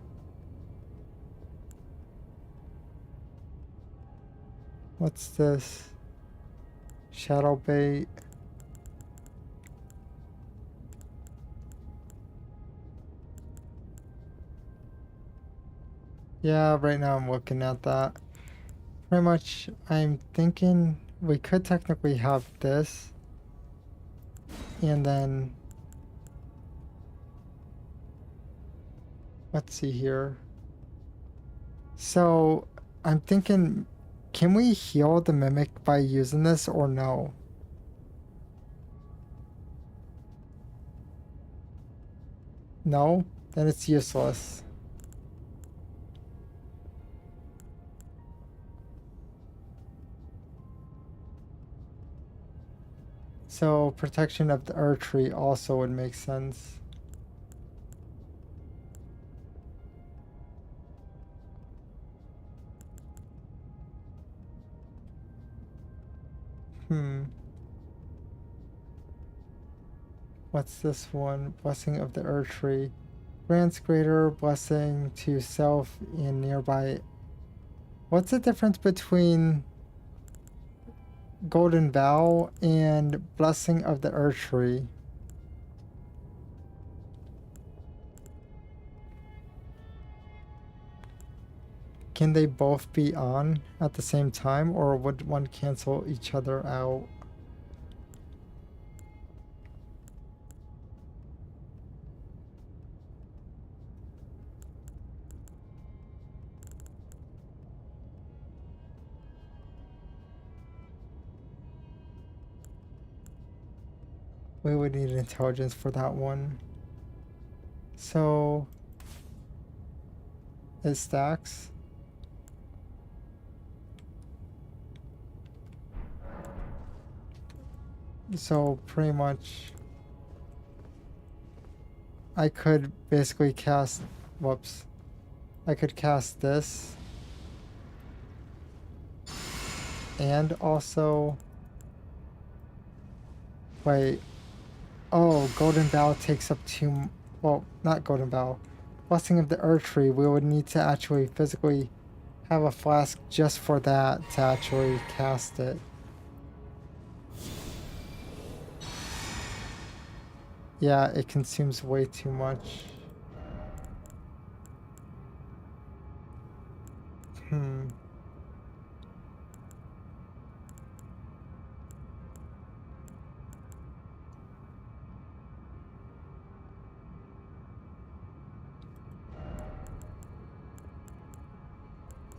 What's this? Shadow bait. Yeah, right now I'm looking at that. Pretty much, I'm thinking we could technically have this. And then... Let's see here. So, I'm thinking... Can we heal the Mimic by using this or no? No? Then it's useless. So protection of the Earth Tree also would make sense. What's this one? Blessing of the Earth Tree. Grants greater blessing to self and nearby. What's the difference between Golden Bow and Blessing of the Earth Tree. Can they both be on at the same time, or would one cancel each other out? We would need intelligence for that one. So it stacks. So pretty much I could basically cast, whoops. I could cast this. And also, wait, oh, Golden Bow takes up two, well, not Golden Bow. Blessing of the Earth Tree, we would need to actually physically have a flask just for that to actually cast it. Yeah, it consumes way too much.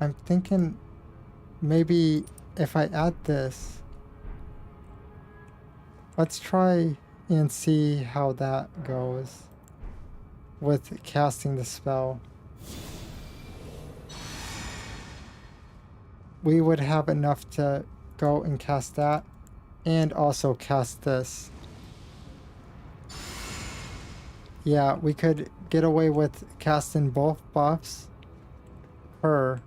I'm thinking maybe if I add this, let's try and see how that goes with casting the spell. We would have enough to go and cast that and also cast this. Yeah, we could get away with casting both buffs per.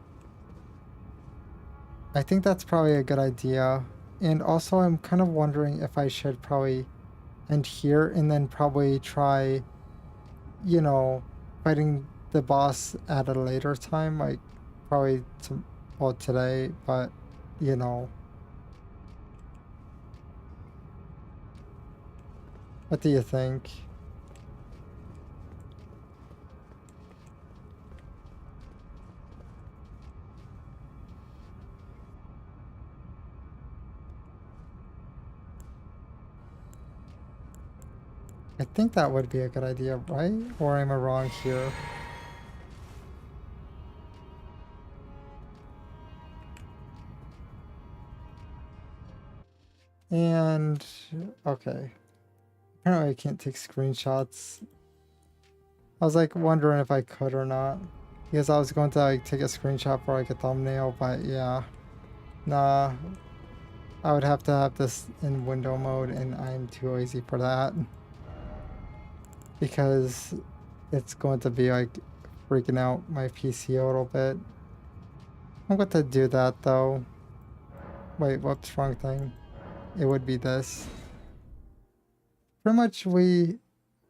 I think that's probably a good idea. And also I'm kind of wondering if I should probably end here and then probably try, you know, fighting the boss at a later time, like probably well, today, but you know. What do you think? I think that would be a good idea, right? Or am I wrong here? And okay. Apparently I can't take screenshots. I was like wondering if I could or not. Because I was going to like take a screenshot for like a thumbnail, but yeah. Nah. I would have to have this in window mode and I'm too lazy for that. Because it's going to be like freaking out my PC a little bit. I'm going to do that though. Wait, whoops, wrong thing. It would be this. Pretty much we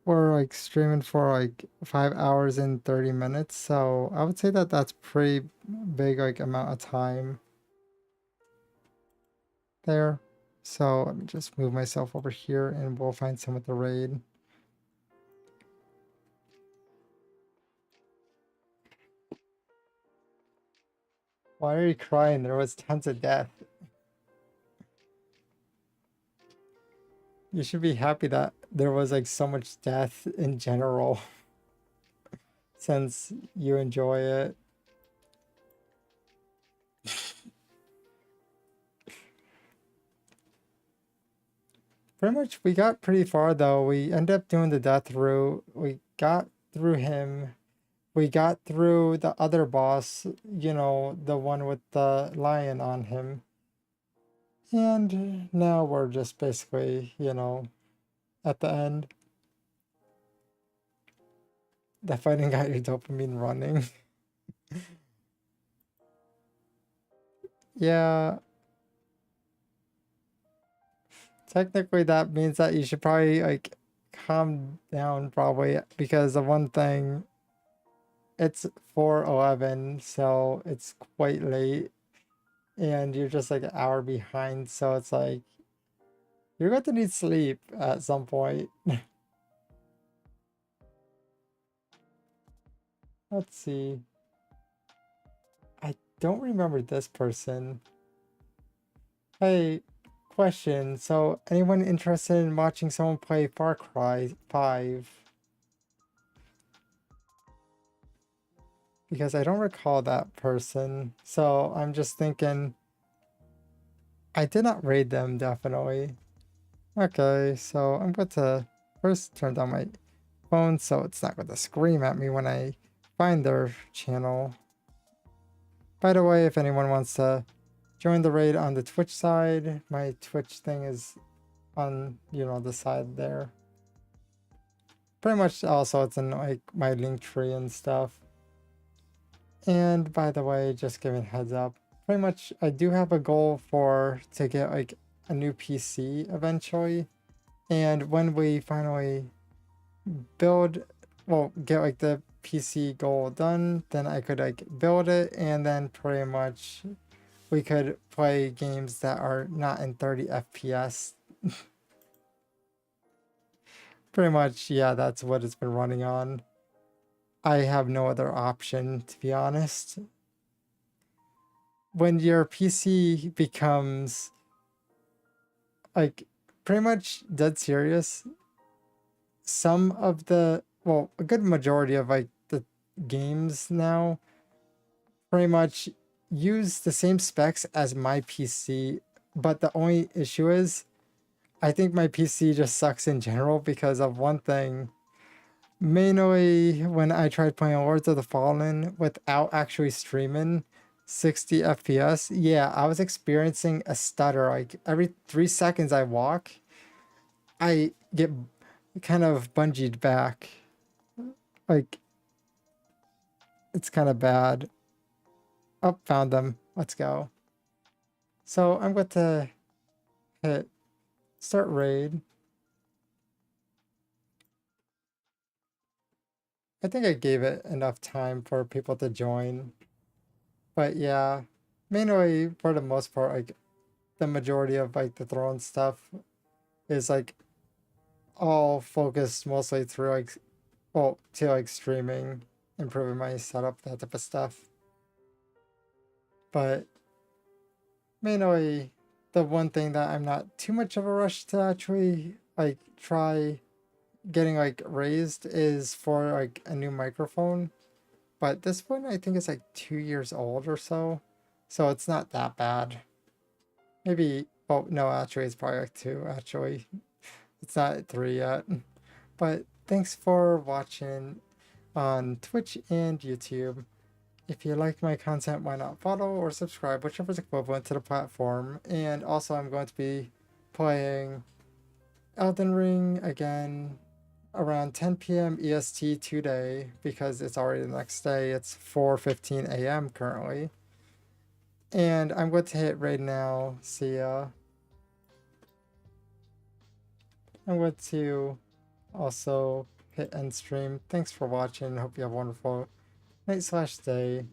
were like streaming for like 5 hours and 30 minutes, so I would say that that's pretty big like amount of time there. So let me just move myself over here and we'll find some with the raid. Why are you crying? There was tons of death. You should be happy that there was like so much death in general. Since you enjoy it. Pretty much we got pretty far though. We ended up doing the death route. We got through him. We got through the other boss, you know, the one with the lion on him. And now we're just basically, you know, at the end. The fighting got your dopamine running. Yeah. Technically that means that you should probably like calm down probably because the one thing, it's 4:11, so it's quite late and you're just like an hour behind, so it's like you're going to need sleep at some point. Let's see. I don't remember this person. Hey, question. So, anyone interested in watching someone play Far Cry 5? Because I don't recall that person. So, I'm just thinking I did not raid them, definitely. Okay, so I'm going to first turn down my phone so it's not going to scream at me when I find their channel. By the way, if anyone wants to join the raid on the Twitch side, my Twitch thing is on, you know, the side there. Pretty much also it's in like my link tree and stuff. And by the way, just giving a heads up, pretty much I do have a goal to get like a new PC eventually. And when we finally get like the PC goal done, then I could like build it, and then pretty much we could play games that are not in 30 FPS. Pretty much, yeah, that's what it's been running on. I have no other option, to be honest. When your PC becomes like pretty much dead serious, a good majority of like the games now pretty much use the same specs as my PC, but the only issue is I think my PC just sucks in general because of one thing. Mainly when I tried playing Lords of the Fallen without actually streaming 60 FPS, yeah, I was experiencing a stutter. Like every 3 seconds I walk, I get kind of bungeed back. Like, it's kind of bad. Oh, found them. Let's go. So I'm going to hit start raid. I think I gave it enough time for people to join. But yeah, mainly for the most part, like the majority of like the throne stuff is like all focused mostly through like, to like streaming, improving my setup, that type of stuff. But mainly the one thing that I'm not too much of a rush to actually like try getting like raised is for like a new microphone. But this one I think is like 2 years old or so. So it's not that bad. Maybe, oh no, actually it's probably like 2 actually. It's not 3 yet. But thanks for watching on Twitch and YouTube. If you like my content, why not follow or subscribe, whichever is equivalent to the platform. And also I'm going to be playing Elden Ring again around 10 p.m. EST today because it's already the next day. It's 4:15 a.m. currently. And I'm going to hit raid now. See ya. I'm going to also hit end stream. Thanks for watching. Hope you have a wonderful night/day.